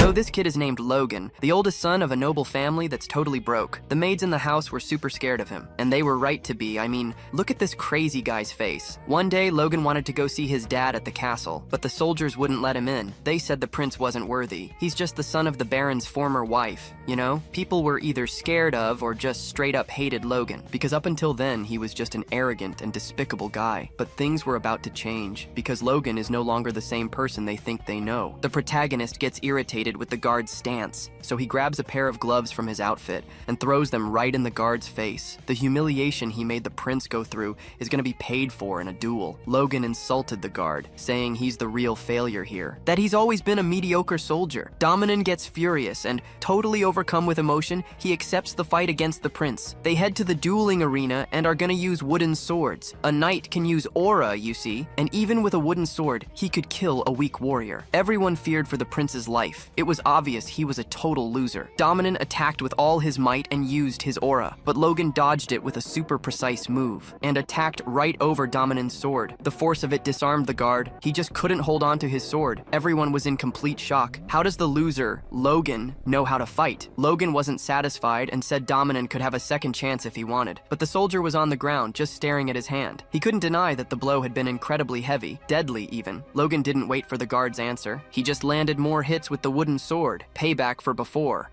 So this kid is named Logan, the oldest son of a noble family that's totally broke. The maids in the house were super scared of him, and they were right to be. I mean, look at this crazy guy's face. One day, Logan wanted to go see his dad at the castle, but the soldiers wouldn't let him in. They said the prince wasn't worthy. He's just the son of the Baron's former wife, you know? People were either scared of or just straight up hated Logan, because up until then, he was just an arrogant and despicable guy. But things were about to change, because Logan is no longer the same person they think they know. The protagonist gets irritated with the guard's stance, so he grabs a pair of gloves from his outfit and throws them right in the guard's face. The humiliation he made the prince go through is gonna be paid for in a duel. Logan insulted the guard, saying he's the real failure here, that he's always been a mediocre soldier. Dominan gets furious and, totally overcome with emotion, he accepts the fight against the prince. They head to the dueling arena and are gonna use wooden swords. A knight can use aura, you see, and even with a wooden sword, he could kill a weak warrior. Everyone feared for the prince's life. It was obvious he was a total loser. Dominan attacked with all his might and used his aura, but Logan dodged it with a super precise move and attacked right over Dominan's sword. The force of it disarmed the guard. He just couldn't hold on to his sword. Everyone was in complete shock. How does the loser, Logan, know how to fight? Logan wasn't satisfied and said Dominan could have a second chance if he wanted, but the soldier was on the ground just staring at his hand. He couldn't deny that the blow had been incredibly heavy, deadly even. Logan didn't wait for the guard's answer. He just landed more hits with the wooden sword, payback for before.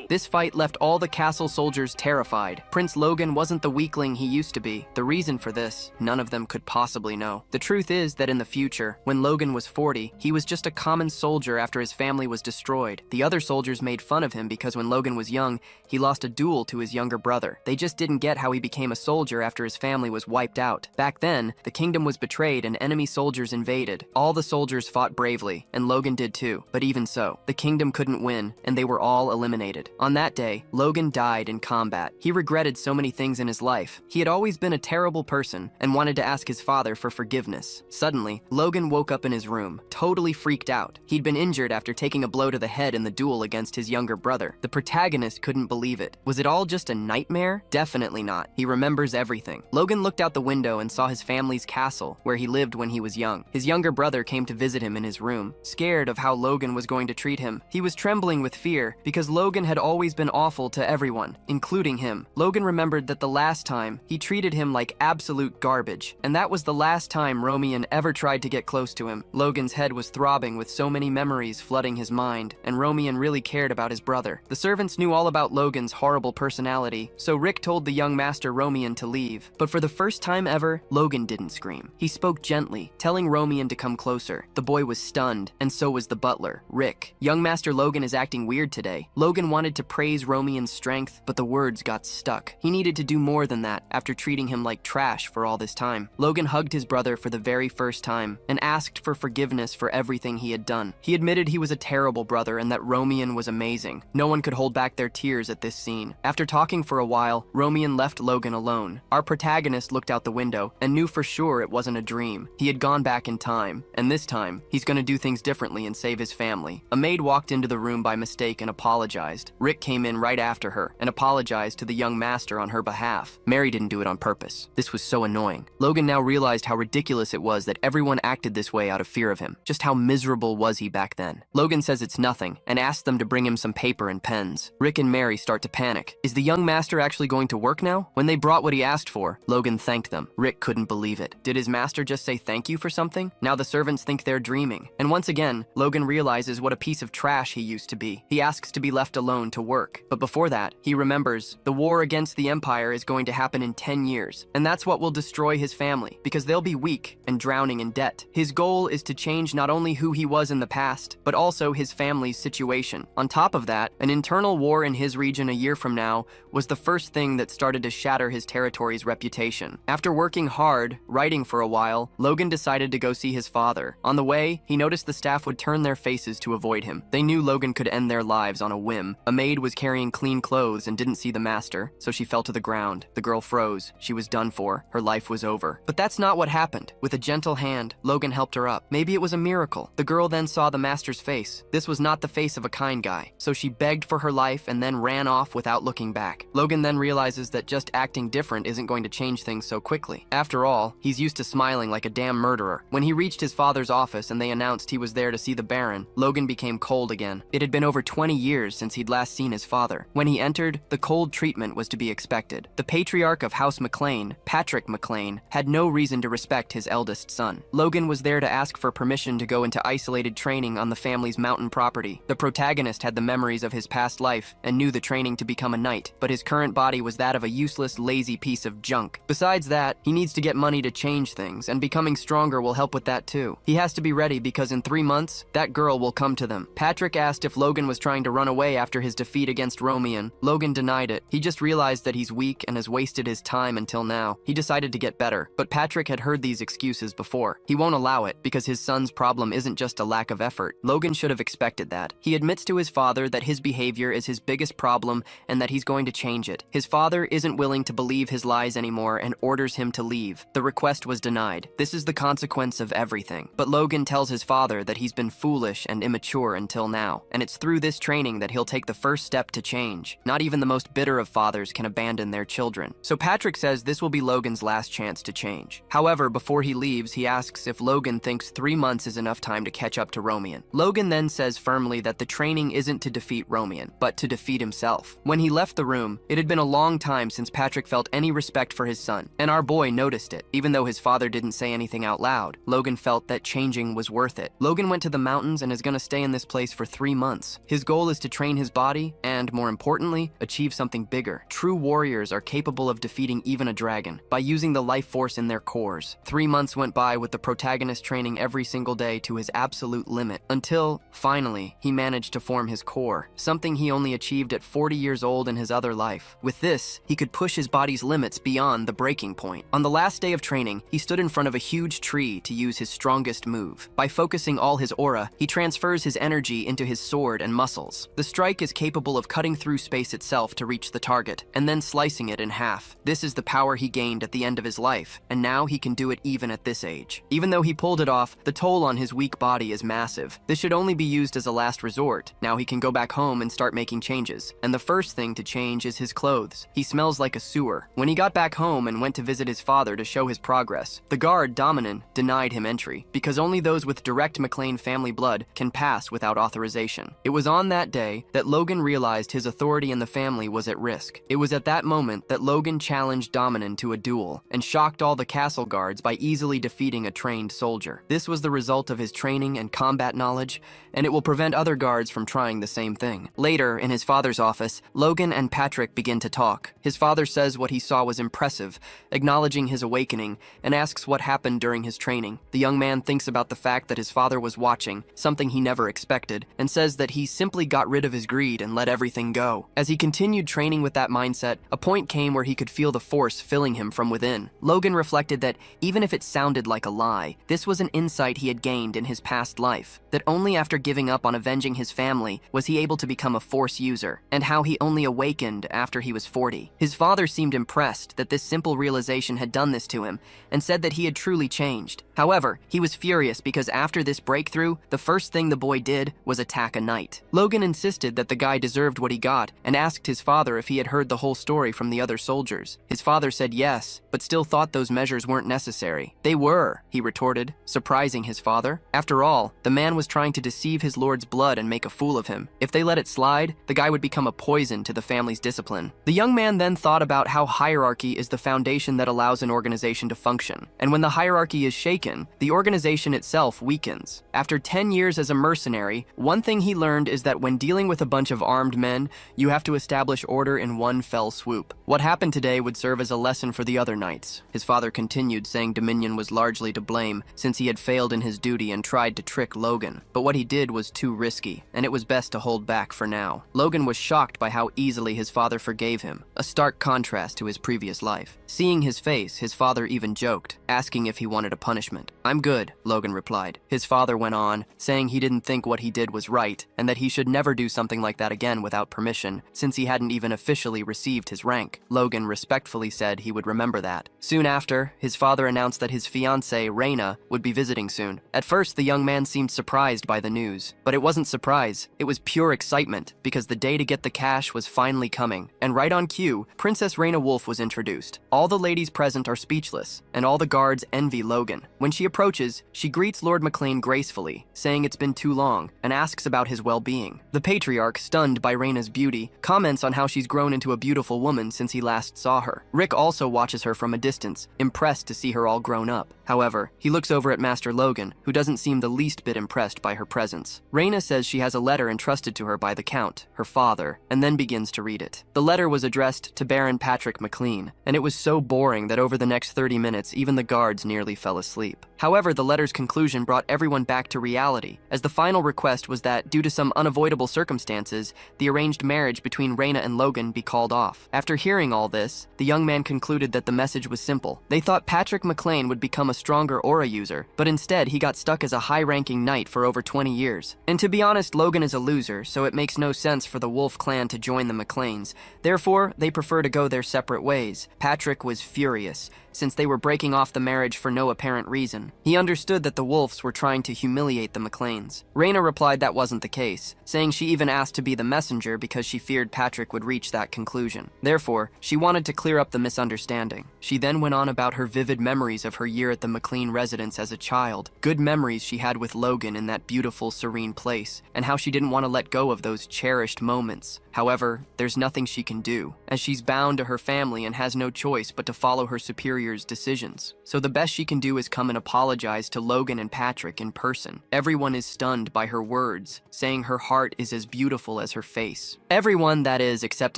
This fight left all the castle soldiers terrified. Prince Logan wasn't the weakling he used to be. The reason for this, none of them could possibly know. The truth is that in the future, when Logan was 40, he was just a common soldier after his family was destroyed. The other soldiers made fun of him because when Logan was young, he lost a duel to his younger brother. They just didn't get how he became a soldier after his family was wiped out. Back then, the kingdom was betrayed and enemy soldiers invaded. All the soldiers fought bravely, and Logan did too. But even so, the kingdom couldn't win, and they were all eliminated. On that day, Logan died in combat. He regretted so many things in his life. He had always been a terrible person and wanted to ask his father for forgiveness. Suddenly, Logan woke up in his room, totally freaked out. He'd been injured after taking a blow to the head in the duel against his younger brother. The protagonist couldn't believe it. Was it all just a nightmare? Definitely not. He remembers everything. Logan looked out the window and saw his family's castle, where he lived when he was young. His younger brother came to visit him in his room, scared of how Logan was going to treat him. He was trembling with fear because Logan had always been awful to everyone, including him. Logan remembered that the last time, he treated him like absolute garbage, and that was the last time Romian ever tried to get close to him. Logan's head was throbbing with so many memories flooding his mind, and Romian really cared about his brother. The servants knew all about Logan's horrible personality, so Rick told the young master Romian to leave. But for the first time ever, Logan didn't scream. He spoke gently, telling Romian to come closer. The boy was stunned, and so was the butler, Rick. Young Master Logan is acting weird today. Logan wanted to praise Romian's strength, but the words got stuck. He needed to do more than that after treating him like trash for all this time. Logan hugged his brother for the very first time and asked for forgiveness for everything he had done. He admitted he was a terrible brother and that Romian was amazing. No one could hold back their tears at this scene. After talking for a while, Romian left Logan alone. Our protagonist looked out the window and knew for sure it wasn't a dream. He had gone back in time, and this time, he's gonna do things differently and save his family. A maid walked into the room by mistake and apologized. Rick came in right after her and apologized to the young master on her behalf. Mary didn't do it on purpose. This was so annoying. Logan now realized how ridiculous it was that everyone acted this way out of fear of him. Just how miserable was he back then? Logan says it's nothing and asks them to bring him some paper and pens. Rick and Mary start to panic. Is the young master actually going to work now? When they brought what he asked for, Logan thanked them. Rick couldn't believe it. Did his master just say thank you for something? Now the servants think they're dreaming. And once again, Logan realizes what a piece of trash he used to be. He asks to be left alone to work. But before that, he remembers the war against the Empire is going to happen in 10 years. And that's what will destroy his family, because they'll be weak and drowning in debt. His goal is to change not only who he was in the past, but also his family's situation. On top of that, an internal war in his region a year from now was the first thing that started to shatter his territory's reputation. After working hard, writing for a while, Logan decided to go see his father. On the way, he noticed the staff would turn their faces to avoid him. They knew Logan could end their lives on a whim. A maid was carrying clean clothes and didn't see the master, so she fell to the ground. The girl froze. She was done for. Her life was over. But that's not what happened. With a gentle hand, Logan helped her up. Maybe it was a miracle. The girl then saw the master's face. This was not the face of a kind guy. So she begged for her life and then ran off without looking back. Logan then realizes that just acting different isn't going to change things so quickly. After all, he's used to smiling like a damn murderer. When he reached his father's office and they announced he was there to see the Baron, Logan became became cold again. It had been over 20 years since he'd last seen his father. When he entered, the cold treatment was to be expected. The patriarch of House McLean, Patrick McLean, had no reason to respect his eldest son. Logan was there to ask for permission to go into isolated training on the family's mountain property. The protagonist had the memories of his past life and knew the training to become a knight, but his current body was that of a useless, lazy piece of junk. Besides that, he needs to get money to change things, and becoming stronger will help with that too. He has to be ready because in 3 months, that girl will come to them. Patrick asked if Logan was trying to run away after his defeat against Romian. Logan denied it. He just realized that he's weak and has wasted his time until now. He decided to get better, but Patrick had heard these excuses before. He won't allow it because his son's problem isn't just a lack of effort. Logan should have expected that. He admits to his father that his behavior is his biggest problem and that he's going to change it. His father isn't willing to believe his lies anymore and orders him to leave. The request was denied. This is the consequence of everything. But Logan tells his father that he's been foolish and immature until now, and it's through this training that he'll take the first step to change. Not even the most bitter of fathers can abandon their children. So Patrick says this will be Logan's last chance to change. However, before he leaves, he asks if Logan thinks 3 months is enough time to catch up to Romian. Logan then says firmly that the training isn't to defeat Romian, but to defeat himself. When he left the room, it had been a long time since Patrick felt any respect for his son, and our boy noticed it. Even though his father didn't say anything out loud, Logan felt that changing was worth it. Logan went to the mountains and is going to stay in this place for 3 months. His goal is to train his body and, more importantly, achieve something bigger. True warriors are capable of defeating even a dragon by using the life force in their cores. 3 months went by with the protagonist training every single day to his absolute limit, until, finally, he managed to form his core, something he only achieved at 40 years old in his other life. With this, he could push his body's limits beyond the breaking point. On the last day of training, he stood in front of a huge tree to use his strongest move. By focusing all his aura, he transfers his energy into his sword and muscles. The strike is capable of cutting through space itself to reach the target, and then slicing it in half. This is the power he gained at the end of his life, and now he can do it even at this age. Even though he pulled it off, the toll on his weak body is massive. This should only be used as a last resort. Now he can go back home and start making changes. And the first thing to change is his clothes. He smells like a sewer. When he got back home and went to visit his father to show his progress, the guard, Dominan, denied him entry, because only those with direct McLean family blood can pass without authorization. It was on that day that Logan realized his authority in the family was at risk. It was at that moment that Logan challenged Dominan to a duel and shocked all the castle guards by easily defeating a trained soldier. This was the result of his training and combat knowledge, and it will prevent other guards from trying the same thing. Later, in his father's office, Logan and Patrick begin to talk. His father says what he saw was impressive, acknowledging his awakening, and asks what happened during his training. The young man thinks about the fact that his father was watching, something he never expected, and says that he simply got rid of his greed and let everything go. As he continued training with that mindset, a point came where he could feel the force filling him from within. Logan reflected that even if it sounded like a lie, this was an insight he had gained in his past life, that only after giving up on avenging his family was he able to become a force user, and how he only awakened after he was 40. His father seemed impressed that this simple realization had done this to him, and said that he had truly changed. However, he was furious because after this breakthrough, the first thing the boy did was attack a knight. Logan insisted that the guy deserved what he got, and asked his father if he had heard the whole story from the other soldiers. His father said yes, but still thought those measures weren't necessary. They were, he retorted, surprising his father. After all, the man was trying to deceive his lord's blood and make a fool of him. If they let it slide, the guy would become a poison to the family's discipline. The young man then thought about how hierarchy is the foundation that allows an organization to function. And when the hierarchy is shaken, the organization itself weakens. After 10 years as a mercenary, one thing he learned is that when dealing with a bunch of armed men, you have to establish order in one fell swoop. What happened today would serve as a lesson for the other knights. His father continued, saying Dominion was largely to blame since he had failed in his duty and tried to trick Logan. But what he did was too risky, and it was best to hold back for now. Logan was shocked by how easily his father forgave him, a stark contrast to his previous life. Seeing his face, his father even joked, asking if he wanted a punishment. "I'm good," Logan replied. His father went on, saying he didn't think what he did was right, and that he should never do something like that again without permission, since he hadn't even officially received his rank. Logan respectfully said he would remember that. Soon after, his father announced that his fiancée, Reina, would be visiting soon. At first, the young man seemed surprised by the news, but it wasn't surprise, it was pure excitement, because the day to get the cash was finally coming. And right on cue, Princess Reina Wolf was introduced. All the ladies present are speechless, and all the guards envy Logan. When she approaches, she greets Lord McLean gracefully, saying it's been too long. wrong and asks about his well-being. The patriarch, stunned by Reina's beauty, comments on how she's grown into a beautiful woman since he last saw her. Rick also watches her from a distance, impressed to see her all grown up. However, he looks over at Master Logan, who doesn't seem the least bit impressed by her presence. Reina says she has a letter entrusted to her by the Count, her father, and then begins to read it. The letter was addressed to Baron Patrick McLean, and it was so boring that over the next 30 minutes, even the guards nearly fell asleep. However, the letter's conclusion brought everyone back to reality, as the final request was that, due to some unavoidable circumstances, the arranged marriage between Reina and Logan be called off. After hearing all this, the young man concluded that the message was simple. They thought Patrick McLean would become a stronger aura user, but instead he got stuck as a high-ranking knight for over 20 years. And to be honest, Logan is a loser, so it makes no sense for the Wolf clan to join the McLeans. Therefore, they prefer to go their separate ways. Patrick was furious, since they were breaking off the marriage for no apparent reason. He understood that the Wolves were trying to humiliate the McLeans. Reina replied that wasn't the case, saying she even asked to be the messenger because she feared Patrick would reach that conclusion. Therefore, she wanted to clear up the misunderstanding. She then went on about her vivid memories of her year at the McLean residence as a child, good memories she had with Logan in that beautiful, serene place, and how she didn't want to let go of those cherished moments. However, there's nothing she can do, as she's bound to her family and has no choice but to follow her superior's decisions. So the best she can do is come and apologize to Logan and Patrick in person. Everyone is stunned by her words, saying her heart is as beautiful as her face. Everyone, that is, except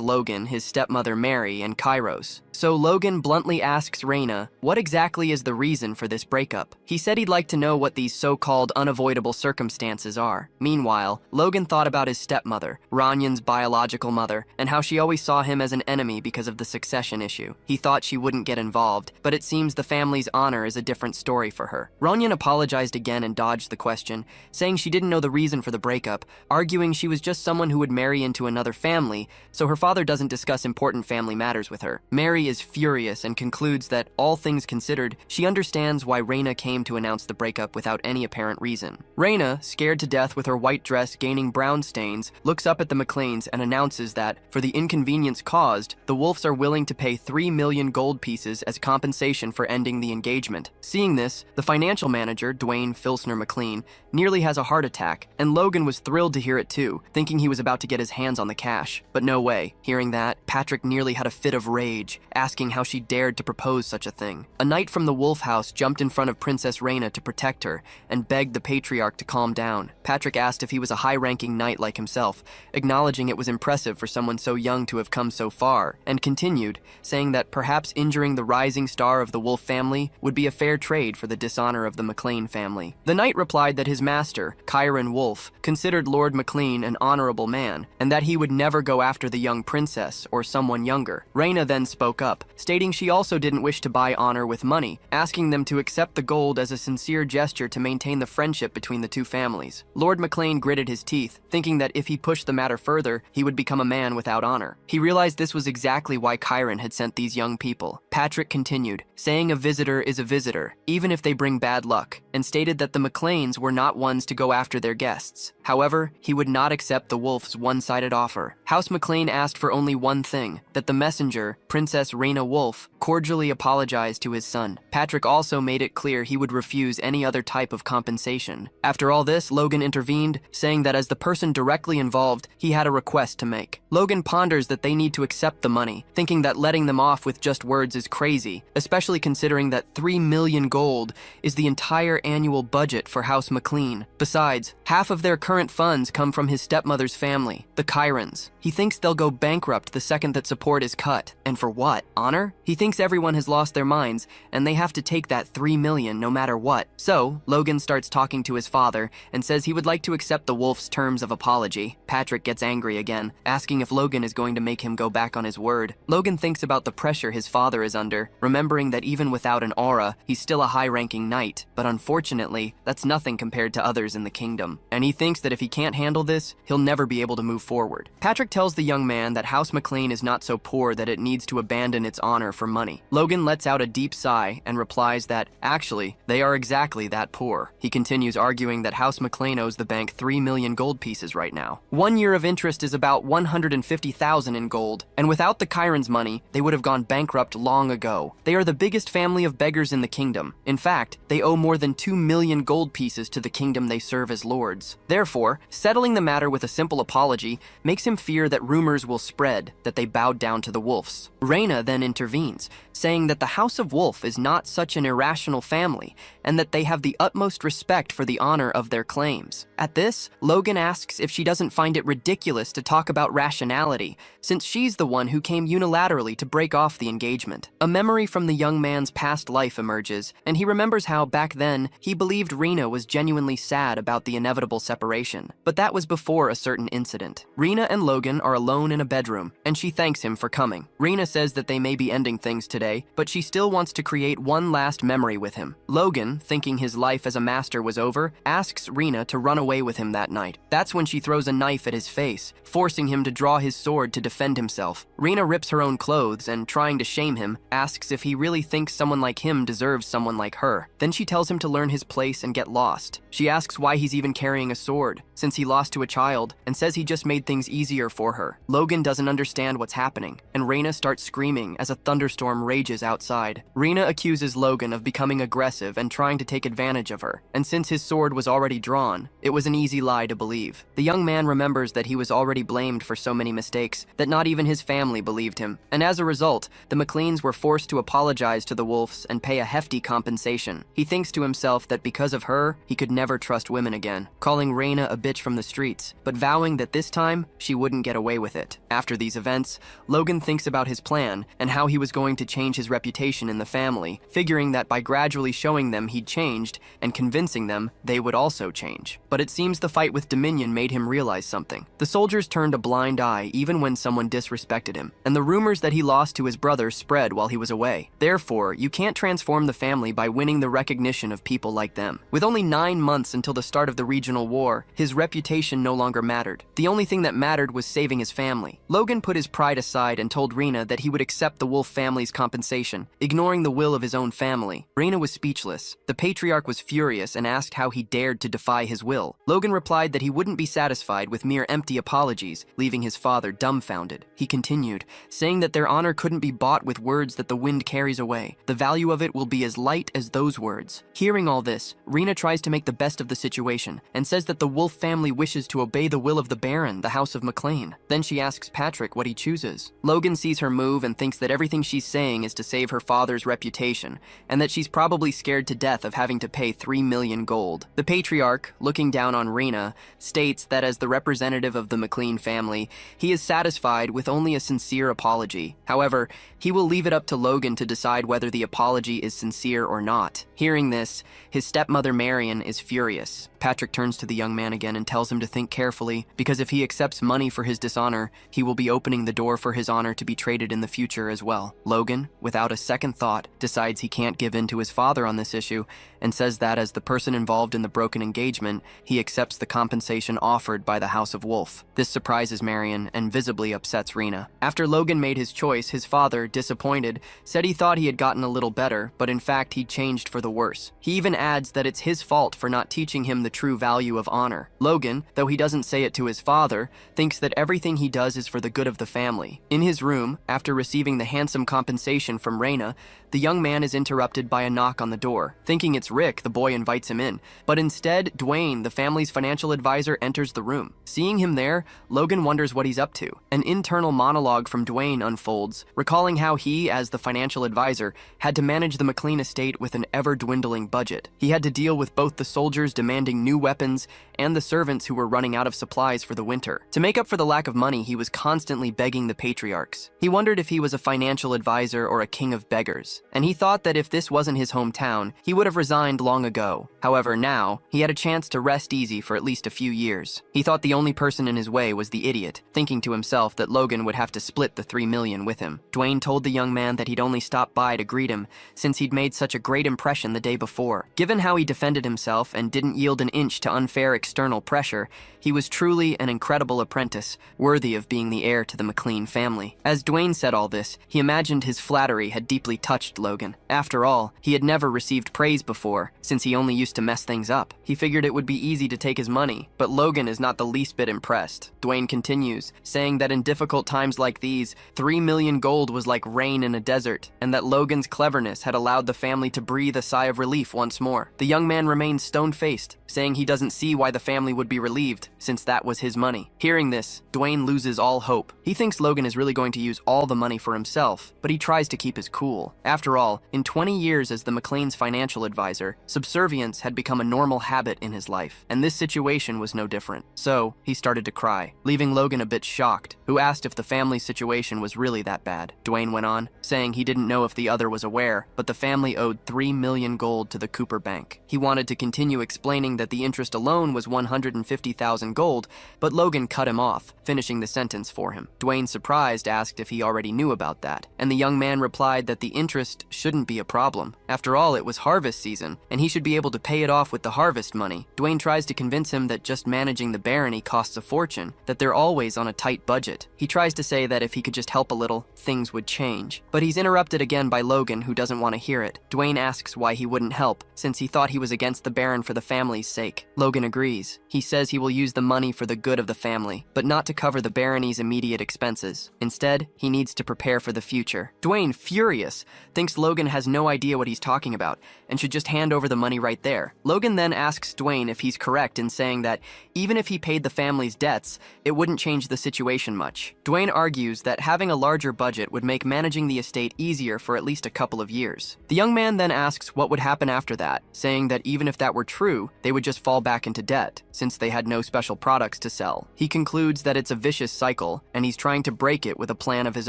Logan, his stepmother Mary, and Kairos. So Logan bluntly asks Reina, what exactly is the reason for this breakup? He said he'd like to know what these so-called unavoidable circumstances are. Meanwhile, Logan thought about his stepmother, Ranyan's biological mother, and how she always saw him as an enemy because of the succession issue. He thought she wouldn't get involved, but it seems the family's honor is a different story for her. Ranyan apologized again and dodged the question, saying she didn't know the reason for the breakup, arguing she was just someone who would marry into another family, so her father doesn't discuss important family matters with her. Mary is furious and concludes that, all things considered, she understands why Reina came to announce the breakup without any apparent reason. Reina, scared to death with her white dress gaining brown stains, looks up at the McLeans and announces that, for the inconvenience caused, the Wolves are willing to pay 3 million gold pieces as compensation for ending the engagement. Seeing this, the financial manager, Dwayne Filsner McLean, nearly has a heart attack, and Logan was thrilled to hear it too, thinking he was about to get his hands on the cash. But no way. Hearing that, Patrick nearly had a fit of rage, asking how she dared to propose such a thing. A knight from the Wolf House jumped in front of Princess Reina to protect her, and begged the patriarch to calm down. Patrick asked if he was a high-ranking knight like himself, acknowledging it was impressive for someone so young to have come so far, and continued, saying that perhaps injuring the rising star of the Wolf family would be a fair trade for the dishonor of the McLean family. The knight replied that his master, Chiron Wolf, considered Lord McLean an honorable man, and that he would never go after the young princess or someone younger. Reina then spoke up, stating she also didn't wish to buy honor with money, asking them to accept the gold as a sincere gesture to maintain the friendship between the two families. Lord McLean gritted his teeth, thinking that if he pushed the matter further, he would become a man without honor. He realized this was exactly why Chiron had sent these young people. Patrick continued, saying a visitor is a visitor, even if they bring bad luck, and stated that the McLeans were not ones to go after their guests. However, he would not accept the Wolf's one-sided offer. House McLean asked for only one thing, that the messenger, Princess Reina Wolf, cordially apologize to his son. Patrick also made it clear he would refuse any other type of compensation. After all this, Logan intervened, saying that as the person directly involved, he had a request to make. Logan ponders that they need to accept the money, thinking that letting them off with just words is crazy, especially considering that 3 million gold is the entire annual budget for House McLean. Besides, half of their current funds come from his stepmother's family, the Chirons. He thinks they'll go bankrupt the second that support is cut. And for what? Honor? He thinks everyone has lost their minds, and they have to take that 3 million no matter what. So, Logan starts talking to his father, and says he would like to accept the Wolf's terms of apology. Patrick gets angry again, asking if Logan is going to make him go back on his word. Logan thinks about the pressure his father is under, remembering that even without an aura, he's still a high-ranking knight, but unfortunately, that's nothing compared to others in the kingdom. And he thinks that if he can't handle this, he'll never be able to move forward. Patrick tells the young man that House McLean is not so poor that it needs to abandon its honor for money. Logan lets out a deep sigh and replies that, actually, they are exactly that poor. He continues arguing that House McLean owes the bank 3 million gold pieces right now. 1 year of interest is about 150,000 in gold, and without the Chiron's money, they would have gone bankrupt long ago. They are the biggest family of beggars in the kingdom. In fact, they owe more than 2 million gold pieces to the kingdom they serve as lords. Therefore, settling the matter with a simple apology makes him fear that rumors will spread that they bowed down to the wolves. Reina then intervenes, saying that the House of Wolf is not such an irrational family and that they have the utmost respect for the honor of their claims. At this, Logan asks if she doesn't find it ridiculous to talk about rationality, since she's the one who came unilaterally to break off the engagement. A memory from the young man's past life emerges, and he remembers how, back then, he believed Rena was genuinely sad about the inevitable separation. But that was before a certain incident. Rena and Logan are alone in a bedroom, and she thanks him for coming. Rena says that they may be ending things today, but she still wants to create one last memory with him. Logan, thinking his life as a master was over, asks Rena to run away with him that night. That's when she throws a knife at his face, forcing him to draw his sword to defend himself. Rena rips her own clothes and, trying to shame him, asks if he really thinks someone like him deserves someone like her. Then she tells him to learn his place and get lost. She asks why he's even carrying a sword, since he lost to a child, and says he just made things easier for her. Logan doesn't understand what's happening, and Rena starts screaming as a thunderstorm rages outside. Rena accuses Logan of becoming aggressive and trying to take advantage of her, and since his sword was already drawn, it was an easy lie to believe. The young man remembers that he was already blamed for so many mistakes that not even his family believed him, and as a result, the McLeans were forced to apologize to the Wolves and pay a hefty compensation. He thinks to himself that because of her, he could never trust women again, calling Rena a bitch from the streets, but vowing that this time, she wouldn't get away with it. After these events, Logan thinks about his plan and how he was going to change his reputation in the family, figuring that by gradually showing them he'd changed and convincing them they would also change. But it seems the fight with Dominion made him realize something. The soldiers turned a blind eye even when someone disrespected him, and the rumors that he lost to his brother spread while he was away. Therefore, you can't transform the family by winning the recognition of people like them. With only 9 months until the start of the regional war, his reputation no longer mattered. The only thing that mattered was saving his family. Logan put his pride aside and told Rena that he would accept the Wolf family's compensation, ignoring the will of his own family. Rena was speechless. The patriarch was furious and asked how he dared to defy his will. Logan replied that he wouldn't be satisfied with mere empty apologies, leaving his father dumbfounded. He continued, saying that their honor couldn't be bought with words that the wind carries away. The value of it will be as light as those words. Hearing all this, Rena tries to make the best of the situation and says that the Wolf family wishes to obey the will of the Baron, the House of McLean. Then she asks Patrick what he chooses. Logan sees her move and thinks that everything she's saying is to save her father's reputation, and that she's probably scared to death of having to pay 3 million gold. The patriarch, looking down on Rena, states that as the representative of the McLean family, he is satisfied with only a sincere apology. However, he will leave it up to Logan to decide whether the apology is sincere or not. Hearing this, his stepmother Marion is furious. Patrick turns to the young man again and tells him to think carefully, because if he accepts money for his dishonor, he will be opening the door for his honor to be traded in the future as well. Logan, without a second thought, decides he can't give in to his father on this issue and says that as the person involved in the broken engagement, he accepts the compensation offered by the House of Wolf. This surprises Marion and visibly upsets Rena. After Logan made his choice, his father, disappointed, said he thought he had gotten a little better, but in fact he'd changed for the worse. He even adds that it's his fault for not teaching him the true value of honor. Logan, though he doesn't say it to his father, thinks that everything he does is for the good of the family. In his room, after receiving the handsome compensation from Rena, the young man is interrupted by a knock on the door. Thinking it's Rick, the boy invites him in, but instead, Dwayne, the family's financial advisor, enters the room. Seeing him there, Logan wonders what he's up to. An internal monologue from Dwayne unfolds, recalling how he, as the financial advisor, had to manage the McLean estate with an ever-dwindling budget. He had to deal with both the soldiers demanding new weapons and the servants who were running out of supplies for the winter. To make up for the lack of money, he was constantly begging the patriarchs. He wondered if he was a financial advisor or a king of beggars, and he thought that if this wasn't his hometown, he would have resigned long ago. However, now, he had a chance to rest easy for at least a few years. He thought the only person in his way was the idiot, thinking to himself that Logan would have to split the 3 million with him. Dwayne told the young man that he'd only stopped by to greet him, since he'd made such a great impression the day before. Given how he defended himself and didn't yield an inch to unfair external pressure, he was truly an incredible apprentice, worthy of being the heir to the McLean family. As Dwayne said all this, he imagined his flattery had deeply touched Logan. After all, he had never received praise before, before, since he only used to mess things up. He figured it would be easy to take his money, but Logan is not the least bit impressed. Dwayne continues, saying that in difficult times like these, 3 million gold was like rain in a desert, and that Logan's cleverness had allowed the family to breathe a sigh of relief once more. The young man remains stone-faced, saying he doesn't see why the family would be relieved, since that was his money. Hearing this, Dwayne loses all hope. He thinks Logan is really going to use all the money for himself, but he tries to keep his cool. After all, in 20 years as the McClane's financial advisor, subservience had become a normal habit in his life, and this situation was no different. So, he started to cry, leaving Logan a bit shocked, who asked if the family's situation was really that bad. Dwayne went on, saying he didn't know if the other was aware, but the family owed 3 million gold to the Cooper Bank. He wanted to continue explaining that the interest alone was 150,000 gold, but Logan cut him off, finishing the sentence for him. Dwayne, surprised, asked if he already knew about that, and the young man replied that the interest shouldn't be a problem. After all, it was harvest season, and he should be able to pay it off with the harvest money. Dwayne tries to convince him that just managing the barony costs a fortune, that they're always on a tight budget. He tries to say that if he could just help a little, things would change. But he's interrupted again by Logan, who doesn't want to hear it. Dwayne asks why he wouldn't help, since he thought he was against the Baron for the family's sake. Logan agrees. He says he will use the money for the good of the family, but not to cover the barony's immediate expenses. Instead, he needs to prepare for the future. Dwayne, furious, thinks Logan has no idea what he's talking about and should just hand over the money right there. Logan then asks Dwayne if he's correct in saying that even if he paid the family's debts, it wouldn't change the situation much. Dwayne argues that having a larger budget would make managing the estate easier for at least a couple of years. The young man then asks what would happen after that, saying that even if that were true, they would just fall back into debt, since they had no special products to sell. He concludes that it's a vicious cycle, and he's trying to break it with a plan of his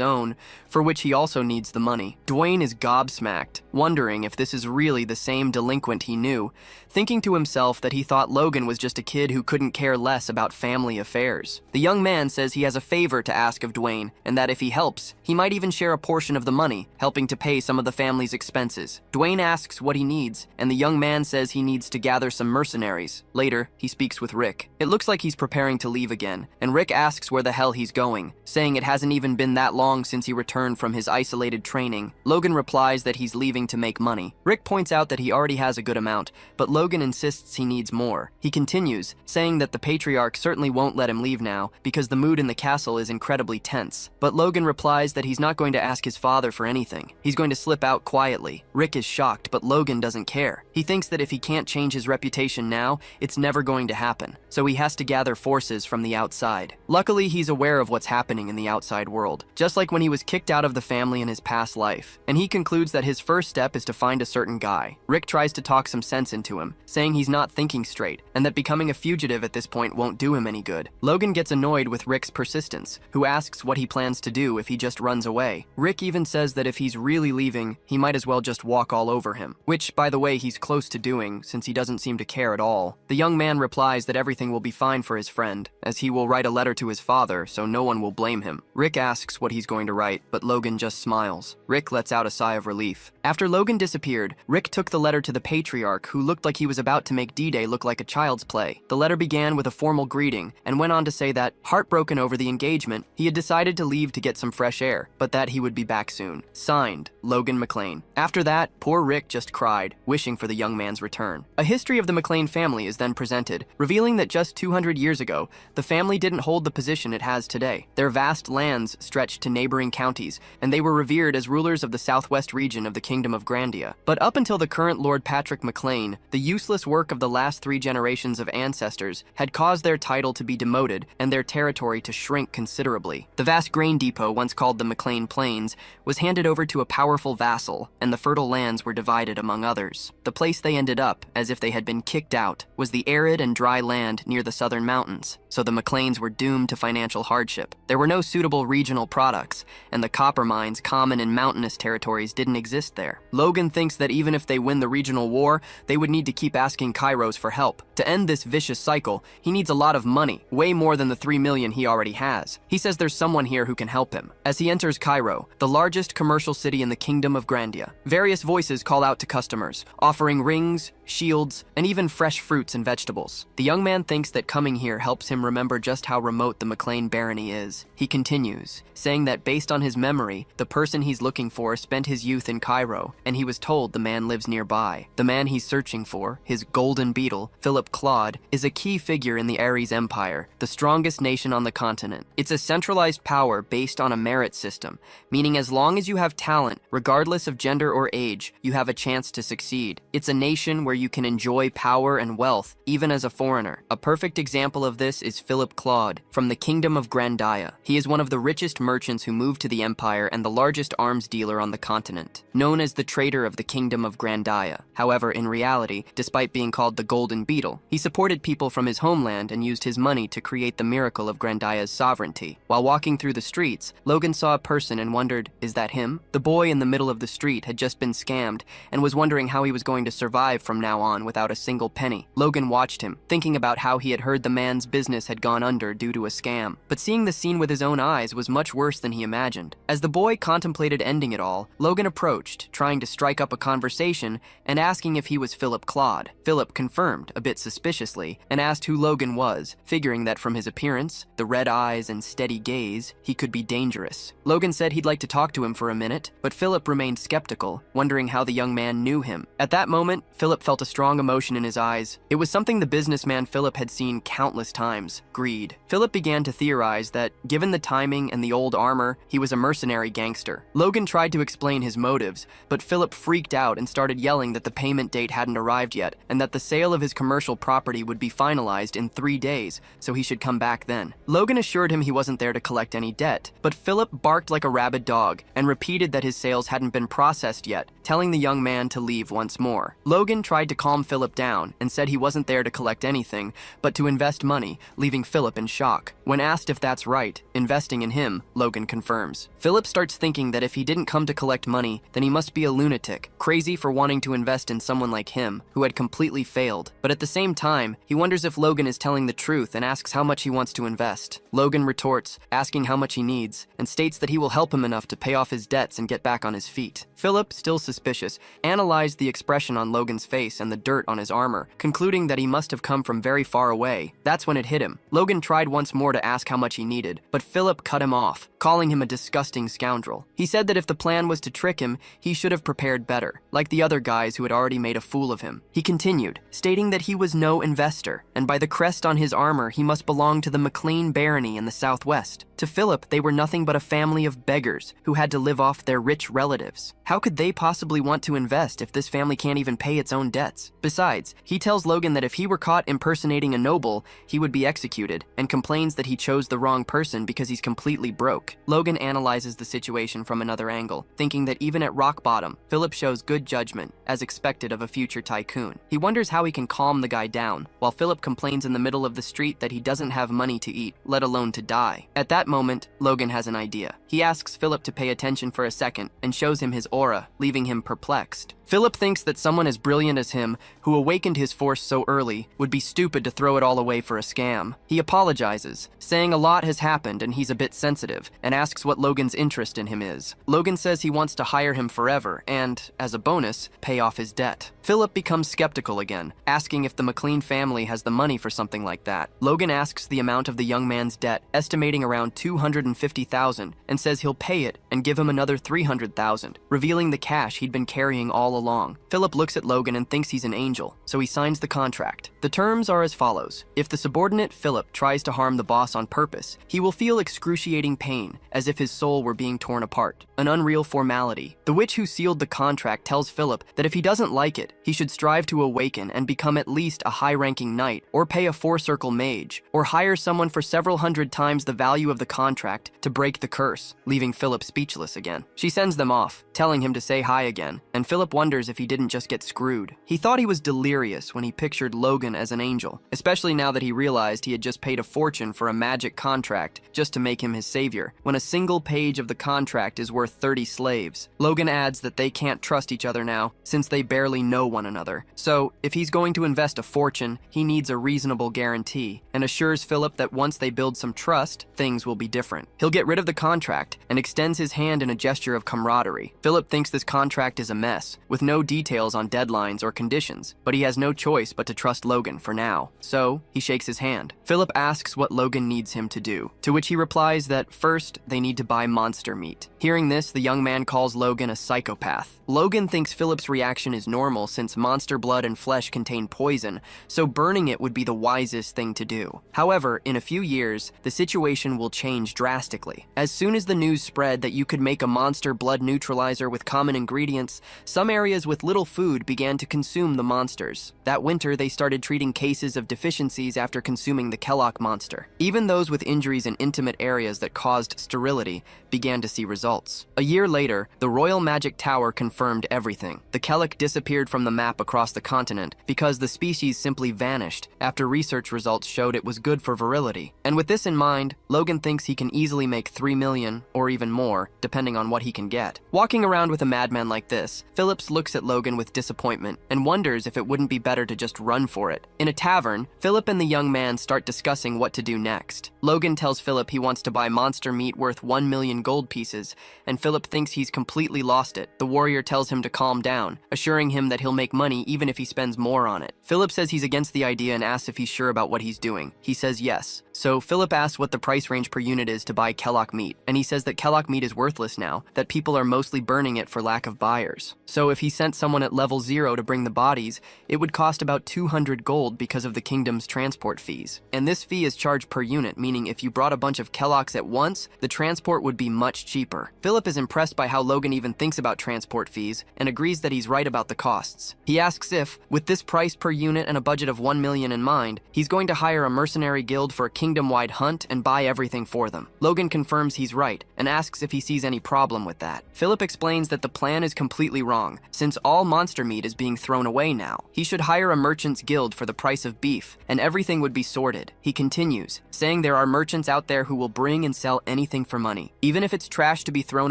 own, for which he also needs the money. Dwayne is gobsmacked, wondering if this is really the same delinquent he knew, thinking to himself that he thought Logan was just a kid who couldn't care less about family affairs. The young man says he has a favor to ask of Dwayne, and that if he helps, he might even share a portion of the money, helping to pay some of the family's expenses. Dwayne asks what he needs, and the young man says he needs to gather some mercenaries. Later, he speaks with Rick. It looks like he's preparing to leave again, and Rick asks where the hell he's going, saying it hasn't even been that long since he returned from his isolated training. Logan replies that he's leaving to make money. Rick points out that he already has a good amount, but Logan insists he needs more. He continues, saying that the patriarch certainly won't let him leave now because the mood in the castle is incredibly tense. But Logan replies that he's not going to ask his father for anything. He's going to slip out quietly. Rick is shocked, but Logan doesn't care. He thinks that if he can't change his reputation now, it's never going to happen. So he has to gather forces from the outside. Luckily, he's aware of what's happening in the outside world, just like when he was kicked out of the family in his past life. And he concludes that his first step is to find a certain guy. Rick tries to talk some sense into him, saying he's not thinking straight, and that becoming a fugitive at this point won't do him any good. Logan gets annoyed with Rick's persistence, who asks what he plans to do if he just runs away. Rick even says that if he's really leaving, he might as well just walk all over him, which, by the way, he's close to doing, since he doesn't seem to care at all. The young man replies that everything will be fine for his friend, as he will write a letter to his father, so no one will blame him. Rick asks what he's going to write, but Logan just smiles. Rick lets out a sigh of relief. After Logan disappeared, Rick took the letter to the patriarch, who looked like he was about to make D-Day look like a child's play. The letter began with a formal greeting, and went on to say that, heartbroken over the engagement, he had decided to leave to get some fresh air, but that he would be back soon. Signed, Logan McClane. After that, poor Rick just cried, wishing for the young man's return. A history of the McClane family is then presented, revealing that just 200 years ago, the family didn't hold the position it has today. Their vast lands stretched to neighboring counties, and they were revered as rulers of the southwest region of the Kingdom of Grandia. But up until the current Lord Patrick McClane, the useless work of the last 3 generations of ancestors had caused their title to be demoted and their territory to shrink considerably. The vast grain depot, once called the McClane Plains, was handed over to a powerful vassal, and the fertile lands were divided among others. The place they ended up, as if they had been kicked out, was the arid and dry land near the southern mountains, so the McClanes were doomed to financial hardship. There were no suitable regional products, and the copper mines common in mountainous territories didn't exist there. Logan thinks that even if they win the regional war, they would need to keep asking Kairos for help. To end this vicious cycle, he needs a lot of money, way more than the 3 million he already has. He says there's someone here who can help him. As he enters Cairo, the largest commercial city in the Kingdom of Grandia, various voices call out to customers, offering rings, shields, and even fresh fruits and vegetables. The young man thinks that coming here helps him remember just how remote remote the McLean barony is. He continues, saying that based on his memory, the person he's looking for spent his youth in Cairo, and he was told the man lives nearby. The man he's searching for, his golden beetle, Philip Claude, is a key figure in the Ares Empire, the strongest nation on the continent. It's a centralized power based on a merit system, meaning as long as you have talent, regardless of gender or age, you have a chance to succeed. It's a nation where you can enjoy power and wealth, even as a foreigner. A perfect example of this is Philip Claude, from the Kingdom of Grandia. He is one of the richest merchants who moved to the empire and the largest arms dealer on the continent, known as the Trader of the Kingdom of Grandia. However, in reality, despite being called the Golden Beetle, he supported people from his homeland and used his money to create the miracle of Grandia's sovereignty. While walking through the streets, Logan saw a person and wondered, is that him? The boy in the middle of the street had just been scammed and was wondering how he was going to survive from now on without a single penny. Logan watched him, thinking about how he had heard the man's business had gone under due to a scam. But seeing the scene with his own eyes was much worse than he imagined. As the boy contemplated ending it all, Logan approached, trying to strike up a conversation and asking if he was Philip Claude. Philip confirmed, a bit suspiciously, and asked who Logan was, figuring that from his appearance, the red eyes and steady gaze, he could be dangerous. Logan said he'd like to talk to him for a minute, but Philip remained skeptical, wondering how the young man knew him. At that moment, Philip felt a strong emotion in his eyes. It was something the businessman Philip had seen countless times: greed. Philip began to theorize that, given the timing and the old armor, he was a mercenary gangster. Logan tried to explain his motives, but Philip freaked out and started yelling that the payment date hadn't arrived yet, and that the sale of his commercial property would be finalized in 3 days, so he should come back then. Logan assured him he wasn't there to collect any debt, but Philip barked like a rabid dog and repeated that his sales hadn't been processed yet, telling the young man to leave once more. Logan tried to calm Philip down and said he wasn't there to collect anything, but to invest money, leaving Philip in shock. When asked if that's right, investing in him, Logan confirms. Philip starts thinking that if he didn't come to collect money, then he must be a lunatic, crazy for wanting to invest in someone like him, who had completely failed. But at the same time, he wonders if Logan is telling the truth and asks how much he wants to invest. Logan retorts, asking how much he needs, and states that he will help him enough to pay off his debts and get back on his feet. Philip, still suspicious, analyzed the expression on Logan's face and the dirt on his armor, concluding that he must have come from very far away. That's when it hit him. Logan tried once more to ask how much he needed, but Philip cut him off, calling him a disgusting scoundrel. He said that if the plan was to trick him, he should have prepared better, like the other guys who had already made a fool of him. He continued, stating that he was no investor, and by the crest on his armor, he must belong to the McLean barony in the southwest. To Philip, they were nothing but a family of beggars who had to live off their rich relatives. How could they possibly want to invest if this family can't even pay its own debts? Besides, he tells Logan that if he were caught impersonating a noble, he would be executed, and complains that he chose the wrong person because he's completely broke. Logan analyzes the situation from another angle, thinking that even at rock bottom, Philip shows good judgment, as expected of a future tycoon. He wonders how he can calm the guy down, while Philip complains in the middle of the street that he doesn't have money to eat, let alone to die. At that moment, Logan has an idea. He asks Philip to pay attention for a second and shows him his aura, leaving him perplexed. Philip thinks that someone as brilliant as him, who awakened his force so early, would be stupid to throw it all away for a scam. He apologizes, saying a lot has happened and he's a bit sensitive, and asks what Logan's interest in him is. Logan says he wants to hire him forever and, as a bonus, pay off his debt. Philip becomes skeptical again, asking if the McLean family has the money for something like that. Logan asks the amount of the young man's debt, estimating around $250,000, and says he'll pay it and give him another $300,000, revealing the cash he'd been carrying all along. Philip looks at Logan and thinks he's an angel, so he signs the contract. The terms are as follows. If the subordinate Philip tries to harm the boss on purpose, he will feel excruciating pain, as if his soul were being torn apart. An unreal formality. The witch who sealed the contract tells Philip that if he doesn't like it, he should strive to awaken and become at least a high-ranking knight, or pay a 4-circle mage, or hire someone for several hundred times the value of the contract to break the curse, leaving Philip speechless again. She sends them off, telling him to say hi again, and Philip wonders if he didn't just get screwed. He thought he was delirious when he pictured Logan as an angel, especially now that he realized he had just paid a fortune for a magic contract just to make him his savior, when a single page of the contract is worth 30 slaves. Logan adds that they can't trust each other now, since they barely know one another. So, if he's going to invest a fortune, he needs a reasonable guarantee, and assures Philip that once they build some trust, things will be different. He'll get rid of the contract contract and extends his hand in a gesture of camaraderie. Philip thinks this contract is a mess, with no details on deadlines or conditions, but he has no choice but to trust Logan for now. So, he shakes his hand. Philip asks what Logan needs him to do, to which he replies that first, they need to buy monster meat. Hearing this, the young man calls Logan a psychopath. Logan thinks Philip's reaction is normal since monster blood and flesh contain poison, so burning it would be the wisest thing to do. However, in a few years, the situation will change drastically. As soon as the news spread that you could make a monster blood neutralizer with common ingredients, some areas with little food began to consume the monsters. That winter, they started treating cases of deficiencies after consuming the Kellogg monster. Even those with injuries in intimate areas that caused sterility began to see results. A year later, the Royal Magic Tower confirmed everything. The Kellogg disappeared from the map across the continent because the species simply vanished after research results showed it was good for virility. And with this in mind, Logan thinks he can easily make 3 million, or even more, depending on what he can get. Walking around with a madman like this, Phillips looks at Logan with disappointment and wonders if it wouldn't be better to just run for it. In a tavern, Philip and the young man start discussing what to do next. Logan tells Philip he wants to buy monster meat worth 1 million gold pieces, and Philip thinks he's completely lost it. The warrior tells him to calm down, assuring him that he'll make money even if he spends more on it. Philip says he's against the idea and asks if he's sure about what he's doing. He says yes. So Philip asks what the price range per unit is to buy Kellogg meat, and he says that Kellogg meat is worthless now, that people are mostly burning it for lack of buyers. So if he sent someone at level 0 to bring the bodies, it would cost about 200 gold because of the kingdom's transport fees. And this fee is charged per unit, meaning if you brought a bunch of Kellogg's at once, the transport would be much cheaper. Philip is impressed by how Logan even thinks about transport fees and agrees that he's right about the costs. He asks if, with this price per unit and a budget of 1 million in mind, he's going to hire a mercenary guild for a kingdom-wide hunt and buy everything for them. Logan confirms he's right and asks if he sees any problem with that. Philip explains that the plan is completely wrong, since all monster meat is being thrown away now. He should hire a merchant's guild for the price of beef, and everything would be sorted. He continues, saying there are merchants out there who will bring and sell anything for money. Even if it's trash to be thrown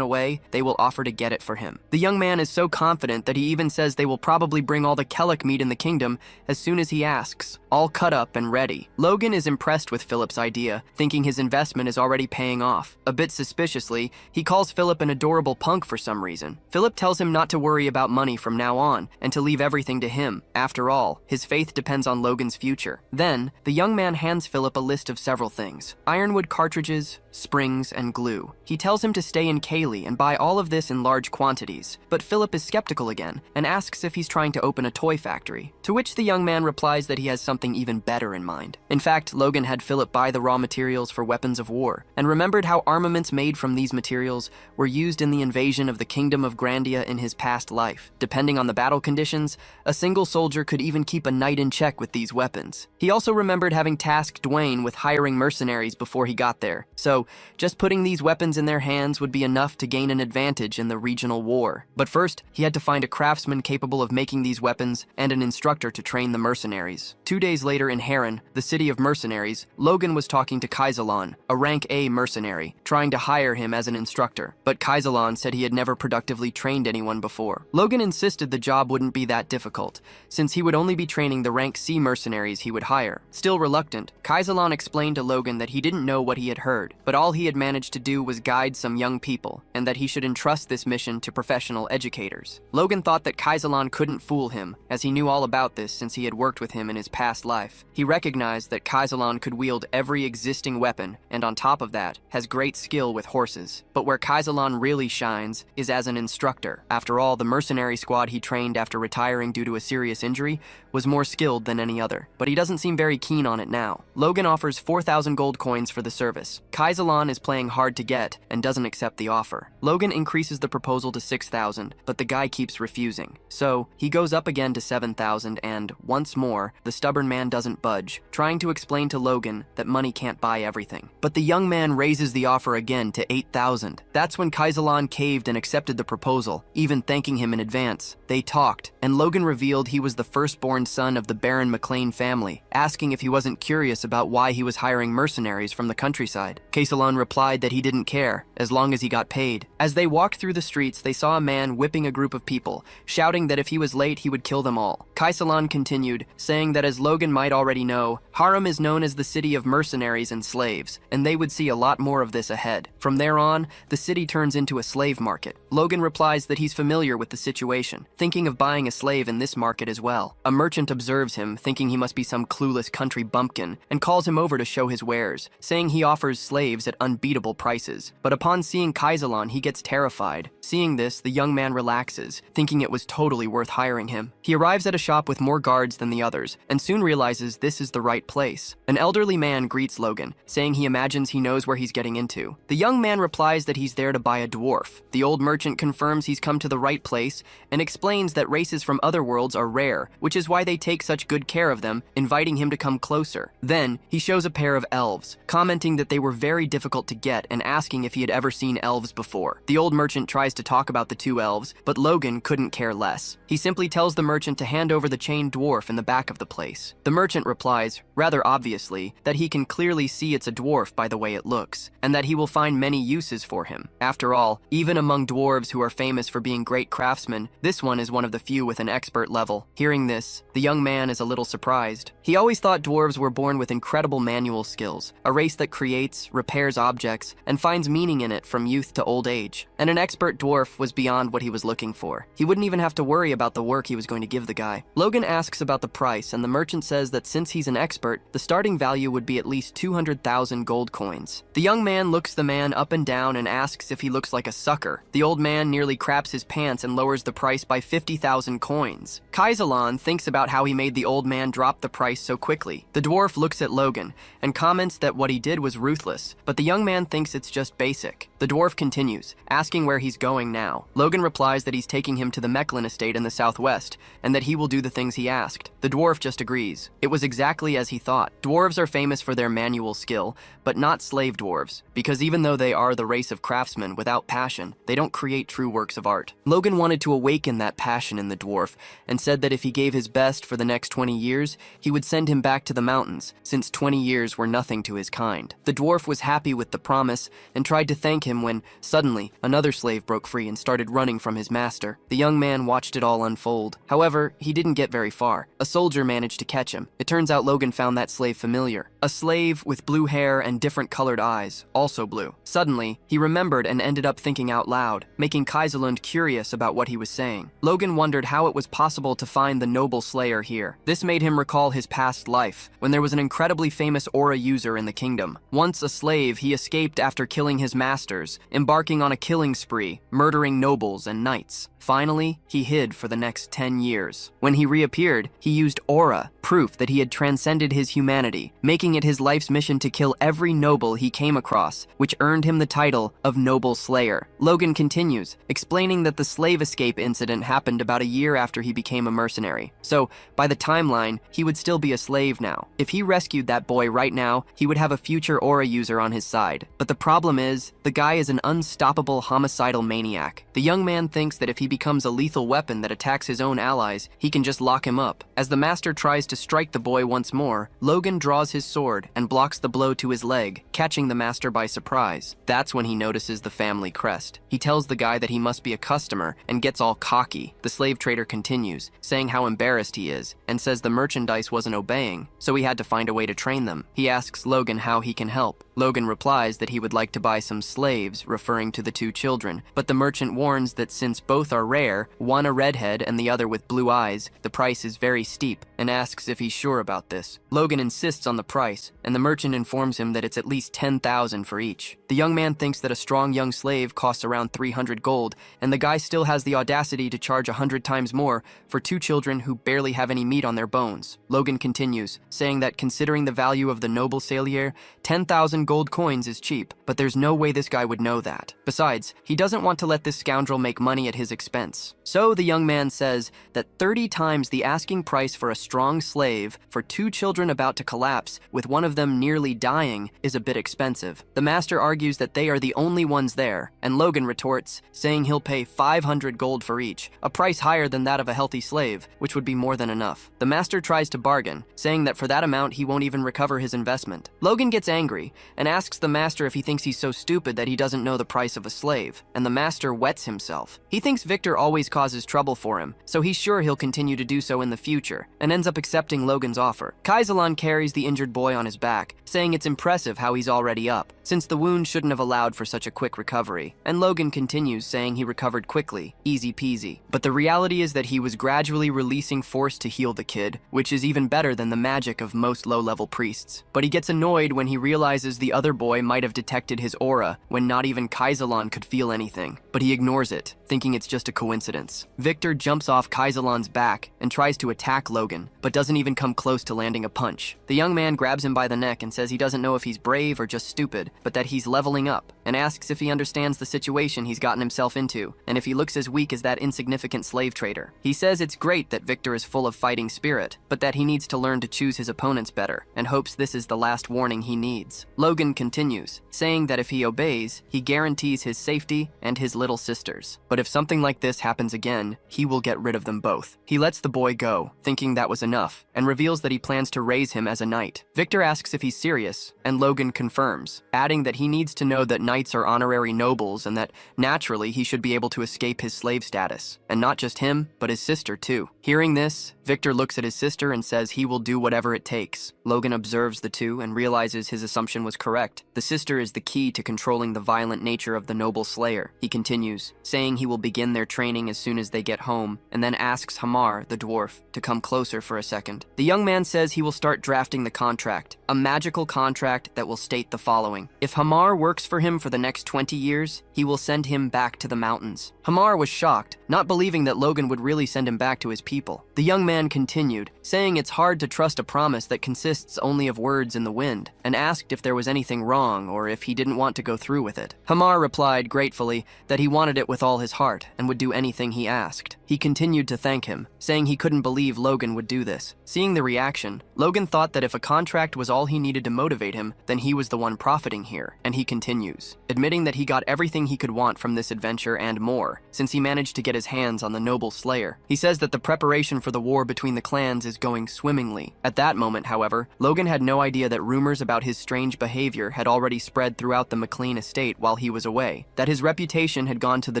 away, they will offer to get it for him. The young man is so confident that he even says they will probably bring all the Kellogg meat in the kingdom as soon as he asks, all cut up and ready. Logan is impressed with Philip's idea, thinking his investment is already paying off. A bit suspiciously, he calls Philip an adorable punk for some reason. Philip tells him not to worry about money from now on and to leave everything to him. After all, his faith depends on Logan's future. Then, the young man hands Philip a list of several things: ironwood cartridges, springs, and glue. He tells him to stay in Kaylee and buy all of this in large quantities, but Philip is skeptical again and asks if he's trying to open a toy factory, to which the young man replies that he has something even better in mind. In fact, Logan had Philip buy the raw materials for weapons of war, and remembered how armaments made from these materials were used in the invasion of the Kingdom of Grandia in his past life. Depending on the battle conditions, a single soldier could even keep a knight in check with these weapons. He also remembered having tasked Dwayne with hiring mercenaries before he got there, so just putting these weapons in their hands would be enough to gain an advantage in the regional war. But first, he had to find a craftsman capable of making these weapons and an instructor to train the mercenaries. 2 days later in Heron, the city of mercenaries, Logan was talking to Kaisalon, a rank A mercenary, trying to hire him as an instructor. But Kaisalon said he had never productively trained anyone before. Logan insisted the job wouldn't be that difficult, since he would only be training the rank C mercenaries he would hire. Still reluctant, Kaisalon explained to Logan that he didn't know what he had heard, but all he had managed to do was guide some young people, and that he should entrust this mission to professional educators. Logan thought that Kaisalon couldn't fool him, as he knew all about this since he had worked with him in his past life. He recognized that Kaisalon could wield every existing weapon, and on top of that, has great skill with horses. But where Kaisalon really shines is as an instructor. After all, the mercenary squad he trained after retiring due to a serious injury was more skilled than any other, but he doesn't seem very keen on it now. Logan offers 4,000 gold coins for the service. Kaisalon is playing hard to get and doesn't accept the offer. Logan increases the proposal to 6,000, but the guy keeps refusing. So he goes up again to 7,000 and, once more, the stubborn man doesn't budge, trying to explain to Logan that money can't buy everything. But the young man raises the offer again to 8,000. That's when Kaisalon caved and accepted the proposal, even thanking him in advance. They talked, and Logan revealed he was the firstborn son of the Baron McLean family, asking if he wasn't curious about why he was hiring mercenaries from the countryside. Kaisalon replied that he didn't care, as long as he got paid. As they walked through the streets, they saw a man whipping a group of people, shouting that if he was late, he would kill them all. Kaisalon continued, saying that as Logan might already know, Harem is known as the city of mercenaries and slaves, and they would see a lot more of this ahead. From there on, the city turns into a slave market. Logan replies that he's familiar with the situation, thinking of buying a slave in this market as well. A merchant observes him, thinking he must be some clueless country bumpkin, and calls him over to show his wares, saying he offers slaves at unbeatable prices. But upon seeing Kaisalon, he gets terrified. Seeing this, the young man relaxes, thinking it was totally worth hiring him. He arrives at a shop with more guards than the others, and soon realizes this is the right place. An elderly man greets Logan, saying he imagines he knows where he's getting into. The young man replies that he's there to buy a dwarf. The old merchant confirms he's come to the right place and explains that races from other worlds are rare, which is why they take such good care of them, inviting him to come closer. Then, he shows a pair of elves, commenting that they were very difficult to get and asking if he had ever seen elves before. The old merchant tries to talk about the two elves, but Logan couldn't care less. He simply tells the merchant to hand over the chained dwarf in the back of the place. The merchant replies, rather obviously, that he can clearly see it's a dwarf by the way it looks, and that he will find many uses for him. After all, even among dwarves who are famous for being great craftsmen, this one is one of the few with an expert level. Hearing this, the young man is a little surprised. He always thought dwarves were born with incredible manual skills, a race that creates, repairs objects, and finds meaning in it from youth to old age. And an expert dwarf was beyond what he was looking for. He wouldn't even have to worry about the work he was going to give the guy. Logan asks about the price, and the merchant says that since he's an expert, the starting value would be at least 200,000 gold coins. The young man looks the man up and down and asks if he looks like a sucker. The old man nearly craps his pants and lowers the price by 50,000 coins. Kaisalon thinks about how he made the old man drop the price so quickly. The dwarf looks at Logan and comments that what he did was ruthless, but the young man thinks it's just basic. The dwarf continues, asking where he's going now. Logan replies that he's taking him to the Mechlin estate in the southwest, and that he will do the things he asked. The dwarf just agrees. It was exactly as he thought. Dwarves are famous for their manual skill, but not slave dwarves, because even though they are the race of craftsmen without passion, they don't create true works of art. Logan wanted to awaken that passion in the dwarf, and said that if he gave his best for the next 20 years, he would send him back to the mountains, since 20 years were nothing to his kind. The dwarf was happy with the promise, and tried to thank him when, suddenly, another slave broke free and started running from his master. The young man watched it all unfold. However, he didn't get very far. A soldier managed to catch him. It turns out Logan found that slave familiar. A slave with blue hair and different colored eyes, also blue. Suddenly, he remembered and ended up thinking out loud, making Kaisalund curious about what he was saying. Logan wondered how it was possible to find the noble slayer here. This made him recall his past life, when there was an incredibly famous aura user in the kingdom. Once a slave, he escaped after killing his masters, embarking on a killing spree, murdering nobles and knights. Finally, he hid for the next 10 years. When he reappeared, he used aura, proof that he had transcended his humanity, making it his life's mission to kill every noble he came across, which earned him the title of Noble Slayer. Logan continues, explaining that the slave escape incident happened about a year after he became a mercenary. So, by the timeline, he would still be a slave now. If he rescued that boy right now, he would have a future aura user on his side. But the problem is, the guy is an unstoppable homicidal maniac. The young man thinks that if he becomes a lethal weapon that attacks his own allies, he can just lock him up. As the master tries to strike the boy once more, Logan draws his sword and blocks the blow to his leg, catching the master by surprise. That's when he notices the family crest. He tells the guy that he must be a customer and gets all cocky. The slave trader continues, saying how embarrassed he is, and says the merchandise wasn't obeying, so he had to find a way to train them. He asks Logan how he can help. Logan replies that he would like to buy some slaves, referring to the two children, but the merchant warns that since both are rare, one a redhead and the other with blue eyes, the price is very steep, and asks if he's sure about this. Logan insists on the price, and the merchant informs him that it's at least 10,000 for each. The young man thinks that a strong young slave costs around 300 gold, and the guy still has the audacity to charge 100 times more for two children who barely have any meat on their bones. Logan continues, saying that considering the value of the noble Salier, 10,000 gold coins is cheap, but there's no way this guy would know that. Besides, he doesn't want to let this scoundrel make money at his expense. So the young man says that 30 times the asking price for a strong slave for two children about to collapse, with one of them nearly dying, is a bit expensive. The master argues that they are the only ones there, and Logan retorts, saying he'll pay 500 gold for each, a price higher than that of a healthy slave, which would be more than enough. The master tries to bargain, saying that for that amount he won't even recover his investment. Logan gets angry and asks the master if he thinks he's so stupid that he doesn't know the price of a slave, and the master wets himself. He thinks Victor always causes trouble for him, so he's sure he'll continue to do so in the future, and ends up accepting Logan's offer. Kaisalon carries the injured boy boy on his back, saying it's impressive how he's already up, since the wound shouldn't have allowed for such a quick recovery. And Logan continues, saying he recovered quickly, easy peasy. But the reality is that he was gradually releasing force to heal the kid, which is even better than the magic of most low-level priests. But he gets annoyed when he realizes the other boy might have detected his aura when not even Kaisalon could feel anything. But he ignores it, thinking it's just a coincidence. Victor jumps off Kaisalon's back and tries to attack Logan, but doesn't even come close to landing a punch. The young man grabs him by the neck and says he doesn't know if he's brave or just stupid, but that he's leveling up, and asks if he understands the situation he's gotten himself into, and if he looks as weak as that insignificant slave trader. He says it's great that Victor is full of fighting spirit, but that he needs to learn to choose his opponents better, and hopes this is the last warning he needs. Logan continues, saying that if he obeys, he guarantees his safety and his little sister's. But if something like this happens again, he will get rid of them both. He lets the boy go, thinking that was enough, and reveals that he plans to raise him as a knight. Victor asks if he's serious, and Logan confirms, adding that he needs to know that knights are honorary nobles and that, naturally, he should be able to escape his slave status. And not just him, but his sister too. Hearing this, Victor looks at his sister and says he will do whatever it takes. Logan observes the two and realizes his assumption was correct. The sister is the key to controlling the violent nature of the noble slayer. He continues, saying he will begin their training as soon as they get home, and then asks Hamar, the dwarf, to come closer for a second. The young man says he will start drafting the contract, a magical contract that will state the following. If Hamar works for him for the next 20 years, he will send him back to the mountains. Hamar was shocked, not believing that Logan would really send him back to his people. The young man continued, saying it's hard to trust a promise that consists only of words in the wind, and asked if there was anything wrong or if he didn't want to go through with it. Hamar replied gratefully that he wanted it with all his heart and would do anything he asked. He continued to thank him, saying he couldn't believe Logan would do this. Seeing the reaction, Logan thought that if a contract was all he needed to motivate him, then he was the one profiting here, and he continues, admitting that he got everything he could want from this adventure and more, since he managed to get his hands on the noble slayer. He says that the preparation for the war between the clans is going swimmingly. At that moment, however, Logan had no idea that rumors about his strange behavior had already spread throughout the McLean estate while he was away, that his reputation had gone to the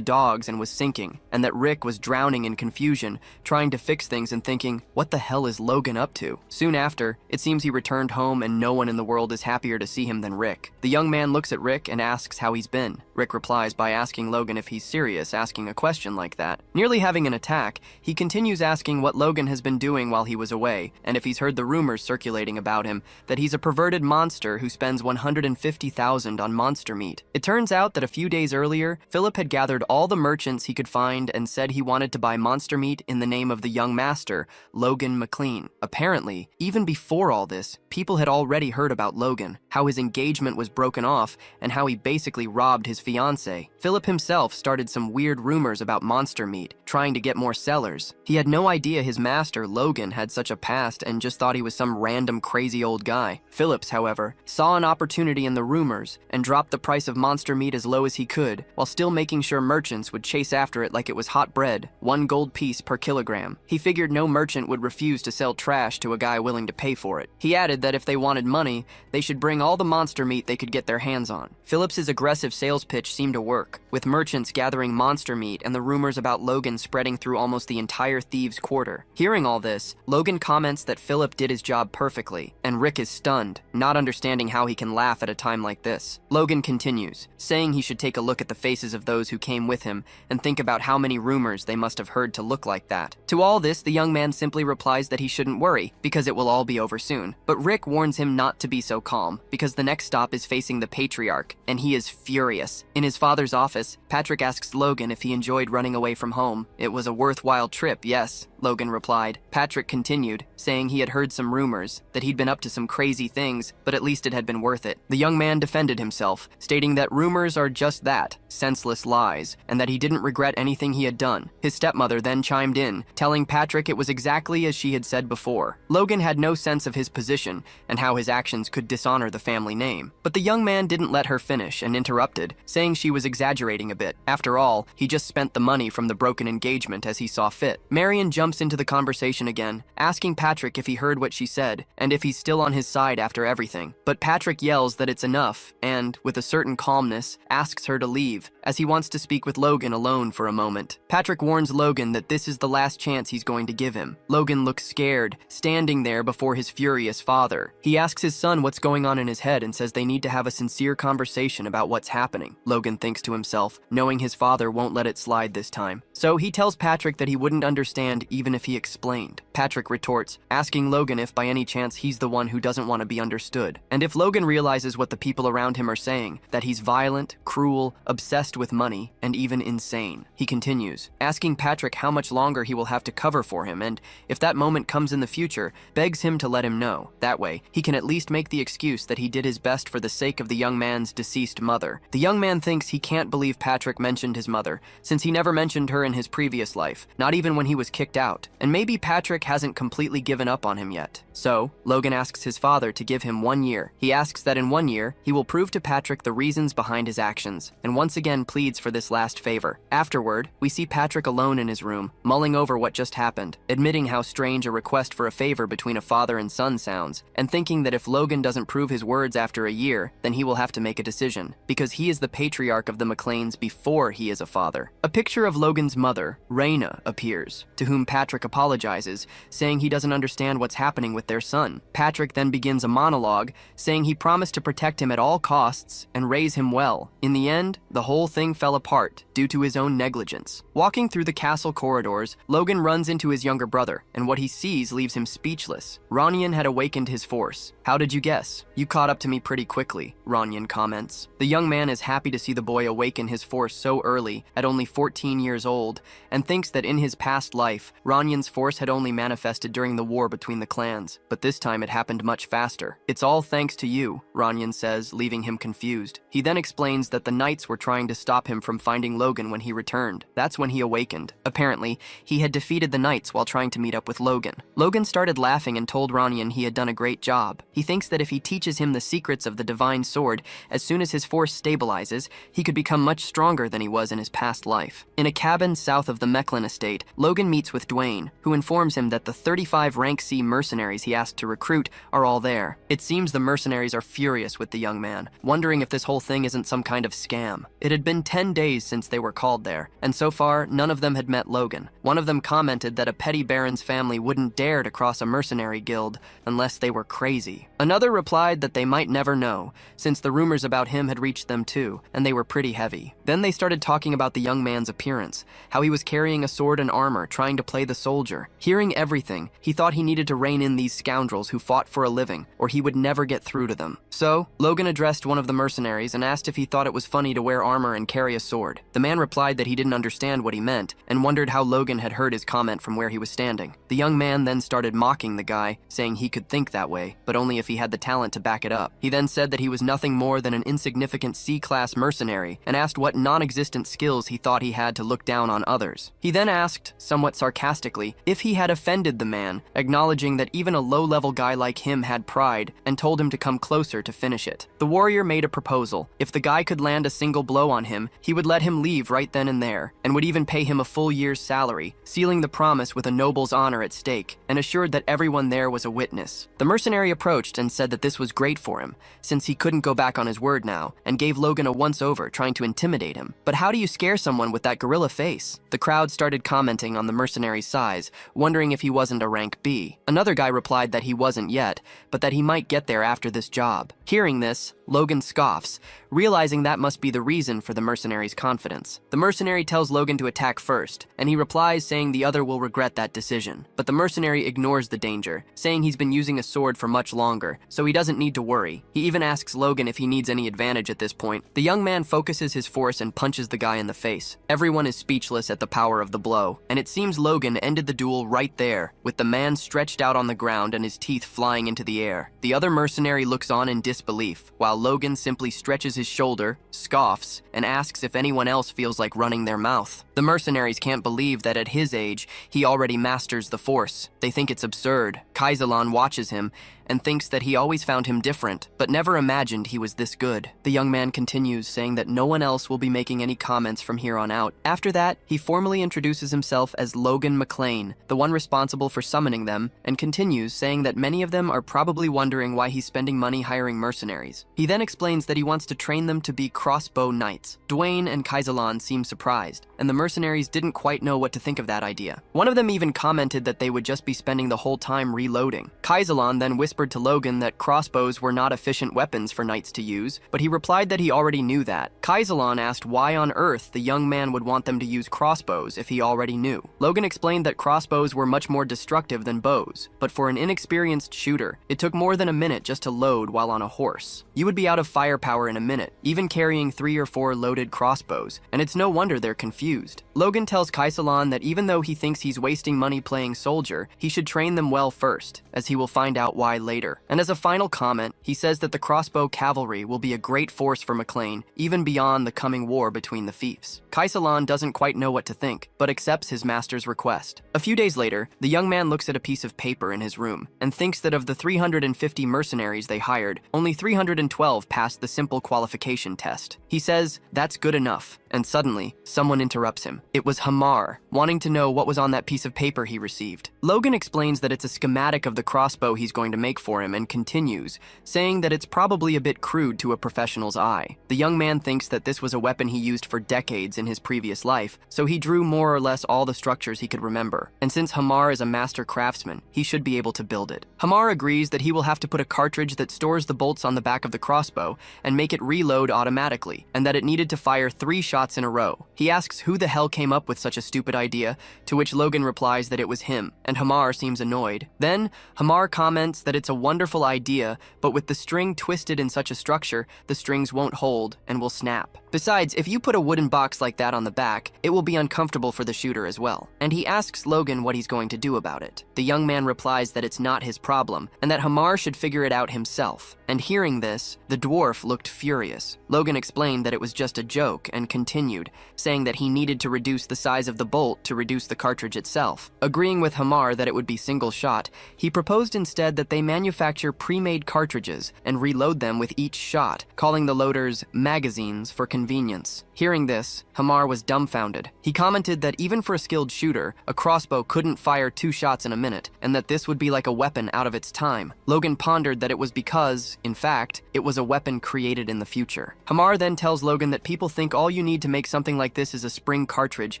dogs and was sinking, and that Rick was drowning in confusion, trying to fix things and thinking, what the hell is Logan up to? Soon after, it seems he returned home and no one in the world is happier to see him than Rick. The young man looks at Rick and asks how he's been. Rick replies by asking Logan if he's serious asking a question like that. Nearly having an attack, he continues asking what Logan has been doing while he was away, and if he's heard the rumors circulating about him, that he's a perverted monster who spends $150,000 on monster meat. It turns out that a few days earlier, Philip had gathered all the merchants he could find and said he wanted to buy monster meat in the name of the young master, Logan McLean. Apparently, even before all this, people had already heard about Logan, how his engagement was broken off, and how he basically robbed his fiancée. Philip himself started some weird rumors about monster meat, trying to get more sellers. He had no idea his master, Logan, had such a past and just thought he was some random crazy old guy. Phillips, however, saw an opportunity in the rumors and dropped the price of monster meat as low as he could, while still making sure merchants would chase after it like it was hot bread, 1 gold piece per kilogram. He figured no merchant would refuse to sell trash to a guy willing to pay for it. He added that if they wanted money, they should bring all the monster meat they could get their hands on. Phillips's aggressive sales pitch seemed to work, with merchants gathering monster meat and the rumors about Logan spreading through almost the entire Thieves' Quarter. Hearing all this, Logan comments that Philip did his job perfectly, and Rick is stunned, not understanding how he can laugh at a time like this. Logan continues, saying he should take a look at the faces of those who came with him and think about how many rumors they must have heard to look like that. To all this, the young man simply replies that he shouldn't worry, because it will all be over soon. But Rick warns him not to be so calm, because the next stop is facing the Patriarch, and he is furious. In his father's office, Patrick asks Logan if he enjoyed running away from home. It was a worthwhile trip, yes, Logan replied. Patrick continued, saying he had heard some rumors, that he'd been up to some crazy things, but at least it had been worth it. The young man defended himself, stating that rumors are just that, senseless lies, and that he didn't regret anything he had done. His stepmother then chimed in, telling Patrick it was exactly as she had said before. Logan had no sense of his position and how his actions could dishonor the family name. But the young man didn't let her finish and interrupted, saying she was exaggerating a bit. After all, he just spent the money from the broken engagement as he saw fit. Marion jumps jumps into the conversation again, asking Patrick if he heard what she said, and if he's still on his side after everything. But Patrick yells that it's enough, and, with a certain calmness, asks her to leave, as he wants to speak with Logan alone for a moment. Patrick warns Logan that this is the last chance he's going to give him. Logan looks scared, standing there before his furious father. He asks his son what's going on in his head and says they need to have a sincere conversation about what's happening. Logan thinks to himself, knowing his father won't let it slide this time. So he tells Patrick that he wouldn't understand even if he explained. Patrick retorts, asking Logan if by any chance he's the one who doesn't want to be understood. And if Logan realizes what the people around him are saying, that he's violent, cruel, obsessed with money, and even insane. He continues, asking Patrick how much longer he will have to cover for him, and if that moment comes in the future, begs him to let him know. That way, he can at least make the excuse that he did his best for the sake of the young man's deceased mother. The young man thinks he can't believe Patrick mentioned his mother, since he never mentioned her in his previous life, not even when he was kicked out, and maybe Patrick hasn't completely given up on him yet. So, Logan asks his father to give him 1 year. He asks that in 1 year, he will prove to Patrick the reasons behind his actions, and once again pleads for this last favor. Afterward, we see Patrick alone in his room, mulling over what just happened, admitting how strange a request for a favor between a father and son sounds, and thinking that if Logan doesn't prove his words after a year, then he will have to make a decision, because he is the patriarch of the McClanes before he is a father. A picture of Logan's mother, Raina, appears, to whom Patrick apologizes, saying he doesn't understand what's happening with their son. Patrick then begins a monologue, saying he promised to protect him at all costs and raise him well. In the end, the whole thing fell apart due to his own negligence. Walking through the castle corridors, Logan runs into his younger brother, and what he sees leaves him speechless. Ronyan had awakened his force. "How did you guess? You caught up to me pretty quickly," Ronyan comments. The young man is happy to see the boy awaken his force so early, at only 14 years old, and thinks that in his past life, Ronyan's force had only manifested during the war between the clans, but this time it happened much faster. "It's all thanks to you," Ronyan says, leaving him confused. He then explains that the knights were trying to stop him from finding Logan when he returned. That's when he awakened. Apparently, he had defeated the knights while trying to meet up with Logan. Logan started laughing and told Ronyan he had done a great job. He thinks that if he teaches him the secrets of the divine sword, as soon as his force stabilizes, he could become much stronger than he was in his past life. In a cabin south of the Mechlin estate, Logan meets with Dwayne, who informs him that the 35 rank C mercenaries he asked to recruit are all there. It seems the mercenaries are furious with the young man, wondering if this whole thing isn't some kind of scam. It had been 10 days since they were called there, and so far, none of them had met Logan. One of them commented that a petty baron's family wouldn't dare to cross a mercenary guild unless they were crazy. Another replied that they might never know, since the rumors about him had reached them too, and they were pretty heavy. Then they started talking about the young man's appearance, how he was carrying a sword and armor, trying to play the soldier. Hearing everything, he thought he needed to rein in these scoundrels who fought for a living, or he would never get through to them. So, Logan addressed one of the mercenaries and asked if he thought it was funny to wear armor and carry a sword. The man replied that he didn't understand what he meant, and wondered how Logan had heard his comment from where he was standing. The young man then started mocking the guy, saying he could think that way, but only if he had the talent to back it up. He then said that he was nothing more than an insignificant C-class mercenary, and asked what non-existent skills he thought he had to look down on others. He then asked, somewhat sarcastically, if he had offended the man, acknowledging that even a low-level guy like him had pride, and told him to come closer to finish it. The warrior made a proposal. If the guy could land a single blow on him, he would let him leave right then and there, and would even pay him a full year's salary, sealing the promise with a noble's honor at stake, and assured that everyone there was a witness. The mercenary approached and said that this was great for him, since he couldn't go back on his word now, and gave Logan a once-over, trying to intimidate him. But how do you scare someone with that gorilla face? The crowd started commenting on the mercenary's size, wondering if he wasn't a rank B. Another guy replied that he wasn't yet, but that he might get there after this job. Hearing this, Logan scoffs, realizing that must be the reason for the mercenary's confidence. The mercenary tells Logan to attack first, and he replies saying the other will regret that decision. But the mercenary ignores the danger, saying he's been using a sword for much longer, so he doesn't need to worry. He even asks Logan if he needs any advantage at this point. The young man focuses his force and punches the guy in the face. Everyone is speechless at the power of the blow, and it seems Logan ended the duel right there, with the man stretched out on the ground and his teeth flying into the air. The other mercenary looks on in disbelief, while Logan simply stretches his shoulder, scoffs, and asks if anyone else feels like running their mouth. The mercenaries can't believe that at his age, he already masters the force. They think it's absurd. Kaiselan watches him and thinks that he always found him different, but never imagined he was this good. The young man continues, saying that no one else will be making any comments from here on out. After that, he formally introduces himself as Logan McLean, the one responsible for summoning them, and continues, saying that many of them are probably wondering why he's spending money hiring mercenaries. He then explains that he wants to train them to be crossbow knights. Dwayne and Kaiselan seem surprised, and the mercenaries didn't quite know what to think of that idea. One of them even commented that they would just be spending the whole time reloading. Kaiselan then whispered to Logan that crossbows were not efficient weapons for knights to use, but he replied that he already knew that. Kaiselan asked why on earth the young man would want them to use crossbows if he already knew. Logan explained that crossbows were much more destructive than bows, but for an inexperienced shooter, it took more than a minute just to load while on a horse. You would be out of firepower in a minute, even carrying 3 or 4 loaded crossbows, and it's no wonder they're confused. Logan tells Kaiselan that even though he thinks he's wasting money playing soldier, he should train them well first, as he will find out why later. And as a final comment, he says that the crossbow cavalry will be a great force for McLean, even beyond the coming war between the fiefs. Kaiselan doesn't quite know what to think, but accepts his master's request. A few days later, the young man looks at a piece of paper in his room, and thinks that of the 350 mercenaries they hired, only 312 passed the simple qualification test. He says, "That's good enough." And suddenly, someone interrupts him. It was Hamar, wanting to know what was on that piece of paper he received. Logan explains that it's a schematic of the crossbow he's going to make for him and continues, saying that it's probably a bit crude to a professional's eye. The young man thinks that this was a weapon he used for decades in his previous life, so he drew more or less all the structures he could remember. And since Hamar is a master craftsman, he should be able to build it. Hamar agrees that he will have to put a cartridge that stores the bolts on the back of the crossbow and make it reload automatically, and that it needed to fire 3 shots in a row. He asks who the hell came up with such a stupid idea, to which Logan replies that it was him, and Hamar seems annoyed. Then, Hamar comments that it's a wonderful idea, but with the string twisted in such a structure, the strings won't hold and will snap. Besides, if you put a wooden box like that on the back, it will be uncomfortable for the shooter as well. And he asks Logan what he's going to do about it. The young man replies that it's not his problem, and that Hamar should figure it out himself. And hearing this, the dwarf looked furious. Logan explained that it was just a joke and continued, saying that he needed to reduce the size of the bolt to reduce the cartridge itself. Agreeing with Hamar that it would be single shot, he proposed instead that they manufacture pre-made cartridges and reload them with each shot, calling the loaders magazines for convenience. Hearing this, Hamar was dumbfounded. He commented that even for a skilled shooter, a crossbow couldn't fire 2 shots in a minute, and that this would be like a weapon out of its time. Logan pondered that it was because, in fact, it was a weapon created in the future. Hamar then tells Logan that people think all you need to make something like this is a spring cartridge,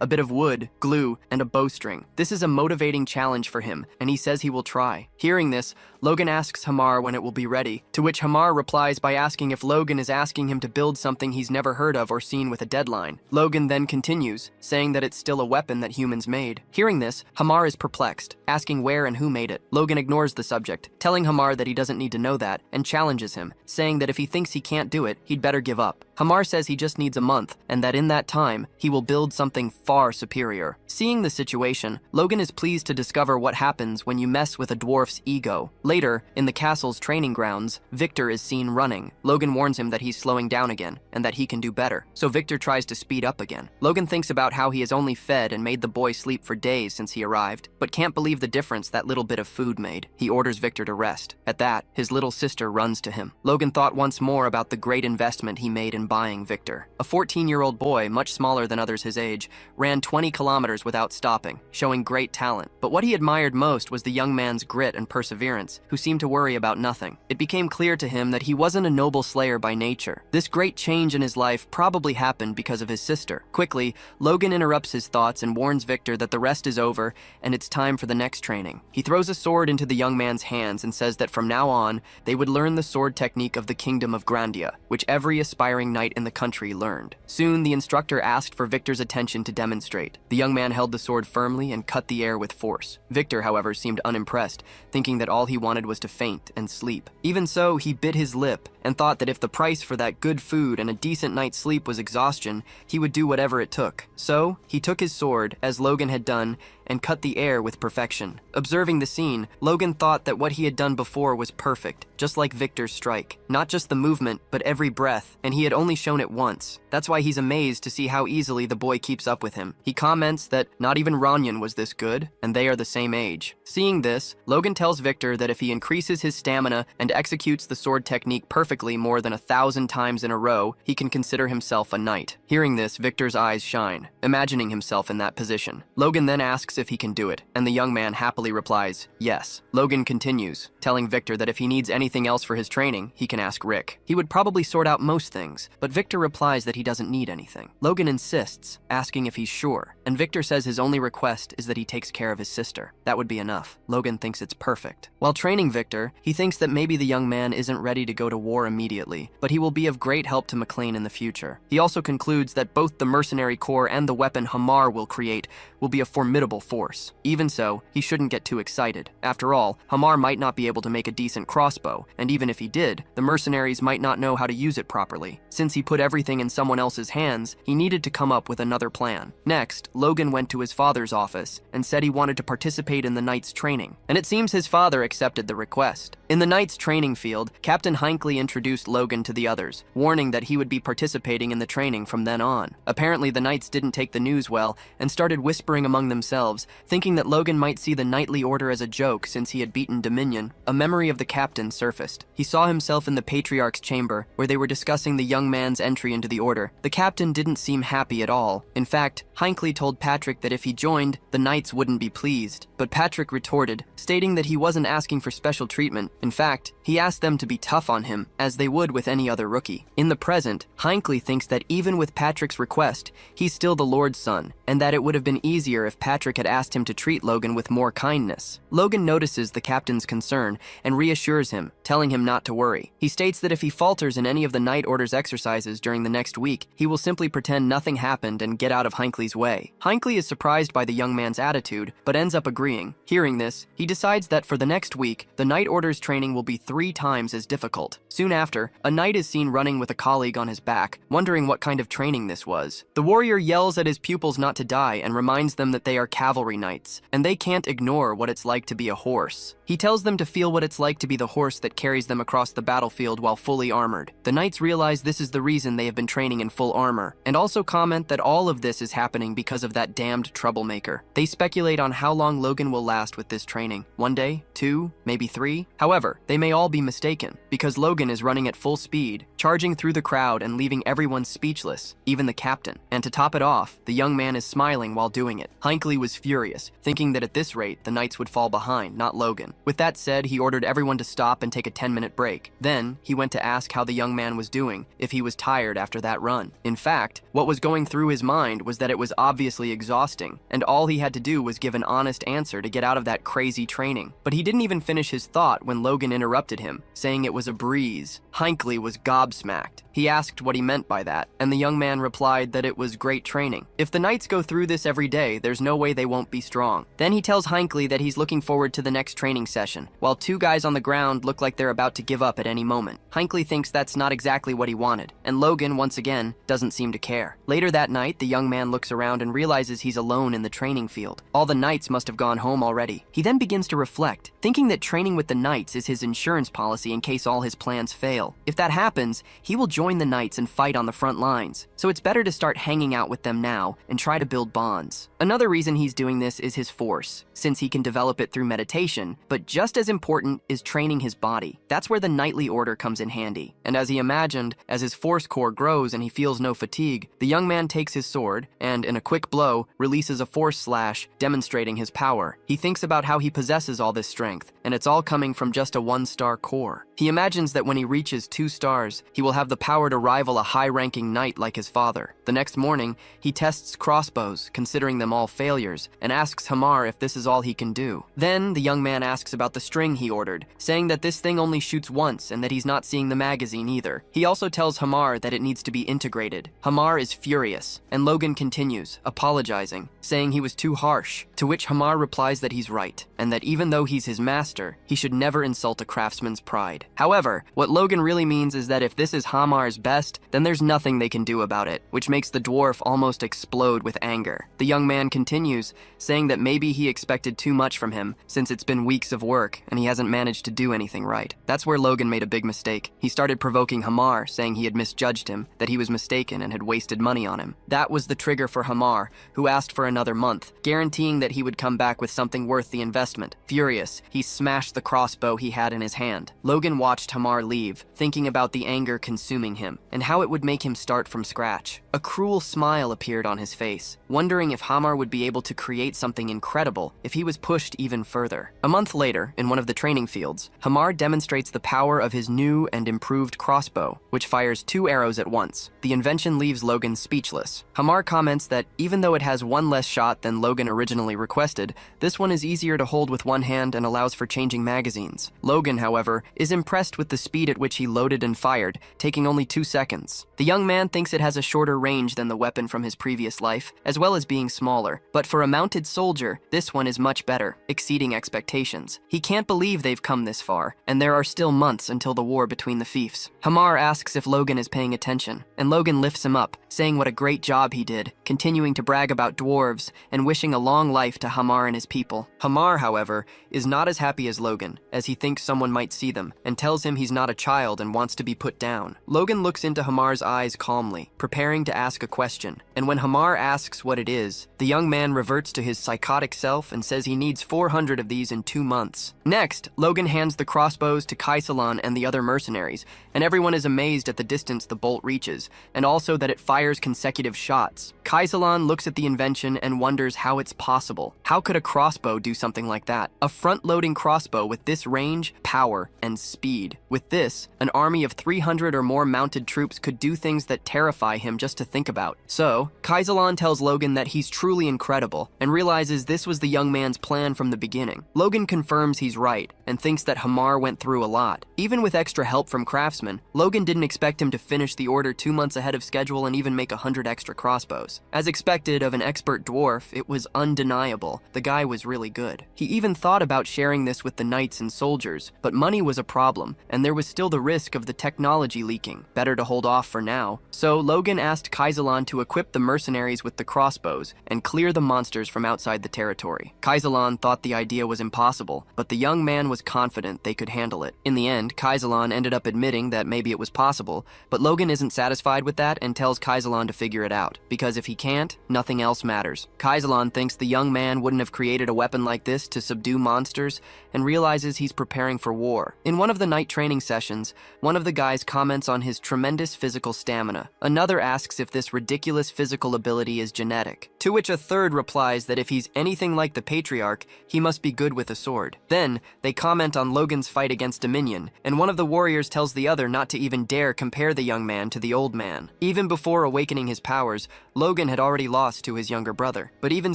a bit of wood, glue, and a bowstring. This is a motivating challenge for him, and he says he will try. Hearing this, Logan asks Hamar when it will be ready, to which Hamar replies by asking if Logan is asking him to build something he's never heard of or seen with a deadline. Logan then continues, saying that it's still a weapon that humans made. Hearing this, Hamar is perplexed, asking where and who made it. Logan ignores the subject, telling Hamar that he doesn't need to know that, and challenges him, saying that if he thinks he can't do it, he'd better give up. Hamar says he just needs a month, and that in that time, he will build something far superior. Seeing the situation, Logan is pleased to discover what happens when you mess with a dwarf's ego. Later, in the castle's training grounds, Victor is seen running. Logan warns him that he's slowing down again, and that he can do better, so Victor tries to speed up again. Logan thinks about how he has only fed and made the boy sleep for days since he arrived, but can't believe the difference that little bit of food made. He orders Victor to rest. At that, his little sister runs to him. Logan thought once more about the great investment he made in buying Victor. A 14-year-old boy, much smaller than others his age, ran 20 kilometers without stopping, showing great talent. But what he admired most was the young man's grit and perseverance, who seemed to worry about nothing. It became clear to him that he wasn't a noble slayer by nature. This great change in his life probably happened because of his sister. Quickly, Logan interrupts his thoughts and warns Victor that the rest is over and it's time for the next training. He throws a sword into the young man's hands and says that from now on, they would learn the sword technique of the Kingdom of Grandia, which every aspiring knight in the country learned. Soon, the instructor asked for Victor's attention to demonstrate. The young man held the sword firmly and cut the air with force. Victor, however, seemed unimpressed, thinking that all he wanted was to faint and sleep. Even so, he bit his lip and thought that if the price for that good food and a decent night's sleep was exhaustion, he would do whatever it took. So, he took his sword, as Logan had done, and cut the air with perfection. Observing the scene, Logan thought that what he had done before was perfect, just like Victor's strike. Not just the movement, but every breath, and he had only shown it once. That's why he's amazed to see how easily the boy keeps up with him. He comments that not even Ranyan was this good, and they are the same age. Seeing this, Logan tells Victor that if he increases his stamina and executes the sword technique perfectly more than 1,000 times in a row, he can consider himself a knight. Hearing this, Victor's eyes shine, imagining himself in that position. Logan then asks if he can do it, and the young man happily replies, yes. Logan continues, telling Victor that if he needs anything else for his training, he can ask Rick. He would probably sort out most things, but Victor replies that he doesn't need anything. Logan insists, asking if he's sure, and Victor says his only request is that he takes care of his sister. That would be enough. Logan thinks it's perfect. While training Victor, he thinks that maybe the young man isn't ready to go to war immediately, but he will be of great help to McLean in the future. He also concludes that both the mercenary corps and the weapon Hamar will create will be a formidable force. Even so, he shouldn't get too excited. After all, Hamar might not be able to make a decent crossbow, and even if he did, the mercenaries might not know how to use it properly. Since he put everything in someone else's hands, he needed to come up with another plan. Next, Logan went to his father's office and said he wanted to participate in the Knights training, and it seems his father accepted the request. In the Knights training field, Captain Hinckley introduced Logan to the others, warning that he would be participating in the training from then on. Apparently, the Knights didn't take the news well and started whispering among themselves, thinking that Logan might see the knightly order as a joke since he had beaten Dominion. A memory of the captain surfaced. He saw himself in the Patriarch's chamber, where they were discussing the young man's entry into the order. The captain didn't seem happy at all. In fact, Hinckley told Patrick that if he joined, the Knights wouldn't be pleased. But Patrick retorted, stating that he wasn't asking for special treatment. In fact, he asked them to be tough on him, as they would with any other rookie. In the present, Hinckley thinks that even with Patrick's request, he's still the Lord's son, and that it would have been easier if Patrick had asked him to treat Logan with more kindness. Logan notices the captain's concern and reassures him, telling him not to worry. He states that if he falters in any of the Knight Order's exercises during the next week, he will simply pretend nothing happened and get out of Hinckley's way. Hinckley is surprised by the young man's attitude, but ends up agreeing. Hearing this, he decides that for the next week, the Knight Order's training will be 3 times as difficult. Soon after, a knight is seen running with a colleague on his back, wondering what kind of training this was. The warrior yells at his pupils not to die and reminds them that they are cavalry knights, and they can't ignore what it's like to be a horse. He tells them to feel what it's like to be the horse that carries them across the battlefield while fully armored. The knights realize this is the reason they have been training in full armor, and also comment that all of this is happening because of that damned troublemaker. They speculate on how long Logan will last with this training. 1 day? 2? Maybe 3? However, they may all be mistaken, because Logan is running at full speed, charging through the crowd and leaving everyone speechless, even the captain. And to top it off, the young man is smiling while doing it. Hinckley was furious, thinking that at this rate, the knights would fall behind, not Logan. With that said, he ordered everyone to stop and take a 10-minute break. Then, he went to ask how the young man was doing, if he was tired after that run. In fact, what was going through his mind was that it was obviously exhausting, and all he had to do was give an honest answer to get out of that crazy training. But he didn't even finish his thought when Logan interrupted him, saying it was a breeze. Hinckley was gobsmacked. He asked what he meant by that, and the young man replied that it was great training. If the knights go through this every day, there's no way they won't be strong. Then he tells Hinckley that he's looking forward to the next training session, while 2 guys on the ground look like they're about to give up at any moment. Hinckley thinks that's not exactly what he wanted, and Logan, once again, doesn't seem to care. Later that night, the young man looks around and realizes he's alone in the training field. All the knights must have gone home already. He then begins to reflect, thinking that training with the knights is his insurance policy in case all his plans fail. If that happens, he will join the knights and fight on the front lines, so it's better to start hanging out with them now and try to build bonds. Another reason he's doing this is his force, since he can develop it through meditation, but just as important is training his body. That's where the knightly order comes in handy. And as he imagined, as his force core grows and he feels no fatigue, the young man takes his sword and, in a quick blow, releases a force slash, demonstrating his power. He thinks about how he possesses all this strength, and it's all coming from just a 1-star core. He imagines that when he reaches 2 stars, he will have the power to rival a high-ranking knight like his father. The next morning, he tests crossbows, considering them all failures, and asks Hamar if this is all he can do. Then, the young man asks about the string he ordered, saying that this thing only shoots once and that he's not seeing the magazine either. He also tells Hamar that it needs to be integrated. Hamar is furious, and Logan continues, apologizing, saying he was too harsh, to which Hamar replies that he's right, and that even though he's his master, he should never insult insult a craftsman's pride. However, what Logan really means is that if this is Hamar's best, then there's nothing they can do about it, which makes the dwarf almost explode with anger. The young man continues, saying that maybe he expected too much from him, since it's been weeks of work and he hasn't managed to do anything right. That's where Logan made a big mistake. He started provoking Hamar, saying he had misjudged him, that he was mistaken and had wasted money on him. That was the trigger for Hamar, who asked for another month, guaranteeing that he would come back with something worth the investment. Furious, he smashed the crossbow he had in his hand. Logan watched Hamar leave, thinking about the anger consuming him, and how it would make him start from scratch. A cruel smile appeared on his face, wondering if Hamar would be able to create something incredible if he was pushed even further. A month later, in one of the training fields, Hamar demonstrates the power of his new and improved crossbow, which fires 2 arrows at once. The invention leaves Logan speechless. Hamar comments that even though it has 1 less shot than Logan originally requested, this one is easier to hold with one hand and allows for changing magazines. Logan, however, is impressed with the speed at which he loaded and fired, taking only 2 seconds. The young man thinks it has a shorter range than the weapon from his previous life, as well as being smaller, but for a mounted soldier, this one is much better, exceeding expectations. He can't believe they've come this far, and there are still months until the war between the fiefs. Hamar asks if Logan is paying attention, and Logan lifts him up, saying what a great job he did, continuing to brag about dwarves and wishing a long life to Hamar and his people. Hamar, however, is not as happy as Logan, as he thinks someone might see them, and tells him he's not a child and wants to be put down. Logan looks into Hamar's eyes calmly, preparing to ask a question, and when Hamar asks what it is, the young man reverts to his psychotic self and says he needs 400 of these in 2 months. Next, Logan hands the crossbows to Kaisalan and the other mercenaries, and everyone is amazed at the distance the bolt reaches, and also that it fires consecutive shots. Kaisalan looks at the invention and wonders how it's possible. How could a crossbow do something like that? A front-loading crossbow with this range, power, and speed. With this, an army of 300 or more mounted troops could do things that terrify him just to think about. So, Kaisalan tells Logan that he's truly incredible, and realizes this was the young man's plan from the beginning. Logan confirms he's right, and thinks that Hamar went through a lot. Even with extra help from craftsmen, Logan didn't expect him to finish the order 2 months ahead of schedule and even make 100 extra crossbows. As expected of an expert dwarf, it was undeniable. The guy was really good. He even thought about sharing this with the knights and soldiers, but money was a problem, and there was still the risk of the technology leaking. Better to hold off for now. So Logan asked Kaisalan to equip the mercenaries with the crossbows and clear the monsters from outside the territory. Kaisalan thought the idea was impossible, but the young man was confident they could handle it. In the end, Kaisalan ended up admitting that maybe it was possible, but Logan isn't satisfied with that and tells Kaisalan to figure it out, because if he can't, nothing else matters. Kaisalan thinks the young man wouldn't have created a weapon like this to subdue monsters, and realizes he's preparing for war. In one of the night training sessions, one of the guys comments on his tremendous physical stamina. Another asks if this ridiculous physical ability is genetic, to which a third replies that if he's anything like the Patriarch, he must be good with a sword. Then, they comment on Logan's fight against Dominion, and one of the warriors tells the other not to even dare compare the young man to the old man. Even before awakening his powers, Logan had already lost to his younger brother. But even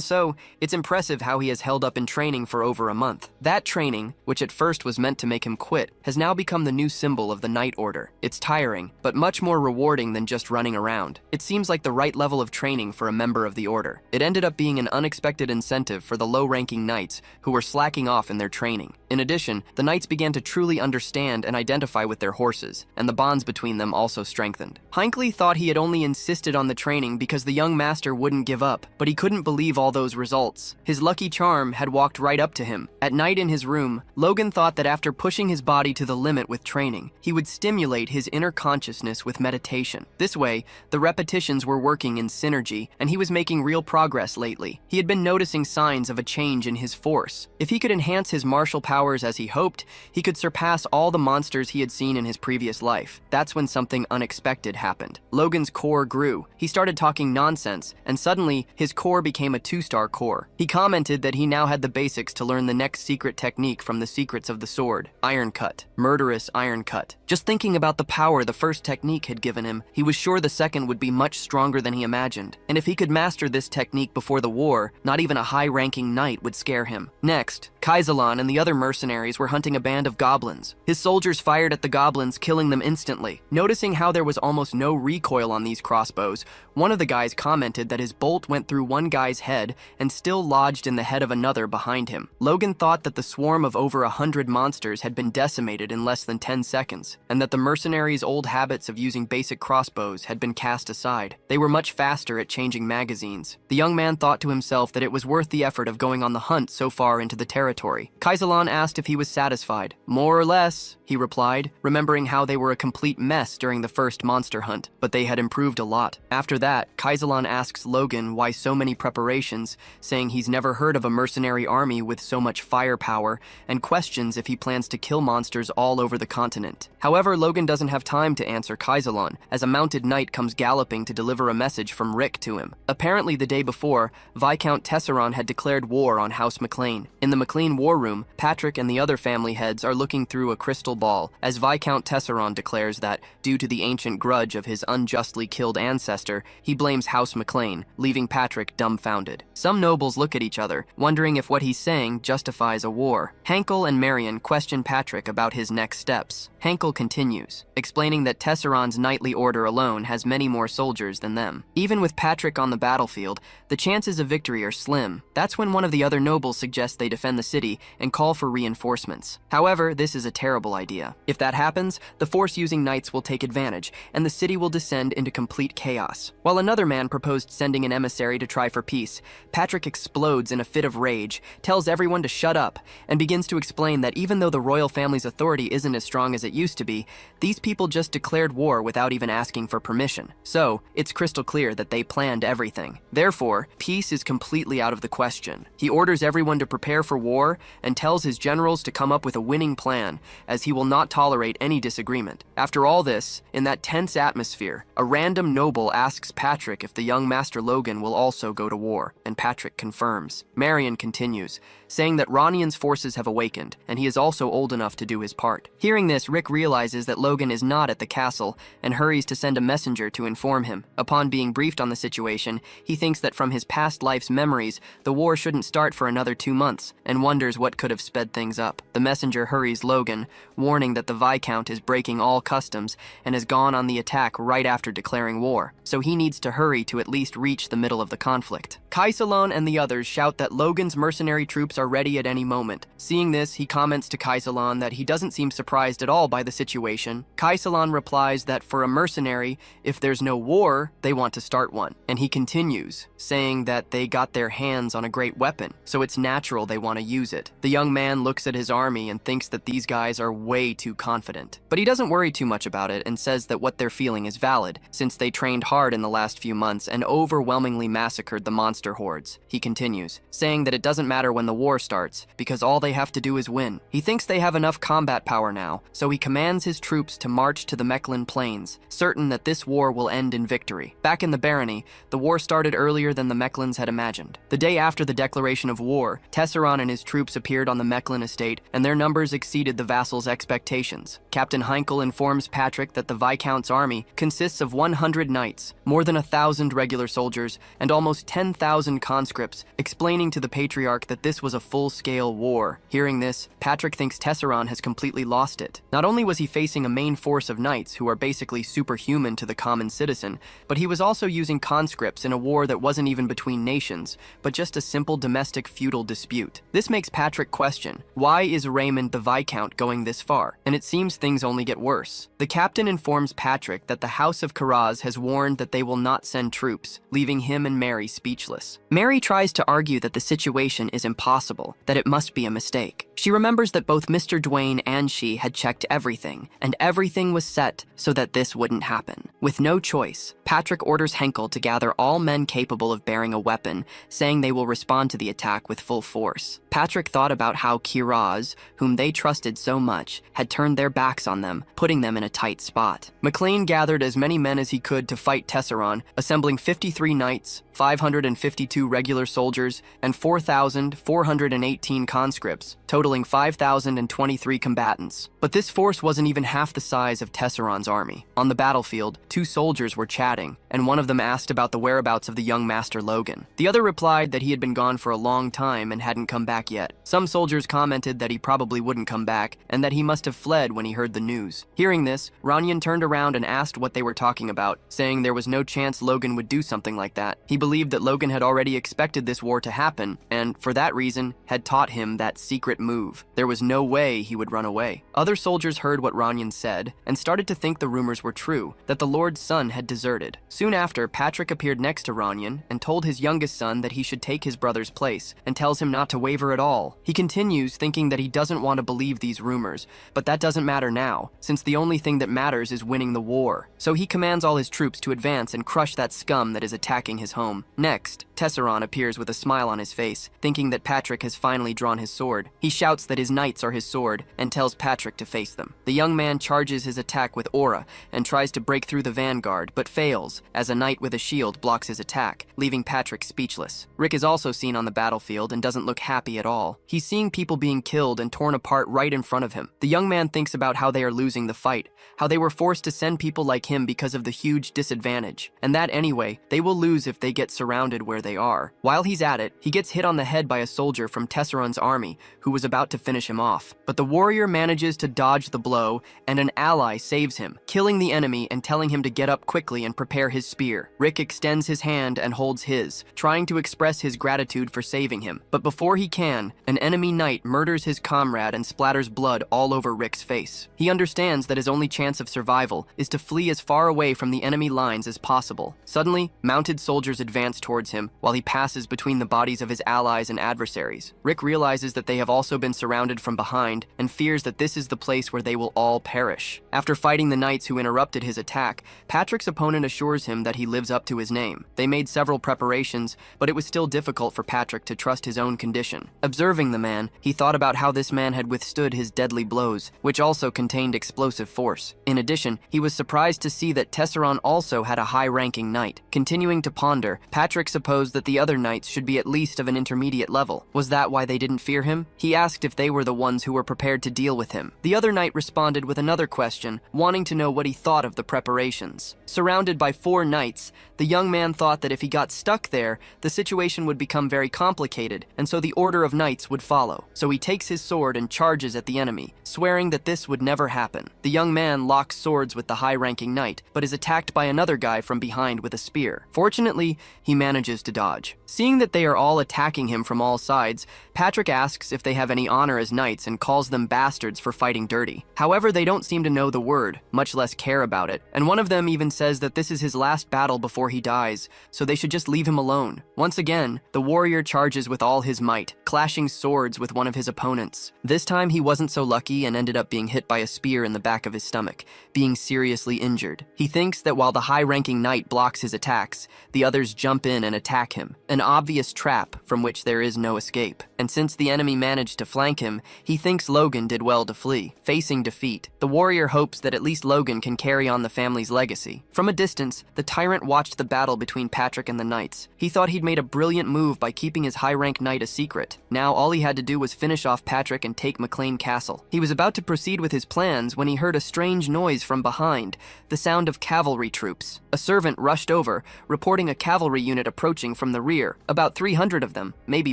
so, it's impressive how he has held up in training for over a month. That training, which at first was meant to make him quit, has now become the new symbol of the Night Order. It's tiring, but much more rewarding than just running around. It seems like the right level of training for a member of the Order. It ended up being an unexpected incentive for the low-ranking knights who were slacking off in their training. In addition, the knights began to truly understand and identify with their horses, and the bonds between them also strengthened. Hinckley thought he had only insisted on the training because the young master wouldn't give up, but he couldn't believe all those results. His lucky charm had walked right up to him. At night in his room, Logan thought that after pushing his body to the limit with training, he would stimulate his inner consciousness with meditation. This way, the repetitions were working in synergy, and he was making real progress lately. He had been noticing signs of a change in his force. If he could enhance his martial powers as he hoped, he could surpass all the monsters he had seen in his previous life. That's when something unexpected happened. Logan's core grew. He started talking nonsense, and suddenly, his core became a 2-star core. He commented that he now had the basics to learn the next secret technique from the secrets of the sword, Iron Cut, murderous Iron Cut. Just thinking about the power the first technique had given him, he was sure the second would be much stronger than he imagined. And if he could master this technique before the war, not even a high-ranking knight would scare him. Next, Kaisalan and the other mercenaries were hunting a band of goblins. His soldiers fired at the goblins, killing them instantly. Noticing how there was almost no recoil on these crossbows, one of the guys commented that his bolt went through one guy's head and still lodged in the head of another behind him. Logan thought that the swarm of over 100 monsters had been decimated in less than 10 seconds, and that the mercenaries' old habits of using basic crossbows had been cast aside. They were much faster at changing magazines. The young man thought to himself that it was worth the effort of going on the hunt so far into the territory. Kaisalan asked if he was satisfied. "More or less," he replied, remembering how they were a complete mess during the first monster hunt, but they had improved a lot. After that, Kaisalan asks Logan why so many preparations, saying he's never heard of a mercenary army with so much firepower, and questions if he plans to kill monsters all over the continent. However, Logan doesn't have time to answer Kaisalan, as a mounted knight comes galloping to deliver a message from Rick to him. Apparently the day before, Viscount Tesseron had declared war on House McLean. In the McLean war room, Patrick and the other family heads are looking through a crystal ball, as Viscount Tesseron declares that, due to the ancient grudge of his unjustly killed ancestor, he blames House McLean, leaving Patrick dumbfounded. Some nobles look at each other, wondering if what he's saying justifies a war. Hankel and Marion question Patrick about his next steps. Hankel continues, explaining that Tesseron's knightly order alone has many more soldiers than them. Even with Patrick on the battlefield, the chances of victory are slim. That's when one of the other nobles suggests they defend the city and call for reinforcements. However, this is a terrible idea. If that happens, the force-using knights will take advantage, and the city will descend into complete chaos. While another man proposed sending an emissary to try for peace, Patrick explodes in a fit of rage, tells everyone to shut up, and begins to explain that even though the royal family's authority isn't as strong as it used to be, these people just declared war without even asking for permission. So, it's crystal clear that they planned everything. Therefore, peace is completely out of the question. He orders everyone to prepare for war and tells his generals to come up with a winning plan, as he will not tolerate any disagreement. After all this, in that tense atmosphere, a random noble asks Patrick if the young Master Logan will also go to war, and Patrick confirms. Marion continues, saying that Ronian's forces have awakened, and he is also old enough to do his part. Hearing this, Rick realizes that Logan is not at the castle, and hurries to send a messenger to inform him. Upon being briefed on the situation, he thinks that from his past life's memories, the war shouldn't start for another 2 months, and wonders what could have sped things up. The messenger hurries Logan, warning that the Viscount is breaking all customs and has gone on the attack right after declaring war, so he needs to hurry to at least reach the middle of the conflict. Kaisalan and the others shout that Logan's mercenary troops are ready at any moment. Seeing this, he comments to Kaisalan that he doesn't seem surprised at all by the situation. Kaisalan replies that for a mercenary, if there's no war, they want to start one. And he continues, saying that they got their hands on a great weapon, so it's natural they want to use it. The young man looks at his army and thinks that these guys are way too confident. But he doesn't worry too much about it and says that what they're feeling is valid, since they trained hard in the last few months and overwhelmingly massacred the monster hordes. He continues, saying that it doesn't matter when the war starts, because all they have to do is win. He thinks they have enough combat power now, so he commands his troops to march to the Mechlin Plains, certain that this war will end in victory. Back in the barony, the war started earlier than the Mechlins had imagined. The day after the declaration of war, Tesseron and his troops appeared on the Mechlin estate, and their numbers exceeded the vassals' expectations. Captain Heinkel informs Patrick that the Viscount's army consists of 100 knights, more than 1,000 regular soldiers, and almost 10,000 conscripts, explaining to the Patriarch that this was a full-scale war. Hearing this, Patrick thinks Tesseron has completely lost it. Not only was he facing a main force of knights who are basically superhuman to the common citizen, but he was also using conscripts in a war that wasn't even between nations, but just a simple domestic feudal dispute. This makes Patrick question, why is Raymond the Viscount going this far? And it seems things only get worse. The captain informs Patrick that the House of Karaz has warned that they will not send troops, leaving him and Mary speechless. Mary tries to argue that the situation is impossible, that it must be a mistake. She remembers that both Mr. Dwayne and she had checked everything, and everything was set so that this wouldn't happen. With no choice, Patrick orders Henkel to gather all men capable of bearing a weapon, saying they will respond to the attack with full force. Patrick thought about how Kiraz, whom they trusted so much, had turned their backs on them, putting them in a tight spot. McLean gathered as many men as he could to fight Tesseron, assembling 53 knights, 552 regular soldiers, and 4,418 conscripts, totaling totaling 5,023 combatants. But this force wasn't even half the size of Tesseron's army. On the battlefield, two soldiers were chatting, and one of them asked about the whereabouts of the young Master Logan. The other replied that he had been gone for a long time and hadn't come back yet. Some soldiers commented that he probably wouldn't come back, and that he must have fled when he heard the news. Hearing this, Ranyan turned around and asked what they were talking about, saying there was no chance Logan would do something like that. He believed that Logan had already expected this war to happen, and, for that reason, had taught him that secret move. There was no way he would run away. Other soldiers heard what Ranyan said, and started to think the rumors were true, that the Lord's son had deserted. Soon after, Patrick appeared next to Ranyan, and told his youngest son that he should take his brother's place, and tells him not to waver at all. He continues, thinking that he doesn't want to believe these rumors, but that doesn't matter now, since the only thing that matters is winning the war. So he commands all his troops to advance and crush that scum that is attacking his home. Next, Tesseron appears with a smile on his face, thinking that Patrick has finally drawn his sword. He shouts that his knights are his sword, and tells Patrick to face them. The young man charges his attack with aura, and tries to break through the vanguard, but fails, as a knight with a shield blocks his attack, leaving Patrick speechless. Rick is also seen on the battlefield and doesn't look happy at all. He's seeing people being killed and torn apart right in front of him. The young man thinks about how they are losing the fight, how they were forced to send people like him because of the huge disadvantage, and that anyway, they will lose if they get surrounded where they are. While he's at it, he gets hit on the head by a soldier from Tesseron's army who was about to finish him off. But the warrior manages to dodge the blow, and an ally saves him, killing the enemy and telling him to get up quickly and prepare his spear. Rick extends his hand and holds his, trying to express his gratitude for saving him. But before he can, an enemy knight murders his comrade and splatters blood all over Rick's face. He understands that his only chance of survival is to flee as far away from the enemy lines as possible. Suddenly, mounted soldiers advance towards him while he passes between the bodies of his allies and adversaries. Rick realizes that they have also been surrounded from behind and fears that this is the place where they will all perish. After fighting the knights who interrupted his attack, Patrick's opponent assures him that he lives up to his name. They made several preparations, but it was still difficult for Patrick to trust his own condition. Observing the man, he thought about how this man had withstood his deadly blows, which also contained explosive force. In addition, he was surprised to see that Tesseron also had a high-ranking knight. Continuing to ponder, Patrick supposed that the other knights should be at least of an intermediate level. Was that why they didn't fear him? He asked if they were the ones who were prepared to deal with him. The other knight responded with another question, wanting to know what he thought of the preparations. Surrounded by 4 knights, the young man thought that if he got stuck there, the situation would become very complicated, and so the order of knights would follow. So he takes his sword and charges at the enemy, swearing that this would never happen. The young man locks swords with the high-ranking knight, but is attacked by another guy from behind with a spear. Fortunately, he manages to dodge. Seeing that they are all attacking him from all sides, Patrick asks if they have any honor as knights and calls them bastards for fighting dirty. However, they don't seem to know the word, much less care about it, and one of them even says that this is his last battle before he dies, so they should just leave him alone. Once again, the warrior charges with all his might, clashing swords with one of his opponents. This time he wasn't so lucky and ended up being hit by a spear in the back of his stomach, being seriously injured. He thinks that while the high-ranking knight blocks his attacks, the others jump in and attack him, an obvious trap from which there is no escape. And since the enemy managed to flank him, he thinks Logan did well to flee. Facing defeat, the warrior hopes that at least Logan can carry on the family's legacy. From a distance, the tyrant watched the battle between Patrick and the knights. He thought he'd made a brilliant move by keeping his high-rank knight a secret. Now all he had to do was finish off Patrick and take McLean Castle. He was about to proceed with his plans when he heard a strange noise from behind, the sound of cavalry troops. A servant rushed over, reporting a cavalry unit approaching from the rear, about 300 of them, maybe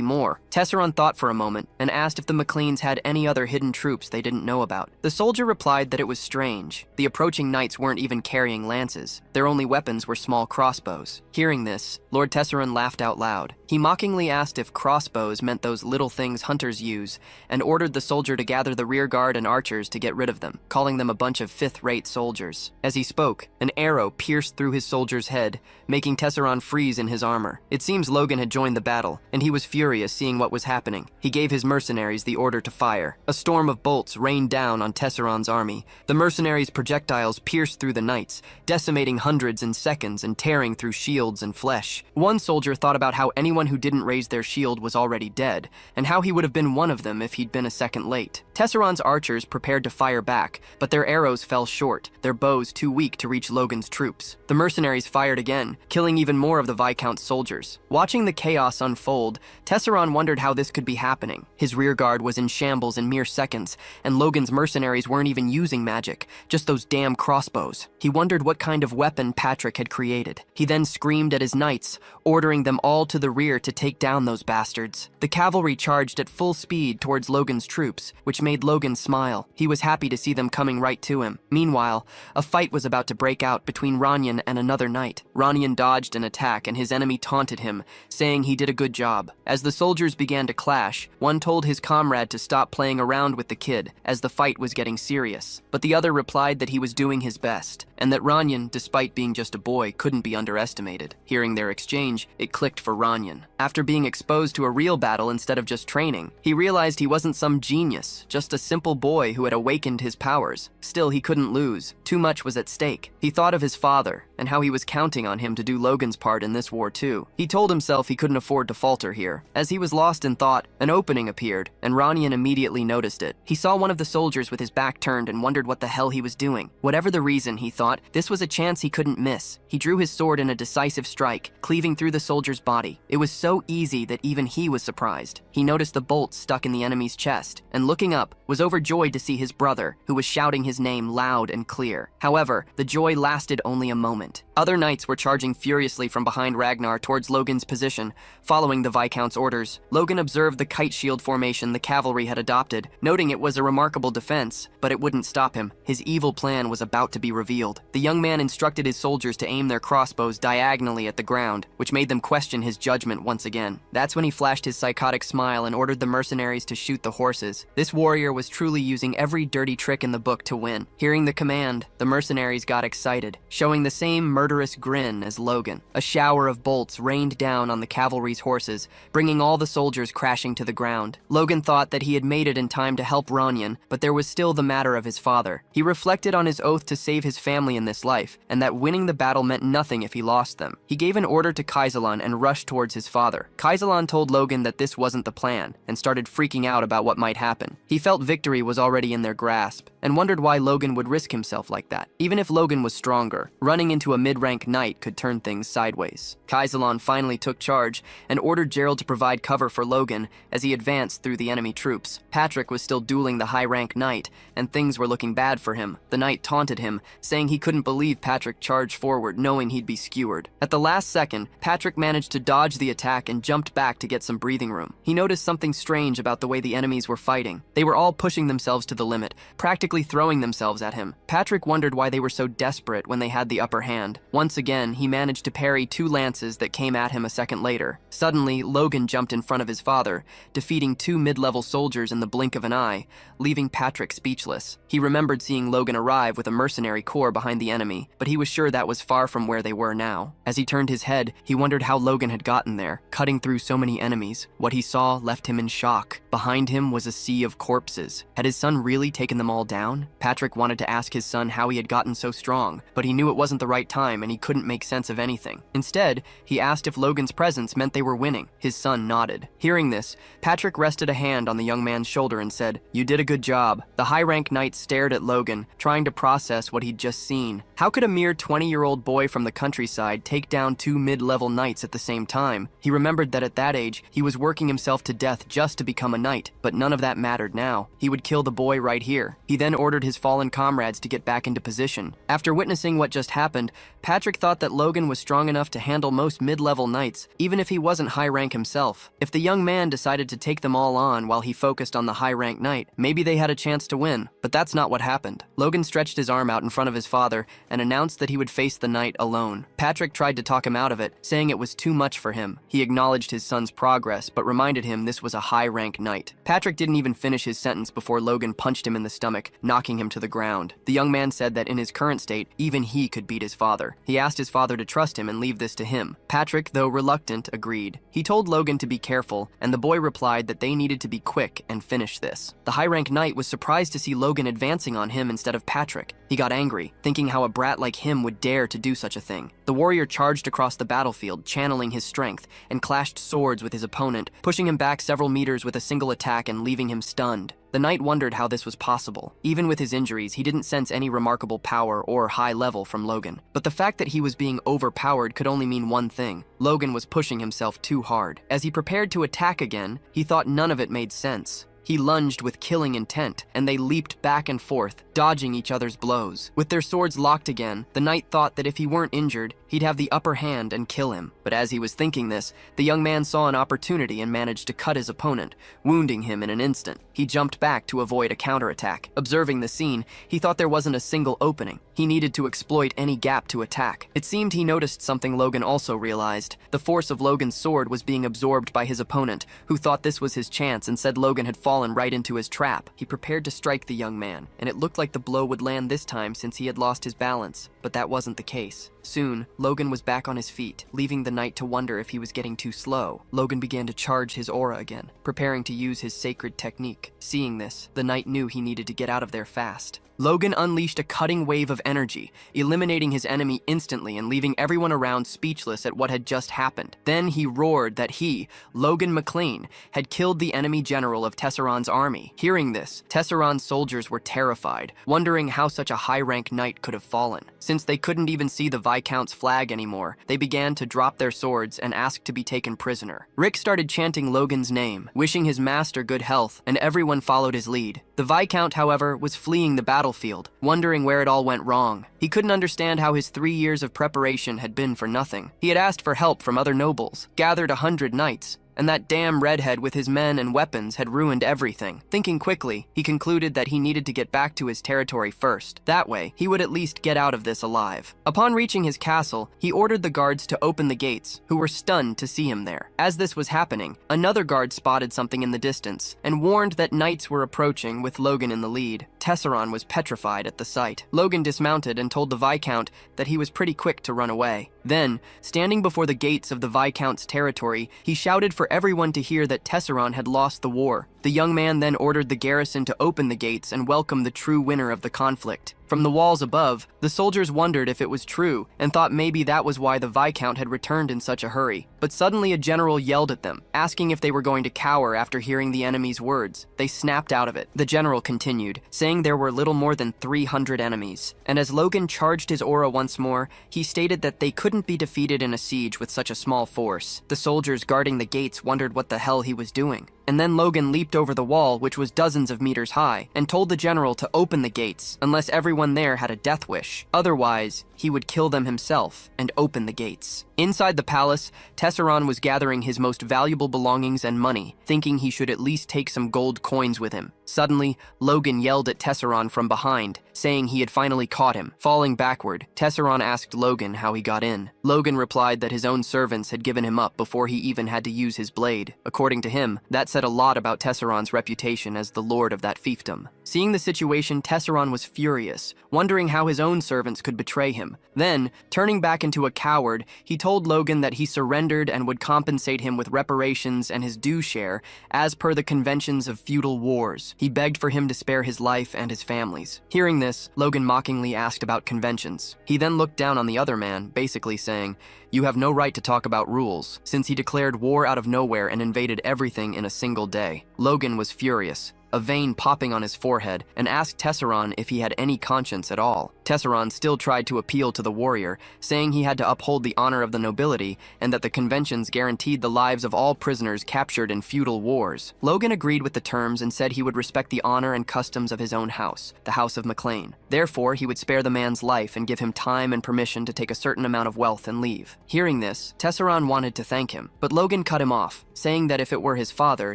more. Tesseron thought for a moment and asked if the McLeans had any other hidden troops they didn't know about. The soldier replied that it was strange. The approaching knights weren't even carrying lances. Their only weapons were small crossbows. Hearing this, Lord Tesseron laughed out loud. He mockingly asked if crossbows meant those little things hunters use, and ordered the soldier to gather the rear guard and archers to get rid of them, calling them a bunch of fifth-rate soldiers. As he spoke, an arrow pierced through his soldier's head, making Tesseron freeze in his armor. It seems Logan had joined the battle, and he was furious seeing what was happening. He gave his mercenaries the order to fire. A storm of bolts rained down on Tesseron's army. The mercenaries' projectiles pierced through the knights, decimating hundreds in seconds and tearing through shields and flesh. One soldier thought about how anyone who didn't raise their shield was already dead, and how he would have been one of them if he'd been a second late. Tesseron's archers prepared to fire back, but their arrows fell short, their bows too weak to reach Logan's troops. The mercenaries fired again, killing even more of the Viscount's soldiers. Watching the chaos unfold, Tesseron wondered how this could be happening. His rear rearguard was in shambles in mere seconds, and Logan's mercenaries weren't even using magic, just those damn crossbows. He wondered what kind of weapon Patrick had created. He then screamed at his knights, ordering them all to the rear to take down those bastards. The cavalry charged at full speed towards Logan's troops, which made Logan smile. He was happy to see them coming right to him. Meanwhile, a fight was about to break out between Ranyan and another knight. Ranyan dodged an attack, and his enemy taunted him, saying he did a good job. As the soldiers began to clash, one told his comrade to stop playing around with the kid, as the fight was getting serious. But the other replied that he was doing his best, and that Ranyan, despite being just a boy, couldn't be underestimated. Hearing their exchange, it clicked for Ranyan. After being exposed to a real battle instead of just training, he realized he wasn't some genius, just a simple boy who had awakened his powers. Still, he couldn't lose. Too much was at stake. He thought of his father, and how he was counting on him to do Logan's part in this war too. He told himself he couldn't afford to falter here. As he was lost in thought, an opening appeared, and Ranyan immediately noticed it. He saw one of the soldiers with his back turned and wondered what the hell he was doing. Whatever the reason, he thought, this was a chance he couldn't miss. He drew his sword in a decisive strike, cleaving through the soldier's body. It was so easy that even he was surprised. He noticed the bolt stuck in the enemy's chest, and looking up, was overjoyed to see his brother, who was shouting his name loud and clear. However, the joy lasted only a moment. Other knights were charging furiously from behind Ragnar towards Logan's position, following the Viscount's orders. Logan observed the kite shield formation the cavalry had adopted, noting it was a remarkable defense, but it wouldn't stop him. His evil plan was about to be revealed. The young man instructed his soldiers to aim their crossbows diagonally at the ground, which made them question his judgment once again. That's when he flashed his psychotic smile and ordered the mercenaries to shoot the horses. This warrior was truly using every dirty trick in the book to win. Hearing the command, the mercenaries got excited, showing the same murderous grin as Logan. A shower of bolts rained down on the cavalry's horses, bringing all the soldiers crashing to the ground. Logan thought that he had made it in time to help Ranyan, but there was still the matter of his father. He reflected on his oath to save his family in this life, and that winning the battle meant nothing if he lost them. He gave an order to Kaisalan and rushed towards his father. Kaisalan told Logan that this wasn't the plan, and started freaking out about what might happen. He felt victory was already in their grasp, and wondered why Logan would risk himself like that. Even if Logan was stronger, running into a mid-rank knight could turn things sideways. Kaisalan finally took charge, and ordered Gerald to provide cover for Logan as he advanced through the enemy troops. Patrick was still dueling the high-rank knight, and things were looking bad for him. The knight taunted him, saying he couldn't believe Patrick charged forward knowing he'd be skewered. At the last second, Patrick managed to dodge the attack and jumped back to get some breathing room. He noticed something strange about the way the enemies were fighting. They were all pushing themselves to the limit, practically throwing themselves at him. Patrick wondered why they were so desperate when they had the upper hand. Once again, he managed to parry two lances that came at him a second later. Suddenly, Logan jumped in front of his father, defeating two mid-level soldiers in the blink of an eye, leaving Patrick speechless. He remembered seeing Logan arrive with a mercenary corps behind the enemy, but he was sure that was far from where they were now. As he turned his head, he wondered how Logan had gotten there, cutting through so many enemies. What he saw left him in shock. Behind him was a sea of corpses. Had his son really taken them all down? Patrick wanted to ask his son how he had gotten so strong, but he knew it wasn't the right time and he couldn't make sense of anything. Instead, he asked if Logan's presence meant they were winning. His son nodded. Hearing this, Patrick rested a hand on the young man's shoulder and said, "You did a good job." The high-rank knight stared at Logan, trying to process what he'd just seen. How could a mere 20-year-old boy from the countryside take down two mid-level knights at the same time? He remembered that at that age, he was working himself to death just to become a knight, but none of that mattered now. He would kill the boy right here. He then ordered his fallen comrades to get back into position. After witnessing what just happened, Patrick thought that Logan was strong enough to handle most mid-level knights, even if he wasn't high rank himself. If the young man decided to take them all on while he focused on the high-rank knight, maybe they had a chance to win, but that's not what happened. Logan stretched his arm out in front of his father and announced that he would face the knight alone. Patrick tried to talk him out of it, saying it was too much for him. He acknowledged his son's progress, but reminded him this was a high-rank knight. Patrick didn't even finish his sentence before Logan punched him in the stomach, knocking him to the ground. The young man said that in his current state, even he could beat his father. He asked his father to trust him and leave this to him. Patrick, though reluctant, agreed. He told Logan to be careful, and the boy replied that they needed to be quick and finish this. The high-rank knight was surprised to see Logan advancing on him instead of Patrick. He got angry, thinking how a brat like him would dare to do such a thing. The warrior charged across the battlefield, channeling his strength, and clashed swords with his opponent, pushing him back several meters with a single attack and leaving him stunned. The knight wondered how this was possible. Even with his injuries, he didn't sense any remarkable power or high level from Logan. But the fact that he was being overpowered could only mean one thing. Logan was pushing himself too hard. As he prepared to attack again, he thought none of it made sense. He lunged with killing intent, and they leaped back and forth, dodging each other's blows. With their swords locked again, the knight thought that if he weren't injured, he'd have the upper hand and kill him. But as he was thinking this, the young man saw an opportunity and managed to cut his opponent, wounding him in an instant. He jumped back to avoid a counterattack. Observing the scene, he thought there wasn't a single opening. He needed to exploit any gap to attack. It seemed he noticed something Logan also realized. The force of Logan's sword was being absorbed by his opponent, who thought this was his chance and said Logan had fallen right into his trap. He prepared to strike the young man, and it looked like the blow would land this time since he had lost his balance, but that wasn't the case. Soon, Logan was back on his feet, leaving the knight to wonder if he was getting too slow. Logan began to charge his aura again, preparing to use his sacred technique. Seeing this, the knight knew he needed to get out of there fast. Logan unleashed a cutting wave of energy, eliminating his enemy instantly and leaving everyone around speechless at what had just happened. Then he roared that he, Logan McLean, had killed the enemy general of Tesseron's army. Hearing this, Tesseron's soldiers were terrified, wondering how such a high-rank knight could have fallen. Since they couldn't even see the Viscount's flag anymore, they began to drop their swords and ask to be taken prisoner. Rick started chanting Logan's name, wishing his master good health, and everyone followed his lead. The Viscount, however, was fleeing the battlefield, wondering where it all went wrong. He couldn't understand how his 3 years of preparation had been for nothing. He had asked for help from other nobles, gathered 100 knights, and that damn redhead with his men and weapons had ruined everything. Thinking quickly, he concluded that he needed to get back to his territory first. That way, he would at least get out of this alive. Upon reaching his castle, he ordered the guards to open the gates, who were stunned to see him there. As this was happening, another guard spotted something in the distance and warned that knights were approaching with Logan in the lead. Tesseron was petrified at the sight. Logan dismounted and told the Viscount that he was pretty quick to run away. Then, standing before the gates of the Viscount's territory, he shouted for everyone to hear that Tesseron had lost the war. The young man then ordered the garrison to open the gates and welcome the true winner of the conflict. From the walls above, the soldiers wondered if it was true and thought maybe that was why the Viscount had returned in such a hurry. But suddenly a general yelled at them, asking if they were going to cower after hearing the enemy's words. They snapped out of it. The general continued, saying there were little more than 300 enemies. And as Logan charged his aura once more, he stated that they couldn't be defeated in a siege with such a small force. The soldiers guarding the gates wondered what the hell he was doing. And then Logan leaped over the wall, which was dozens of meters high, and told the general to open the gates unless everyone there had a death wish. Otherwise, he would kill them himself and open the gates. Inside the palace, Tesseron was gathering his most valuable belongings and money, thinking he should at least take some gold coins with him. Suddenly, Logan yelled at Tesseron from behind, saying he had finally caught him. Falling backward, Tesseron asked Logan how he got in. Logan replied that his own servants had given him up before he even had to use his blade. According to him, that said a lot about Tesseron's reputation as the lord of that fiefdom. Seeing the situation, Tesseron was furious, wondering how his own servants could betray him. Then, turning back into a coward, he told Logan that he surrendered and would compensate him with reparations and his due share as per the conventions of feudal wars. He begged for him to spare his life and his family's. Hearing this, Logan mockingly asked about conventions. He then looked down on the other man, basically saying, "You have no right to talk about rules," since he declared war out of nowhere and invaded everything in a single day. Logan was furious, a vein popping on his forehead, and asked Tesseron if he had any conscience at all. Tesseron still tried to appeal to the warrior, saying he had to uphold the honor of the nobility and that the conventions guaranteed the lives of all prisoners captured in feudal wars. Logan agreed with the terms and said he would respect the honor and customs of his own house, the House of McLean. Therefore, he would spare the man's life and give him time and permission to take a certain amount of wealth and leave. Hearing this, Tesseron wanted to thank him, but Logan cut him off, saying that if it were his father,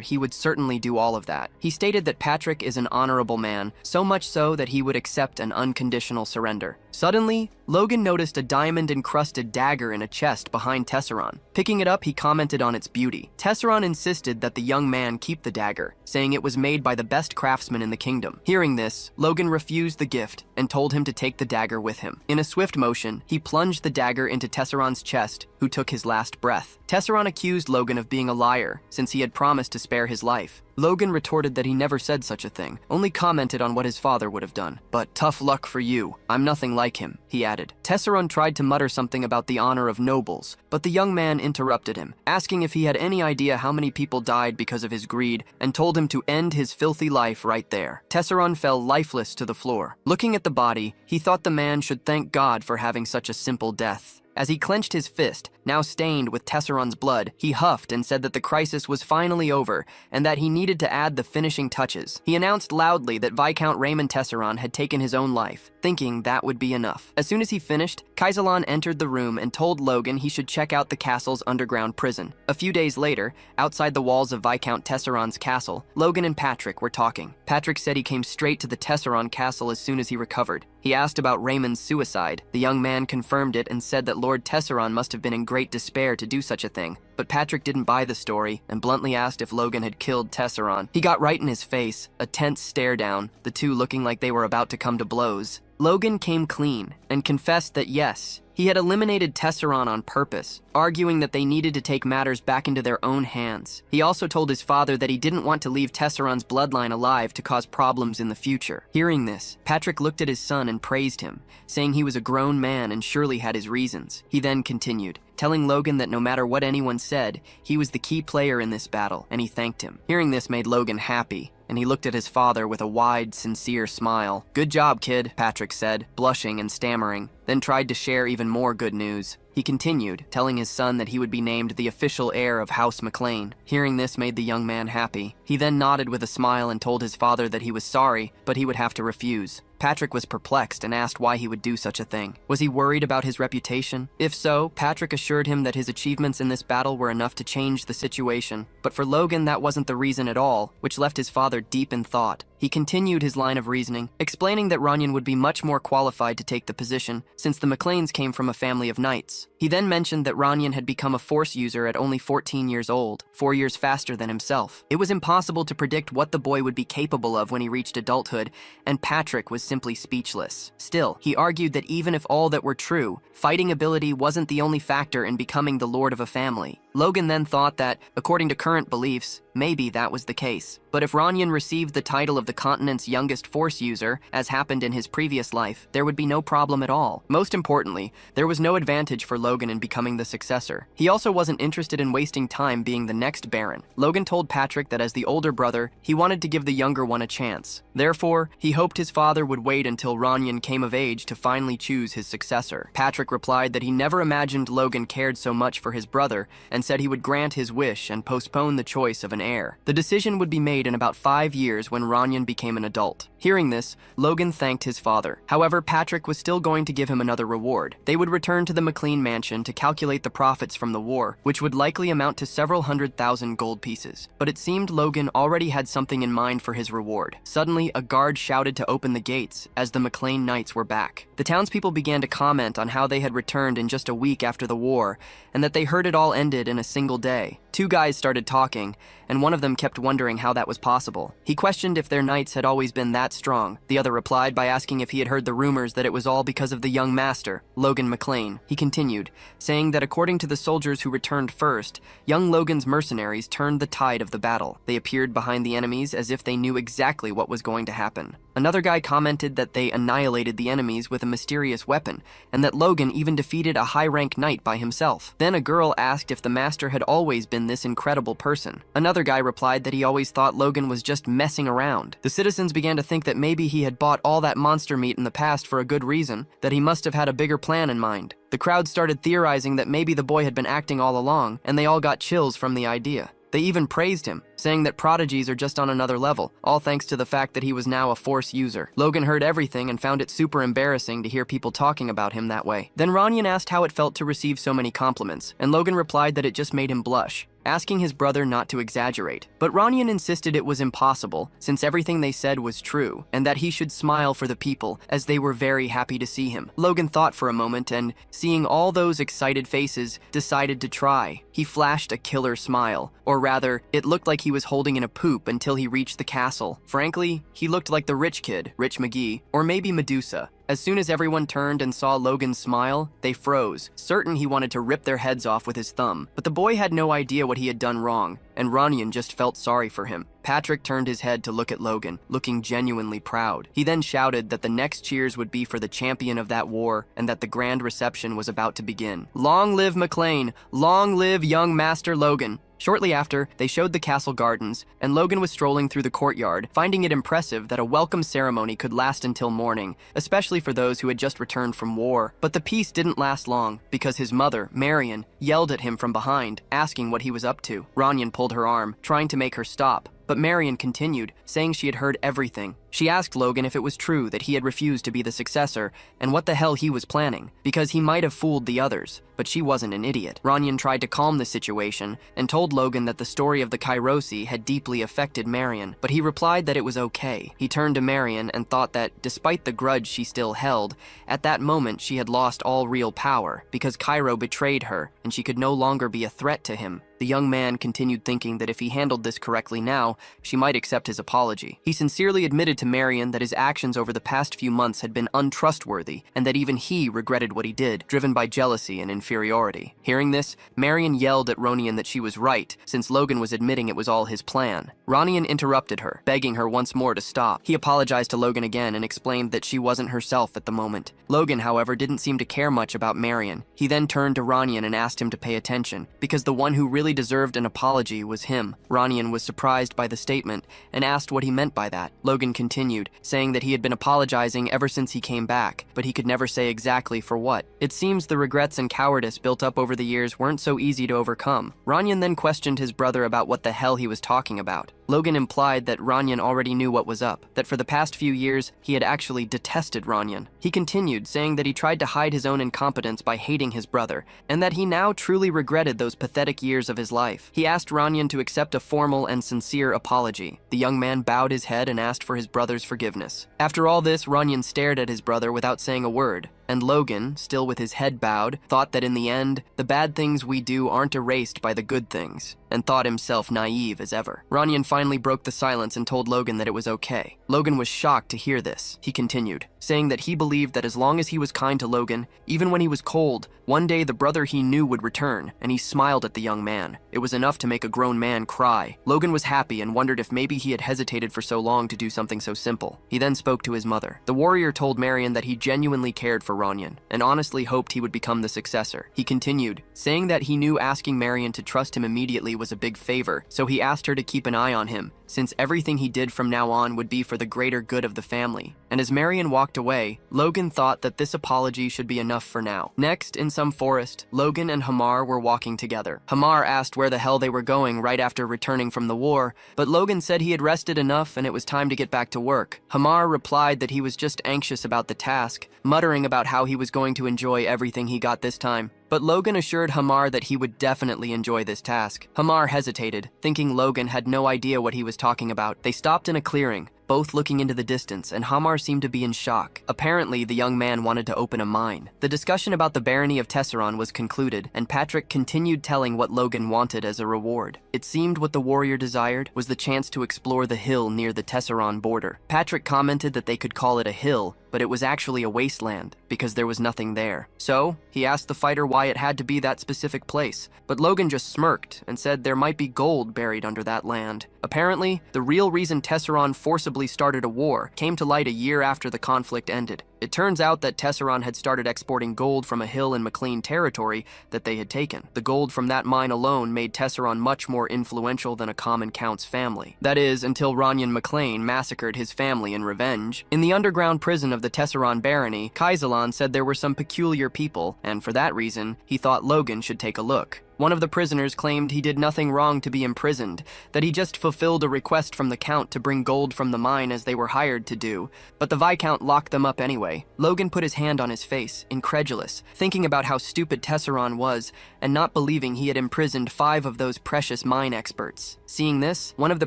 he would certainly do all of that. He stated that Patrick is an honorable man, so much so that he would accept an unconditional surrender. Suddenly, Logan noticed a diamond-encrusted dagger in a chest behind Tesseron. Picking it up, he commented on its beauty. Tesseron insisted that the young man keep the dagger, saying it was made by the best craftsman in the kingdom. Hearing this, Logan refused the gift and told him to take the dagger with him. In a swift motion, he plunged the dagger into Tesseron's chest, who took his last breath. Tesseron accused Logan of being a liar, since he had promised to spare his life. Logan retorted that he never said such a thing, only commented on what his father would have done. "But tough luck for you. I'm nothing like him," he added. Tesseron tried to mutter something about the honor of nobles, but the young man interrupted him, asking if he had any idea how many people died because of his greed, and told him to end his filthy life right there. Tesseron fell lifeless to the floor. Looking at the body, he thought the man should thank God for having such a simple death. As he clenched his fist, Now stained with Tesseron's blood, he huffed and said that the crisis was finally over and that he needed to add the finishing touches. He announced loudly that Viscount Raymond Tesseron had taken his own life, thinking that would be enough. As soon as he finished, Kaiselan entered the room and told Logan he should check out the castle's underground prison. A few days later, outside the walls of Viscount Tesseron's castle, Logan and Patrick were talking. Patrick said he came straight to the Tesseron castle as soon as he recovered. He asked about Raymond's suicide. The young man confirmed it and said that Lord Tesseron must have been in great despair to do such a thing. But Patrick didn't buy the story and bluntly asked if Logan had killed Tesseron. He got right in his face, a tense stare down, the two looking like they were about to come to blows. Logan came clean and confessed that yes, he had eliminated Tesseron on purpose, arguing that they needed to take matters back into their own hands. He also told his father that he didn't want to leave Tesseron's bloodline alive to cause problems in the future. Hearing this, Patrick looked at his son and praised him, saying he was a grown man and surely had his reasons. He then continued, telling Logan that no matter what anyone said, he was the key player in this battle, and he thanked him. Hearing this made Logan happy, and he looked at his father with a wide, sincere smile. "Good job, kid," Patrick said, blushing and stammering, then tried to share even more good news. He continued, telling his son that he would be named the official heir of House McLean. Hearing this made the young man happy. He then nodded with a smile and told his father that he was sorry, but he would have to refuse. Patrick was perplexed and asked why he would do such a thing. Was he worried about his reputation? If so, Patrick assured him that his achievements in this battle were enough to change the situation. But for Logan, that wasn't the reason at all, which left his father deep in thought. He continued his line of reasoning, explaining that Ranyan would be much more qualified to take the position, since the McLeans came from a family of knights. He then mentioned that Ranyan had become a force user at only 14 years old, 4 years faster than himself. It was impossible to predict what the boy would be capable of when he reached adulthood, and Patrick was simply speechless. Still, he argued that even if all that were true, fighting ability wasn't the only factor in becoming the lord of a family. Logan then thought that, according to current beliefs, maybe that was the case. But if Ranyan received the title of the continent's youngest force user, as happened in his previous life, there would be no problem at all. Most importantly, there was no advantage for Logan in becoming the successor. He also wasn't interested in wasting time being the next Baron. Logan told Patrick that as the older brother, he wanted to give the younger one a chance. Therefore, he hoped his father would wait until Ranyan came of age to finally choose his successor. Patrick replied that he never imagined Logan cared so much for his brother and said he would grant his wish and postpone the choice of an heir. The decision would be made in about 5 years when Ranyan became an adult. Hearing this, Logan thanked his father. However, Patrick was still going to give him another reward. They would return to the McLean mansion to calculate the profits from the war, which would likely amount to several 100,000 gold pieces. But it seemed Logan already had something in mind for his reward. Suddenly, a guard shouted to open the gates as the McLean knights were back. The townspeople began to comment on how they had returned in just a week after the war, and that they heard it all ended in a single day. 2 guys started talking, and one of them kept wondering how that was possible. He questioned if their knights had always been that strong. The other replied by asking if he had heard the rumors that it was all because of the young master, Logan McLean. He continued, saying that according to the soldiers who returned first, young Logan's mercenaries turned the tide of the battle. They appeared behind the enemies as if they knew exactly what was going to happen. Another guy commented that they annihilated the enemies with a mysterious weapon, and that Logan even defeated a high-rank knight by himself. Then a girl asked if the master had always been this incredible person. Another guy replied that he always thought Logan was just messing around. The citizens began to think that maybe he had bought all that monster meat in the past for a good reason, that he must have had a bigger plan in mind. The crowd started theorizing that maybe the boy had been acting all along, and they all got chills from the idea. They even praised him, saying that prodigies are just on another level, all thanks to the fact that he was now a force user. Logan heard everything and found it super embarrassing to hear people talking about him that way. Then Ranyan asked how it felt to receive so many compliments, and Logan replied that it just made him blush, asking his brother not to exaggerate. But Ranyan insisted it was impossible, since everything they said was true, and that he should smile for the people, as they were very happy to see him. Logan thought for a moment and, seeing all those excited faces, decided to try. He flashed a killer smile, or rather, it looked like he was holding in a poop until he reached the castle. Frankly, he looked like the rich kid, Rich McGee, or maybe Medusa. As soon as everyone turned and saw Logan's smile, they froze, certain he wanted to rip their heads off with his thumb. But the boy had no idea what he had done wrong, and Ranyan just felt sorry for him. Patrick turned his head to look at Logan, looking genuinely proud. He then shouted that the next cheers would be for the champion of that war, and that the grand reception was about to begin. Long live McLean! Long live young Master Logan! Shortly after, they showed the castle gardens, and Logan was strolling through the courtyard, finding it impressive that a welcome ceremony could last until morning, especially for those who had just returned from war. But the peace didn't last long, because his mother, Marion, yelled at him from behind, asking what he was up to. Ranyan pulled her arm, trying to make her stop, but Marion continued, saying she had heard everything. She asked Logan if it was true that he had refused to be the successor, and what the hell he was planning, because he might have fooled the others, but she wasn't an idiot. Ranyan tried to calm the situation, and told Logan that the story of the Kairosi had deeply affected Marion, but he replied that it was okay. He turned to Marion and thought that, despite the grudge she still held, at that moment she had lost all real power, because Cairo betrayed her, and she could no longer be a threat to him. The young man continued thinking that if he handled this correctly now, she might accept his apology. He sincerely admitted to Marion that his actions over the past few months had been untrustworthy, and that even he regretted what he did, driven by jealousy and inferiority. Hearing this, Marion yelled at Ronian that she was right, since Logan was admitting it was all his plan. Ronian interrupted her, begging her once more to stop. He apologized to Logan again and explained that she wasn't herself at the moment. Logan, however, didn't seem to care much about Marion. He then turned to Ronian and asked him to pay attention, because the one who really deserved an apology was him. Ronian was surprised by the statement and asked what he meant by that. Logan continued, saying that he had been apologizing ever since he came back, but he could never say exactly for what. It seems the regrets and cowardice built up over the years weren't so easy to overcome. Ronian then questioned his brother about what the hell he was talking about. Logan implied that Ronian already knew what was up, that for the past few years, he had actually detested Ronian. He continued, saying that he tried to hide his own incompetence by hating his brother, and that he now truly regretted those pathetic years of his life. He asked Ronian to accept a formal and sincere apology. The young man bowed his head and asked for his brother's forgiveness. After all this, Ronian stared at his brother without saying a word, and Logan, still with his head bowed, thought that in the end, the bad things we do aren't erased by the good things, and thought himself naive as ever. Ronian finally broke the silence and told Logan that it was okay. Logan was shocked to hear this. He continued, saying that he believed that as long as he was kind to Logan, even when he was cold, one day the brother he knew would return, and he smiled at the young man. It was enough to make a grown man cry. Logan was happy and wondered if maybe he had hesitated for so long to do something so simple. He then spoke to his mother. The warrior told Marion that he genuinely cared for Ronian, and honestly hoped he would become the successor. He continued, saying that he knew asking Marion to trust him immediately was a big favor, so he asked her to keep an eye on him, since everything he did from now on would be for the greater good of the family. And as Marion walked away, Logan thought that this apology should be enough for now. Next, in some forest, Logan and Hamar were walking together. Hamar asked where the hell they were going right after returning from the war, but Logan said he had rested enough and it was time to get back to work. Hamar replied that he was just anxious about the task, muttering about how he was going to enjoy everything he got this time. But Logan assured Hamar that he would definitely enjoy this task. Hamar hesitated, thinking Logan had no idea what he was talking about. They stopped in a clearing, both looking into the distance, and Hamar seemed to be in shock. Apparently, the young man wanted to open a mine. The discussion about the barony of Tesseron was concluded, and Patrick continued telling what Logan wanted as a reward. It seemed what the warrior desired was the chance to explore the hill near the Tesseron border. Patrick commented that they could call it a hill, but it was actually a wasteland, because there was nothing there. So, he asked the fighter why it had to be that specific place, but Logan just smirked and said there might be gold buried under that land. Apparently, the real reason Tesseron forcibly started a war came to light a year after the conflict ended. It turns out that Tesseron had started exporting gold from a hill in McLean territory that they had taken. The gold from that mine alone made Tesseron much more influential than a common count's family. That is, until Ronian McLean massacred his family in revenge. In the underground prison of the Tesseron barony, Kaiselan said there were some peculiar people, and for that reason, he thought Logan should take a look. One of the prisoners claimed he did nothing wrong to be imprisoned, that he just fulfilled a request from the Count to bring gold from the mine as they were hired to do, but the Viscount locked them up anyway. Logan put his hand on his face, incredulous, thinking about how stupid Tesseron was, and not believing he had imprisoned 5 of those precious mine experts. Seeing this, one of the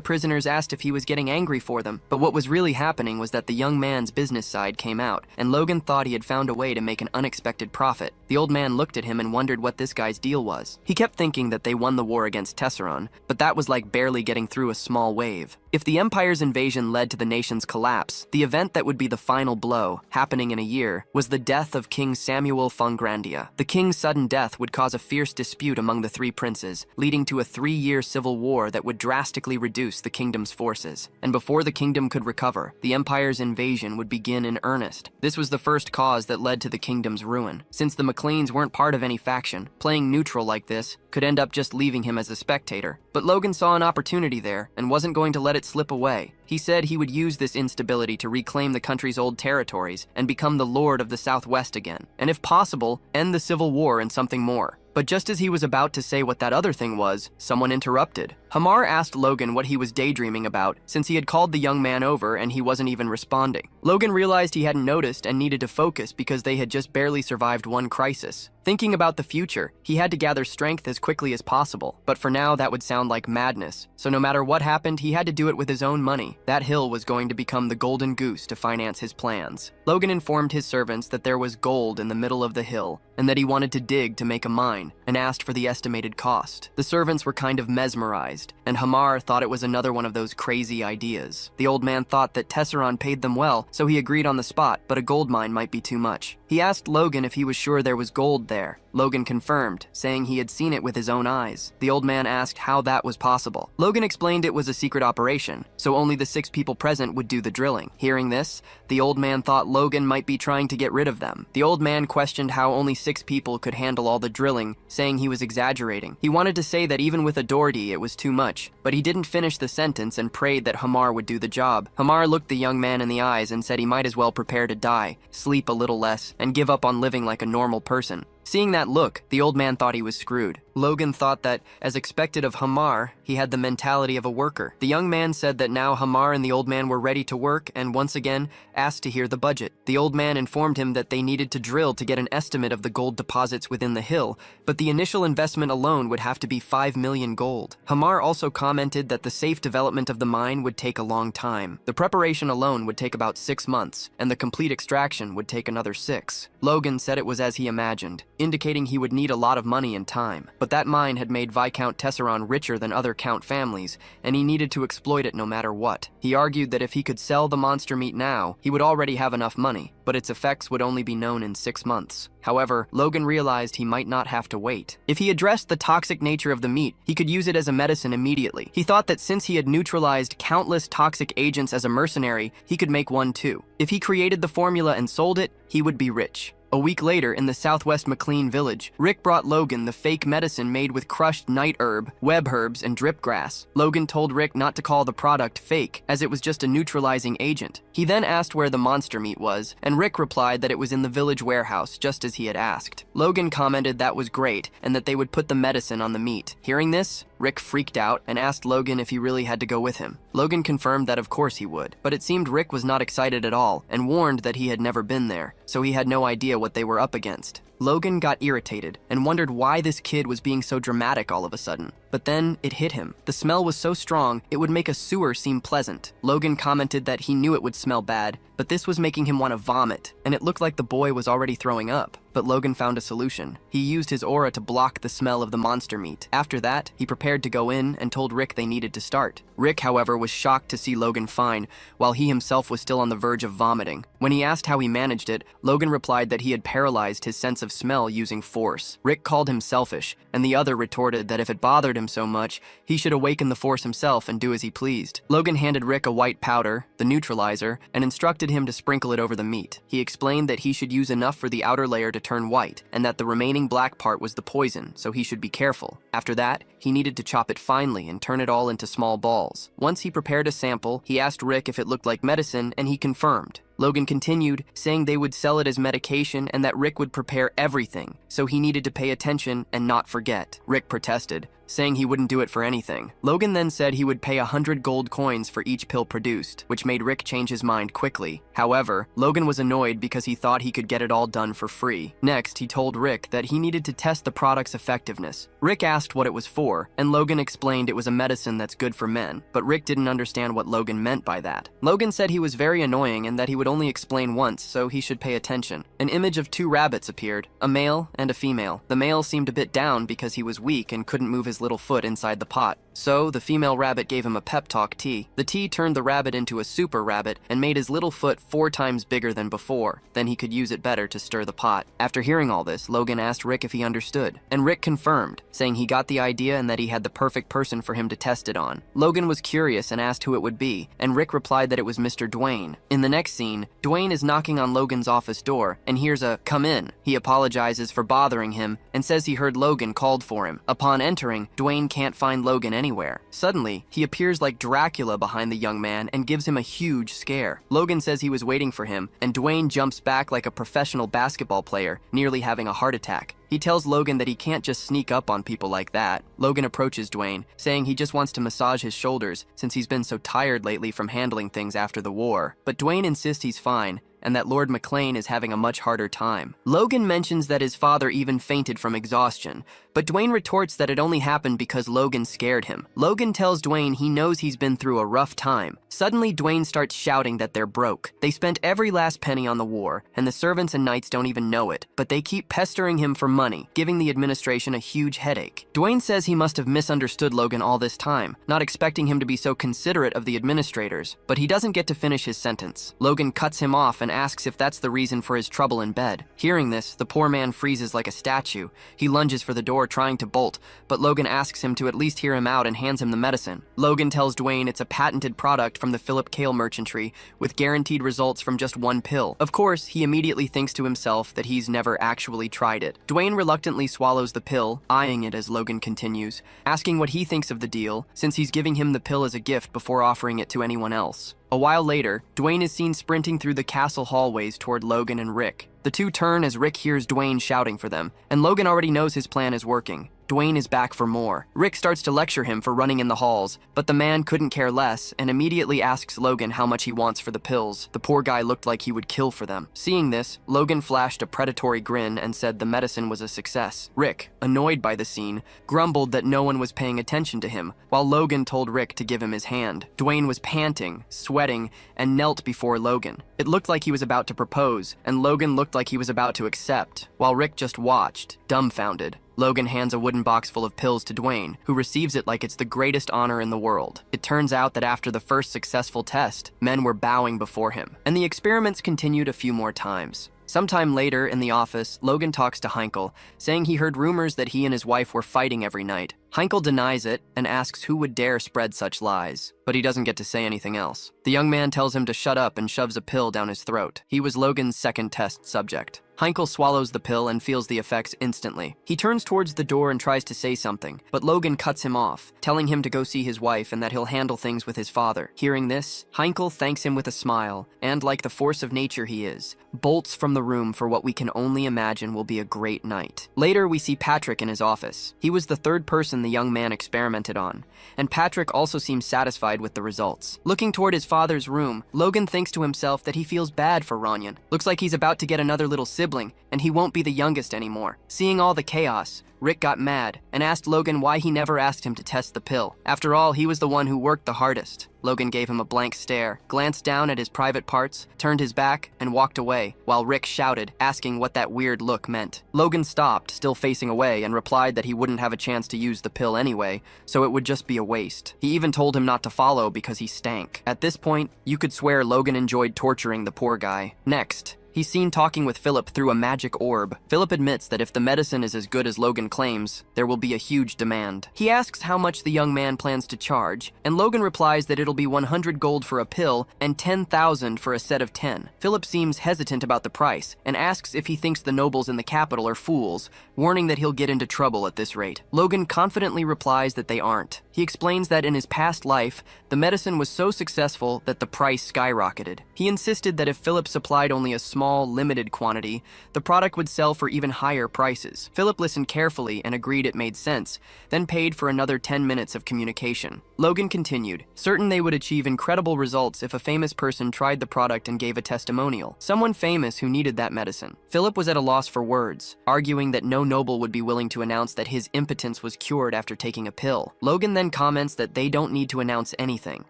prisoners asked if he was getting angry for them, but what was really happening was that the young man's business side came out, and Logan thought he had found a way to make an unexpected profit. The old man looked at him and wondered what this guy's deal was. He kept thinking that they won the war against Tesseron, but that was like barely getting through a small wave. If the Empire's invasion led to the nation's collapse, the event that would be the final blow, happening in a year, was the death of King Samuel Fungrandia. The king's sudden death would cause a fierce dispute among the 3 princes, leading to a 3-year civil war that would drastically reduce the kingdom's forces. And before the kingdom could recover, the Empire's invasion would begin in earnest. This was the first cause that led to the kingdom's ruin. Since the McLeans weren't part of any faction, playing neutral like this this could end up just leaving him as a spectator. But Logan saw an opportunity there and wasn't going to let it slip away. He said he would use this instability to reclaim the country's old territories and become the Lord of the Southwest again, and if possible, end the Civil War and something more. But just as he was about to say what that other thing was, someone interrupted. Hamar asked Logan what he was daydreaming about, since he had called the young man over and he wasn't even responding. Logan realized he hadn't noticed and needed to focus because they had just barely survived one crisis. Thinking about the future, he had to gather strength as quickly as possible, but for now that would sound like madness. So no matter what happened, he had to do it with his own money. That hill was going to become the golden goose to finance his plans. Logan informed his servants that there was gold in the middle of the hill, and that he wanted to dig to make a mine, and asked for the estimated cost. The servants were kind of mesmerized, and Hamar thought it was another one of those crazy ideas. The old man thought that Tesseron paid them well, so he agreed on the spot, but a gold mine might be too much. He asked Logan if he was sure there was gold there. Logan confirmed, saying he had seen it with his own eyes. The old man asked how that was possible. Logan explained it was a secret operation, so only the 6 people present would do the drilling. Hearing this, the old man thought Logan might be trying to get rid of them. The old man questioned how only 6 people could handle all the drilling, saying he was exaggerating. He wanted to say that even with a Doherty it was too much, but he didn't finish the sentence and prayed that Hamar would do the job. Hamar looked the young man in the eyes and said he might as well prepare to die, sleep a little less, and give up on living like a normal person. Seeing that look, the old man thought he was screwed. Logan thought that, as expected of Hamar, he had the mentality of a worker. The young man said that now Hamar and the old man were ready to work and once again asked to hear the budget. The old man informed him that they needed to drill to get an estimate of the gold deposits within the hill, but the initial investment alone would have to be 5 million gold. Hamar also commented that the safe development of the mine would take a long time. The preparation alone would take about 6 months, and the complete extraction would take another 6. Logan said it was as he imagined, indicating he would need a lot of money and time. But that mine had made Viscount Tesseron richer than other Count families, and he needed to exploit it no matter what. He argued that if he could sell the monster meat now, he would already have enough money, but its effects would only be known in 6 months. However, Logan realized he might not have to wait. If he addressed the toxic nature of the meat, he could use it as a medicine immediately. He thought that since he had neutralized countless toxic agents as a mercenary, he could make one too. If he created the formula and sold it, he would be rich. A week later, in the southwest McLean village, Rick brought Logan the fake medicine made with crushed night herb, web herbs, and drip grass. Logan told Rick not to call the product fake, as it was just a neutralizing agent. He then asked where the monster meat was, and Rick replied that it was in the village warehouse, just as he had asked. Logan commented that was great, and that they would put the medicine on the meat. Hearing this, Rick freaked out and asked Logan if he really had to go with him. Logan confirmed that of course he would, but it seemed Rick was not excited at all and warned that he had never been there, so he had no idea what they were up against. Logan got irritated and wondered why this kid was being so dramatic all of a sudden. But then it hit him. The smell was so strong, it would make a sewer seem pleasant. Logan commented that he knew it would smell bad, but this was making him want to vomit, and it looked like the boy was already throwing up. But Logan found a solution. He used his aura to block the smell of the monster meat. After that, he prepared to go in and told Rick they needed to start. Rick, however, was shocked to see Logan fine, while he himself was still on the verge of vomiting. When he asked how he managed it, Logan replied that he had paralyzed his sense of smell using force. Rick called him selfish, and the other retorted that if it bothered him so much, he should awaken the force himself and do as he pleased. Logan handed Rick a white powder, the neutralizer, and instructed him to sprinkle it over the meat. He explained that he should use enough for the outer layer to turn white, and that the remaining black part was the poison, so he should be careful. After that, he needed to chop it finely and turn it all into small balls. Once he prepared a sample, he asked Rick if it looked like medicine, and he confirmed. Logan continued, saying they would sell it as medication and that Rick would prepare everything, so he needed to pay attention and not forget. Rick protested, saying he wouldn't do it for anything. Logan then said he would pay 100 gold coins for each pill produced, which made Rick change his mind quickly. However, Logan was annoyed because he thought he could get it all done for free. Next, he told Rick that he needed to test the product's effectiveness. Rick asked what it was for, and Logan explained it was a medicine that's good for men, but Rick didn't understand what Logan meant by that. Logan said he was very annoying and that he would only explain once, so he should pay attention. An image of 2 rabbits appeared, a male and a female. The male seemed a bit down because he was weak and couldn't move his little foot inside the pot. So, the female rabbit gave him a pep talk tea. The tea turned the rabbit into a super rabbit and made his little foot 4 times bigger than before. Then he could use it better to stir the pot. After hearing all this, Logan asked Rick if he understood, and Rick confirmed, saying he got the idea and that he had the perfect person for him to test it on. Logan was curious and asked who it would be, and Rick replied that it was Mr. Dwayne. In the next scene, Dwayne is knocking on Logan's office door and hears a "come in." He apologizes for bothering him and says he heard Logan called for him. Upon entering, Dwayne can't find Logan anywhere. Suddenly, he appears like Dracula behind the young man and gives him a huge scare. Logan says he was waiting for him, and Dwayne jumps back like a professional basketball player, nearly having a heart attack. He tells Logan that he can't just sneak up on people like that. Logan approaches Dwayne, saying he just wants to massage his shoulders since he's been so tired lately from handling things after the war. But Dwayne insists he's fine, and that Lord McLean is having a much harder time. Logan mentions that his father even fainted from exhaustion, but Dwayne retorts that it only happened because Logan scared him. Logan tells Dwayne he knows he's been through a rough time. Suddenly, Dwayne starts shouting that they're broke. They spent every last penny on the war, and the servants and knights don't even know it, but they keep pestering him for money, giving the administration a huge headache. Dwayne says he must have misunderstood Logan all this time, not expecting him to be so considerate of the administrators, but he doesn't get to finish his sentence. Logan cuts him off and asks if that's the reason for his trouble in bed. Hearing this, the poor man freezes like a statue. He lunges for the door trying to bolt, but Logan asks him to at least hear him out and hands him the medicine. Logan tells Dwayne it's a patented product from the Philip Kale merchantry with guaranteed results from just 1 pill. Of course, he immediately thinks to himself that he's never actually tried it. Dwayne reluctantly swallows the pill, eyeing it as Logan continues, asking what he thinks of the deal since he's giving him the pill as a gift before offering it to anyone else. A while later, Dwayne is seen sprinting through the castle hallways toward Logan and Rick. The two turn as Rick hears Dwayne shouting for them, and Logan already knows his plan is working. Dwayne is back for more. Rick starts to lecture him for running in the halls, but the man couldn't care less and immediately asks Logan how much he wants for the pills. The poor guy looked like he would kill for them. Seeing this, Logan flashed a predatory grin and said the medicine was a success. Rick, annoyed by the scene, grumbled that no one was paying attention to him, while Logan told Rick to give him his hand. Dwayne was panting, sweating, and knelt before Logan. It looked like he was about to propose, and Logan looked like he was about to accept, while Rick just watched, dumbfounded. Logan hands a wooden box full of pills to Dwayne, who receives it like it's the greatest honor in the world. It turns out that after the first successful test, men were bowing before him, and the experiments continued a few more times. Sometime later, in the office, Logan talks to Heinkel, saying he heard rumors that he and his wife were fighting every night. Heinkel denies it and asks who would dare spread such lies, but he doesn't get to say anything else. The young man tells him to shut up and shoves a pill down his throat. He was Logan's second test subject. Heinkel swallows the pill and feels the effects instantly. He turns towards the door and tries to say something, but Logan cuts him off, telling him to go see his wife and that he'll handle things with his father. Hearing this, Heinkel thanks him with a smile, and like the force of nature he is, bolts from the room for what we can only imagine will be a great night. Later, we see Patrick in his office. He was the third person the young man experimented on, and Patrick also seems satisfied with the results. Looking toward his father's room, Logan thinks to himself that he feels bad for Ranyan. Looks like he's about to get another little sibling, and he won't be the youngest anymore. Seeing all the chaos, Rick got mad and asked Logan why he never asked him to test the pill. After all, he was the one who worked the hardest. Logan gave him a blank stare, glanced down at his private parts, turned his back, and walked away, while Rick shouted, asking what that weird look meant. Logan stopped, still facing away, and replied that he wouldn't have a chance to use the pill anyway, so it would just be a waste. He even told him not to follow because he stank. At this point, you could swear Logan enjoyed torturing the poor guy. Next, he's seen talking with Philip through a magic orb. Philip admits that if the medicine is as good as Logan claims, there will be a huge demand. He asks how much the young man plans to charge, and Logan replies that it'll be 100 gold for a pill and 10,000 for a set of 10. Philip seems hesitant about the price and asks if he thinks the nobles in the capital are fools, warning that he'll get into trouble at this rate. Logan confidently replies that they aren't. He explains that in his past life, the medicine was so successful that the price skyrocketed. He insisted that if Philip supplied only a small, limited quantity, the product would sell for even higher prices. Philip listened carefully and agreed it made sense, then paid for another 10 minutes of communication. Logan continued, certain they would achieve incredible results if a famous person tried the product and gave a testimonial. Someone famous who needed that medicine. Philip was at a loss for words, arguing that no noble would be willing to announce that his impotence was cured after taking a pill. Logan then comments that they don't need to announce anything.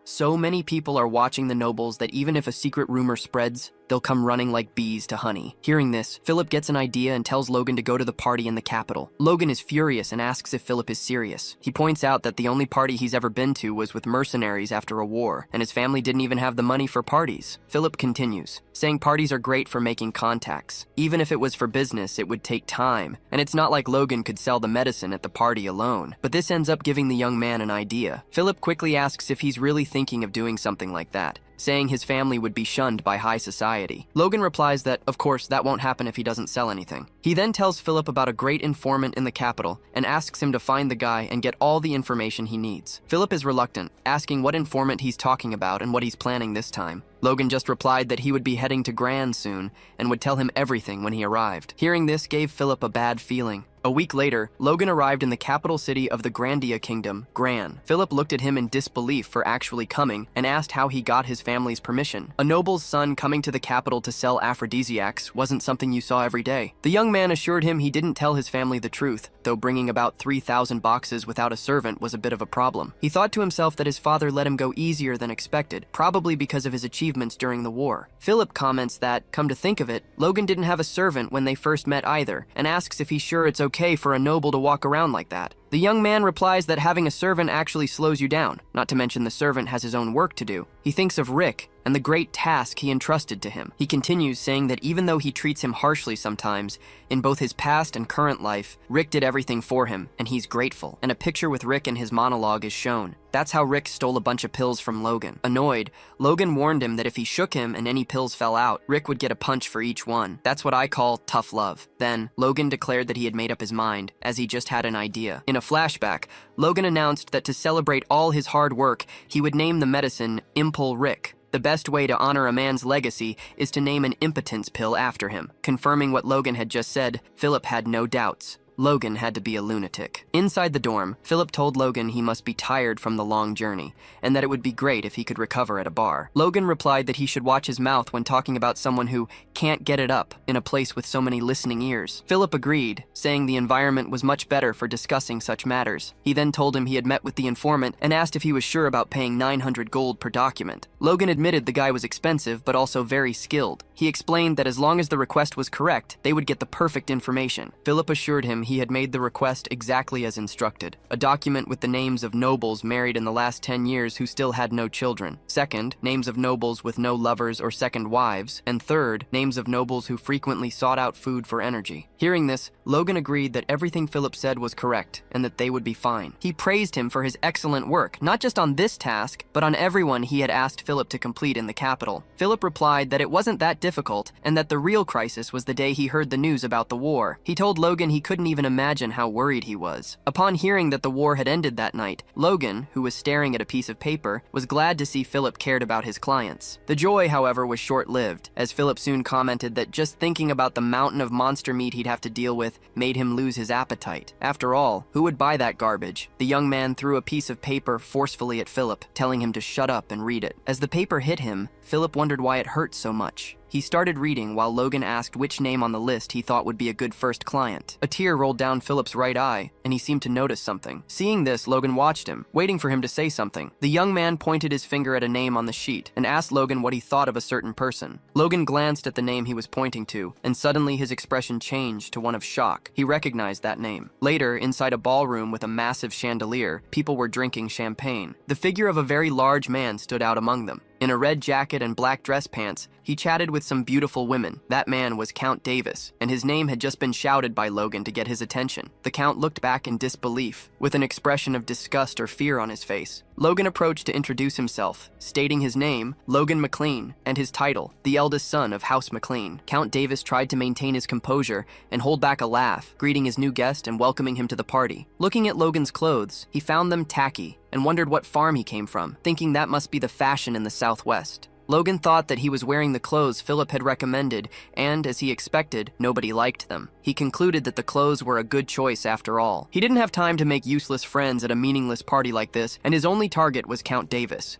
So many people are watching the nobles that even if a secret rumor spreads, they'll come running like bees to honey. Hearing this, Philip gets an idea and tells Logan to go to the party in the capital. Logan is furious and asks if Philip is serious. He points out that the only party he's ever been to was with mercenaries after a war, and his family didn't even have the money for parties. Philip continues, saying parties are great for making contacts. Even if it was for business, it would take time, and it's not like Logan could sell the medicine at the party alone. But this ends up giving the young man an idea. Philip quickly asks if he's really thinking of doing something like that, saying his family would be shunned by high society. Logan replies that, of course, that won't happen if he doesn't sell anything. He then tells Philip about a great informant in the capital and asks him to find the guy and get all the information he needs. Philip is reluctant, asking what informant he's talking about and what he's planning this time. Logan just replied that he would be heading to Gran soon and would tell him everything when he arrived. Hearing this gave Philip a bad feeling. A week later, Logan arrived in the capital city of the Grandia Kingdom, Gran. Philip looked at him in disbelief for actually coming and asked how he got his family's permission. A noble's son coming to the capital to sell aphrodisiacs wasn't something you saw every day. The young man assured him he didn't tell his family the truth, though bringing about 3,000 boxes without a servant was a bit of a problem. He thought to himself that his father let him go easier than expected, probably because of his achievements during the war. Philip comments that, come to think of it, Logan didn't have a servant when they first met either, and asks if he's sure it's okay for a noble to walk around like that. The young man replies that having a servant actually slows you down, not to mention the servant has his own work to do. He thinks of Rick and the great task he entrusted to him. He continues, saying that even though he treats him harshly sometimes, in both his past and current life, Rick did everything for him, and he's grateful. And a picture with Rick in his monologue is shown. That's how Rick stole a bunch of pills from Logan. Annoyed, Logan warned him that if he shook him and any pills fell out, Rick would get a punch for each one. That's what I call tough love. Then, Logan declared that he had made up his mind, as he just had an idea. In a flashback, Logan announced that to celebrate all his hard work, he would name the medicine Impul Rick. The best way to honor a man's legacy is to name an impotence pill after him. Confirming what Logan had just said, Philip had no doubts. Logan had to be a lunatic. Inside the dorm, Philip told Logan he must be tired from the long journey, and that it would be great if he could recover at a bar. Logan replied that he should watch his mouth when talking about someone who can't get it up in a place with so many listening ears. Philip agreed, saying the environment was much better for discussing such matters. He then told him he had met with the informant and asked if he was sure about paying 900 gold per document. Logan admitted the guy was expensive, but also very skilled. He explained that as long as the request was correct, they would get the perfect information. Philip assured him he had made the request exactly as instructed. A document with the names of nobles married in the last 10 years who still had no children. Second, names of nobles with no lovers or second wives. And third, names of nobles who frequently sought out food for energy. Hearing this, Logan agreed that everything Philip said was correct and that they would be fine. He praised him for his excellent work, not just on this task, but on everyone he had asked Philip to complete in the capital. Philip replied that it wasn't that difficult and that the real crisis was the day he heard the news about the war. He told Logan he couldn't even imagine how worried he was. Upon hearing that the war had ended that night, Logan, who was staring at a piece of paper, was glad to see Philip cared about his clients. The joy, however, was short-lived, as Philip soon commented that just thinking about the mountain of monster meat he'd have to deal with made him lose his appetite. After all, who would buy that garbage? The young man threw a piece of paper forcefully at Philip, telling him to shut up and read it. As the paper hit him, Philip wondered why it hurt so much. He started reading while Logan asked which name on the list he thought would be a good first client. A tear rolled down Philip's right eye, and he seemed to notice something. Seeing this, Logan watched him, waiting for him to say something. The young man pointed his finger at a name on the sheet and asked Logan what he thought of a certain person. Logan glanced at the name he was pointing to, and suddenly his expression changed to one of shock. He recognized that name. Later, inside a ballroom with a massive chandelier, people were drinking champagne. The figure of a very large man stood out among them. In a red jacket and black dress pants, he chatted with some beautiful women. That man was Count Davis, and his name had just been shouted by Logan to get his attention. The Count looked back in disbelief, with an expression of disgust or fear on his face. Logan approached to introduce himself, stating his name, Logan McLean, and his title, the eldest son of House McLean. Count Davis tried to maintain his composure and hold back a laugh, greeting his new guest and welcoming him to the party. Looking at Logan's clothes, he found them tacky and wondered what farm he came from, thinking that must be the fashion in the Southwest. Logan thought that he was wearing the clothes Philip had recommended, and, as he expected, nobody liked them. He concluded that the clothes were a good choice after all. He didn't have time to make useless friends at a meaningless party like this, and his only target was Count Davis,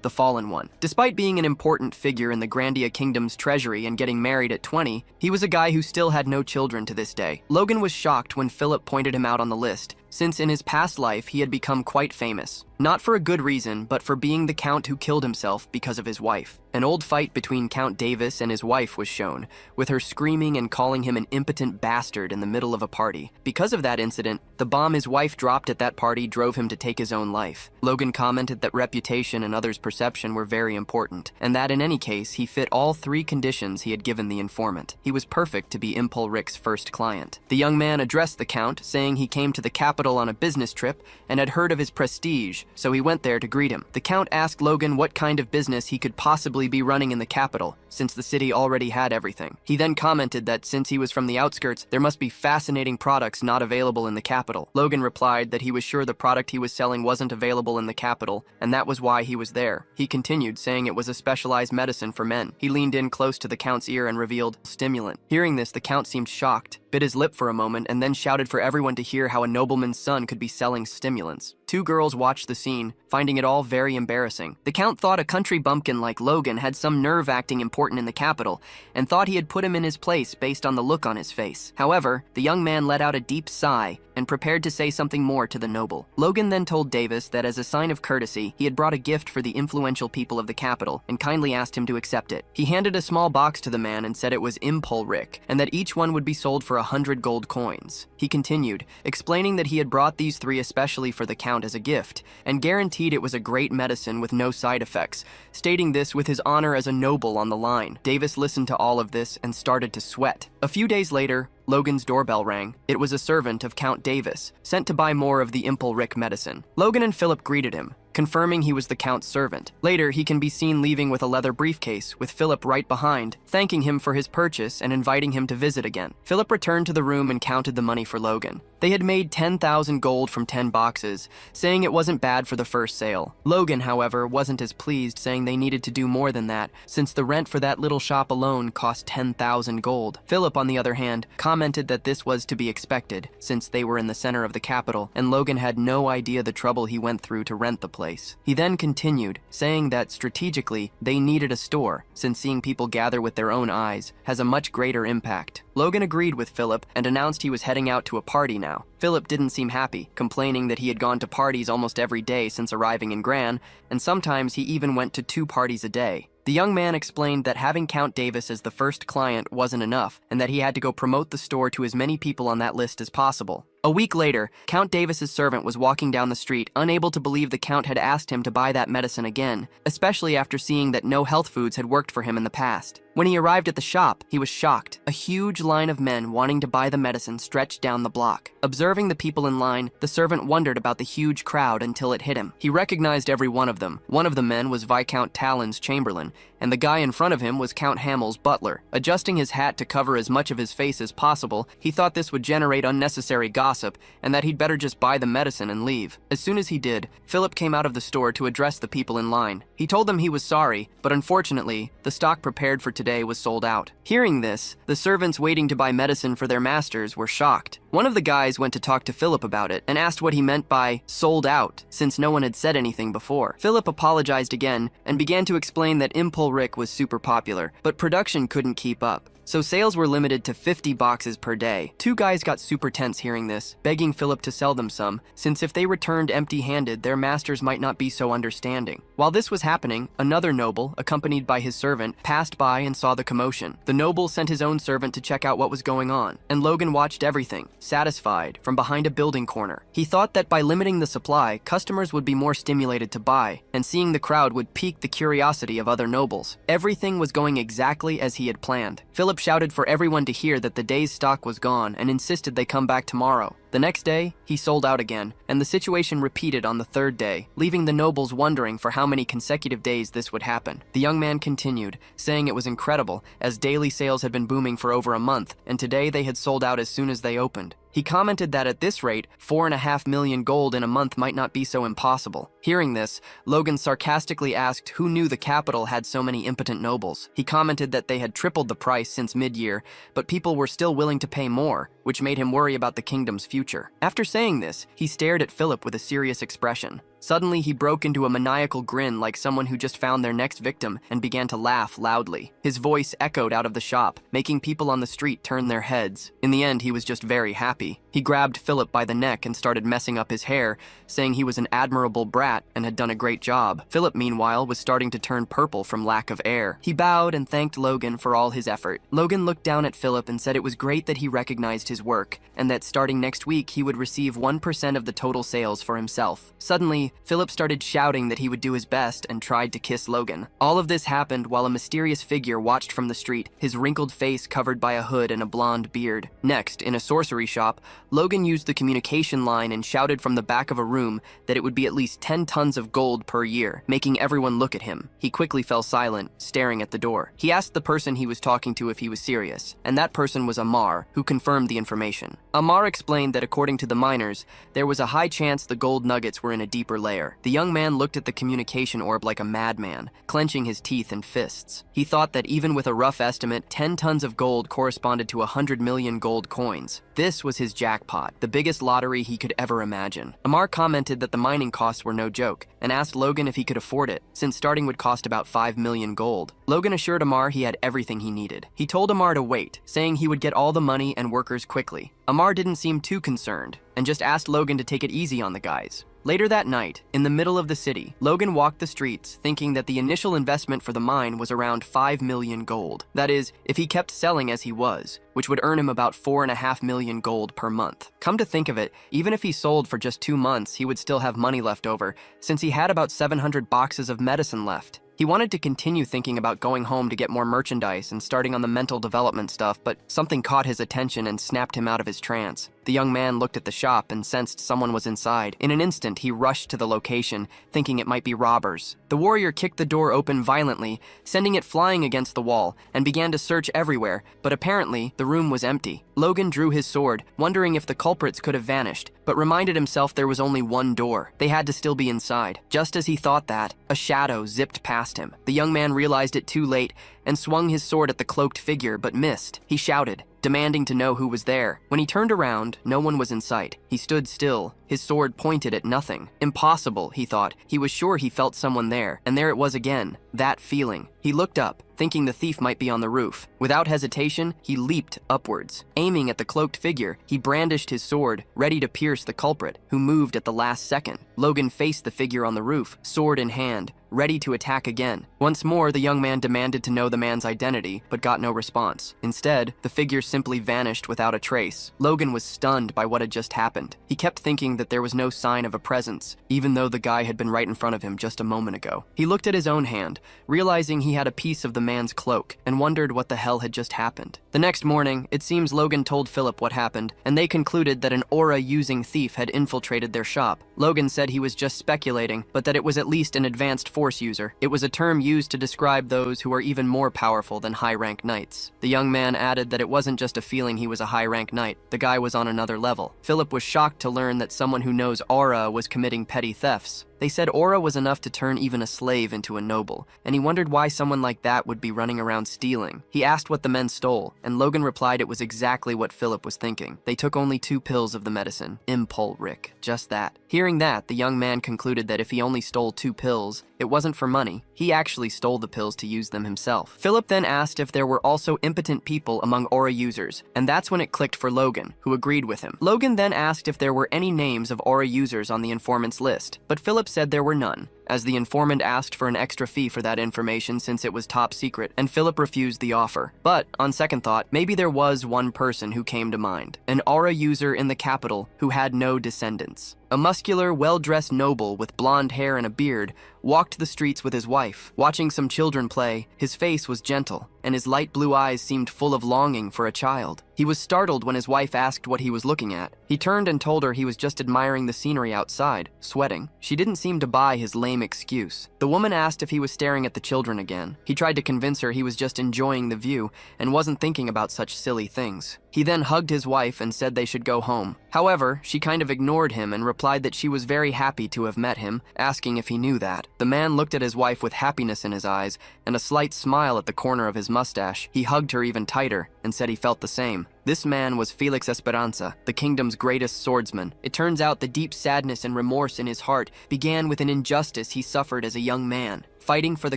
the fallen one. Despite being an important figure in the Grandia Kingdom's treasury and getting married at 20, he was a guy who still had no children to this day. Logan was shocked when Philip pointed him out on the list, since in his past life he had become quite famous. Not for a good reason, but for being the Count who killed himself because of his wife. An old fight between Count Davis and his wife was shown, with her screaming and calling him an impotent bastard in the middle of a party. Because of that incident, the bomb his wife dropped at that party drove him to take his own life. Logan commented that reputation and others' perception were very important, and that in any case, he fit all 3 conditions he had given the informant. He was perfect to be Impul Rick's first client. The young man addressed the Count, saying he came to the capital on a business trip and had heard of his prestige, so he went there to greet him. The Count asked Logan what kind of business he could possibly be running in the capital, since the city already had everything. He then commented that since he was from the outskirts, there must be fascinating products not available in the capital. Logan replied that he was sure the product he was selling wasn't available in the capital, and that was why he was there. He continued, saying it was a specialized medicine for men. He leaned in close to the Count's ear and revealed, stimulant. Hearing this, the Count seemed shocked, bit his lip for a moment, and then shouted for everyone to hear how a nobleman's son could be selling stimulants. 2 girls watched the scene, finding it all very embarrassing. The Count thought a country bumpkin like Logan had some nerve acting important in the capital, and thought he had put him in his place based on the look on his face. However, the young man let out a deep sigh and prepared to say something more to the noble. Logan then told Davis that as a sign of courtesy, he had brought a gift for the influential people of the capital and kindly asked him to accept it. He handed a small box to the man and said it was Impul Rick, and that each one would be sold for 100 gold coins. He continued, explaining that he had brought these 3 especially for the Count as a gift, and guaranteed it was a great medicine with no side effects, stating this with his honor as a noble on the line. Davis listened to all of this and started to sweat. A few days later, Logan's doorbell rang. It was a servant of Count Davis, sent to buy more of the Impul Rick medicine. Logan and Philip greeted him, confirming he was the Count's servant. Later, he can be seen leaving with a leather briefcase, with Philip right behind, thanking him for his purchase and inviting him to visit again. Philip returned to the room and counted the money for Logan. They had made 10,000 gold from 10 boxes, saying it wasn't bad for the first sale. Logan, however, wasn't as pleased, saying they needed to do more than that, since the rent for that little shop alone cost 10,000 gold. Philip, on the other hand, commented that this was to be expected, since they were in the center of the capital, and Logan had no idea the trouble he went through to rent the place. He then continued, saying that strategically, they needed a store, since seeing people gather with their own eyes has a much greater impact. Logan agreed with Philip and announced he was heading out to a party now. Philip didn't seem happy, complaining that he had gone to parties almost every day since arriving in Gran, and sometimes he even went to 2 parties a day. The young man explained that having Count Davis as the first client wasn't enough, and that he had to go promote the store to as many people on that list as possible. A week later, Count Davis's servant was walking down the street, unable to believe the Count had asked him to buy that medicine again, especially after seeing that no health foods had worked for him in the past. When he arrived at the shop, he was shocked. A huge line of men wanting to buy the medicine stretched down the block. Observing the people in line, the servant wondered about the huge crowd until it hit him. He recognized every one of them. One of the men was Viscount Talon's chamberlain, and the guy in front of him was Count Hamel's butler. Adjusting his hat to cover as much of his face as possible, he thought this would generate unnecessary gossip, and that he'd better just buy the medicine and leave. As soon as he did, Philip came out of the store to address the people in line. He told them he was sorry, but unfortunately, the stock prepared for today was sold out. Hearing this, the servants waiting to buy medicine for their masters were shocked. One of the guys went to talk to Philip about it and asked what he meant by sold out, since no one had said anything before. Philip apologized again and began to explain that Impul Rick was super popular, but production couldn't keep up. So sales were limited to 50 boxes per day. 2 guys got super tense hearing this, begging Philip to sell them some, since if they returned empty-handed, their masters might not be so understanding. While this was happening, another noble, accompanied by his servant, passed by and saw the commotion. The noble sent his own servant to check out what was going on, and Logan watched everything, satisfied, from behind a building corner. He thought that by limiting the supply, customers would be more stimulated to buy, and seeing the crowd would pique the curiosity of other nobles. Everything was going exactly as he had planned. Philip shouted for everyone to hear that the day's stock was gone and insisted they come back tomorrow. The next day, he sold out again, and the situation repeated on the 3rd day, leaving the nobles wondering for how many consecutive days this would happen. The young man continued, saying it was incredible, as daily sales had been booming for over a month, and today they had sold out as soon as they opened. He commented that at this rate, 4.5 million gold in a month might not be so impossible. Hearing this, Logan sarcastically asked who knew the capital had so many impotent nobles. He commented that they had tripled the price since mid-year, but people were still willing to pay more, which made him worry about the kingdom's future. After saying this, he stared at Philip with a serious expression. Suddenly, he broke into a maniacal grin like someone who just found their next victim and began to laugh loudly. His voice echoed out of the shop, making people on the street turn their heads. In the end, he was just very happy. He grabbed Philip by the neck and started messing up his hair, saying he was an admirable brat and had done a great job. Philip, meanwhile, was starting to turn purple from lack of air. He bowed and thanked Logan for all his effort. Logan looked down at Philip and said it was great that he recognized his work, and that starting next week he would receive 1% of the total sales for himself. Suddenly, Philip started shouting that he would do his best and tried to kiss Logan. All of this happened while a mysterious figure watched from the street, his wrinkled face covered by a hood and a blonde beard. Next, in a sorcery shop, Logan used the communication line and shouted from the back of a room that it would be at least 10 tons of gold per year, making everyone look at him. He quickly fell silent, staring at the door. He asked the person he was talking to if he was serious, and that person was Amar, who confirmed the information. Amar explained that according to the miners, there was a high chance the gold nuggets were in a deeper layer. The young man looked at the communication orb like a madman, clenching his teeth and fists. He thought that even with a rough estimate, 10 tons of gold corresponded to 100 million gold coins. This was his jackpot, the biggest lottery he could ever imagine. Amar commented that the mining costs were no joke, and asked Logan if he could afford it, since starting would cost about 5 million gold. Logan assured Amar he had everything he needed. He told Amar to wait, saying he would get all the money and workers quickly. Amar didn't seem too concerned, and just asked Logan to take it easy on the guys. Later that night, in the middle of the city, Logan walked the streets thinking that the initial investment for the mine was around 5 million gold. That is, if he kept selling as he was, which would earn him about 4.5 million gold per month. Come to think of it, even if he sold for just 2 months, he would still have money left over, since he had about 700 boxes of medicine left. He wanted to continue thinking about going home to get more merchandise and starting on the mental development stuff, but something caught his attention and snapped him out of his trance. The young man looked at the shop and sensed someone was inside. In an instant, he rushed to the location, thinking it might be robbers. The warrior kicked the door open violently, sending it flying against the wall, and began to search everywhere, but apparently, the room was empty. Logan drew his sword, wondering if the culprits could have vanished, but reminded himself there was only one door. They had to still be inside. Just as he thought that, a shadow zipped past him. The young man realized it too late and swung his sword at the cloaked figure, but missed. He shouted, demanding to know who was there. When he turned around, no one was in sight. He stood still, his sword pointed at nothing. Impossible, he thought. He was sure he felt someone there, and there it was again, that feeling. He looked up, thinking the thief might be on the roof. Without hesitation, he leaped upwards. Aiming at the cloaked figure, he brandished his sword, ready to pierce the culprit, who moved at the last second. Logan faced the figure on the roof, sword in hand, ready to attack again. Once more, the young man demanded to know the man's identity, but got no response. Instead, the figure simply vanished without a trace. Logan was stunned by what had just happened. He kept thinking that there was no sign of a presence, even though the guy had been right in front of him just a moment ago. He looked at his own hand, realizing he had a piece of the man's cloak, and wondered what the hell had just happened. The next morning, it seems Logan told Philip what happened, and they concluded that an aura-using thief had infiltrated their shop. Logan said he was just speculating, but that it was at least an advanced force user. It was a term used to describe those who are even more powerful than high-rank knights. The young man added that it wasn't just a feeling he was a high-rank knight. The guy was on another level. Philip was shocked to learn that someone who knows aura was committing petty thefts. They said aura was enough to turn even a slave into a noble, and he wondered why someone like that would be running around stealing. He asked what the men stole, and Logan replied it was exactly what Philip was thinking. They took only 2 pills of the medicine. Impulric. Just that. Hearing that, the young man concluded that if he only stole 2 pills, it wasn't for money. He actually stole the pills to use them himself. Philip then asked if there were also impotent people among aura users, and that's when it clicked for Logan, who agreed with him. Logan then asked if there were any names of aura users on the informant's list, but Philip said there were none, as the informant asked for an extra fee for that information since it was top secret, and Philip refused the offer. But, on second thought, maybe there was one person who came to mind, an aura user in the capital who had no descendants. A muscular, well-dressed noble with blonde hair and a beard walked the streets with his wife. Watching some children play, his face was gentle, and his light blue eyes seemed full of longing for a child. He was startled when his wife asked what he was looking at. He turned and told her he was just admiring the scenery outside, sweating. She didn't seem to buy his lame excuse. The woman asked if he was staring at the children again. He tried to convince her he was just enjoying the view and wasn't thinking about such silly things. He then hugged his wife and said they should go home. However, she kind of ignored him and replied that she was very happy to have met him, asking if he knew that. The man looked at his wife with happiness in his eyes and a slight smile at the corner of his mustache. He hugged her even tighter and said he felt the same. This man was Felix Esperanza, the kingdom's greatest swordsman. It turns out the deep sadness and remorse in his heart began with an injustice he suffered as a young man. Fighting for the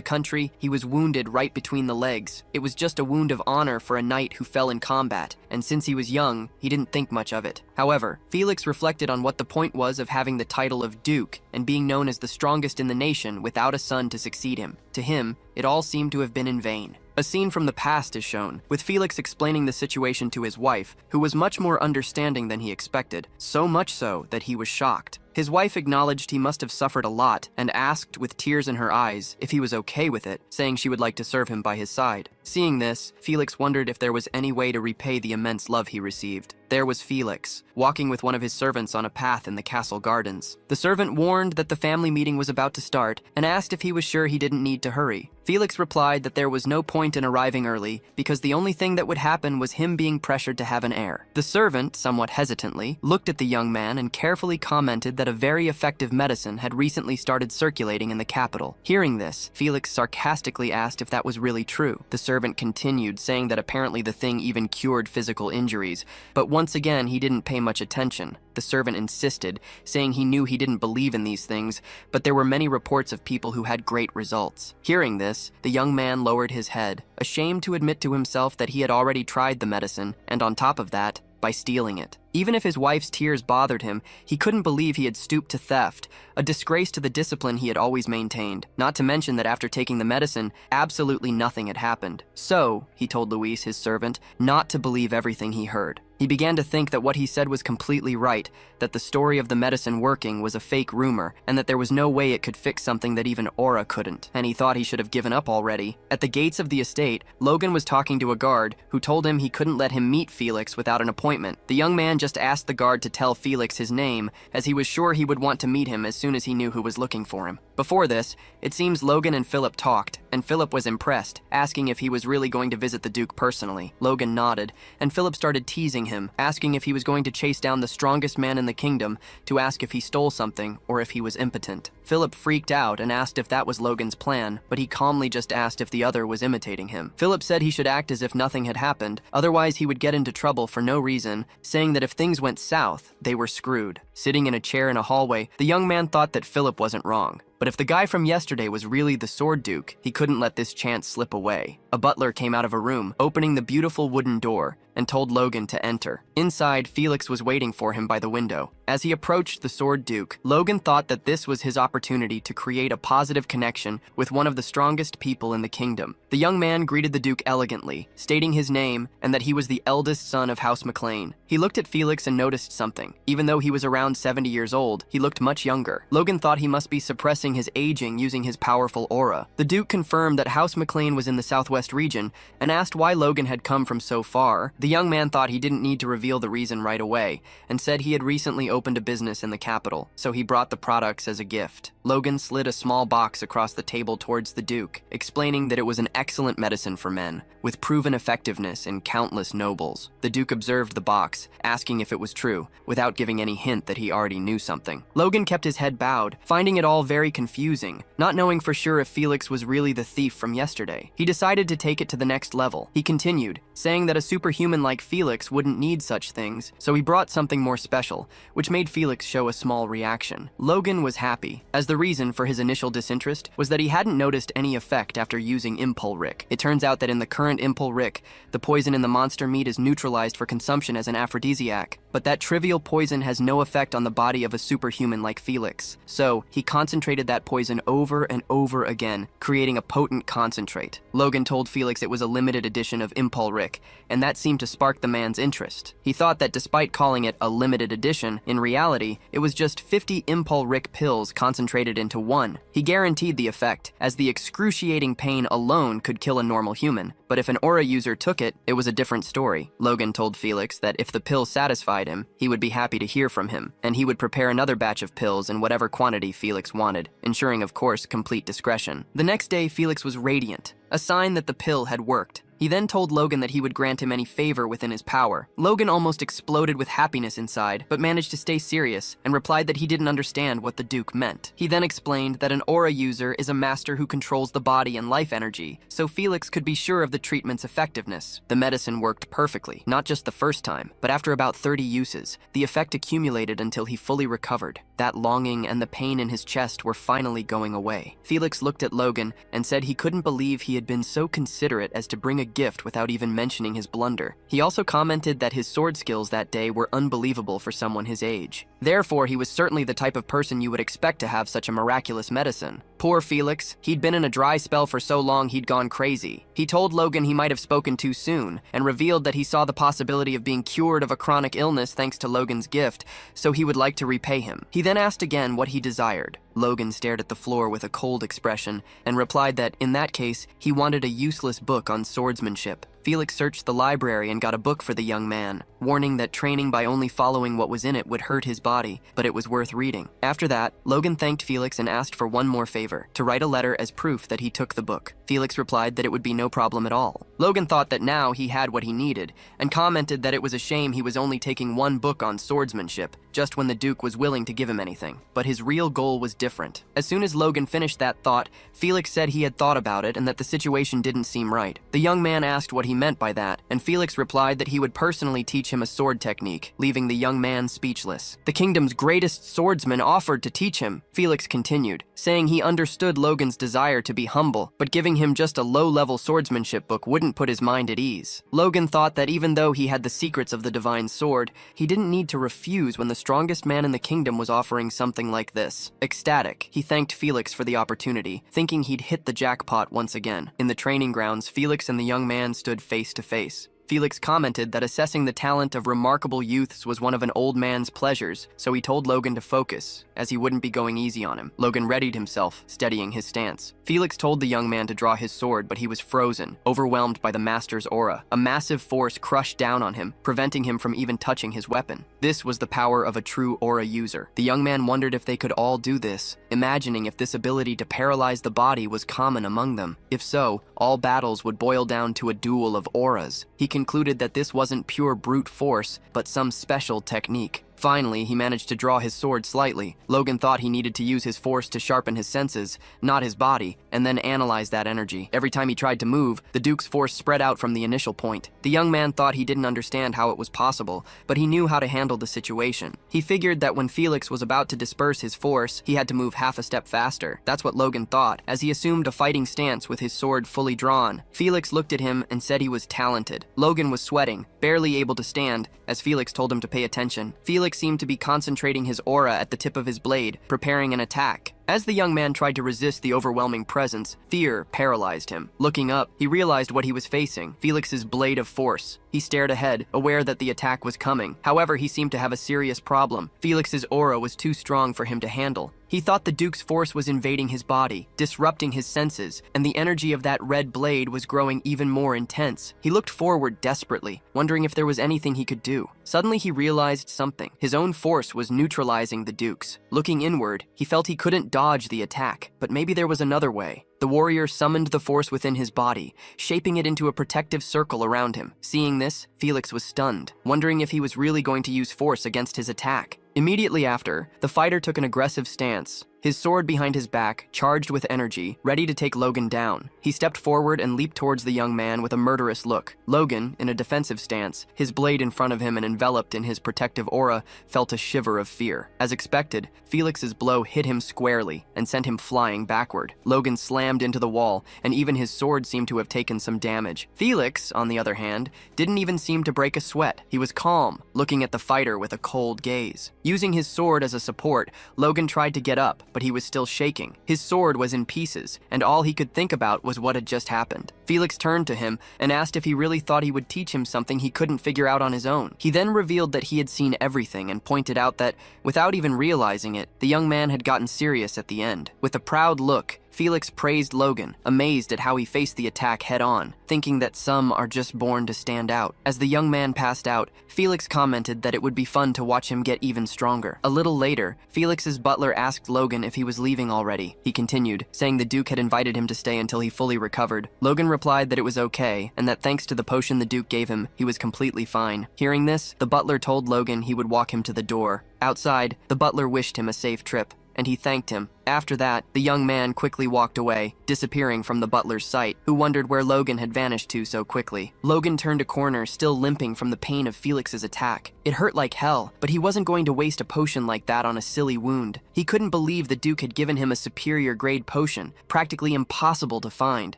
country, he was wounded right between the legs. It was just a wound of honor for a knight who fell in combat, and since he was young, he didn't think much of it. However, Felix reflected on what the point was of having the title of Duke and being known as the strongest in the nation without a son to succeed him. To him, it all seemed to have been in vain. A scene from the past is shown, with Felix explaining the situation to his wife, who was much more understanding than he expected, so much so that he was shocked. His wife acknowledged he must have suffered a lot and asked, with tears in her eyes, if he was okay with it, saying she would like to serve him by his side. Seeing this, Felix wondered if there was any way to repay the immense love he received. There was Felix, walking with one of his servants on a path in the castle gardens. The servant warned that the family meeting was about to start and asked if he was sure he didn't need to hurry. Felix replied that there was no point in arriving early because the only thing that would happen was him being pressured to have an heir. The servant, somewhat hesitantly, looked at the young man and carefully commented that a very effective medicine had recently started circulating in the capital. Hearing this, Felix sarcastically asked if that was really true. The servant continued, saying that apparently the thing even cured physical injuries, but once again he didn't pay much attention. The servant insisted, saying he knew he didn't believe in these things, but there were many reports of people who had great results. Hearing this, the young man lowered his head, ashamed to admit to himself that he had already tried the medicine, and on top of that, by stealing it. Even if his wife's tears bothered him, he couldn't believe he had stooped to theft, a disgrace to the discipline he had always maintained. Not to mention that after taking the medicine, absolutely nothing had happened. So, he told Luis, his servant, not to believe everything he heard. He began to think that what he said was completely right, that the story of the medicine working was a fake rumor, and that there was no way it could fix something that even Aura couldn't, and he thought he should have given up already. At the gates of the estate, Logan was talking to a guard who told him he couldn't let him meet Felix without an appointment. The young man just asked the guard to tell Felix his name, as he was sure he would want to meet him as soon as he knew who was looking for him. Before this, it seems Logan and Philip talked, and Philip was impressed, asking if he was really going to visit the Duke personally. Logan nodded, and Philip started teasing him, asking if he was going to chase down the strongest man in the kingdom to ask if he stole something or if he was impotent. Philip freaked out and asked if that was Logan's plan, but he calmly just asked if the other was imitating him. Philip said he should act as if nothing had happened, otherwise he would get into trouble for no reason, saying that if things went south, they were screwed. Sitting in a chair in a hallway, the young man thought that Philip wasn't wrong. But if the guy from yesterday was really the Sword Duke, he couldn't let this chance slip away. A butler came out of a room, opening the beautiful wooden door, and told Logan to enter. Inside, Felix was waiting for him by the window. As he approached the Sword Duke, Logan thought that this was his opportunity to create a positive connection with one of the strongest people in the kingdom. The young man greeted the Duke elegantly, stating his name and that he was the eldest son of House McLean. He looked at Felix and noticed something. Even though he was around 70 years old, he looked much younger. Logan thought he must be suppressing his aging using his powerful aura. The Duke confirmed that House McLean was in the southwest region and asked why Logan had come from so far. The young man thought he didn't need to reveal the reason right away and said he had recently opened a business in the capital, so he brought the products as a gift. Logan slid a small box across the table towards the Duke, explaining that it was an excellent medicine for men, with proven effectiveness in countless nobles. The Duke observed the box, asking if it was true, without giving any hint that he already knew something. Logan kept his head bowed, finding it all very confusing, not knowing for sure if Felix was really the thief from yesterday. He decided to take it to the next level. He continued, saying that a superhuman like Felix wouldn't need such things, so he brought something more special, which made Felix show a small reaction. Logan was happy, as the reason for his initial disinterest was that he hadn't noticed any effect after using Impulric. It turns out that in the current Impulric, the poison in the monster meat is neutralized for consumption as an aphrodisiac, but that trivial poison has no effect on the body of a superhuman like Felix. So, he concentrated that poison over and over again, creating a potent concentrate. Logan told Felix it was a limited edition of Impulric, and that seemed to spark the man's interest. He thought that despite calling it a limited edition, in reality, it was just 50 Impulric pills concentrated into one. He guaranteed the effect, as the excruciating pain alone could kill a normal human, but if an aura user took it, it was a different story. Logan told Felix that if the pill satisfied him, he would be happy to hear from him, and he would prepare another batch of pills in whatever quantity Felix wanted, ensuring, of course, complete discretion. The next day, Felix was radiant, a sign that the pill had worked. He then told Logan that he would grant him any favor within his power. Logan almost exploded with happiness inside, but managed to stay serious and replied that he didn't understand what the Duke meant. He then explained that an aura user is a master who controls the body and life energy, so Felix could be sure of the treatment's effectiveness. The medicine worked perfectly, not just the first time, but after about 30 uses, the effect accumulated until he fully recovered. That longing and the pain in his chest were finally going away. Felix looked at Logan and said he couldn't believe he had been so considerate as to bring a gift without even mentioning his blunder. He also commented that his sword skills that day were unbelievable for someone his age. Therefore, he was certainly the type of person you would expect to have such a miraculous medicine. Poor Felix, he'd been in a dry spell for so long he'd gone crazy. He told Logan he might have spoken too soon, and revealed that he saw the possibility of being cured of a chronic illness thanks to Logan's gift, so he would like to repay him. He then asked again what he desired. Logan stared at the floor with a cold expression and replied that, in that case, he wanted a useless book on swordsmanship. Felix searched the library and got a book for the young man, warning that training by only following what was in it would hurt his body, but it was worth reading. After that, Logan thanked Felix and asked for one more favor, to write a letter as proof that he took the book. Felix replied that it would be no problem at all. Logan thought that now he had what he needed, and commented that it was a shame he was only taking one book on swordsmanship, just when the Duke was willing to give him anything. But his real goal was different. As soon as Logan finished that thought, Felix said he had thought about it and that the situation didn't seem right. The young man asked what he meant by that, and Felix replied that he would personally teach him a sword technique, leaving the young man speechless. The kingdom's greatest swordsman offered to teach him. Felix continued, saying he understood Logan's desire to be humble, but giving him just a low-level swordsmanship book wouldn't put his mind at ease. Logan thought that even though he had the secrets of the divine sword, he didn't need to refuse when the strongest man in the kingdom was offering something like this. Ecstatic, he thanked Felix for the opportunity, thinking he'd hit the jackpot once again. In the training grounds, Felix and the young man stood face to face. Felix commented that assessing the talent of remarkable youths was one of an old man's pleasures, so he told Logan to focus, as he wouldn't be going easy on him. Logan readied himself, steadying his stance. Felix told the young man to draw his sword, but he was frozen, overwhelmed by the master's aura. A massive force crushed down on him, preventing him from even touching his weapon. This was the power of a true aura user. The young man wondered if they could all do this, imagining if this ability to paralyze the body was common among them. If so, all battles would boil down to a duel of auras. He concluded that this wasn't pure brute force, but some special technique. Finally, he managed to draw his sword slightly. Logan thought he needed to use his force to sharpen his senses, not his body, and then analyze that energy. Every time he tried to move, the Duke's force spread out from the initial point. The young man thought he didn't understand how it was possible, but he knew how to handle the situation. He figured that when Felix was about to disperse his force, he had to move half a step faster. That's what Logan thought, as he assumed a fighting stance with his sword fully drawn. Felix looked at him and said he was talented. Logan was sweating, barely able to stand, as Felix told him to pay attention. Felix seemed to be concentrating his aura at the tip of his blade, preparing an attack. As the young man tried to resist the overwhelming presence, fear paralyzed him. Looking up, he realized what he was facing, Felix's blade of force. He stared ahead, aware that the attack was coming. However, he seemed to have a serious problem. Felix's aura was too strong for him to handle. He thought the Duke's force was invading his body, disrupting his senses, and the energy of that red blade was growing even more intense. He looked forward desperately, wondering if there was anything he could do. Suddenly he realized something. His own force was neutralizing the Duke's. Looking inward, he felt he couldn't dodge the attack, but maybe there was another way. The warrior summoned the force within his body, shaping it into a protective circle around him. Seeing this, Felix was stunned, wondering if he was really going to use force against his attack. Immediately after, the fighter took an aggressive stance, his sword behind his back, charged with energy, ready to take Logan down. He stepped forward and leaped towards the young man with a murderous look. Logan, in a defensive stance, his blade in front of him and enveloped in his protective aura, felt a shiver of fear. As expected, Felix's blow hit him squarely and sent him flying backward. Logan slammed into the wall, and even his sword seemed to have taken some damage. Felix, on the other hand, didn't even seem to break a sweat. He was calm, looking at the fighter with a cold gaze. Using his sword as a support, Logan tried to get up, but he was still shaking. His sword was in pieces, and all he could think about was what had just happened. Felix turned to him and asked if he really thought he would teach him something he couldn't figure out on his own. He then revealed that he had seen everything and pointed out that, without even realizing it, the young man had gotten serious at the end. With a proud look, Felix praised Logan, amazed at how he faced the attack head-on, thinking that some are just born to stand out. As the young man passed out, Felix commented that it would be fun to watch him get even stronger. A little later, Felix's butler asked Logan if he was leaving already. He continued, saying the Duke had invited him to stay until he fully recovered. Logan replied that it was okay, and that thanks to the potion the Duke gave him, he was completely fine. Hearing this, the butler told Logan he would walk him to the door. Outside, the butler wished him a safe trip, and he thanked him. After that, the young man quickly walked away, disappearing from the butler's sight, who wondered where Logan had vanished to so quickly. Logan turned a corner, still limping from the pain of Felix's attack. It hurt like hell, but he wasn't going to waste a potion like that on a silly wound. He couldn't believe the Duke had given him a superior grade potion, practically impossible to find,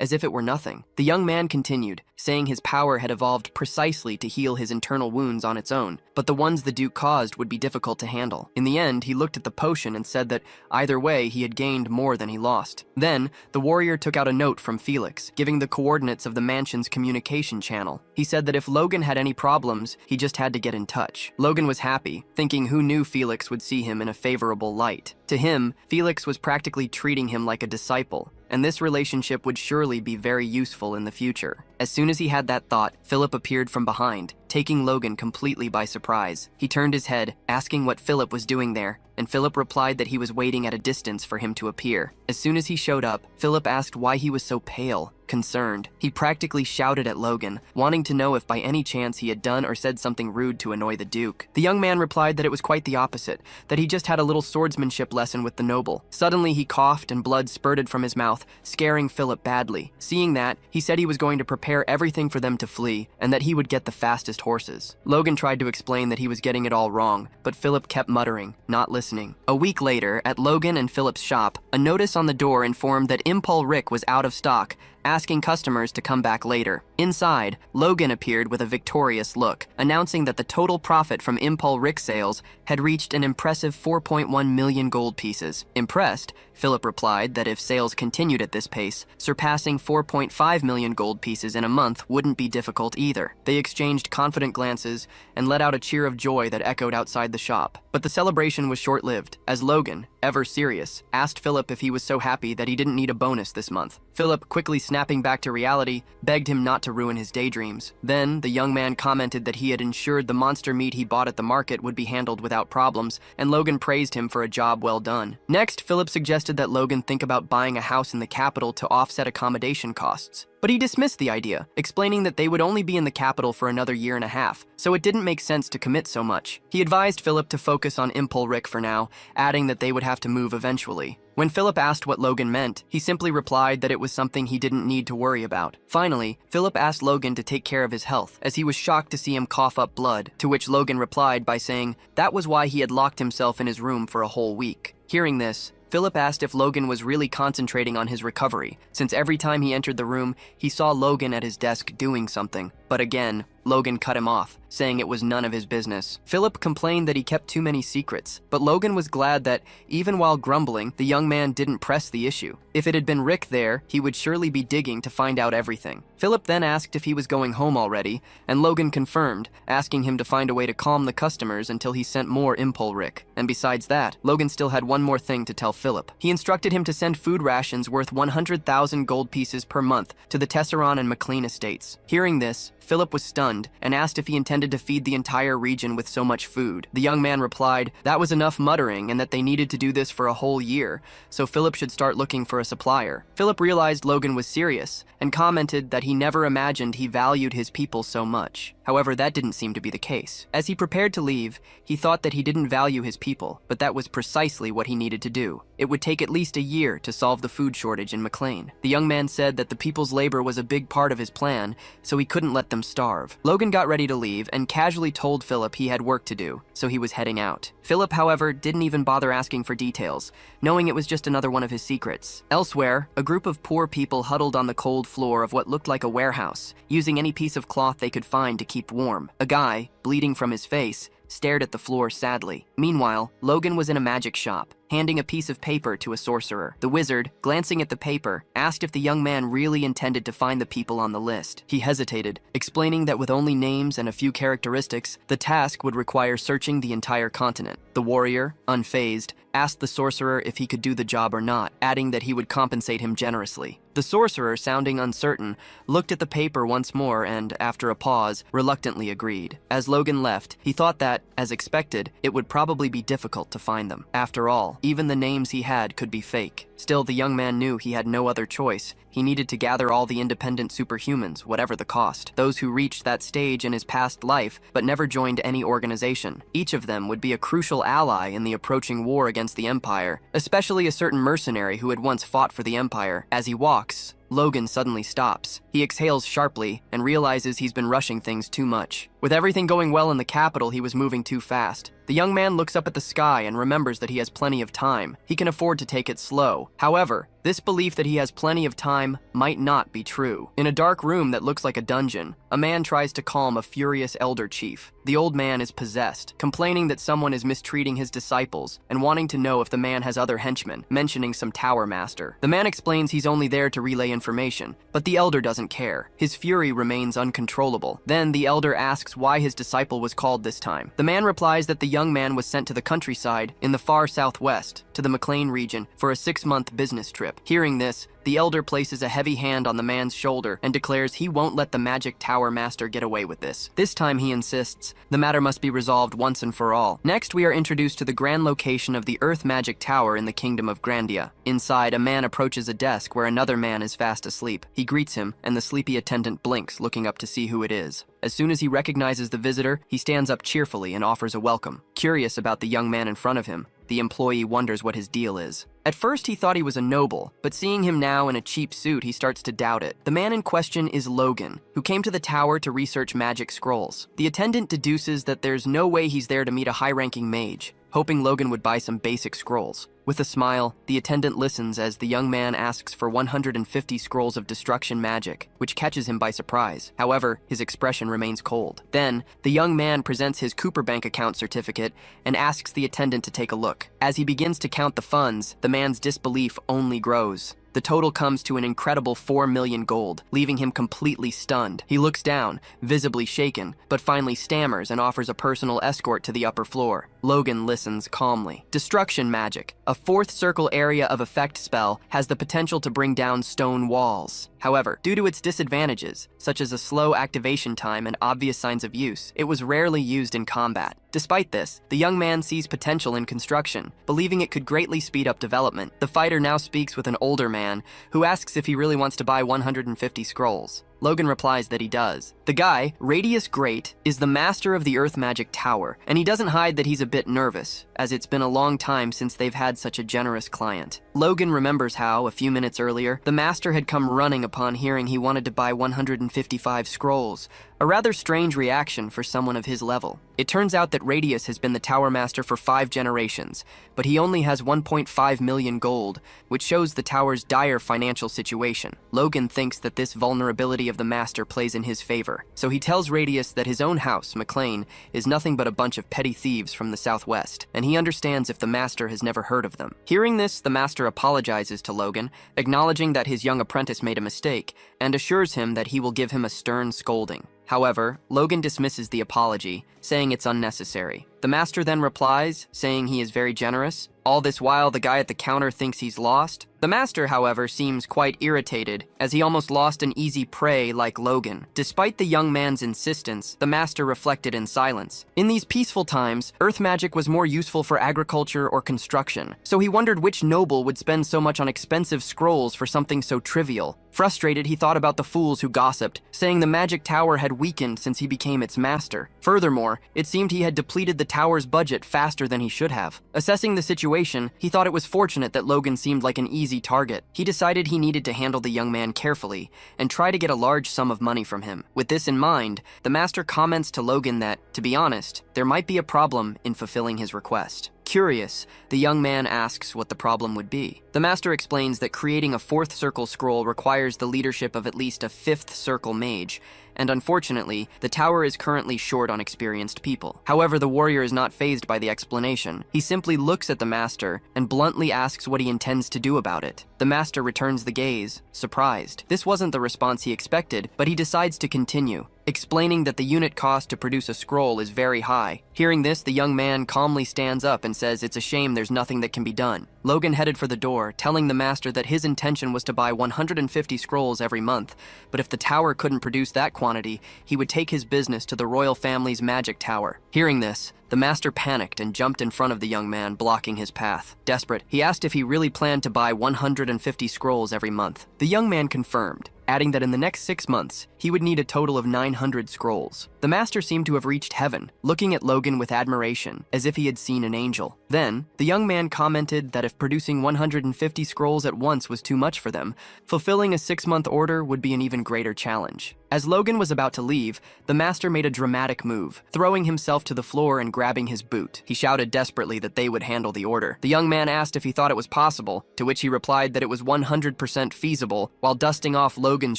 as if it were nothing. The young man continued, saying his power had evolved precisely to heal his internal wounds on its own, but the ones the Duke caused would be difficult to handle. In the end, he looked at the potion and said that either way, he had gained more than he lost. Then, the warrior took out a note from Felix, giving the coordinates of the mansion's communication channel. He said that if Logan had any problems, he just had to get in touch. Logan was happy, thinking who knew Felix would see him in a favorable light. To him, Felix was practically treating him like a disciple, and this relationship would surely be very useful in the future. As soon as he had that thought, Philip appeared from behind, taking Logan completely by surprise. He turned his head, asking what Philip was doing there, and Philip replied that he was waiting at a distance for him to appear. As soon as he showed up, Philip asked why he was so pale. Concerned, he practically shouted at Logan, wanting to know if by any chance he had done or said something rude to annoy the Duke. The young man replied that it was quite the opposite, that he just had a little swordsmanship lesson with the noble. Suddenly he coughed and blood spurted from his mouth, scaring Philip badly. Seeing that, he said he was going to prepare everything for them to flee, and that he would get the fastest horses. Logan tried to explain that he was getting it all wrong, but Philip kept muttering, not listening. A week later, at Logan and Philip's shop, a notice on the door informed that Impul Rick was out of stock, asking customers to come back later. Inside, Logan appeared with a victorious look, announcing that the total profit from Impul Rick sales had reached an impressive 4.1 million gold pieces. Impressed, Philip replied that if sales continued at this pace, surpassing 4.5 million gold pieces in a month wouldn't be difficult either. They exchanged confident glances and let out a cheer of joy that echoed outside the shop. But the celebration was short-lived, as Logan, ever serious, asked Philip if he was so happy that he didn't need a bonus this month. Philip, quickly snapping back to reality, begged him not to ruin his daydreams. Then, the young man commented that he had ensured the monster meat he bought at the market would be handled without problems, and Logan praised him for a job well done. Next, Philip suggested that Logan think about buying a house in the capital to offset accommodation costs. But he dismissed the idea, explaining that they would only be in the capital for another year and a half, so it didn't make sense to commit so much. He advised Philip to focus on Impul Rick for now, adding that they would have to move eventually. When Philip asked what Logan meant, he simply replied that it was something he didn't need to worry about. Finally, Philip asked Logan to take care of his health, as he was shocked to see him cough up blood, to which Logan replied by saying that was why he had locked himself in his room for a whole week. Hearing this, Philip asked if Logan was really concentrating on his recovery, since every time he entered the room, he saw Logan at his desk doing something. But again, Logan cut him off, saying it was none of his business. Philip complained that he kept too many secrets, but Logan was glad that, even while grumbling, the young man didn't press the issue. If it had been Rick there, he would surely be digging to find out everything. Philip then asked if he was going home already, and Logan confirmed, asking him to find a way to calm the customers until he sent more Impul Rick. And besides that, Logan still had one more thing to tell Philip. He instructed him to send food rations worth 100,000 gold pieces per month to the Tesseron and McLean estates. Hearing this, Philip was stunned and asked if he intended to feed the entire region with so much food. The young man replied that was enough muttering and that they needed to do this for a whole year, so Philip should start looking for a supplier. Philip realized Logan was serious and commented that he never imagined he valued his people so much. However, that didn't seem to be the case. As he prepared to leave, he thought that he didn't value his people, but that was precisely what he needed to do. It would take at least a year to solve the food shortage in McLean. The young man said that the people's labor was a big part of his plan, so he couldn't let them starve. Logan got ready to leave and casually told Philip he had work to do, so he was heading out. Philip, however, didn't even bother asking for details, knowing it was just another one of his secrets. Elsewhere, a group of poor people huddled on the cold floor of what looked like a warehouse, using any piece of cloth they could find to keep warm. A guy, bleeding from his face, stared at the floor sadly. Meanwhile, Logan was in a magic shop, handing a piece of paper to a sorcerer. The wizard, glancing at the paper, asked if the young man really intended to find the people on the list. He hesitated, explaining that with only names and a few characteristics, the task would require searching the entire continent. The warrior, unfazed, asked the sorcerer if he could do the job or not, adding that he would compensate him generously. The sorcerer, sounding uncertain, looked at the paper once more and, after a pause, reluctantly agreed. As Logan left, he thought that, as expected, it would probably be difficult to find them. After all, even the names he had could be fake. Still, the young man knew he had no other choice. He needed to gather all the independent superhumans, whatever the cost. Those who reached that stage in his past life, but never joined any organization. Each of them would be a crucial ally in the approaching war against the Empire, especially a certain mercenary who had once fought for the Empire. As he walks, Logan suddenly stops. He exhales sharply and realizes he's been rushing things too much. With everything going well in the capital, he was moving too fast. The young man looks up at the sky and remembers that he has plenty of time. He can afford to take it slow. However, this belief that he has plenty of time might not be true. In a dark room that looks like a dungeon, a man tries to calm a furious elder chief. The old man is possessed, complaining that someone is mistreating his disciples and wanting to know if the man has other henchmen, mentioning some tower master. The man explains he's only there to relay information, but the elder doesn't care. His fury remains uncontrollable. Then the elder asks why his disciple was called this time. The man replies that the young man was sent to the countryside in the far southwest, to the McLean region, for a 6-month business trip. Hearing this, the elder places a heavy hand on the man's shoulder and declares he won't let the magic tower master get away with this. This time he insists the matter must be resolved once and for all. Next, we are introduced to the grand location of the Earth Magic Tower in the Kingdom of Grandia. Inside, a man approaches a desk where another man is fast asleep. He greets him, and the sleepy attendant blinks, looking up to see who it is. As soon as he recognizes the visitor, he stands up cheerfully and offers a welcome. Curious about the young man in front of him, the employee wonders what his deal is. At first, he thought he was a noble, but seeing him now in a cheap suit, he starts to doubt it. The man in question is Logan, who came to the tower to research magic scrolls. The attendant deduces that there's no way he's there to meet a high-ranking mage, hoping Logan would buy some basic scrolls. With a smile, the attendant listens as the young man asks for 150 scrolls of destruction magic, which catches him by surprise. However, his expression remains cold. Then, the young man presents his Cooper Bank account certificate and asks the attendant to take a look. As he begins to count the funds, the man's disbelief only grows. The total comes to an incredible 4 million gold, leaving him completely stunned. He looks down, visibly shaken, but finally stammers and offers a personal escort to the upper floor. Logan listens calmly. Destruction magic, a 4th circle area of effect spell, has the potential to bring down stone walls. However, due to its disadvantages, such as a slow activation time and obvious signs of use, it was rarely used in combat. Despite this, the young man sees potential in construction, believing it could greatly speed up development. The fighter now speaks with an older man, who asks if he really wants to buy 150 scrolls. Logan replies that he does. The guy, Radius Great, is the master of the Earth Magic Tower, and he doesn't hide that he's a bit nervous, as it's been a long time since they've had such a generous client. Logan remembers how, a few minutes earlier, the master had come running upon hearing he wanted to buy 155 scrolls, a rather strange reaction for someone of his level. It turns out that Radius has been the Tower Master for 5 generations, but he only has 1.5 million gold, which shows the tower's dire financial situation. Logan thinks that this vulnerability of the master plays in his favor, so he tells Radius that his own house, McLean, is nothing but a bunch of petty thieves from the southwest, and he understands if the master has never heard of them. Hearing this, the master apologizes to Logan, acknowledging that his young apprentice made a mistake, and assures him that he will give him a stern scolding. However, Logan dismisses the apology, saying it's unnecessary. The master then replies, saying he is very generous. All this while, the guy at the counter thinks he's lost. The master, however, seems quite irritated, as he almost lost an easy prey like Logan. Despite the young man's insistence, the master reflected in silence. In these peaceful times, earth magic was more useful for agriculture or construction, so he wondered which noble would spend so much on expensive scrolls for something so trivial. Frustrated, he thought about the fools who gossiped, saying the magic tower had weakened since he became its master. Furthermore, it seemed he had depleted the tower's budget faster than he should have. Assessing the situation, he thought it was fortunate that Logan seemed like an easy target. He decided he needed to handle the young man carefully and try to get a large sum of money from him. With this in mind, the master comments to Logan that, to be honest, there might be a problem in fulfilling his request. Curious, the young man asks what the problem would be. The master explains that creating a 4th circle scroll requires the leadership of at least a 5th circle mage, and unfortunately, the tower is currently short on experienced people. However, the warrior is not fazed by the explanation. He simply looks at the master and bluntly asks what he intends to do about it. The master returns the gaze, surprised. This wasn't the response he expected, but he decides to continue. explaining that the unit cost to produce a scroll is very high. Hearing this, the young man calmly stands up and says it's a shame there's nothing that can be done. Logan headed for the door, telling the master that his intention was to buy 150 scrolls every month, but if the tower couldn't produce that quantity, he would take his business to the royal family's magic tower. Hearing this, the master panicked and jumped in front of the young man, blocking his path. Desperate, he asked if he really planned to buy 150 scrolls every month. The young man confirmed, adding that in the next 6 months, he would need a total of 900 scrolls. The master seemed to have reached heaven, looking at Logan with admiration, as if he had seen an angel. Then, the young man commented that if producing 150 scrolls at once was too much for them, fulfilling a 6-month order would be an even greater challenge. As Logan was about to leave, the master made a dramatic move, throwing himself to the floor and grabbing his boot. He shouted desperately that they would handle the order. The young man asked if he thought it was possible, to which he replied that it was 100% feasible, while dusting off Logan's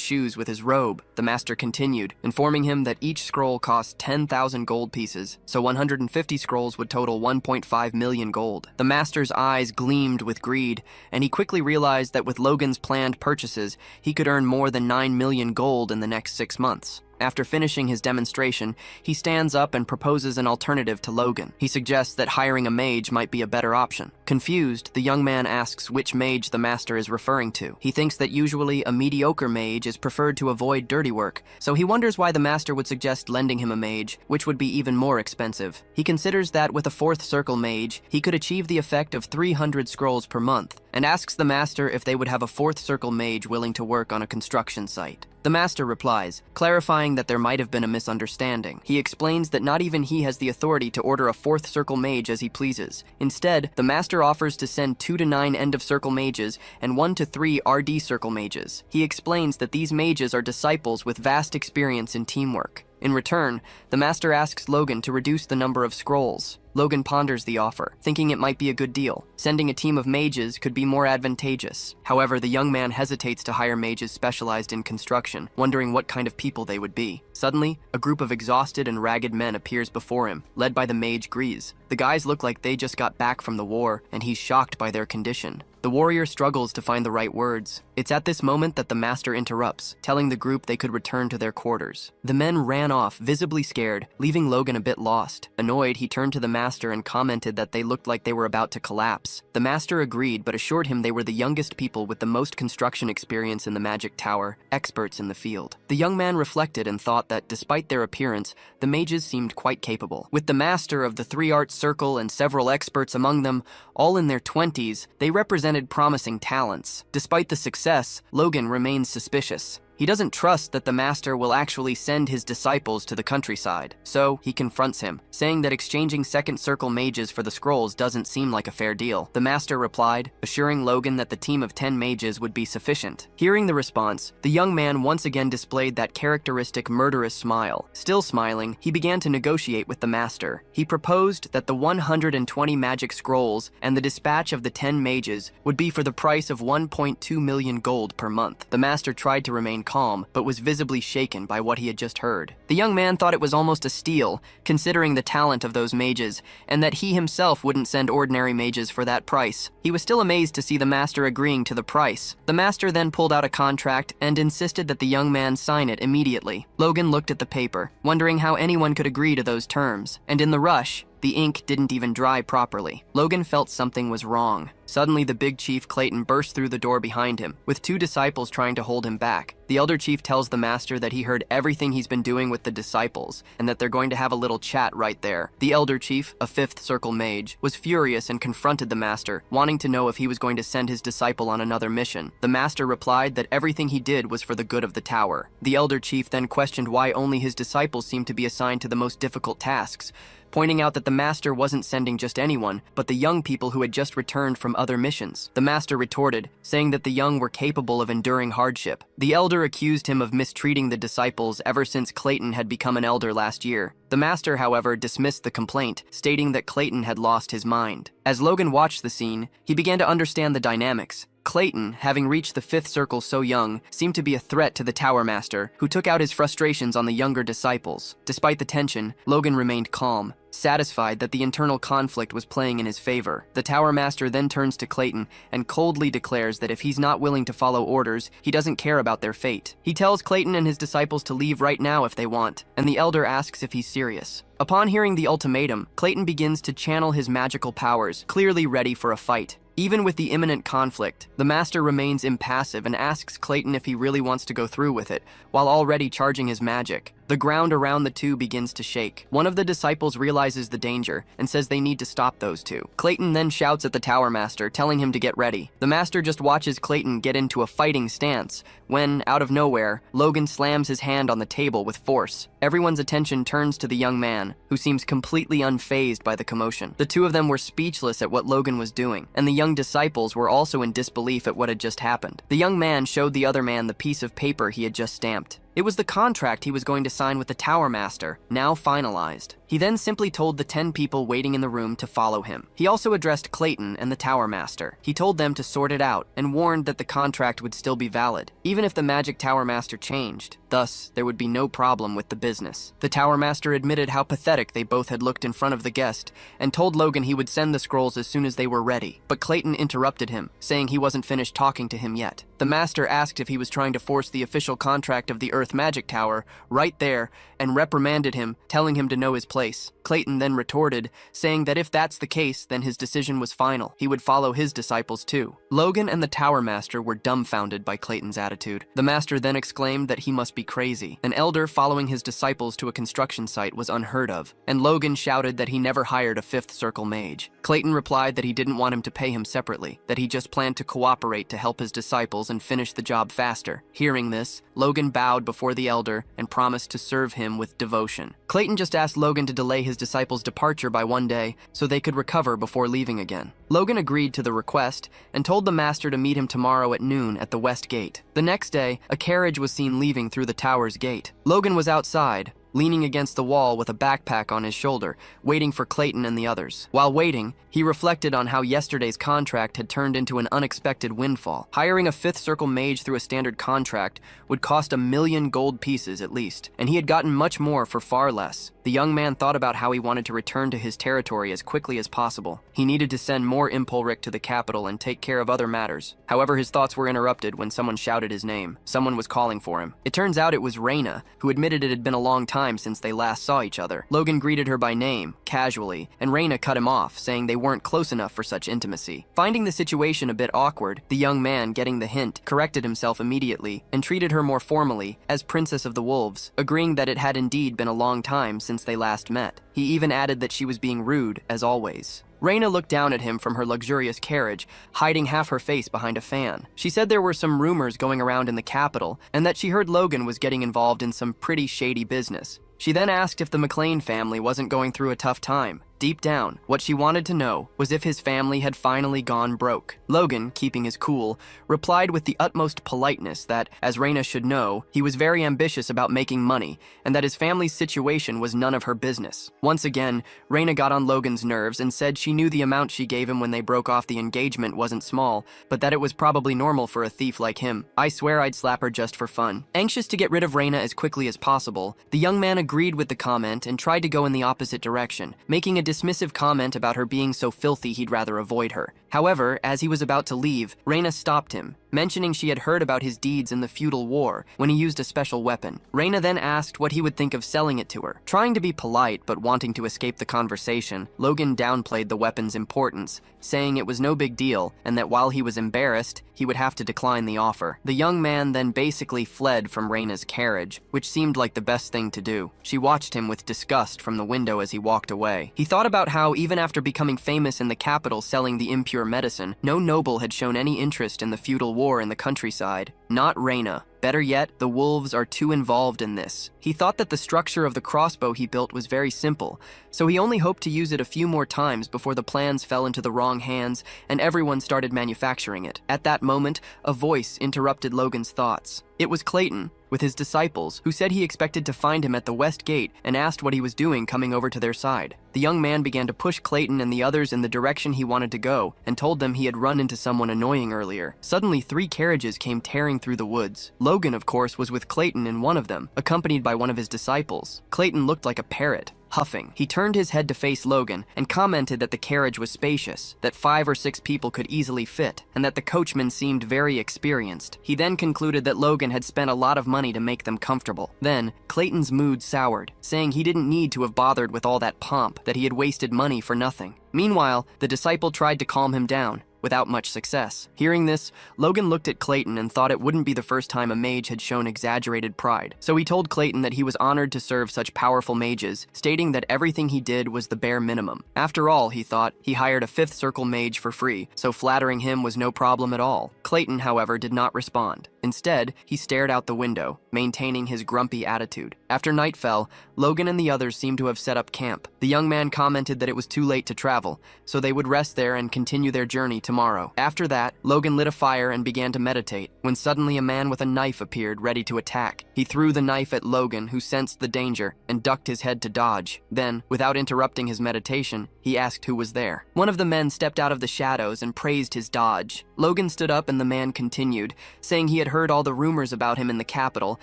shoes with his robe. The master continued, informing him that each scroll cost 10,000 gold pieces, so 150 scrolls would total 1.5 million gold. The master's eyes gleamed with greed, and he quickly realized that with Logan's planned purchases, he could earn more than 9 million gold in the next 6 months. After finishing his demonstration, he stands up and proposes an alternative to Logan. He suggests that hiring a mage might be a better option. Confused, the young man asks which mage the master is referring to. He thinks that usually a mediocre mage is preferred to avoid dirty work, so he wonders why the master would suggest lending him a mage, which would be even more expensive. He considers that with a 4th circle mage, he could achieve the effect of 300 scrolls per month, and asks the master if they would have a 4th circle mage willing to work on a construction site. The master replies, clarifying that there might have been a misunderstanding. He explains that not even he has the authority to order a 4th circle mage as he pleases. Instead, the master offers to send 2 to 9 end of circle mages and 1 to 3 RD circle mages. He explains that these mages are disciples with vast experience in teamwork. In return, the master asks Logan to reduce the number of scrolls. Logan ponders the offer, thinking it might be a good deal. Sending a team of mages could be more advantageous. However, the young man hesitates to hire mages specialized in construction, wondering what kind of people they would be. Suddenly, a group of exhausted and ragged men appears before him, led by the mage Grease. The guys look like they just got back from the war, and he's shocked by their condition. The warrior struggles to find the right words. It's at this moment that the master interrupts, telling the group they could return to their quarters. The men ran off, visibly scared, leaving Logan a bit lost. Annoyed, he turned to the master and commented that they looked like they were about to collapse. The master agreed, but assured him they were the youngest people with the most construction experience in the magic tower, experts in the field. The young man reflected and thought that, despite their appearance, the mages seemed quite capable. With the master of the 3-art circle and several experts among them, all in their 20s, they represented promising talents. Despite the success, Logan remains suspicious. He doesn't trust that the master will actually send his disciples to the countryside, so he confronts him, saying that exchanging 2nd circle mages for the scrolls doesn't seem like a fair deal. The master replied, assuring Logan that the team of 10 mages would be sufficient. Hearing the response, the young man once again displayed that characteristic murderous smile. Still smiling, he began to negotiate with the master. He proposed that the 120 magic scrolls and the dispatch of the 10 mages would be for the price of 1.2 million gold per month. The master tried to remain calm, but was visibly shaken by what he had just heard. The young man thought it was almost a steal, considering the talent of those mages, and that he himself wouldn't send ordinary mages for that price. He was still amazed to see the master agreeing to the price. The master then pulled out a contract and insisted that the young man sign it immediately. Logan looked at the paper, wondering how anyone could agree to those terms, and in the rush, the ink didn't even dry properly. Logan felt something was wrong. Suddenly, the big chief Clayton burst through the door behind him, with 2 disciples trying to hold him back. The elder chief tells the master that he heard everything he's been doing with the disciples, and that they're going to have a little chat right there. The elder chief, a 5th circle mage, was furious and confronted the master, wanting to know if he was going to send his disciple on another mission. The master replied that everything he did was for the good of the tower. The elder chief then questioned why only his disciples seemed to be assigned to the most difficult tasks, pointing out that the master wasn't sending just anyone, but the young people who had just returned from other missions. The master retorted, saying that the young were capable of enduring hardship. The elder accused him of mistreating the disciples ever since Clayton had become an elder last year. The master, however, dismissed the complaint, stating that Clayton had lost his mind. As Logan watched the scene, he began to understand the dynamics. Clayton, having reached the 5th circle so young, seemed to be a threat to the Tower Master, who took out his frustrations on the younger disciples. Despite the tension, Logan remained calm, satisfied that the internal conflict was playing in his favor. The Tower Master then turns to Clayton and coldly declares that if he's not willing to follow orders, he doesn't care about their fate. He tells Clayton and his disciples to leave right now if they want, and the Elder asks if he's serious. Upon hearing the ultimatum, Clayton begins to channel his magical powers, clearly ready for a fight. Even with the imminent conflict, the Master remains impassive and asks Clayton if he really wants to go through with it, while already charging his magic. The ground around the two begins to shake. One of the disciples realizes the danger and says they need to stop those two. Clayton then shouts at the Tower Master, telling him to get ready. The Master just watches Clayton get into a fighting stance when, out of nowhere, Logan slams his hand on the table with force. Everyone's attention turns to the young man, who seems completely unfazed by the commotion. The two of them were speechless at what Logan was doing, and the young disciples were also in disbelief at what had just happened. The young man showed the other man the piece of paper he had just stamped. It was the contract he was going to sign with the Tower Master, now finalized. He then simply told the 10 people waiting in the room to follow him. He also addressed Clayton and the Tower Master. He told them to sort it out and warned that the contract would still be valid, even if the Magic Tower Master changed. Thus, there would be no problem with the business. The Tower Master admitted how pathetic they both had looked in front of the guest and told Logan he would send the scrolls as soon as they were ready. But Clayton interrupted him, saying he wasn't finished talking to him yet. The Master asked if he was trying to force the official contract of the Earth Magic Tower right there and reprimanded him, telling him to know his place. Clayton then retorted, saying that if that's the case, then his decision was final. He would follow his disciples too. Logan and the Tower Master were dumbfounded by Clayton's attitude. The Master then exclaimed that he must be crazy. An elder following his disciples to a construction site was unheard of, and Logan shouted that he never hired a 5th circle mage. Clayton replied that he didn't want him to pay him separately, that he just planned to cooperate to help his disciples and finish the job faster. Hearing this, Logan bowed before the elder and promised to serve him with devotion. Clayton just asked Logan to delay his disciples' departure by 1 day so they could recover before leaving again. Logan agreed to the request and told the Master to meet him tomorrow at noon at the West Gate. The next day, a carriage was seen leaving through the tower's gate. Logan was outside, leaning against the wall with a backpack on his shoulder, waiting for Clayton and the others. While waiting, he reflected on how yesterday's contract had turned into an unexpected windfall. Hiring a 5th circle mage through a standard contract would cost 1,000,000 gold pieces at least, and he had gotten much more for far less. The young man thought about how he wanted to return to his territory as quickly as possible. He needed to send more Impulric to the capital and take care of other matters. However, his thoughts were interrupted when someone shouted his name. Someone was calling for him. It turns out it was Reina, who admitted it had been a long time since they last saw each other. Logan greeted her by name, casually, and Reina cut him off, saying they weren't close enough for such intimacy. Finding the situation a bit awkward, the young man, getting the hint, corrected himself immediately and treated her more formally as Princess of the Wolves, agreeing that it had indeed been a long time since they last met. He even added that she was being rude, as always. Reina looked down at him from her luxurious carriage, hiding half her face behind a fan. She said there were some rumors going around in the capital, and that she heard Logan was getting involved in some pretty shady business. She then asked if the McLean family wasn't going through a tough time. Deep down, what she wanted to know was if his family had finally gone broke. Logan, keeping his cool, replied with the utmost politeness that, as Reina should know, he was very ambitious about making money, and that his family's situation was none of her business. Once again, Reina got on Logan's nerves and said she knew the amount she gave him when they broke off the engagement wasn't small, but that it was probably normal for a thief like him. I swear I'd slap her just for fun. Anxious to get rid of Reina as quickly as possible, the young man agreed with the comment and tried to go in the opposite direction, making a dismissive comment about her being so filthy he'd rather avoid her. However, as he was about to leave, Reina stopped him, mentioning she had heard about his deeds in the feudal war when he used a special weapon. Reina then asked what he would think of selling it to her. Trying to be polite but wanting to escape the conversation, Logan downplayed the weapon's importance, saying it was no big deal and that while he was embarrassed, he would have to decline the offer. The young man then basically fled from Reina's carriage, which seemed like the best thing to do. She watched him with disgust from the window as he walked away. He thought about how even after becoming famous in the capital selling the impure medicine, no noble had shown any interest in the feudal war in the countryside. Not Reina. Better yet, the wolves are too involved in this. He thought that the structure of the crossbow he built was very simple, so he only hoped to use it a few more times before the plans fell into the wrong hands and everyone started manufacturing it. At that moment, a voice interrupted Logan's thoughts. It was Clayton, with his disciples, who said he expected to find him at the west gate and asked what he was doing coming over to their side. The young man began to push Clayton and the others in the direction he wanted to go and told them he had run into someone annoying earlier. Suddenly, 3 carriages came tearing through the woods. Logan, of course, was with Clayton in one of them, accompanied by one of his disciples. Clayton looked like a parrot, huffing. He turned his head to face Logan and commented that the carriage was spacious, that 5 or 6 people could easily fit, and that the coachman seemed very experienced. He then concluded that Logan had spent a lot of money to make them comfortable. Then, Clayton's mood soured, saying he didn't need to have bothered with all that pomp, that he had wasted money for nothing. Meanwhile, the disciple tried to calm him down, without much success. Hearing this, Logan looked at Clayton and thought it wouldn't be the first time a mage had shown exaggerated pride. So he told Clayton that he was honored to serve such powerful mages, stating that everything he did was the bare minimum. After all, he thought, he hired a 5th circle mage for free, so flattering him was no problem at all. Clayton, however, did not respond. Instead, he stared out the window, maintaining his grumpy attitude. After night fell, Logan and the others seemed to have set up camp. The young man commented that it was too late to travel, so they would rest there and continue their journey tomorrow. After that, Logan lit a fire and began to meditate, when suddenly a man with a knife appeared, ready to attack. He threw the knife at Logan, who sensed the danger, and ducked his head to dodge. Then, without interrupting his meditation, he asked who was there. One of the men stepped out of the shadows and praised his dodge. Logan stood up and the man continued, saying he had heard all the rumors about him in the capital,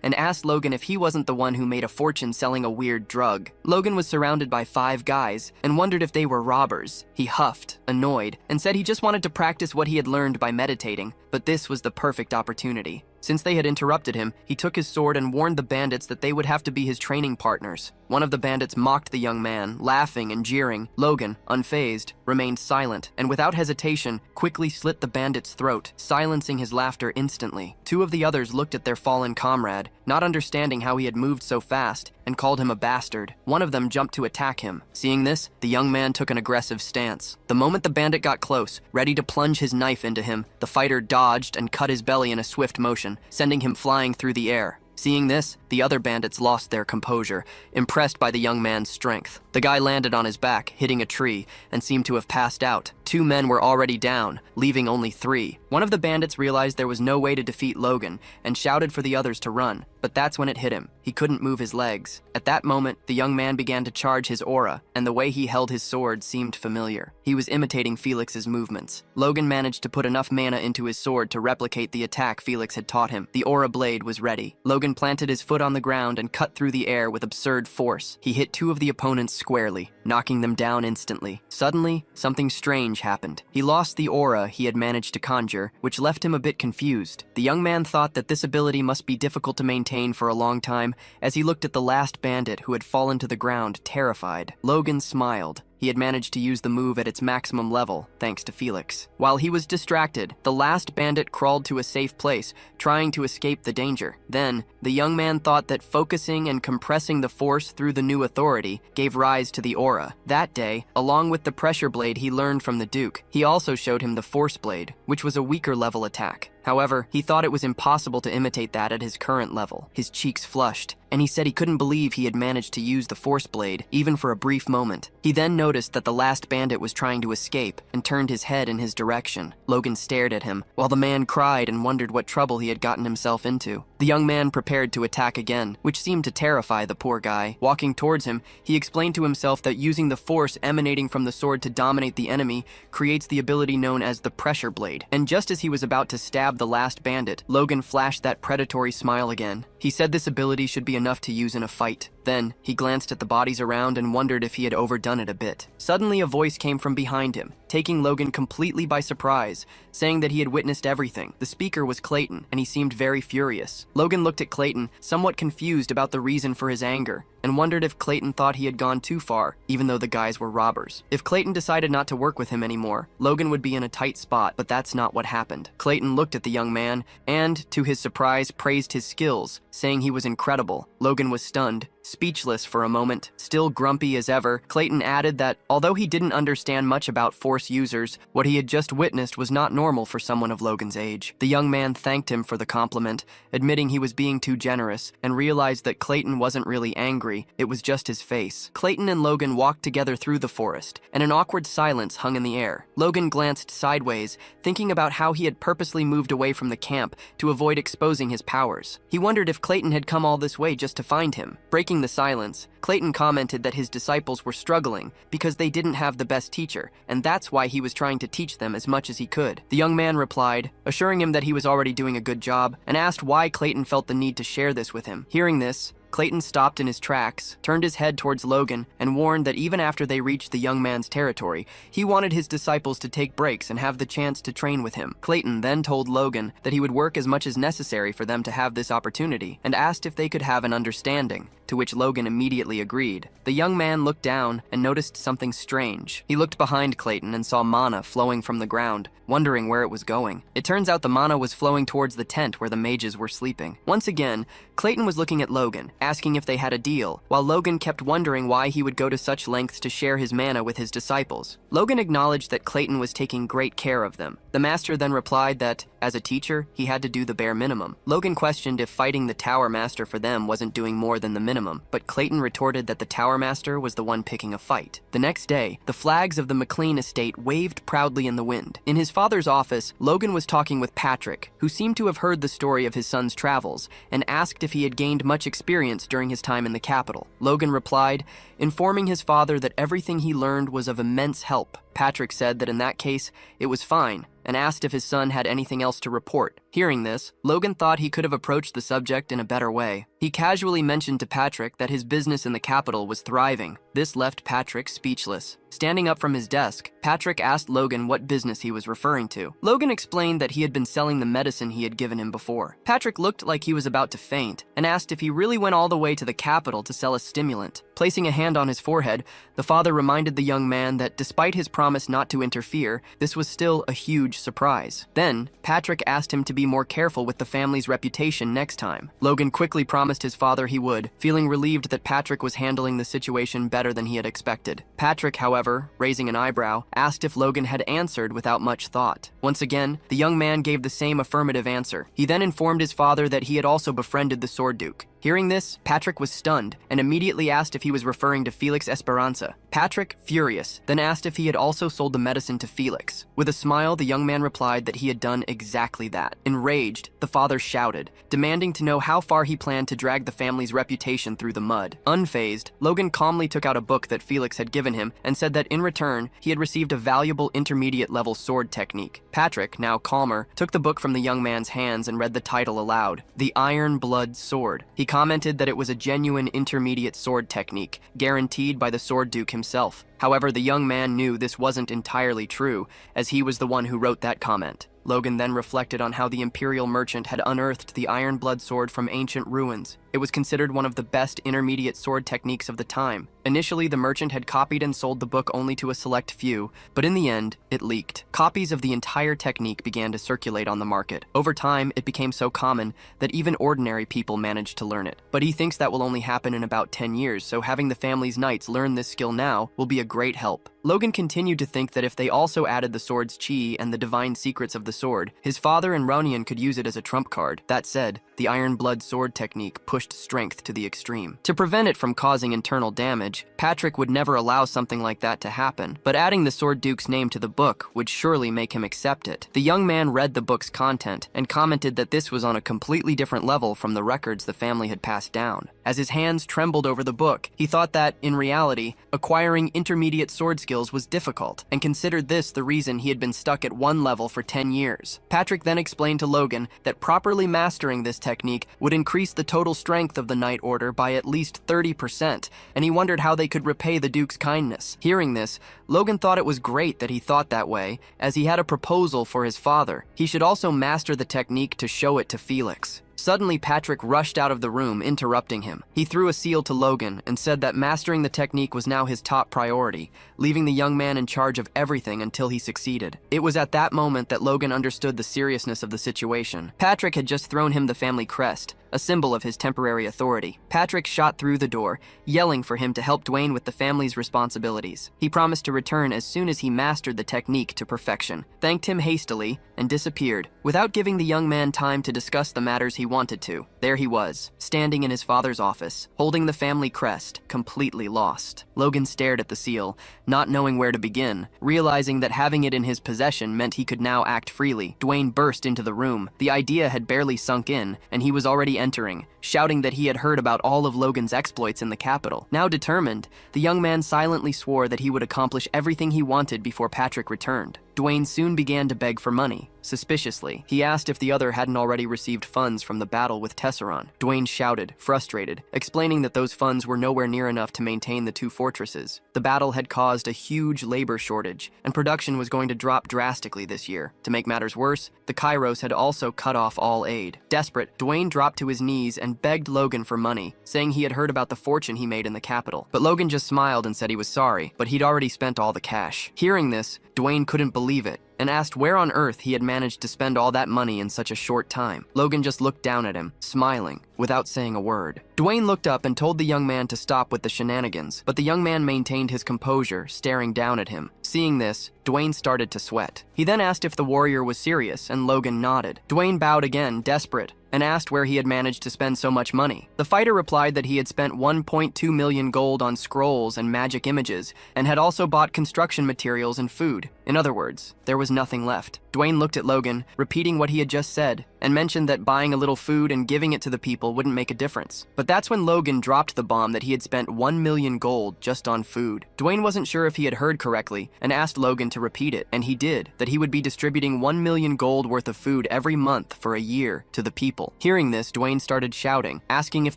and asked Logan if he wasn't the one who made a fortune selling a weird drug. Logan was surrounded by 5 guys, and wondered if they were robbers. He huffed, annoyed, and said he just wanted to practice what he had learned by meditating, but this was the perfect opportunity. Since they had interrupted him, he took his sword and warned the bandits that they would have to be his training partners. One of the bandits mocked the young man, laughing and jeering. Logan, unfazed, remained silent, and without hesitation, quickly slit the bandit's throat, silencing his laughter instantly. 2 of the others looked at their fallen comrade, not understanding how he had moved so fast, and called him a bastard. One of them jumped to attack him. Seeing this, the young man took an aggressive stance. The moment the bandit got close, ready to plunge his knife into him, the fighter dodged and cut his belly in a swift motion, sending him flying through the air. Seeing this, the other bandits lost their composure, impressed by the young man's strength. The guy landed on his back, hitting a tree, and seemed to have passed out. 2 men were already down, leaving only 3. One of the bandits realized there was no way to defeat Logan, and shouted for the others to run, but that's when it hit him. He couldn't move his legs. At that moment, the young man began to charge his aura, and the way he held his sword seemed familiar. He was imitating Felix's movements. Logan managed to put enough mana into his sword to replicate the attack Felix had taught him. The aura blade was ready. Logan planted his foot on the ground and cut through the air with absurd force. He hit 2 of the opponents squarely, knocking them down instantly. Suddenly, something strange happened. He lost the aura he had managed to conjure, which left him a bit confused. The young man thought that this ability must be difficult to maintain for a long time, as he looked at the last bandit who had fallen to the ground, terrified. Logan smiled. He had managed to use the move at its maximum level, thanks to Felix. While he was distracted, the last bandit crawled to a safe place, trying to escape the danger. Then, the young man thought that focusing and compressing the force through the new authority gave rise to the aura. That day, along with the pressure blade he learned from the Duke, he also showed him the force blade, which was a weaker level attack. However, he thought it was impossible to imitate that at his current level. His cheeks flushed, and he said he couldn't believe he had managed to use the force blade, even for a brief moment. He then noticed that the last bandit was trying to escape, and turned his head in his direction. Logan stared at him, while the man cried and wondered what trouble he had gotten himself into. The young man prepared to attack again, which seemed to terrify the poor guy. Walking towards him, he explained to himself that using the force emanating from the sword to dominate the enemy creates the ability known as the pressure blade. And just as he was about to stab the last bandit, Logan flashed that predatory smile again. He said this ability should be enough to use in a fight. Then, he glanced at the bodies around and wondered if he had overdone it a bit. Suddenly, a voice came from behind him, taking Logan completely by surprise, saying that he had witnessed everything. The speaker was Clayton, and he seemed very furious. Logan looked at Clayton, somewhat confused about the reason for his anger, and wondered if Clayton thought he had gone too far, even though the guys were robbers. If Clayton decided not to work with him anymore, Logan would be in a tight spot, but that's not what happened. Clayton looked at the young man, and, to his surprise, praised his skills, saying he was incredible. Logan was stunned, speechless for a moment. Still grumpy as ever, Clayton added that, although he didn't understand much about Force users, what he had just witnessed was not normal for someone of Logan's age. The young man thanked him for the compliment, admitting he was being too generous, and realized that Clayton wasn't really angry, it was just his face. Clayton and Logan walked together through the forest, and an awkward silence hung in the air. Logan glanced sideways, thinking about how he had purposely moved away from the camp to avoid exposing his powers. He wondered if if Clayton had come all this way just to find him. Breaking the silence, Clayton commented that his disciples were struggling because they didn't have the best teacher, and that's why he was trying to teach them as much as he could. The young man replied, assuring him that he was already doing a good job, and asked why Clayton felt the need to share this with him. Hearing this, Clayton stopped in his tracks, turned his head towards Logan, and warned that even after they reached the young man's territory, he wanted his disciples to take breaks and have the chance to train with him. Clayton then told Logan that he would work as much as necessary for them to have this opportunity, and asked if they could have an understanding, to which Logan immediately agreed. The young man looked down and noticed something strange. He looked behind Clayton and saw mana flowing from the ground, wondering where it was going. It turns out the mana was flowing towards the tent where the mages were sleeping. Once again, Clayton was looking at Logan, asking if they had a deal, while Logan kept wondering why he would go to such lengths to share his mana with his disciples. Logan acknowledged that Clayton was taking great care of them. The master then replied that, as a teacher, he had to do the bare minimum. Logan questioned if fighting the tower master for them wasn't doing more than the minimum, but Clayton retorted that the tower master was the one picking a fight. The next day, the flags of the McLean estate waved proudly in the wind. In his father's office, Logan was talking with Patrick, who seemed to have heard the story of his son's travels, and asked if he had gained much experience during his time in the capital. Logan replied, informing his father that everything he learned was of immense help. Patrick said that in that case, it was fine, and asked if his son had anything else to report. Hearing this, Logan thought he could have approached the subject in a better way. He casually mentioned to Patrick that his business in the capital was thriving. This left Patrick speechless. Standing up from his desk, Patrick asked Logan what business he was referring to. Logan explained that he had been selling the medicine he had given him before. Patrick looked like he was about to faint, and asked if he really went all the way to the capital to sell a stimulant. Placing a hand on his forehead, the father reminded the young man that despite his promise not to interfere, this was still a huge surprise. Then, Patrick asked him to be more careful with the family's reputation next time. Logan quickly promised his father he would, feeling relieved that Patrick was handling the situation better than he had expected. Patrick, however, raising an eyebrow, asked if Logan had answered without much thought. Once again, the young man gave the same affirmative answer. He then informed his father that he had also befriended the Sword Duke. Hearing this, Patrick was stunned and immediately asked if he was referring to Felix Esperanza. Patrick, furious, then asked if he had also sold the medicine to Felix. With a smile, the young man replied that he had done exactly that. Enraged, the father shouted, demanding to know how far he planned to drag the family's reputation through the mud. Unfazed, Logan calmly took out a book that Felix had given him and said that in return, he had received a valuable intermediate-level sword technique. Patrick, now calmer, took the book from the young man's hands and read the title aloud, The Iron Blood Sword. He commented that it was a genuine intermediate sword technique, guaranteed by the Sword Duke himself. However, the young man knew this wasn't entirely true, as he was the one who wrote that comment. Logan then reflected on how the Imperial merchant had unearthed the Iron Blood Sword from ancient ruins. It was considered one of the best intermediate sword techniques of the time. Initially, the merchant had copied and sold the book only to a select few, but in the end, it leaked. Copies of the entire technique began to circulate on the market. Over time, it became so common that even ordinary people managed to learn it. But he thinks that will only happen in about 10 years, so having the family's knights learn this skill now will be a great help. Logan continued to think that if they also added the sword's chi and the divine secrets of the sword, his father and Ronian could use it as a trump card. That said, the Iron Blood sword technique pushed strength to the extreme. To prevent it from causing internal damage, Patrick would never allow something like that to happen, but adding the Sword Duke's name to the book would surely make him accept it. The young man read the book's content and commented that this was on a completely different level from the records the family had passed down. As his hands trembled over the book, he thought that, in reality, acquiring intermediate sword skills was difficult, and considered this the reason he had been stuck at one level for 10 years. Patrick then explained to Logan that properly mastering this technique would increase the total strength of the Knight Order by at least 30%, and he wondered how they could repay the Duke's kindness. Hearing this, Logan thought it was great that he thought that way, as he had a proposal for his father. He should also master the technique to show it to Felix. Suddenly, Patrick rushed out of the room, interrupting him. He threw a seal to Logan and said that mastering the technique was now his top priority, leaving the young man in charge of everything until he succeeded. It was at that moment that Logan understood the seriousness of the situation. Patrick had just thrown him the family crest, a symbol of his temporary authority. Patrick shot through the door, yelling for him to help Dwayne with the family's responsibilities. He promised to return as soon as he mastered the technique to perfection, thanked him hastily, and disappeared, without giving the young man time to discuss the matters he wanted to. There he was, standing in his father's office, holding the family crest, completely lost. Logan stared at the seal, not knowing where to begin. Realizing that having it in his possession meant he could now act freely, Dwayne burst into the room. The idea had barely sunk in, and he was already re-entering, shouting that he had heard about all of Logan's exploits in the capital. Now determined, the young man silently swore that he would accomplish everything he wanted before Patrick returned. Dwayne soon began to beg for money. Suspiciously, he asked if the other hadn't already received funds from the battle with Tesseron. Dwayne shouted, frustrated, explaining that those funds were nowhere near enough to maintain the two fortresses. The battle had caused a huge labor shortage, and production was going to drop drastically this year. To make matters worse, the Kairos had also cut off all aid. Desperate, Dwayne dropped to his knees and begged Logan for money, saying he had heard about the fortune he made in the capital. But Logan just smiled and said he was sorry, but he'd already spent all the cash. Hearing this, Dwayne couldn't believe it, and asked where on earth he had managed to spend all that money in such a short time. Logan just looked down at him, smiling, without saying a word. Dwayne looked up and told the young man to stop with the shenanigans, but the young man maintained his composure, staring down at him. Seeing this, Dwayne started to sweat. He then asked if the warrior was serious, and Logan nodded. Dwayne bowed again, desperate, and asked where he had managed to spend so much money. The fighter replied that he had spent 1.2 million gold on scrolls and magic images, and had also bought construction materials and food. In other words, there was nothing left. Dwayne looked at Logan, repeating what he had just said, and mentioned that buying a little food and giving it to the people wouldn't make a difference. But that's when Logan dropped the bomb that he had spent 1 million gold just on food. Dwayne wasn't sure if he had heard correctly, and asked Logan to repeat it, and he did, that he would be distributing 1 million gold worth of food every month for a year to the people. Hearing this, Dwayne started shouting, asking if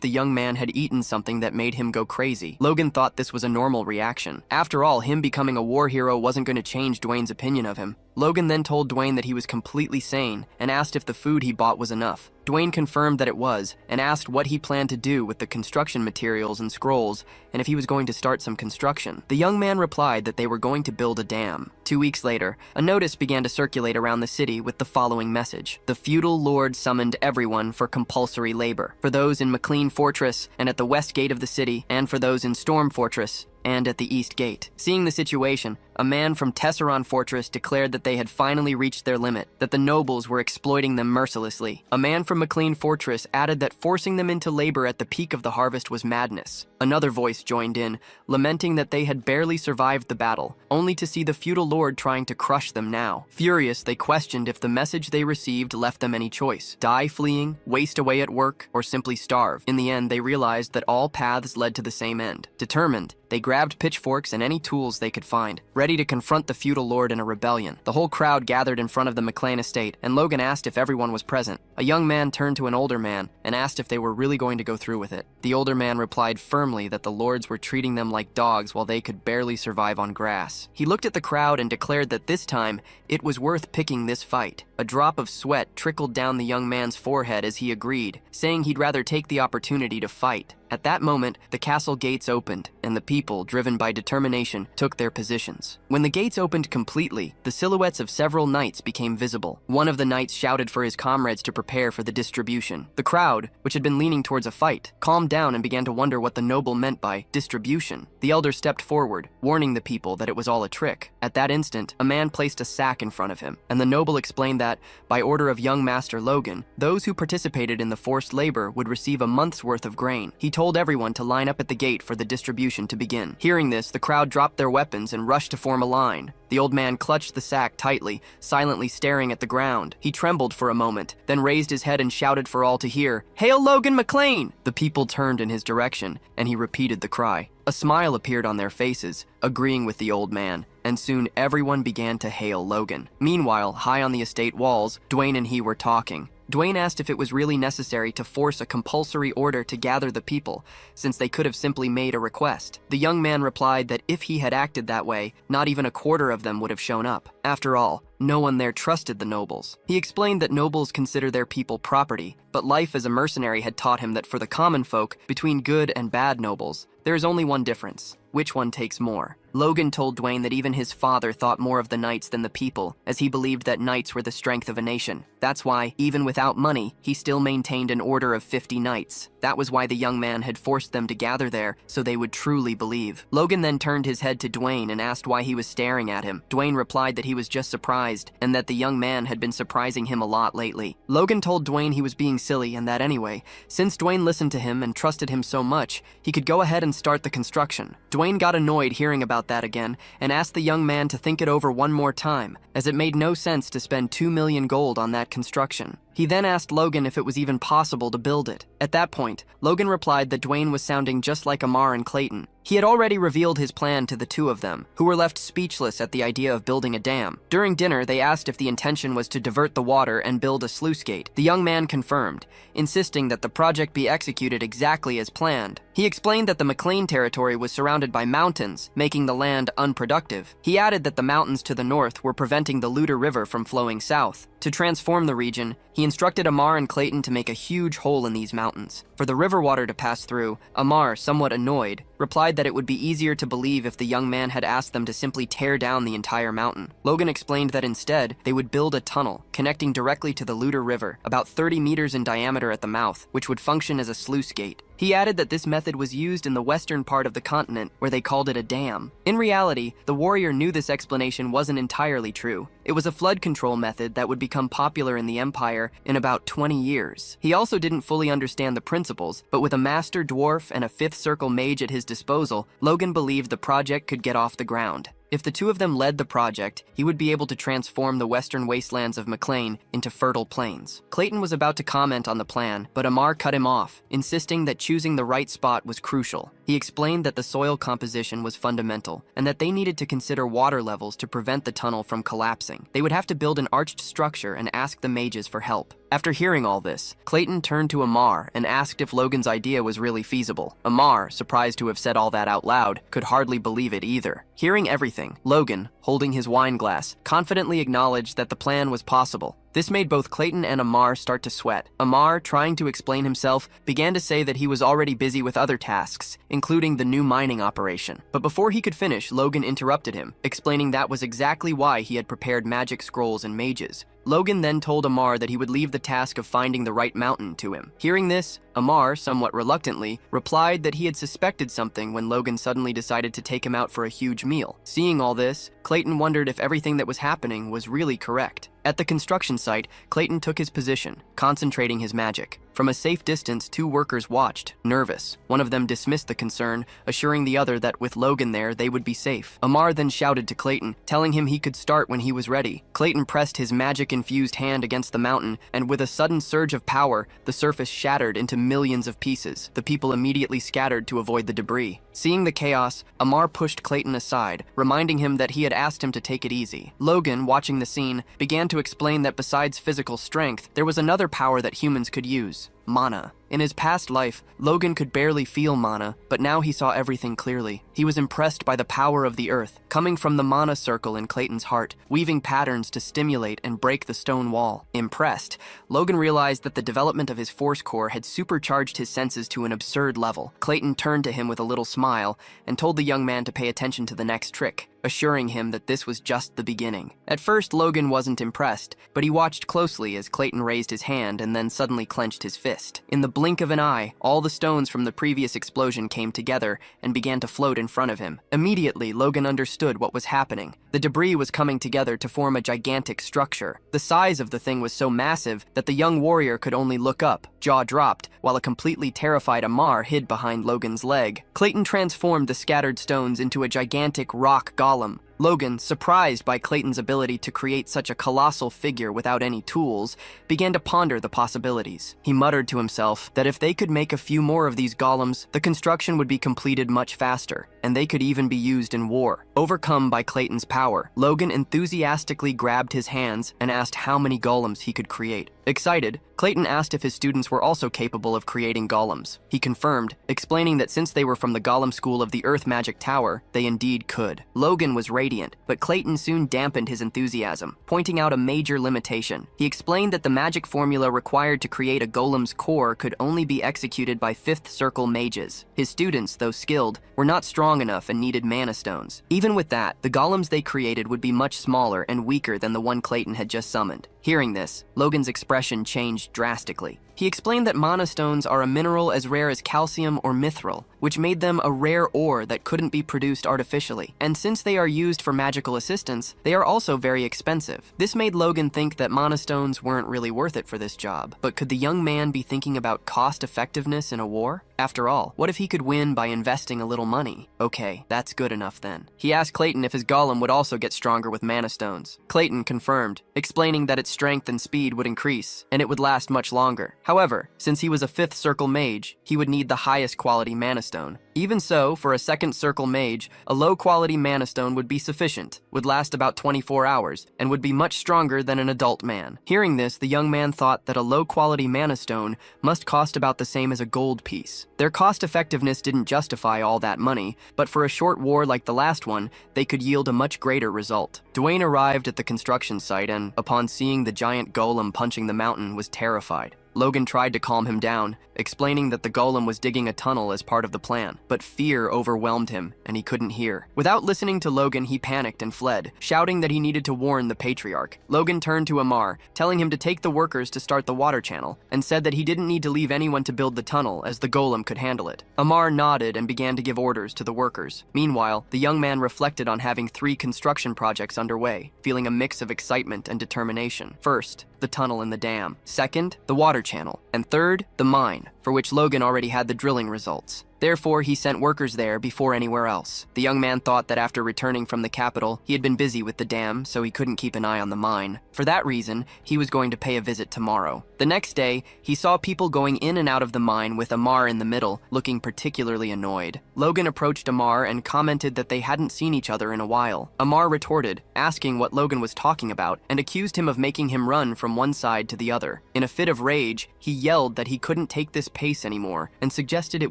the young man had eaten something that made him go crazy. Logan thought this was a normal reaction. After all, him becoming a war hero wasn't going to change Dwayne's opinion of him. Logan then told Dwayne that he was completely sane and asked if the food he bought was enough. Dwayne confirmed that it was and asked what he planned to do with the construction materials and scrolls and if he was going to start some construction. The young man replied that they were going to build a dam. 2 weeks later, a notice began to circulate around the city with the following message. The feudal lord summoned everyone for compulsory labor. For those in McLean Fortress and at the west gate of the city, and for those in Storm Fortress and at the east gate. Seeing the situation, a man from Tesseron Fortress declared that they had finally reached their limit, that the nobles were exploiting them mercilessly. A man from McLean Fortress added that forcing them into labor at the peak of the harvest was madness. Another voice joined in, lamenting that they had barely survived the battle, only to see the feudal lord trying to crush them now. Furious, they questioned if the message they received left them any choice: die fleeing, waste away at work, or simply starve. In the end, they realized that all paths led to the same end. Determined, they grabbed pitchforks and any tools they could find, ready to confront the feudal lord in a rebellion. The whole crowd gathered in front of the McLean estate, and Logan asked if everyone was present. A young man turned to an older man and asked if they were really going to go through with it. The older man replied firmly that the lords were treating them like dogs while they could barely survive on grass. He looked at the crowd and declared that this time, it was worth picking this fight. A drop of sweat trickled down the young man's forehead as he agreed, saying he'd rather take the opportunity to fight. At that moment, the castle gates opened, and the people, driven by determination, took their positions. When the gates opened completely, the silhouettes of several knights became visible. One of the knights shouted for his comrades to prepare for the distribution. The crowd, which had been leaning towards a fight, calmed down and began to wonder what the noble meant by distribution. The elder stepped forward, warning the people that it was all a trick. At that instant, a man placed a sack in front of him, and the noble explained that, by order of young Master Logan, those who participated in the forced labor would receive a month's worth of grain. He told everyone to line up at the gate for the distribution to begin. Hearing this, the crowd dropped their weapons and rushed to form a line. The old man clutched the sack tightly, silently staring at the ground. He trembled for a moment, then raised his head and shouted for all to hear, "Hail Logan McLean!" The people turned in his direction, and he repeated the cry. A smile appeared on their faces, agreeing with the old man, and soon everyone began to hail Logan. Meanwhile, high on the estate walls, Dwayne and he were talking. Dwayne asked if it was really necessary to force a compulsory order to gather the people, since they could have simply made a request. The young man replied that if he had acted that way, not even a quarter of them would have shown up. After all, no one there trusted the nobles. He explained that nobles consider their people property, but life as a mercenary had taught him that for the common folk, between good and bad nobles, there is only one difference: which one takes more. Logan told Dwayne that even his father thought more of the knights than the people, as he believed that knights were the strength of a nation. That's why, even without money, he still maintained an order of 50 knights. That was why the young man had forced them to gather there, so they would truly believe. Logan then turned his head to Dwayne and asked why he was staring at him. Dwayne replied that he was just surprised, and that the young man had been surprising him a lot lately. Logan told Dwayne he was being silly and that anyway, since Dwayne listened to him and trusted him so much, he could go ahead and start the construction. Dwayne got annoyed hearing about that again, and asked the young man to think it over one more time, as it made no sense to spend 2 million gold on that construction. He then asked Logan if it was even possible to build it. At that point, Logan replied that Dwayne was sounding just like Amar and Clayton. He had already revealed his plan to the two of them, who were left speechless at the idea of building a dam. During dinner, they asked if the intention was to divert the water and build a sluice gate. The young man confirmed, insisting that the project be executed exactly as planned. He explained that the McLean territory was surrounded by mountains, making the land unproductive. He added that the mountains to the north were preventing the Luder River from flowing south. To transform the region, he instructed Amar and Clayton to make a huge hole in these mountains. For the river water to pass through, Amar, somewhat annoyed, replied that it would be easier to believe if the young man had asked them to simply tear down the entire mountain. Logan explained that instead, they would build a tunnel connecting directly to the Luder River, about 30 meters in diameter at the mouth, which would function as a sluice gate. He added that this method was used in the western part of the continent, where they called it a dam. In reality, the warrior knew this explanation wasn't entirely true. It was a flood control method that would become popular in the Empire in about 20 years. He also didn't fully understand the principles, but with a master dwarf and a fifth circle mage at his disposal, Logan believed the project could get off the ground. If the two of them led the project, he would be able to transform the western wastelands of McLean into fertile plains. Clayton was about to comment on the plan, but Amar cut him off, insisting that choosing the right spot was crucial. He explained that the soil composition was fundamental, and that they needed to consider water levels to prevent the tunnel from collapsing. They would have to build an arched structure and ask the mages for help. After hearing all this, Clayton turned to Amar and asked if Logan's idea was really feasible. Amar, surprised to have said all that out loud, could hardly believe it either. Hearing everything, Logan, holding his wine glass, confidently acknowledged that the plan was possible. This made both Clayton and Amar start to sweat. Amar, trying to explain himself, began to say that he was already busy with other tasks, including the new mining operation. But before he could finish, Logan interrupted him, explaining that was exactly why he had prepared magic scrolls and mages. Logan then told Amar that he would leave the task of finding the right mountain to him. Hearing this, Amar, somewhat reluctantly, replied that he had suspected something when Logan suddenly decided to take him out for a huge meal. Seeing all this, Clayton wondered if everything that was happening was really correct. At the construction site, Clayton took his position, concentrating his magic. From a safe distance, two workers watched, nervous. One of them dismissed the concern, assuring the other that with Logan there, they would be safe. Amar then shouted to Clayton, telling him he could start when he was ready. Clayton pressed his magic-infused hand against the mountain, and with a sudden surge of power, the surface shattered into millions of pieces. The people immediately scattered to avoid the debris. Seeing the chaos, Amar pushed Clayton aside, reminding him that he had asked him to take it easy. Logan, watching the scene, began to explain that besides physical strength, there was another power that humans could use: mana. In his past life, Logan could barely feel mana, but now he saw everything clearly. He was impressed by the power of the earth, coming from the mana circle in Clayton's heart, weaving patterns to stimulate and break the stone wall. Impressed, Logan realized that the development of his force core had supercharged his senses to an absurd level. Clayton turned to him with a little smile and told the young man to pay attention to the next trick, assuring him that this was just the beginning. At first, Logan wasn't impressed, but he watched closely as Clayton raised his hand and then suddenly clenched his fist. In the blink of an eye, all the stones from the previous explosion came together and began to float in front of him. Immediately, Logan understood what was happening. The debris was coming together to form a gigantic structure. The size of the thing was so massive that the young warrior could only look up, jaw dropped, while a completely terrified Amar hid behind Logan's leg. Clayton transformed the scattered stones into a gigantic rock golem. Logan, surprised by Clayton's ability to create such a colossal figure without any tools, began to ponder the possibilities. He muttered to himself that if they could make a few more of these golems, the construction would be completed much faster, and they could even be used in war. Overcome by Clayton's power, Logan enthusiastically grabbed his hands and asked how many golems he could create. Excited, Clayton asked if his students were also capable of creating golems. He confirmed, explaining that since they were from the golem school of the Earth Magic Tower, they indeed could. Logan was radiant, but Clayton soon dampened his enthusiasm, pointing out a major limitation. He explained that the magic formula required to create a golem's core could only be executed by fifth circle mages. His students, though skilled, were not strong enough and needed mana stones. Even with that, the golems they created would be much smaller and weaker than the one Clayton had just summoned. Hearing this, Logan's expression changed drastically. He explained that mana stones are a mineral as rare as calcium or mithril, which made them a rare ore that couldn't be produced artificially. And since they are used for magical assistance, they are also very expensive. This made Logan think that mana stones weren't really worth it for this job. But could the young man be thinking about cost effectiveness in a war? After all, what if he could win by investing a little money? Okay, that's good enough then. He asked Clayton if his golem would also get stronger with mana stones. Clayton confirmed, explaining that its strength and speed would increase, and it would last much longer. However, since he was a 5th circle mage, he would need the highest quality mana stone. Even so, for a 2nd circle mage, a low-quality mana stone would be sufficient, would last about 24 hours, and would be much stronger than an adult man. Hearing this, the young man thought that a low-quality mana stone must cost about the same as a gold piece. Their cost-effectiveness didn't justify all that money, but for a short war like the last one, they could yield a much greater result. Dwayne arrived at the construction site and, upon seeing the giant golem punching the mountain, was terrified. Logan tried to calm him down, explaining that the golem was digging a tunnel as part of the plan, but fear overwhelmed him, and he couldn't hear. Without listening to Logan, he panicked and fled, shouting that he needed to warn the patriarch. Logan turned to Amar, telling him to take the workers to start the water channel, and said that he didn't need to leave anyone to build the tunnel, as the golem could handle it. Amar nodded and began to give orders to the workers. Meanwhile, the young man reflected on having 3 construction projects underway, feeling a mix of excitement and determination. First, the tunnel and the dam. Second, the water channel. And third, the mine, for which Logan already had the drilling results. Therefore, he sent workers there before anywhere else. The young man thought that after returning from the capital, he had been busy with the dam, so he couldn't keep an eye on the mine. For that reason, he was going to pay a visit tomorrow. The next day, he saw people going in and out of the mine with Amar in the middle, looking particularly annoyed. Logan approached Amar and commented that they hadn't seen each other in a while. Amar retorted, asking what Logan was talking about, and accused him of making him run from one side to the other. In a fit of rage, he yelled that he couldn't take this pace anymore, and suggested it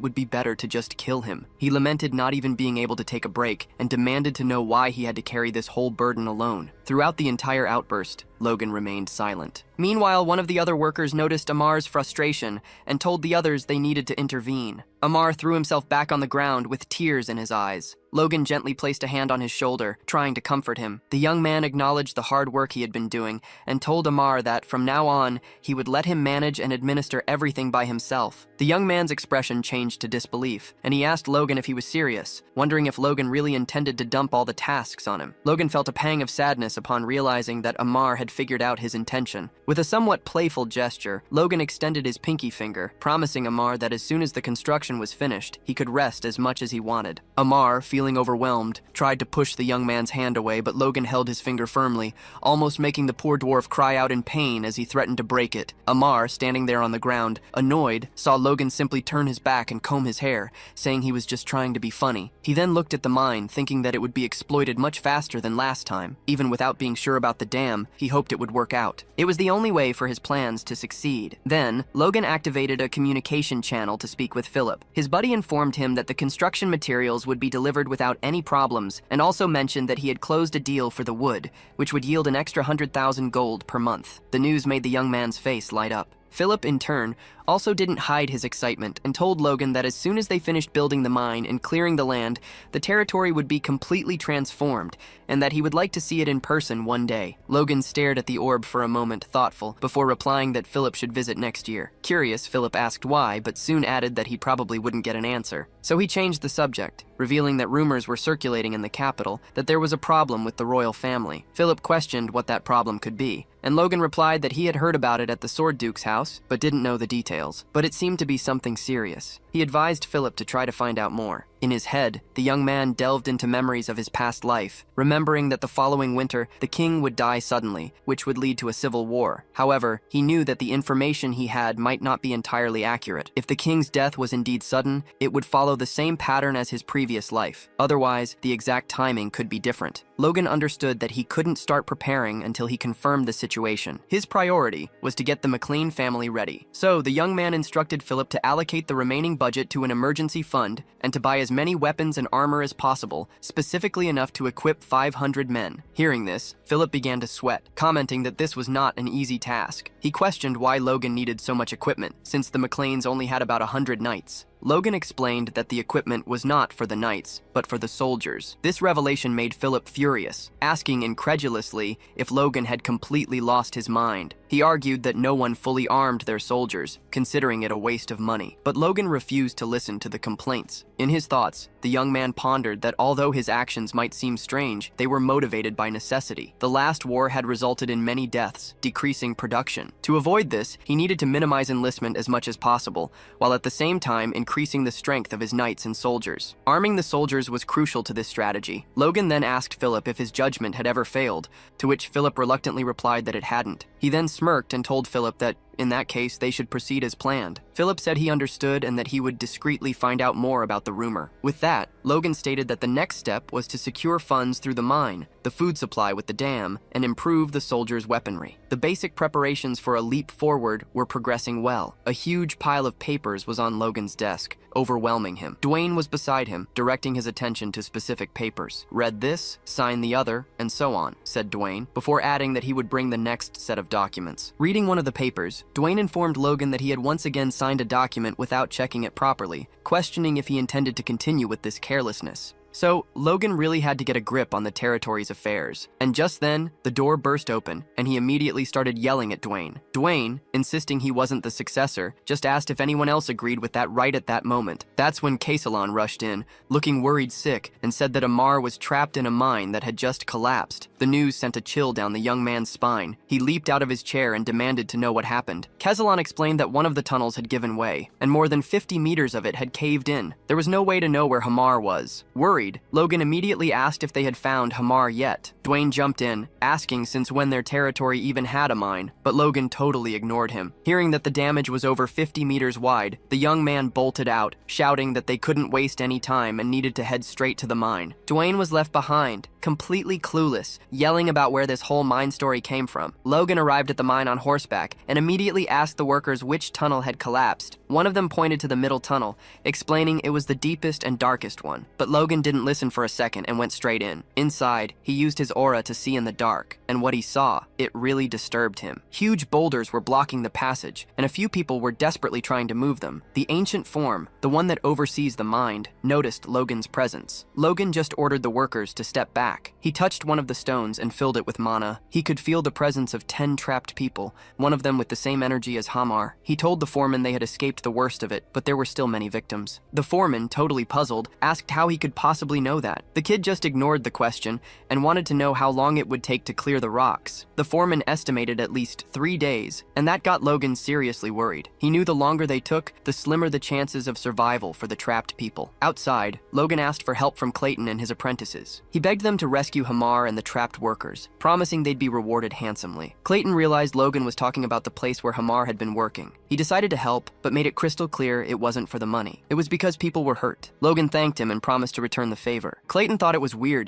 would be better to just kill him. He lamented not even being able to take a break, and demanded to know why he had to carry this whole burden alone. Throughout the entire outburst, Logan remained silent. Meanwhile, one of the other workers noticed Amar's frustration and told the others they needed to intervene. Amar threw himself back on the ground with tears in his eyes. Logan gently placed a hand on his shoulder, trying to comfort him. The young man acknowledged the hard work he had been doing and told Amar that from now on, he would let him manage and administer everything by himself. The young man's expression changed to disbelief, and he asked Logan if he was serious, wondering if Logan really intended to dump all the tasks on him. Logan felt a pang of sadness upon realizing that Amar had figured out his intention. With a somewhat playful gesture, Logan extended his pinky finger, promising Amar that as soon as the construction was finished, he could rest as much as he wanted. Amar, feeling overwhelmed, tried to push the young man's hand away, but Logan held his finger firmly, almost making the poor dwarf cry out in pain as he threatened to break it. Amar, standing there on the ground, annoyed, saw Logan simply turn his back and comb his hair, saying he was just trying to be funny. He then looked at the mine, thinking that it would be exploited much faster than last time. Even without being sure about the dam, he hoped it would work out. It was the only way for his plans to succeed. Then, Logan activated a communication channel to speak with Philip. His buddy informed him that the construction materials would be delivered without any problems, and also mentioned that he had closed a deal for the wood, which would yield an extra 100,000 gold per month. The news made the young man's face light up. Philip, in turn, also didn't hide his excitement and told Logan that as soon as they finished building the mine and clearing the land, the territory would be completely transformed, and that he would like to see it in person one day. Logan stared at the orb for a moment, thoughtful, before replying that Philip should visit next year. Curious, Philip asked why, but soon added that he probably wouldn't get an answer. So he changed the subject, revealing that rumors were circulating in the capital that there was a problem with the royal family. Philip questioned what that problem could be, and Logan replied that he had heard about it at the Sword Duke's house, but didn't know the details. But it seemed to be something serious. He advised Philip to try to find out more. In his head, the young man delved into memories of his past life, remembering that the following winter, the king would die suddenly, which would lead to a civil war. However, he knew that the information he had might not be entirely accurate. If the king's death was indeed sudden, it would follow the same pattern as his previous life. Otherwise, the exact timing could be different. Logan understood that he couldn't start preparing until he confirmed the situation. His priority was to get the McLean family ready. So, the young man instructed Philip to allocate the remaining budget to an emergency fund and to buy as many weapons and armor as possible, specifically enough to equip 500 men. Hearing this, Philip began to sweat, commenting that this was not an easy task. He questioned why Logan needed so much equipment, since the McLeans only had about 100 knights. Logan explained that the equipment was not for the knights, but for the soldiers. This revelation made Philip furious, asking incredulously if Logan had completely lost his mind. He argued that no one fully armed their soldiers, considering it a waste of money. But Logan refused to listen to the complaints. In his thoughts, the young man pondered that although his actions might seem strange, they were motivated by necessity. The last war had resulted in many deaths, decreasing production. To avoid this, he needed to minimize enlistment as much as possible, while at the same time increasing the strength of his knights and soldiers. Arming the soldiers was crucial to this strategy. Logan then asked Philip if his judgment had ever failed, to which Philip reluctantly replied that it hadn't. He then smirked and told Philip that, in that case, they should proceed as planned. Philip said he understood and that he would discreetly find out more about the rumor. With that, Logan stated that the next step was to secure funds through the mine, the food supply with the dam, and improve the soldiers' weaponry. The basic preparations for a leap forward were progressing well. A huge pile of papers was on Logan's desk, overwhelming him. Dwayne was beside him, directing his attention to specific papers. "Read this, sign the other, and so on," said Dwayne, before adding that he would bring the next set of documents. Reading one of the papers, Dwayne informed Logan that he had once again signed a document without checking it properly, questioning if he intended to continue with this carelessness. So, Logan really had to get a grip on the territory's affairs. And just then, the door burst open, and he immediately started yelling at Dwayne. Dwayne, insisting he wasn't the successor, just asked if anyone else agreed with that right at that moment. That's when Casalon rushed in, looking worried sick, and said that Amar was trapped in a mine that had just collapsed. The news sent a chill down the young man's spine. He leaped out of his chair and demanded to know what happened. Casalon explained that one of the tunnels had given way, and more than 50 meters of it had caved in. There was no way to know where Hamar was. Worried, Logan immediately asked if they had found Hamar yet. Dwayne jumped in, asking since when their territory even had a mine, but Logan totally ignored him. Hearing that the damage was over 50 meters wide, the young man bolted out, shouting that they couldn't waste any time and needed to head straight to the mine. Dwayne was left behind, completely clueless, yelling about where this whole mine story came from. Logan arrived at the mine on horseback and immediately asked the workers which tunnel had collapsed. One of them pointed to the middle tunnel, explaining it was the deepest and darkest one. But Logan didn't listen for a second and went straight in. Inside, he used his aura to see in the dark, and what he saw, it really disturbed him. Huge boulders were blocking the passage, and a few people were desperately trying to move them. The ancient form, the one that oversees the mind, noticed Logan's presence. Logan just ordered the workers to step back. He touched one of the stones and filled it with mana. He could feel the presence of 10 trapped people, one of them with the same energy as Hamar. He told the foreman they had escaped the worst of it, but there were still many victims. The foreman, totally puzzled, asked how he could possibly know that. The kid just ignored the question and wanted to know how long it would take to clear the rocks. The foreman estimated at least 3 days, and that got Logan seriously worried. He knew the longer they took, the slimmer the chances of survival for the trapped people. Outside, Logan asked for help from Clayton and his apprentices. He begged them to rescue Hamar and the trapped workers, promising they'd be rewarded handsomely. Clayton realized Logan was talking about the place where Hamar had been working. He decided to help, but made it crystal clear it wasn't for the money. It was because people were hurt. Logan thanked him and promised to return the favor. Clayton thought it was weird,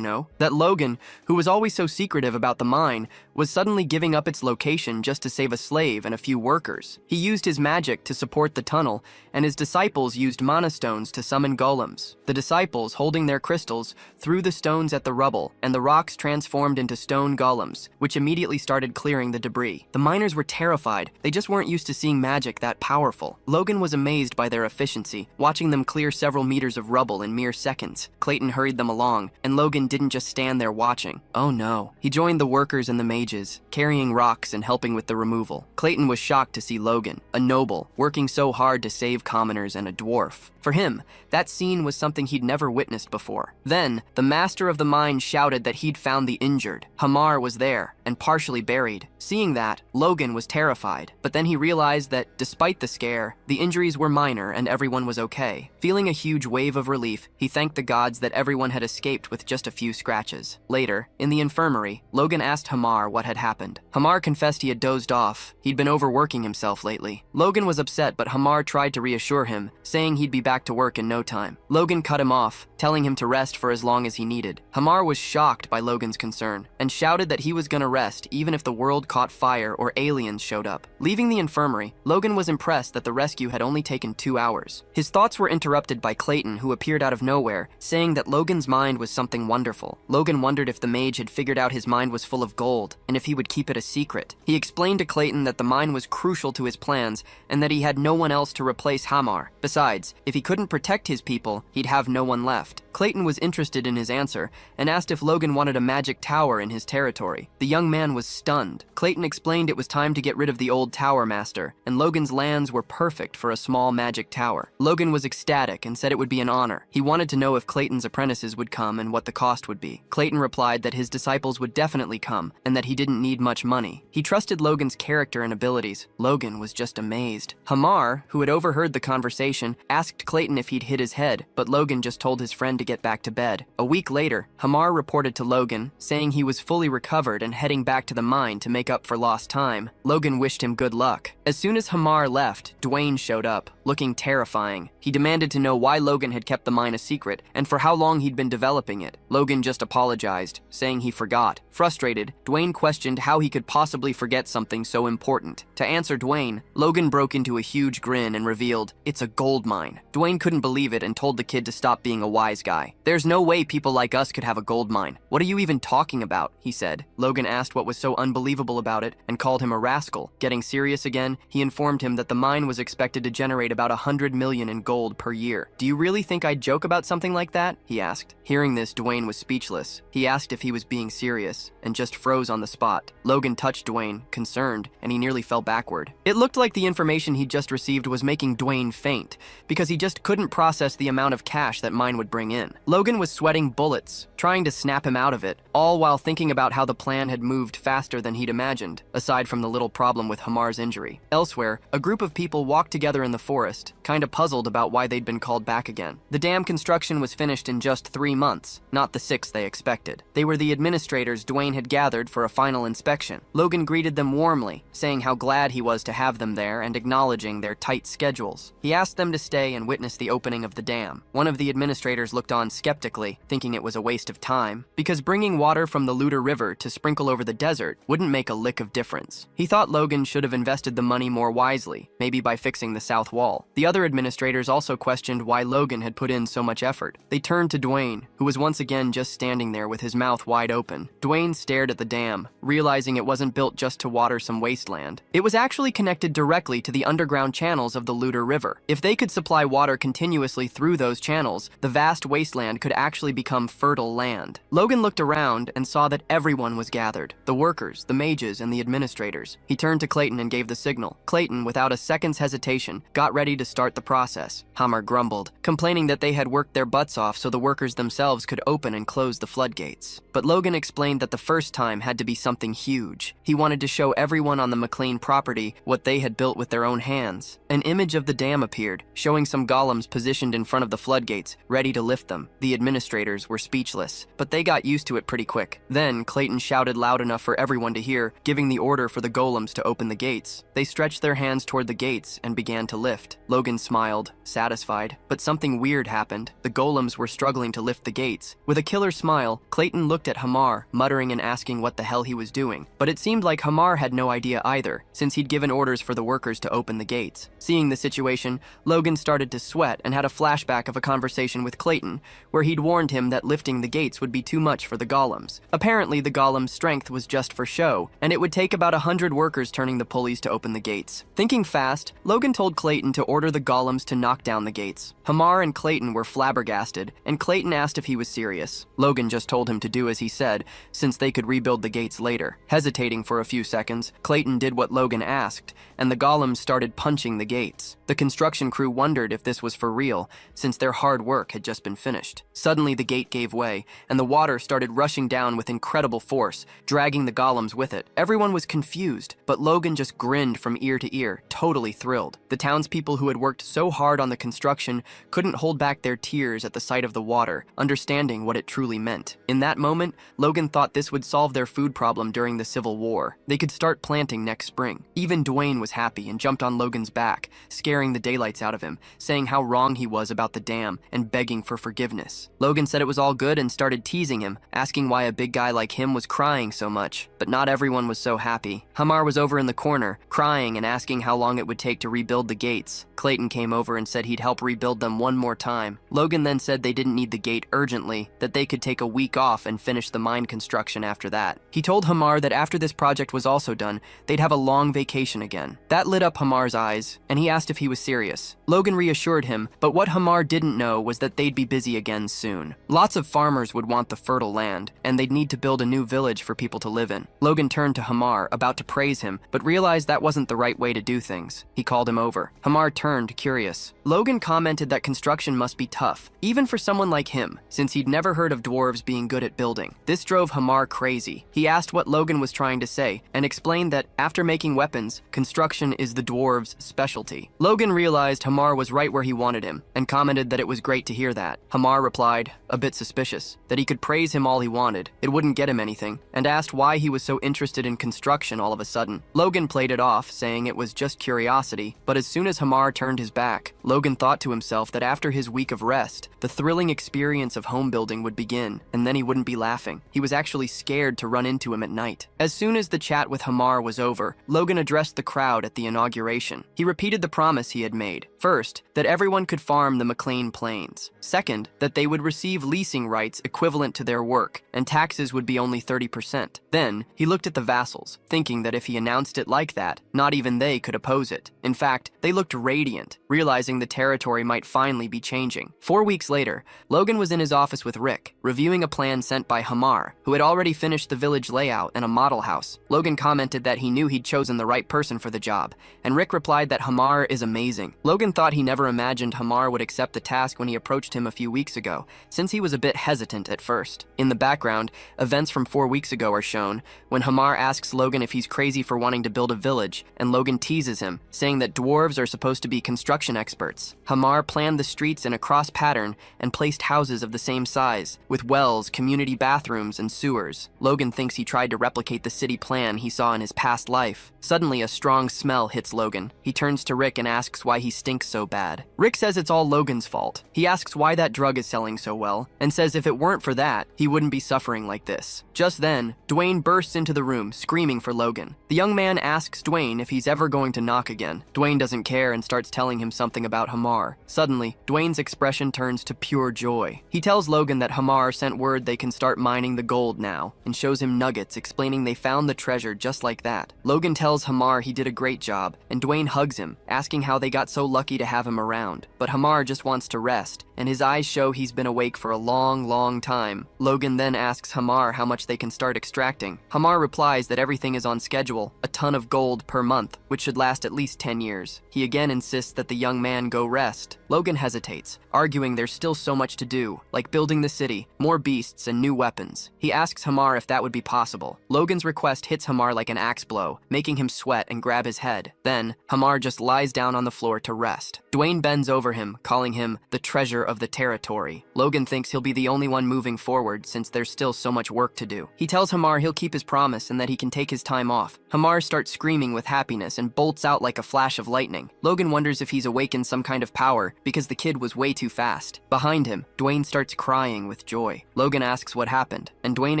that Logan, who was always so secretive about the mine, was suddenly giving up its location just to save a slave and a few workers. He used his magic to support the tunnel, and his disciples used mana stones to summon golems. The disciples, holding their crystals, threw the stones at the rubble, and the rocks transformed into stone golems, which immediately started clearing the debris. The miners were terrified. They just weren't used to seeing magic that powerful. Logan was amazed by their efficiency, watching them clear several meters of rubble in mere seconds. Clayton hurried them along, and Logan didn't just stand there watching. Oh no. He joined the workers and the mages, carrying rocks and helping with the removal. Clayton was shocked to see Logan, a noble, working so hard to save commoners and a dwarf. For him, that scene was something he'd never witnessed before. Then, the master of the mine shouted that he'd found the injured. Hamar was there, and partially buried. Seeing that, Logan was terrified, but then he realized that, despite the scare, the injuries were minor and everyone was okay. Feeling a huge wave of relief, he thanked the gods that everyone had escaped with just a few scratches. Later, in the infirmary, Logan asked Hamar what had happened. Hamar confessed he had dozed off. He'd been overworking himself lately. Logan was upset, but Hamar tried to reassure him, saying he'd be back to work in no time. Logan cut him off, telling him to rest for as long as he needed. Hamar was shocked by Logan's concern, and shouted that he was gonna rest even if the world caught fire or aliens showed up. Leaving the infirmary, Logan was impressed that the rescue had only taken 2 hours. His thoughts were interrupted by Clayton, who appeared out of nowhere, saying that Logan's mind was something wonderful. Logan wondered if the mage had figured out his mind was full of gold, and if he would keep it a secret. He explained to Clayton that the mine was crucial to his plans, and that he had no one else to replace Hamar. Besides, if he couldn't protect his people, he'd have no one left. Clayton was interested in his answer, and asked if Logan wanted a magic tower in his territory. The young man was stunned. Clayton explained it was time to get rid of the old tower master, and Logan's lands were perfect for a small magic tower. Logan was ecstatic and said it would be an honor. He wanted to know if Clayton's apprentices would come and what the cost would be. Clayton replied that his disciples would definitely come, and that he didn't need much money. He trusted Logan's character and abilities. Logan was just amazed. Hamar, who had overheard the conversation, asked Clayton if he'd hit his head, but Logan just told his friend to get back to bed. A week later, Hamar reported to Logan, saying he was fully recovered and heading back to the mine to make up for lost time. Logan wished him good luck. As soon as Hamar left, Dwayne showed up, looking terrifying. He demanded to know why Logan had kept the mine a secret and for how long he'd been developing it. Logan just apologized, saying he forgot. Frustrated, Dwayne questioned how he could possibly forget something so important. To answer Dwayne, Logan broke into a huge grin and revealed, "It's a gold mine." Dwayne couldn't believe it and told the kid to stop being a wise guy. "There's no way people like us could have a gold mine. What are you even talking about?" he said. Logan asked what was so unbelievable about it and called him a rascal. Getting serious again, he informed him that the mine was expected to generate about 100 million in gold per year. "Do you really think I'd joke about something like that?" he asked. Hearing this, Dwayne was speechless. He asked if he was being serious and just froze on the spot. Logan touched Dwayne, concerned, and he nearly fell backward. It looked like the information he'd just received was making Dwayne faint, because he just couldn't process the amount of cash that mine would bring in. Logan was sweating bullets, trying to snap him out of it, all while thinking about how the plan had moved faster than he'd imagined, aside from the little problem with Hamar's injury. Elsewhere, a group of people walked together in the forest, kinda puzzled about why they'd been called back again. The dam construction was finished in just 3 months, not the 6 they expected. They were the administrators Dwayne had gathered for a final inspection. Logan greeted them warmly, saying how glad he was to have them there and acknowledging their tight schedules. He asked them to stay and witness the opening of the dam. One of the administrators looked on skeptically, thinking it was a waste of time, because bringing water from the Luder River to sprinkle over the desert wouldn't make a lick of difference. He thought Logan should have invested the money more wisely, maybe by fixing the south wall. The other administrators also questioned why Logan had put in so much effort. They turned to Dwayne, who was once again just standing there with his mouth wide open. Dwayne stared at the dam, realizing it wasn't built just to water some wasteland. It was actually connected directly to the underground channels of the Luder River. If they could supply water continuously through those channels, the vast wasteland could actually become fertile land. Logan looked around and saw that everyone was gathered. The workers, the mages, and the administrators. He turned to Clayton and gave the signal. Clayton, without a second's hesitation, got ready to start the process. Hammer grumbled, complaining that they had worked their butts off so the workers themselves could open and close the floodgates. But Logan explained that the first time had to be something huge. He wanted to show everyone on the McLean property what they had built with their own hands. An image of the dam appeared, showing some golems positioned in front of the floodgates, ready to lift them. The administrators were speechless, but they got used to it pretty quick. Then, Clayton shouted loud enough for everyone to hear, giving the order for the golems to open the gates. They stretched their hands toward the gates and began to lift. Logan smiled, satisfied, but something weird happened. The golems were struggling to lift the gates. With a killer smile, Clayton looked at Hamar, muttering and asking what the hell he was doing. But it seemed like Hamar had no idea either, since he'd given orders for the workers to open the gates. Seeing the situation, Logan started to sweat and had a flashback of a conversation with Clayton, where he'd warned him that lifting the gates would be too much for the golems. Apparently, the golem's strength was just for show, and it would take about 100 workers turning the pulleys to open the gates. Thinking fast, Logan told Clayton to order the golems to knock down the gates. Hamar and Clayton were flabbergasted, and Clayton asked if he was serious. Logan just told him to do as he said, since they could rebuild the gates later. Hesitating for a few seconds, Clayton did what Logan asked, and the golems started punching the gates. The construction crew wondered if this was for real, since their hard work had just been finished. Suddenly, the gate gave way, and the water started rushing down with incredible force, dragging the golems with it. Everyone was confused, but Logan just grinned from ear to ear, totally thrilled. The townspeople who had worked so hard on the construction couldn't hold back their tears at the sight of the water, understanding what it truly meant. In that moment, Logan thought this would solve their food problem during the Civil War. They could start planting next spring. Even Dwayne was happy and jumped on Logan's back, scaring scaring the daylights out of him, saying how wrong he was about the dam and begging for forgiveness. Logan said it was all good and started teasing him, asking why a big guy like him was crying so much. But not everyone was so happy. Hamar was over in the corner, crying and asking how long it would take to rebuild the gates. Clayton came over and said he'd help rebuild them one more time. Logan then said they didn't need the gate urgently, that they could take a week off and finish the mine construction after that. He told Hamar that after this project was also done, they'd have a long vacation again. That lit up Hamar's eyes, and he asked if he was serious. Logan reassured him, but what Hamar didn't know was that they'd be busy again soon. Lots of farmers would want the fertile land, and they'd need to build a new village for people to live in. Logan turned to Hamar, about to praise him, but realized that wasn't the right way to do things. He called him over. Hamar turned, curious. Logan commented that construction must be tough, even for someone like him, since he'd never heard of dwarves being good at building. This drove Hamar crazy. He asked what Logan was trying to say, and explained that after making weapons, construction is the dwarves' specialty. Logan realized Hamar was right where he wanted him, and commented that it was great to hear that. Hamar replied, a bit suspicious, that he could praise him all he wanted, it wouldn't get him anything, and asked why he was so interested in construction all of a sudden. Logan played it off, saying it was just curiosity, but as soon as Hamar turned his back, Logan thought to himself that after his week of rest, the thrilling experience of home building would begin, and then he wouldn't be laughing. He was actually scared to run into him at night. As soon as the chat with Hamar was over, Logan addressed the crowd at the inauguration. He repeated the promise he had made. First, that everyone could farm the McLean Plains. Second, that they would receive leasing rights equivalent to their work, and taxes would be only 30%. Then, he looked at the vassals, thinking that if he announced it like that, not even they could oppose it. In fact, they looked radiant, realizing the territory might finally be changing. 4 weeks later, Logan was in his office with Rick, reviewing a plan sent by Hamar, who had already finished the village layout and a model house. Logan commented that he knew he'd chosen the right person for the job, and Rick replied that Hamar is amazing. Logan thought he never imagined Hamar would accept the task when he approached him a few weeks ago, since he was a bit hesitant at first. In the background, events from 4 weeks ago are shown, when Hamar asks Logan if he's crazy for wanting to build a village, and Logan teases him, saying that dwarves are supposed to be construction experts. Hamar planned the streets in a cross pattern and placed houses of the same size, with wells, community bathrooms, and sewers. Logan thinks he tried to replicate the city plan he saw in his past life. Suddenly, a strong smell hits Logan. He turns to Rick and asks why he stinks so bad. Rick says it's all Logan's fault. He asks why that drug is selling so well, and says if it weren't for that, he wouldn't be suffering like this. Just then, Dwayne bursts into the room, screaming for Logan. The young man asks Dwayne if he's ever going to knock again. Dwayne doesn't care and starts telling him something about Hamar. Suddenly, Dwayne's expression turns to pure joy. He tells Logan that Hamar sent word they can start mining the gold now, and shows him nuggets, explaining they found the treasure just like that. Logan tells Hamar he did a great job, and Dwayne hugs him, asking how they got so lucky to have him around. But Hamar just wants to rest, and his eyes show he's been awake for a long time. Logan then asks Hamar how much they can start extracting. Hamar replies that everything is on schedule, a ton of gold per month, which should last at least 10 years. He again insists that the young man go rest. Logan hesitates, arguing there's still so much to do, like building the city, more beasts, and new weapons. He asks Hamar if that would be possible. Logan's request hits Hamar like an axe blow, making him sweat and grab his head. Then, Hamar just lies down on the floor to rest. Dwayne bends over him, calling him the treasure of the territory. Logan thinks he'll be the only one moving forward since there's still so much work to do. He tells Hamar he'll keep his promise and that he can take his time off. Hamar starts screaming with happiness and bolts out like a flash of lightning. Logan wonders if he's awakened some kind of power because the kid was way too fast. Behind him, Dwayne starts crying with joy. Logan asks what happened, and Dwayne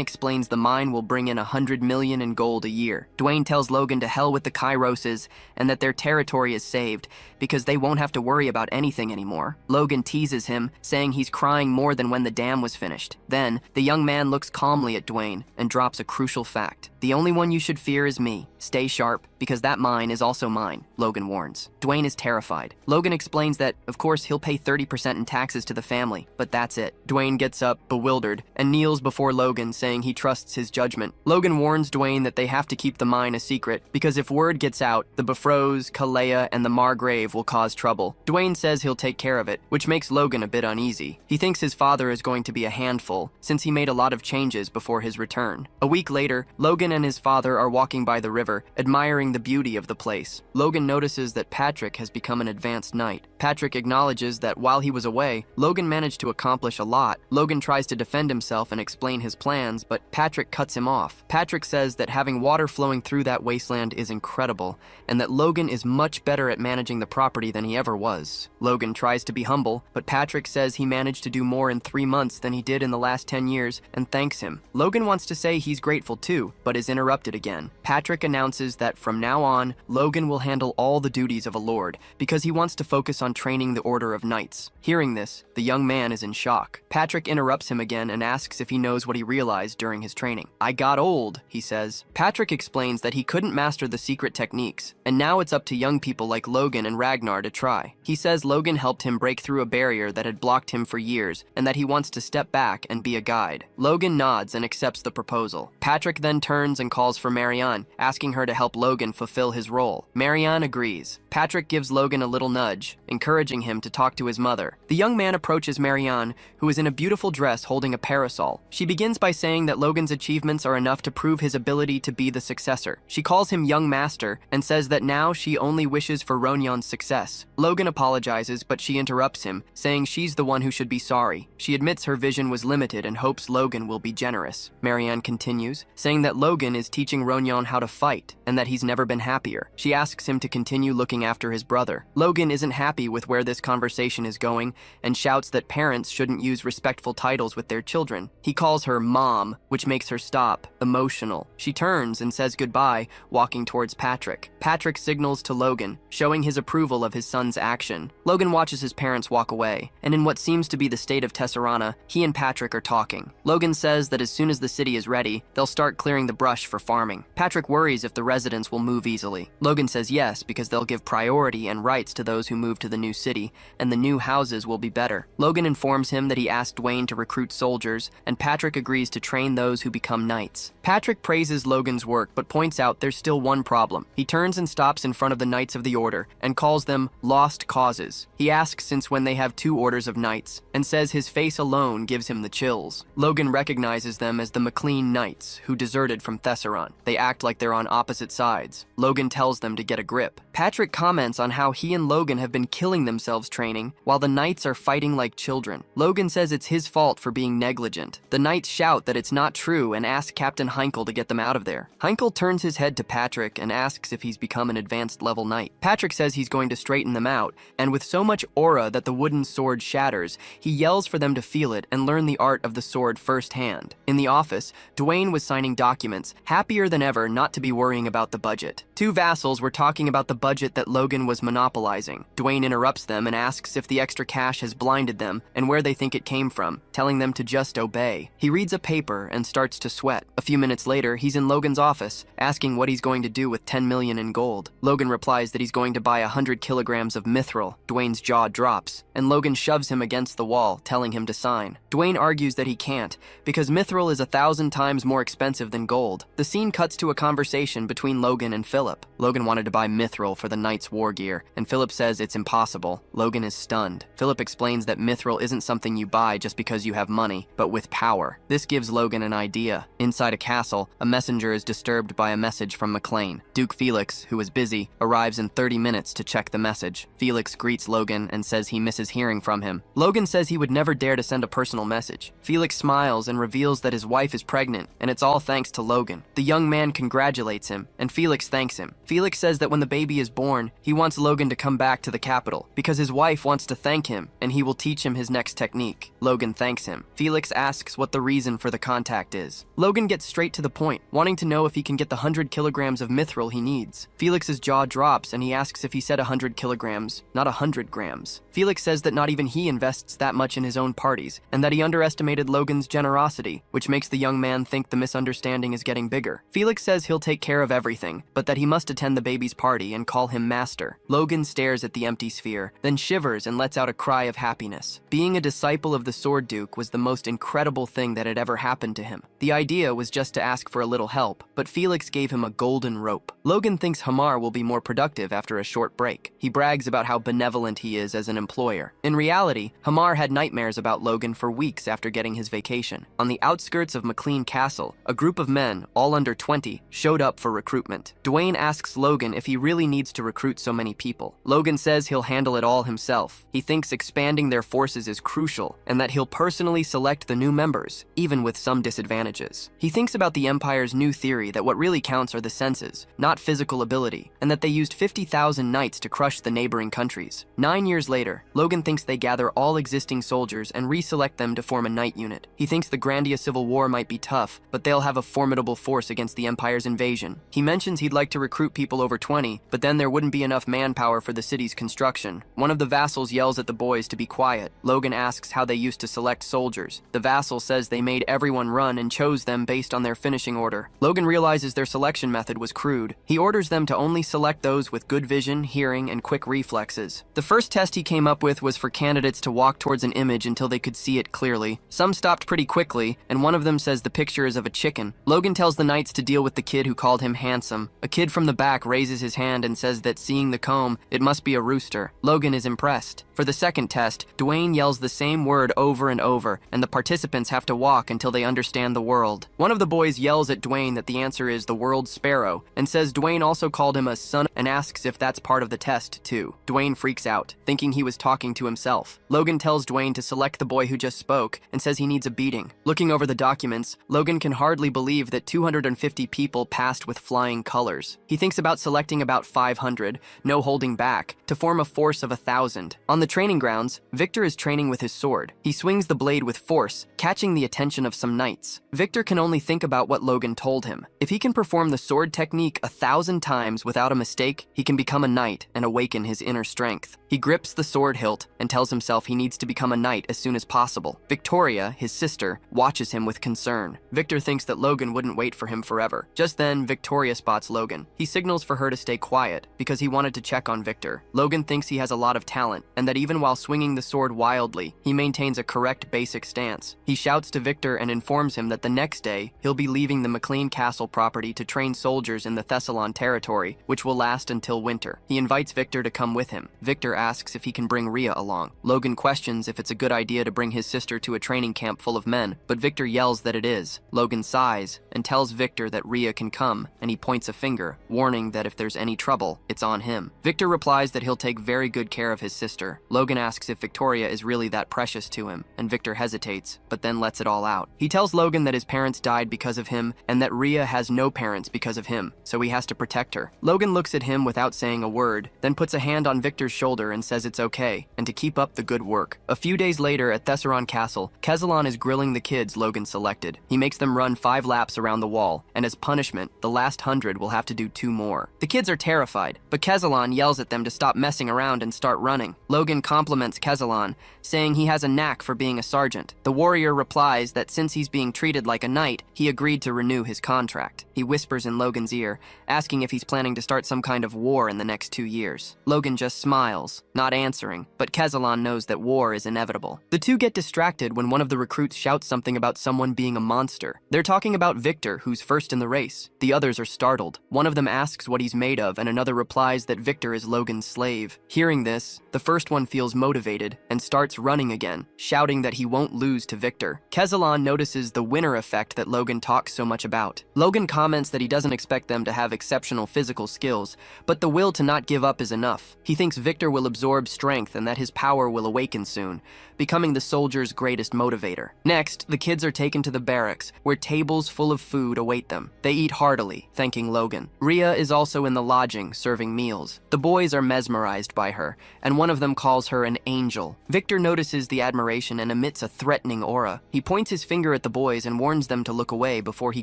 explains the mine will bring in 100 million in gold a year. Dwayne tells Logan to hell with the Kairoses and that their territory is saved because they won't have to worry about anything anymore. Logan teases him, saying he's crying more than when the dam was finished. Then, the young man looks calmly at Dwayne and drops a crucial fact. The only one you should fear is me. Stay sharp, because that mine is also mine, Logan warns. Dwayne is terrified. Logan explains that, of course, he'll pay 30% in taxes to the family, but that's it. Dwayne gets up, bewildered, and kneels before Logan, saying he trusts his judgment. Logan warns Dwayne that they have to keep the mine a secret, because if word gets out, the Befros, Kalea, and the Margrave will cause trouble. Dwayne says he'll take care of it, which makes Logan a bit uneasy. He thinks his father is going to be a handful, since he made a lot of changes before his return. A week later, Logan and his father are walking by the river, admiring the beauty of the place. Logan notices that Patrick has become an advanced knight. Patrick acknowledges that while he was away, Logan managed to accomplish a lot. Logan tries to defend himself and explain his plans, but Patrick cuts him off. Patrick says that having water flowing through that wasteland is incredible, and that Logan is much better at managing managing the property than he ever was. Logan tries to be humble, but Patrick says he managed to do more in 3 months than he did in the last 10 years and thanks him. Logan wants to say he's grateful too, but is interrupted again. Patrick announces that from now on, Logan will handle all the duties of a lord because he wants to focus on training the Order of Knights. Hearing this, the young man is in shock. Patrick interrupts him again and asks if he knows what he realized during his training. "I got old," he says. Patrick explains that he couldn't master the secret techniques, and now it's up to young people like Logan and Ragnar to try. He says Logan helped him break through a barrier that had blocked him for years, and that he wants to step back and be a guide. Logan nods and accepts the proposal. Patrick then turns and calls for Marianne, asking her to help Logan fulfill his role. Marianne agrees. Patrick gives Logan a little nudge, encouraging him to talk to his mother. The young man approaches Marianne, who is in a beautiful dress holding a parasol. She begins by saying that Logan's achievements are enough to prove his ability to be the successor. She calls him young master and says that now she only wishes for Ronyan's success. Logan apologizes, but she interrupts him, saying she's the one who should be sorry. She admits her vision was limited and hopes Logan will be generous. Marianne continues, saying that Logan is teaching Ronyan how to fight and that he's never been happier. She asks him to continue looking after his brother. Logan isn't happy with where this conversation is going and shouts that parents shouldn't use respectful titles with their children. He calls her mom, which makes her stop, emotional. She turns and says goodbye, walking towards Patrick. Patrick signals to Logan, showing his approval of his son's action. Logan watches his parents walk away, and in what seems to be the state of Tesserana, he and Patrick are talking. Logan says that as soon as the city is ready, they'll start clearing the brush for farming. Patrick worries if the residents will move easily. Logan says yes, because they'll give priority and rights to those who move to the new city, and the new houses will be better. Logan informs him that he asked Dwayne to recruit soldiers, and Patrick agrees to train those who become knights. Patrick praises Logan's work, but points out there's still one problem. He turns and stops in front of the Knights of the Order, and calls them lost causes. He asks since when they have 2 orders of knights, and says his face alone gives him the chills. Logan recognizes them as the McLean Knights, who deserted from Thesseron. They act like they're on opposite sides. Logan tells them to get a grip. Patrick comments on how he and Logan have been killing themselves training, while the Knights are fighting like children. Logan says it's his fault for being negligent. The Knights shout that it's not true and ask Captain Heinkel to get them out of there. Heinkel turns his head to Patrick and asks if he's become an advanced level knight. Patrick says he's going to straighten them out, and with so much aura that the wooden sword shatters, he yells for them to feel it and learn the art of the sword firsthand. In the office, Dwayne was signing documents, happier than ever not to be worrying about the budget. 2 vassals were talking about the budget that Logan was monopolizing. Dwayne interrupts them and asks if the extra cash has blinded them and where they think it came from, telling them to just obey. He reads a paper and starts to sweat. A few minutes later, he's in Logan's office, asking what he's going to do with 10 million in gold. Logan replies that he's going to buy 100 kilograms of mithril. Dwayne's jaw drops, and Logan shoves him against the wall, telling him to sign. Dwayne argues that he can't, because mithril is 1,000 times more expensive than gold. The scene cuts to a conversation between Logan and Philip. Logan wanted to buy mithril for the Knight's war gear, and Philip says it's impossible. Logan is stunned. Philip explains that mithril isn't something you buy just because you have money, but with power. This gives Logan an idea. Inside a castle, a messenger is disturbed by a message from McLean. Duke Felix, who is busy, arrives in 30 minutes to check the message. Felix greets Logan and says he misses hearing from him. Logan says he would never dare to send a personal message. Felix smiles and reveals that his wife is pregnant, and it's all thanks to Logan. The young man congratulates him, and Felix thanks him. Felix says that when the baby is born, he wants Logan to come back to the capital, because his wife wants to thank him, and he will teach him his next technique. Logan thanks him. Felix asks what the reason for the contact is. Logan gets straight to the point, wanting to know if he can get the 100 kilograms of mithril he needs. Felix's jaw drops, and he asks if he said 100 kilograms, not 100 grams. Felix says that not even he invests that much in his own parties, and that he underestimated Logan's generosity, which makes the young man think the misunderstanding is getting bigger. Felix says he'll take care of everything, but that he must attend the baby's party and call him master. Logan stares at the empty sphere, then shivers and lets out a cry of happiness. Being a disciple of the Sword Duke was the most incredible thing that had ever happened to him. The idea was just to ask for a little help, but Felix gave him a golden rope. Logan thinks Hamar will be more productive after a short break. He brags about how benevolent he is as an employer. In reality, Hamar had nightmares about Logan for weeks after getting his vacation. On the outskirts of McLean Castle, a group of men, all under 20, showed up for recruitment. Dwayne asks Logan if he really needs to recruit recruit so many people. Logan says he'll handle it all himself. He thinks expanding their forces is crucial, and that he'll personally select the new members, even with some disadvantages. He thinks about the Empire's new theory that what really counts are the senses, not physical ability, and that they used 50,000 knights to crush the neighboring countries. 9 years later, Logan thinks they gather all existing soldiers and reselect them to form a knight unit. He thinks the Grandia Civil War might be tough, but they'll have a formidable force against the Empire's invasion. He mentions he'd like to recruit people over 20, but then there wouldn't be enough manpower for the city's construction. One of the vassals yells at the boys to be quiet. Logan asks how they used to select soldiers. The vassal says they made everyone run and chose them based on their finishing order. Logan realizes their selection method was crude. He orders them to only select those with good vision, hearing, and quick reflexes. The first test he came up with was for candidates to walk towards an image until they could see it clearly. Some stopped pretty quickly, and one of them says the picture is of a chicken. Logan tells the knights to deal with the kid who called him handsome. A kid from the back raises his hand and says that seeing the comb, it must be a rooster. Logan is impressed. For the second test, Dwayne yells the same word over and over, and the participants have to walk until they understand the world. One of the boys yells at Dwayne that the answer is the world's sparrow, and says Dwayne also called him a son and asks if that's part of the test, too. Dwayne freaks out, thinking he was talking to himself. Logan tells Dwayne to select the boy who just spoke, and says he needs a beating. Looking over the documents, Logan can hardly believe that 250 people passed with flying colors. He thinks about selecting about 500, no holding back, to form a force of 1,000. On the training grounds, Victor is training with his sword. He swings the blade with force, catching the attention of some knights. Victor can only think about what Logan told him. If he can perform the sword technique 1,000 times without a mistake, he can become a knight and awaken his inner strength. He grips the sword hilt and tells himself he needs to become a knight as soon as possible. Victoria, his sister, watches him with concern. Victor thinks that Logan wouldn't wait for him forever. Just then, Victoria spots Logan. He signals for her to stay quiet because he wanted to check on Victor. Logan thinks he has a lot of talent and that even while swinging the sword wildly, he maintains a correct basic stance. He shouts to Victor and informs him that the next day, he'll be leaving the McLean Castle property to train soldiers in the Thessalon territory, which will last until winter. He invites Victor to come with him. Victor asks if he can bring Rhea along. Logan questions if it's a good idea to bring his sister to a training camp full of men, but Victor yells that it is. Logan sighs and tells Victor that Rhea can come, and he points a finger, warning that if there's any trouble, it's on him. Victor replies that he'll take very good care of his sister. Logan asks if Victoria is really that precious to him, and Victor hesitates, but then lets it all out. He tells Logan that his parents died because of him, and that Rhea has no parents because of him, so he has to protect her. Logan looks at him without saying a word, then puts a hand on Victor's shoulder and says it's okay, and to keep up the good work. A few days later at Thessalon Castle, Kezalon is grilling the kids Logan selected. He makes them run 5 laps around the wall, and as punishment, the last 100 will have to do 2 more. The kids are terrified, but Kezalon yells at them to stop messing around and start running. Logan compliments Kezalon, saying he has a knack for being a sergeant. The warrior replies that since he's being treated like a knight, he agreed to renew his contract. He whispers in Logan's ear, asking if he's planning to start some kind of war in the next 2 years. Logan just smiles, not answering, but Kezalon knows that war is inevitable. The two get distracted when one of the recruits shouts something about someone being a monster. They're talking about Victor, who's first in the race. The others are startled. One of them asks what he's made of, and another replies that Victor is Logan's slave. Hearing this, the first one feels motivated and starts running again, shouting that he won't lose to Victor. Kezalon notices the winner effect that Logan talks so much about. Logan comments that he doesn't expect them to have exceptional physical skills, but the will to not give up is enough. He thinks Victor will absorb strength and that his power will awaken soon, becoming the soldier's greatest motivator. Next, the kids are taken to the barracks, where tables full of food await them. They eat heartily, thanking Logan. Rhea is also in the lodging, serving meals. The boys are mesmerized by her, and one of them calls her an angel. Victor notices the admiration and emits a threatening aura. He points his finger at the boys and warns them to look away before he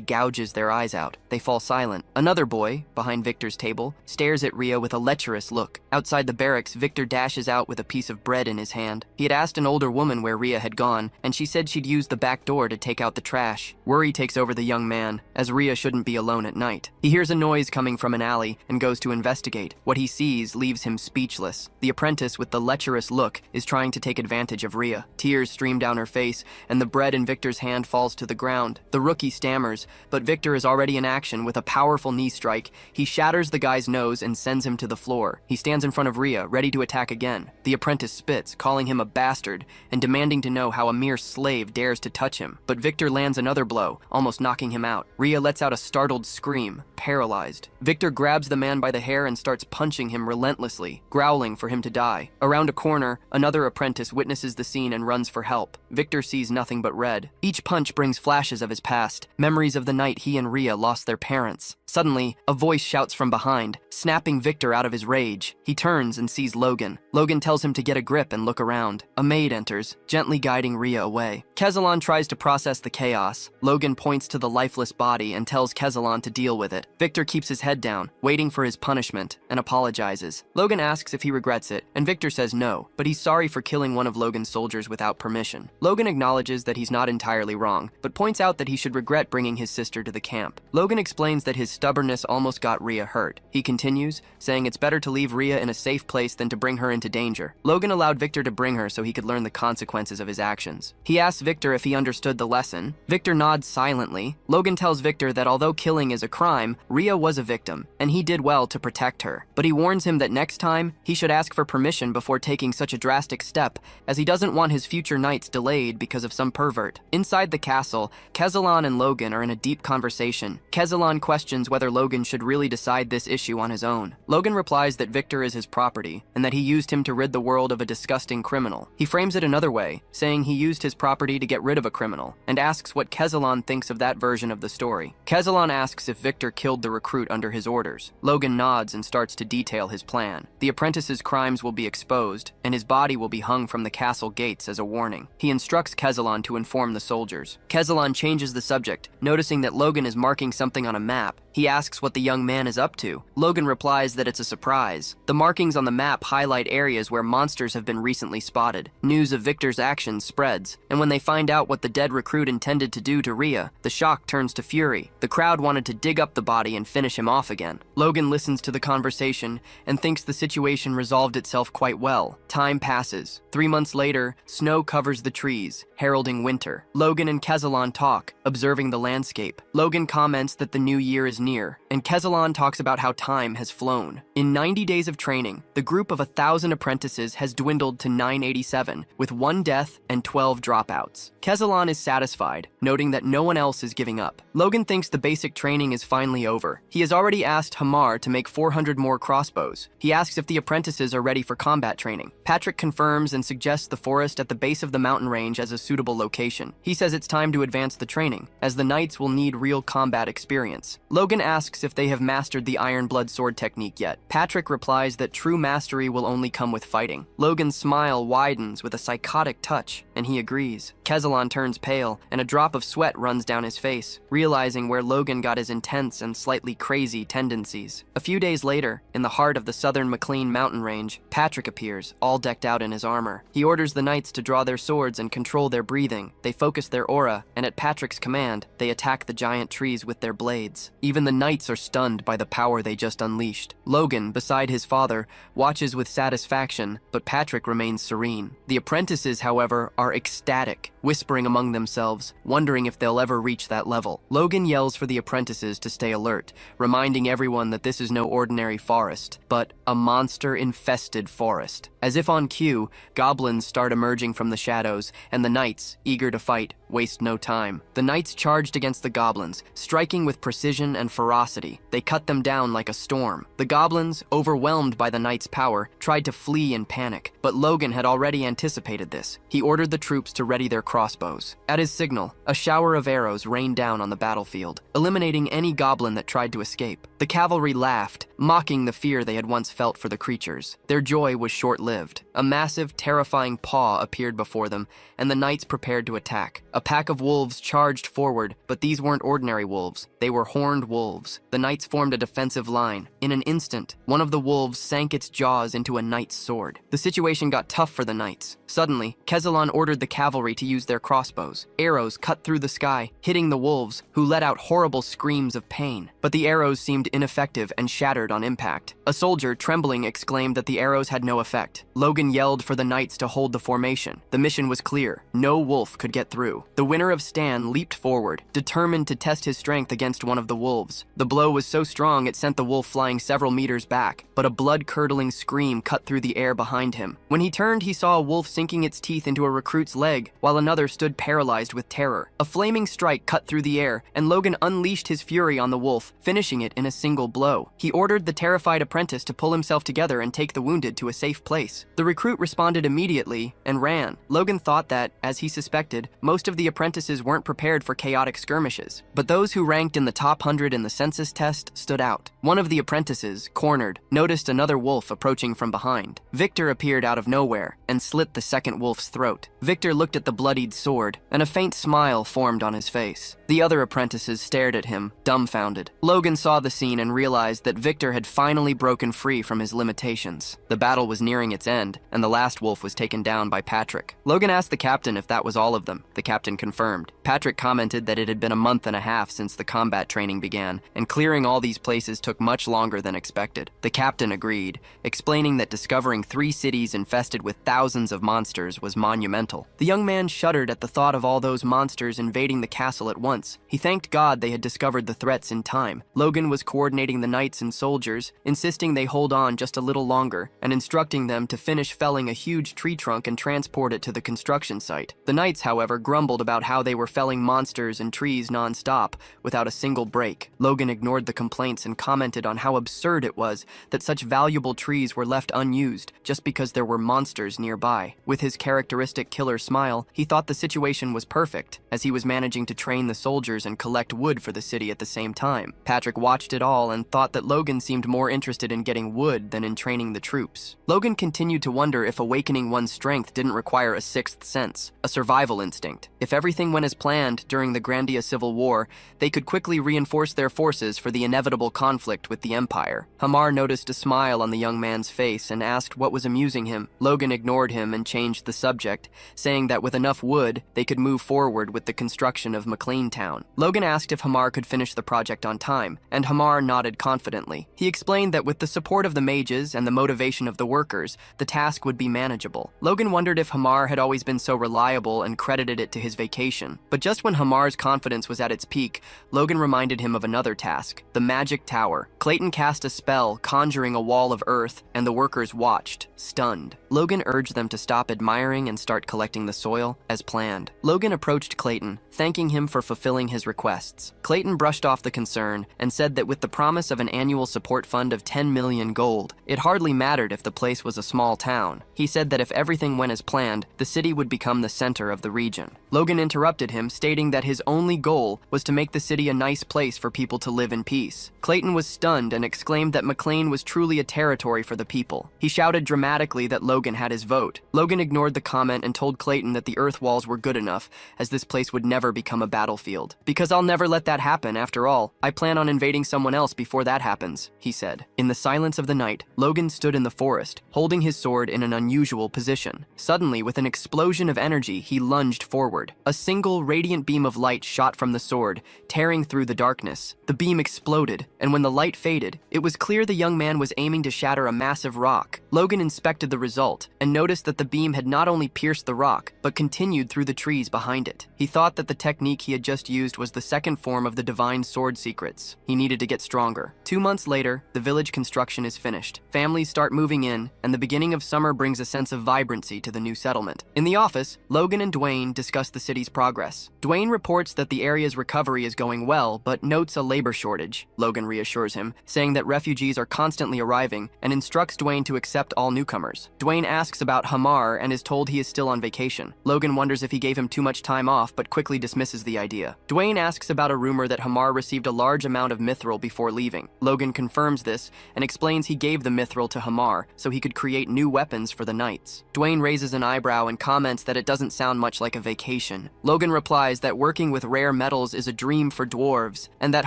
gouges their eyes out. They fall silent. Another boy, behind Victor's table, stares at Rhea with a lecherous look. Outside the barracks, Victor dashes out with a piece of bread in his hand. He had asked an older woman where Rhea had gone, and she said she'd used the back door to take out the trash. Worry takes over the young man, as Rhea shouldn't be alone at night. He hears a noise coming from an alley and goes to investigate. What he sees leaves him speechless. The apprentice with the lecherous treacherous look, is trying to take advantage of Rhea. Tears stream down her face, and the bread in Victor's hand falls to the ground. The rookie stammers, but Victor is already in action with a powerful knee strike. He shatters the guy's nose and sends him to the floor. He stands in front of Rhea, ready to attack again. The apprentice spits, calling him a bastard, and demanding to know how a mere slave dares to touch him. But Victor lands another blow, almost knocking him out. Rhea lets out a startled scream, paralyzed. Victor grabs the man by the hair and starts punching him relentlessly, growling for him to die. Around a corner, another apprentice witnesses the scene and runs for help. Victor sees nothing but red. Each punch brings flashes of his past, memories of the night he and Rhea lost their parents. Suddenly, a voice shouts from behind, snapping Victor out of his rage. He turns and sees Logan. Logan tells him to get a grip and look around. A maid enters, gently guiding Rhea away. Kezalon tries to process the chaos. Logan points to the lifeless body and tells Kezalon to deal with it. Victor keeps his head down, waiting for his punishment, and apologizes. Logan asks if he regrets it, and Victor says no, but he's sorry for killing one of Logan's soldiers without permission. Logan acknowledges that he's not entirely wrong, but points out that he should regret bringing his sister to the camp. Logan explains that his stubbornness almost got Rhea hurt. He continues, saying it's better to leave Rhea in a safe place than to bring her into danger. Logan allowed Victor to bring her so he could learn the consequences of his actions. He asks Victor if he understood the lesson. Victor nods silently. Logan tells Victor that although killing is a crime, Rhea was a victim, and he did well to protect her. But he warns him that next time, he should ask for permission before taking such a drastic step, as he doesn't want his future nights delayed because of some pervert. Inside the castle, Kezalon and Logan are in a deep conversation. Kezalon questions whether Logan should really decide this issue on his own. Logan replies that Victor is his property, and that he used him to rid the world of a disgusting criminal. He frames it another way, saying he used his property to get rid of a criminal, and asks what Kezalon thinks of that version of the story. Kezalon asks if Victor killed the recruit under his orders. Logan nods and starts to detail his plan. The apprentice's crimes will be exposed, and his body will be hung from the castle gates as a warning. He instructs Kezalon to inform the soldiers. Kezalon changes the subject, noticing that Logan is marking something on a map. He asks what the young man is up to. Logan replies that it's a surprise. The markings on the map highlight areas where monsters have been recently spotted. News of Victor's actions spreads, and when they find out what the dead recruit intended to do to Rhea, the shock turns to fury. The crowd wanted to dig up the body and finish him off again. Logan listens to the conversation and thinks the situation resolved itself quite well. Time passes. 3 months later, snow covers the trees, heralding winter. Logan and Kezalon talk, observing the landscape. Logan comments that the new year is near, and Kezalon talks about how time has flown. In 90 days of training, the group of 1,000 apprentices has dwindled to 987, with 1 death and 12 dropouts. Kezalon is satisfied, noting that no one else is giving up. Logan thinks the basic training is finally over. He has already asked Hamar to make 400 more crossbows. He asks if the apprentices are ready for combat training. Patrick confirms and suggests the forest at the base of the mountain range as a suitable location. He says it's time to advance the training, as the knights will need real combat experience. Logan asks if they have mastered the Iron Blood sword technique yet. Patrick replies that true mastery will only come with fighting. Logan's smile widens with a psychotic touch, and he agrees. Kezalon turns pale, and a drop of sweat runs down his face, realizing where Logan got his intense and slightly crazy tendencies. A few days later, in the heart of the southern McLean mountain range, Patrick appears, all decked out in his armor. He orders the knights to draw their swords and control their breathing. They focus their aura, and at Patrick's command, they attack the giant trees with their blades. Even the knights are stunned by the power they just unleashed. Logan, beside his father, watches with satisfaction, but Patrick remains serene. The apprentices, however, are ecstatic, whispering among themselves, wondering if they'll ever reach that level. Logan yells for the apprentices to stay alert, reminding everyone that this is no ordinary forest, but a monster-infested forest. As if on cue, goblins start emerging from the shadows, and the knights, eager to fight, waste no time. The knights charged against the goblins, striking with precision and ferocity. They cut them down like a storm. The goblins, overwhelmed by the knights' power, tried to flee in panic, but Logan had already anticipated this. He ordered the troops to ready their crossbows. At his signal, a shower of arrows rained down on the battlefield, eliminating any goblin that tried to escape. The cavalry laughed, mocking the fear they had once felt for the creatures. Their joy was short-lived. A massive, terrifying paw appeared before them, and the knights prepared to attack. A pack of wolves charged forward, but these weren't ordinary wolves. They were horned wolves. The knights formed a defensive line. In an instant, one of the wolves sank its jaws into a knight's sword. The situation got tough for the knights. Suddenly, Kezalon ordered the cavalry to use their crossbows. Arrows cut through the sky, hitting the wolves, who let out horrible horrible screams of pain. But the arrows seemed ineffective and shattered on impact. A soldier, trembling, exclaimed that the arrows had no effect. Logan yelled for the knights to hold the formation. The mission was clear. No wolf could get through. The winner of Stan leaped forward, determined to test his strength against one of the wolves. The blow was so strong it sent the wolf flying several meters back, but a blood-curdling scream cut through the air behind him. When he turned, he saw a wolf sinking its teeth into a recruit's leg, while another stood paralyzed with terror. A flaming strike cut through the air, and Logan unleashed his fury on the wolf, finishing it in a single blow. He ordered the terrified apprentice to pull himself together and take the wounded to a safe place. The recruit responded immediately and ran. Logan thought that, as he suspected, most of the apprentices weren't prepared for chaotic skirmishes, but those who ranked in the top 100 in the census test stood out. One of the apprentices, cornered, noticed another wolf approaching from behind. Victor appeared out of nowhere and slit the second wolf's throat. Victor looked at the bloodied sword, and a faint smile formed on his face. The other apprentices stared at him, dumbfounded. Logan saw the scene and realized that Victor had finally broken free from his limitations. The battle was nearing its end, and the last wolf was taken down by Patrick. Logan asked the captain if that was all of them. The captain confirmed. Patrick commented that it had been a month and a half since the combat training began, and clearing all these places took much longer than expected. The captain agreed, explaining that discovering 3 cities infested with thousands of monsters was monumental. The young man shuddered at the thought of all those monsters invading the castle at once. He thanked God they had discovered the threats in time. Logan was coordinating the knights and soldiers, insisting they hold on just a little longer, and instructing them to finish felling a huge tree trunk and transport it to the construction site. The knights, however, grumbled about how they were felling monsters and trees non-stop, without a single break. Logan ignored the complaints and commented on how absurd it was that such valuable trees were left unused just because there were monsters nearby. With his characteristic killer smile, he thought the situation was perfect, as he was managing to train the soldiers and collect wood for the city at the same time. Patrick watched it all and thought that Logan seemed more interested in getting wood than in training the troops. Logan continued to wonder if awakening one's strength didn't require a sixth sense, a survival instinct. If everything went as planned during the Grandia Civil War, they could quickly reinforce their forces for the inevitable conflict with the Empire. Hamar noticed a smile on the young man's face and asked what was amusing him. Logan ignored him and changed the subject, saying that with enough wood, they could move forward with the construction of McLean Town. Logan asked if Hamar could finish the project on time, and Hamar nodded confidently. He explained that with the support of the mages and the motivation of the workers, the task would be manageable. Logan wondered if Hamar had always been so reliable and credited it to his vacation. But just when Hamar's confidence was at its peak, Logan reminded him of another task, the Magic Tower. Clayton cast a spell, conjuring a wall of earth, and the workers watched, stunned. Logan urged them to stop admiring and start collecting the soil, as planned. Logan approached Clayton, thanking him for fulfilling his requests. Clayton brushed off the concern and said that with the promise of an annual support fund of 10 million gold, it hardly mattered if the place was a small town. He said that if everything went as planned, the city would become the center of the region. Logan interrupted him, stating that his only goal was to make the city a nice place for people to live in peace. Clayton was stunned and exclaimed that McLean was truly a territory for the people. He shouted dramatically that Logan had his vote. Logan ignored the comment and told Clayton that the earth walls were good enough, as this place would never become a battlefield. "Because I'll never let that happen, after all. I plan on invading someone else before that happens," he said. In the silence of the night, Logan stood in the forest, holding his sword in an unusual position. Suddenly, with an explosion of energy, he lunged forward. A single radiant beam of light shot from the sword, tearing through the darkness. The beam exploded, and when the light faded, it was clear the young man was aiming to shatter a massive rock. Logan inspected the result, and noticed that the beam had not only pierced the rock, but continued through the trees behind it. He thought that the technique he had just used was the second form of the divine sword secrets. He needed to get stronger. 2 months later, the village construction is finished. Families start moving in, and the beginning of summer brings a sense of vibrancy to the new settlement. In the office, Logan and Dwayne discuss the city's progress. Dwayne reports that the area's recovery is going well, but notes a labor shortage. Logan reassures him, saying that refugees are constantly arriving, and instructs Dwayne to accept all newcomers. Dwayne asks about Hamar and is told he is still on vacation. Logan wonders if he gave him too much time off, but quickly dismisses the idea. Dwayne asks about a rumor that Hamar received a large amount of mithril before leaving. Logan confirms this and explains he gave the mithril to Hamar so he could create new weapons for the knights. Dwayne raises an eyebrow and comments that it doesn't sound much like a vacation. Logan replies that working with rare metals is a dream for dwarves, and that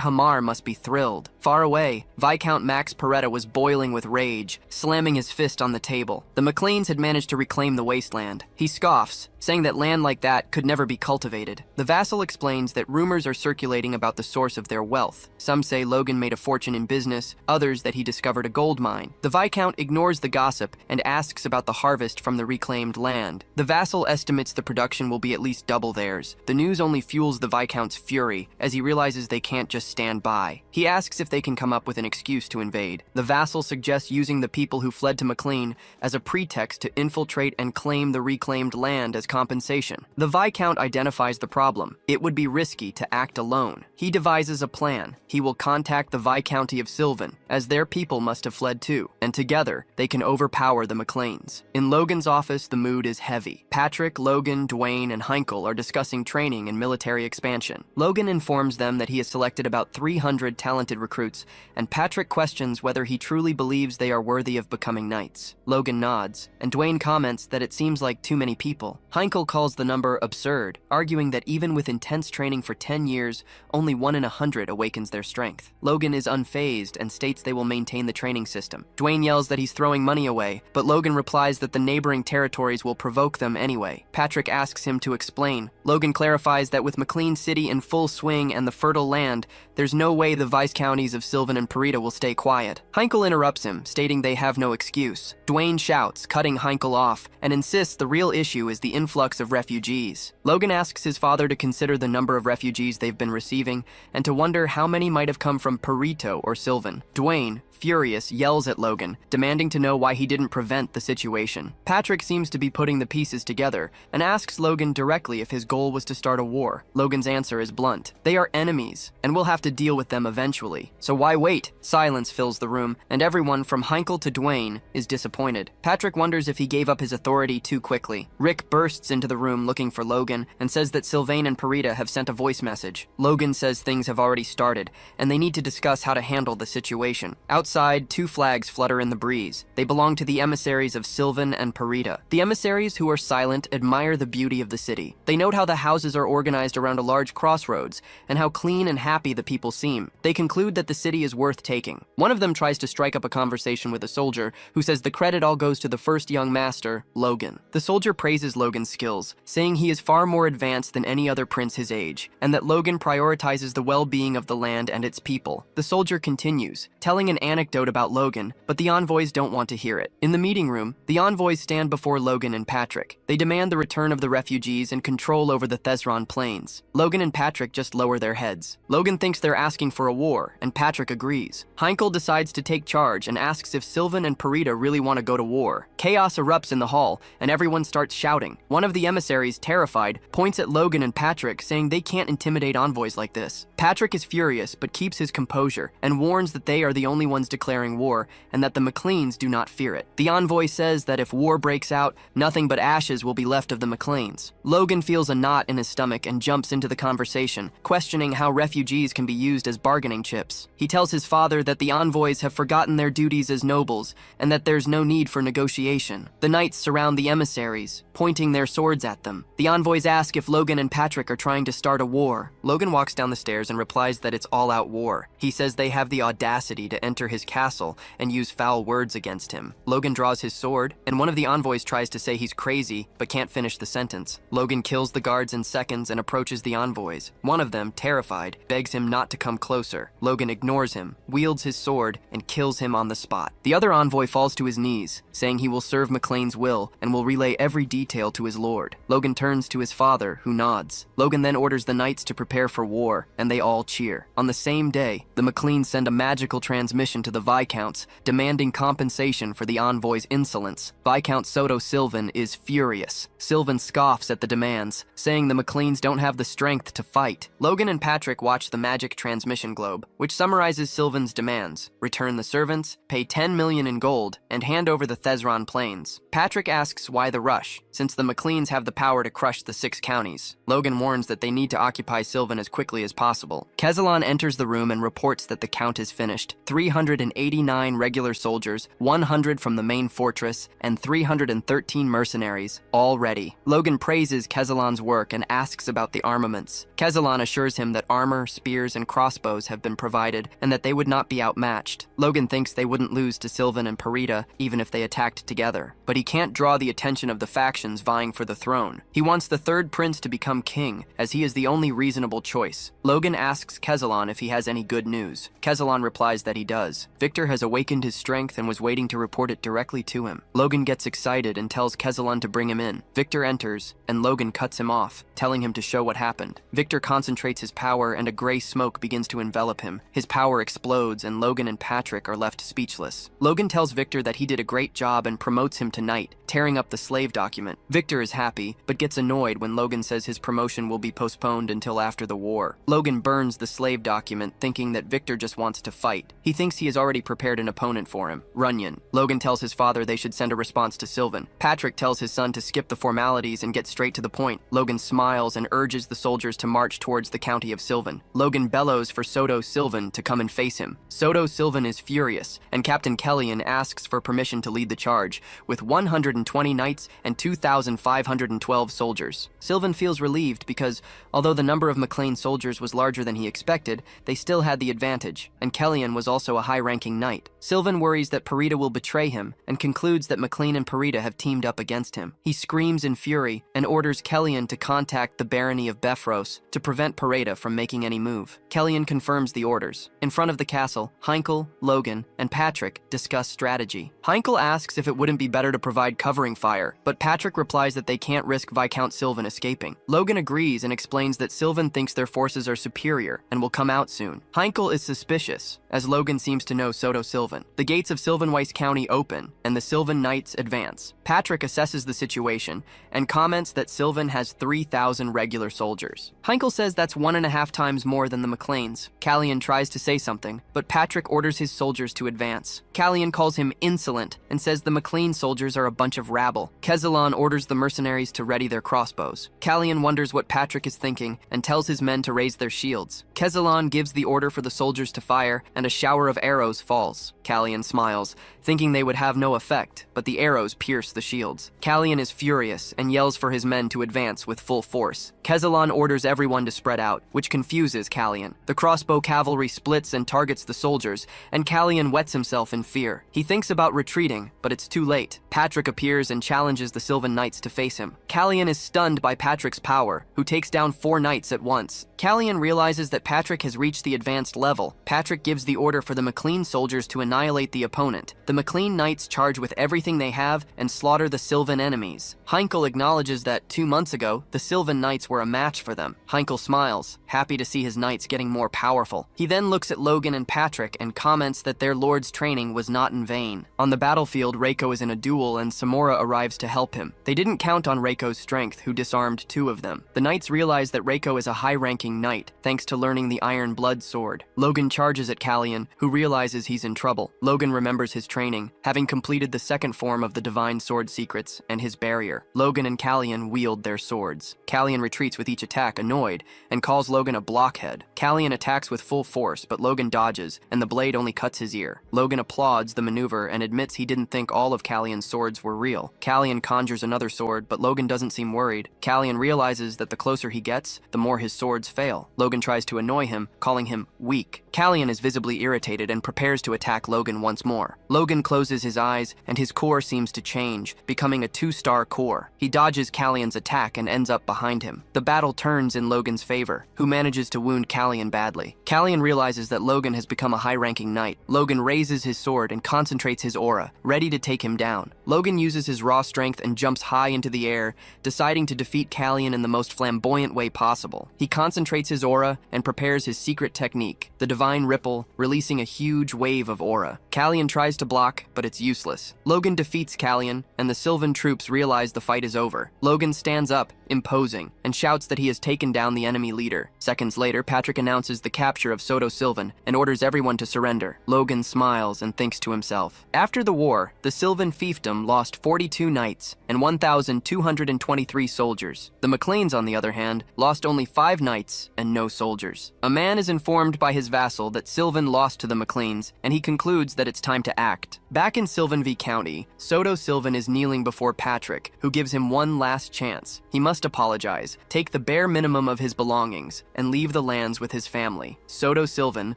Hamar must be thrilled. Far away, Viscount Max Peretta was boiling with rage, slamming his fist on the table. The McLeans had managed to reclaim the wasteland. He scoffs, saying that land like that could never be cultivated. The vassal explains that rumors are circulating about the source of their wealth. Some say Logan made a fortune in business, others that he discovered a gold mine. The Viscount ignores the gossip and asks about the harvest from the reclaimed land. The vassal estimates the production will be at least double theirs. The news only fuels the Viscount's fury as he realizes they can't just stand by. He asks if they can come up with an excuse to invade. The vassal suggests using the people who fled to McLean as a pretext to infiltrate and claim the reclaimed land as compensation. The Viscount identifies the problem. It would be risky to act alone. He devises a plan. He will contact the Viscounty of Sylvan, as their people must have fled too, and together they can overpower the McLeans. In Logan's office, the mood is heavy. Patrick, Logan, Dwayne, and Heinkel are discussing training and military expansion. Logan informs them that he has selected about 300 talented recruits, and Patrick questions whether he truly believes they are worthy of becoming knights. Logan nods, and Dwayne comments that it seems like too many people. Heinkel calls the number absurd, arguing that even with intense training for 10 years, only 1 in 100 awakens their strength. Logan is unfazed and states they will maintain the training system. Dwayne yells that he's throwing money away, but Logan replies that the neighboring territories will provoke them anyway. Patrick asks him to explain. Logan clarifies that with McLean City in full swing and the fertile land, there's no way the vice-counties of Sylvan and Parita will stay quiet. Heinkel interrupts him, stating they have no excuse. Dwayne shouts, cutting Heinkel off, and insists the real issue is the influx of refugees. Logan asks his father to consider the number of refugees they've been receiving, and to wonder how many might have come from Parito or Sylvan. Dwayne, furious, yells at Logan, demanding to know why he didn't prevent the situation. Patrick seems to be putting the pieces together, and asks Logan directly if his goal was to start a war. Logan's answer is blunt. They are enemies, and we'll have to deal with them eventually. So why wait? Silence fills the room, and everyone from Heinkel to Dwayne is disappointed. Patrick wonders if he gave up his authority too quickly. Rick bursts into the room looking for Logan, and says that Sylvain and Parita have sent a voice message. Logan says things have already started, and they need to discuss how to handle the situation. Outside, 2 flags flutter in the breeze. They belong to the emissaries of Sylvan and Parita. The emissaries, who are silent, admire the beauty of the city. They note how the houses are organized around a large crossroads, and how clean and happy the people seem. They conclude that the city is worth taking. One of them tries to strike up a conversation with a soldier, who says the credit all goes to the first young master, Logan. The soldier praises Logan's skills, saying he is far more advanced than any other prince his age, and that Logan prioritizes the well-being of the land and its people. The soldier continues, telling an anecdote about Logan, but the envoys don't want to hear it. In the meeting room, the envoys stand before Logan and Patrick. They demand the return of the refugees and control over the Thesron plains. Logan and Patrick just lower their heads. Logan thinks they're asking for a war, and Patrick agrees. Heinkel decides to take charge and asks if Sylvan and Parita really want to go to war. Chaos erupts in the hall, and everyone starts shouting. One of the emissaries, terrified, points at Logan and Patrick, saying they can't intimidate envoys like this. Patrick is furious, but keeps his composure, and warns that they are the only ones declaring war, and that the McLeans do not fear it. The envoy says that if war breaks out, nothing but ashes will be left of the McLeans. Logan feels a knot in his stomach and jumps into the conversation, questioning how refugees can be used as bargaining chips. He tells his father that the envoys have forgotten their duties as nobles, and that there's no need for negotiation. The knights surround the emissaries, pointing their swords at them. The envoys ask if Logan and Patrick are trying to start a war. Logan walks down the stairs and replies that it's all-out war. He says they have the audacity to enter his castle and use foul words against him. Logan draws his sword, and one of the envoys tries to say he's crazy, but can't finish the sentence. Logan kills the guards in seconds and approaches the envoys. One of them, terrified, begs him not to come closer. Logan ignores him, wields his sword, and kills him on the spot. The other envoy falls to his knees, saying he will serve McLean's will and will relay every detail to his lord. Logan turns to his father, who nods. Logan then orders the knights to prepare for war, and they all cheer. On the same day, the McLeans send a magical transmission to the Viscounts, demanding compensation for the envoy's insolence. Viscount Soto Sylvan is furious. Sylvan scoffs at the demands, saying the McLeans don't have the strength to fight. Logan and Patrick watch the magic transmission globe, which summarizes Sylvan's demands: return the servants, pay 10 million in gold, and hand over the Thesron plains. Patrick asks why the rush, since the McLeans have the power to crush the 6 counties. Logan warns that they need to occupy Sylvan as quickly as possible. Kezalon enters the room and reports that the count is finished. 389 regular soldiers, 100 from the main fortress, and 313 mercenaries, all ready. Logan praises Kezalon's work and asks about the armaments. Kezalon assures him that armor, spears, and crossbows have been provided, and that they would not be outmatched. Logan thinks they wouldn't lose to Sylvan and Parita, even if they attacked together. But he can't draw the attention of the factions vying for the throne. He wants the third prince to become king, as he is the the only reasonable choice. Logan asks Kezalon if he has any good news. Kezalon replies that he does. Victor has awakened his strength and was waiting to report it directly to him. Logan gets excited and tells Kezalon to bring him in. Victor enters, and Logan cuts him off, telling him to show what happened. Victor concentrates his power, and a gray smoke begins to envelop him. His power explodes, and Logan and Patrick are left speechless. Logan tells Victor that he did a great job and promotes him to knight, tearing up the slave document. Victor is happy, but gets annoyed when Logan says his promotion will be postponed until after the war. Logan burns the slave document, thinking that Victor just wants to fight. He thinks he has already prepared an opponent for him, Runyon. Logan tells his father they should send a response to Sylvan. Patrick tells his son to skip the formalities and get straight to the point. Logan smiles and urges the soldiers to march towards the county of Sylvan. Logan bellows for Soto Sylvan to come and face him. Soto Sylvan is furious, and Captain Kellyan asks for permission to lead the charge, with 120 knights and 2,512 soldiers. Sylvan feels relieved because, although the number of McLean soldiers was larger than he expected, they still had the advantage, and Kellyan was also a high-ranking knight. Sylvan worries that Parita will betray him, and concludes that McLean and Parita have teamed up against him. He screams in fury and orders Kellyan to contact the barony of Befros to prevent Parita from making any move. Kellyan confirms the orders. In front of the castle, Heinkel, Logan, and Patrick discuss strategy. Heinkel asks if it wouldn't be better to provide covering fire, but Patrick replies that they can't risk Viscount Sylvan escaping. Logan agrees and explains that Sylvan thinks their forces are superior and will come out soon. Heinkel is suspicious, as Logan seems to know Soto Sylvan. The gates of Sylvanweiss County open, and the Sylvan Knights advance. Patrick assesses the situation and comments that Sylvan has 3,000 regular soldiers. Heinkel says that's 1.5 times more than the McLeans. Kellyan tries to say something, but Patrick orders his soldiers to advance. Kellyan calls him insolent and says the McLean soldiers are a bunch of rabble. Kezalon orders the mercenaries to ready their crossbows. Kellyan wonders what Patrick is thinking and tells his men to raise their shields. Kezalon gives the order for the soldiers to fire, and a shower of arrows falls. Kellyan smiles, thinking they would have no effect, but the arrows pierce the shields. Kellyan is furious and yells for his men to advance with full force. Kezalon orders everyone to spread out, which confuses Kellyan. The crossbow cavalry splits and targets the soldiers, and Kellyan wets himself in fear. He thinks about retreating, but it's too late. Patrick appears and challenges the Sylvan Knights to face him. Kellyan is stunned by Patrick's power, who takes down 4 knights at once. Kellyan realizes that Patrick has reached the advanced level. Patrick gives the order for the McLean soldiers to annihilate the opponent. The McLean Knights charge with everything they have and slaughter the Sylvan enemies. Heinkel acknowledges that 2 months ago, the Sylvan Knights were a match for them. Heinkel smiles, happy to see his knights getting more powerful. He then looks at Logan and Patrick and comments that their lord's training was not in vain. On the battlefield, Reiko is in a duel and Samora arrives to help him. They didn't count on Reiko's strength, who disarmed 2 of them. The knights realize that Reiko is a high-ranking knight, thanks to learning the Iron Blood sword. Logan charges at Kellyan, who realizes he's in trouble. Logan remembers his training, having completed the second form of the Divine Sword Secrets and his barrier. Logan and Kellyan wield their swords. Kellyan retreats with each attack, annoyed, and calls Logan a blockhead. Kellyan attacks with full force, but Logan dodges, and the blade only cuts his ear. Logan applauds the maneuver and admits he didn't think all of Kellyan's swords were real. Kellyan conjures another sword, but Logan doesn't seem worried. Kellyan realizes that the closer he gets, the more his swords fail. Logan tries to annoy him, calling him weak. Kellyan is visibly irritated and prepares to attack Logan once more. Logan closes his eyes, and his core seems to change, becoming a 2-star core. He dodges Kellyan's attack and ends up behind him. The battle turns in Logan's favor, who manages to wound Kellyan badly. Kellyan realizes that Logan has become a high-ranking knight. Logan raises his sword and concentrates his aura, ready to take him down. Logan uses his raw strength and jumps high into the air, deciding to defeat Kellyan in the most flamboyant way possible. He concentrates his aura and prepares his secret technique, the Divine Ripple, releasing a huge wave of aura. Kellyan tries to block, but it's useless. Logan defeats Kellyan, and the Sylvan troops realize the fight is over. Logan stands up, imposing, and shouts that he has taken down the enemy leader. Seconds later, Patrick announces the capture of Soto Sylvan and orders everyone to surrender. Logan smiles and thinks to himself. After the war, the Sylvan fiefdom lost 42 knights and 1,223 soldiers. The McLeans, on the other hand, lost only 5 knights and no soldiers. A man is informed by his vassal that Sylvan lost to the McLeans, and he concludes that it's time to act. Back in Sylvan V County, Soto Sylvan is kneeling before Patrick, who gives him one last chance. He must apologize, take the bare minimum of his belongings, and leave the lands with his family. Soto Sylvan,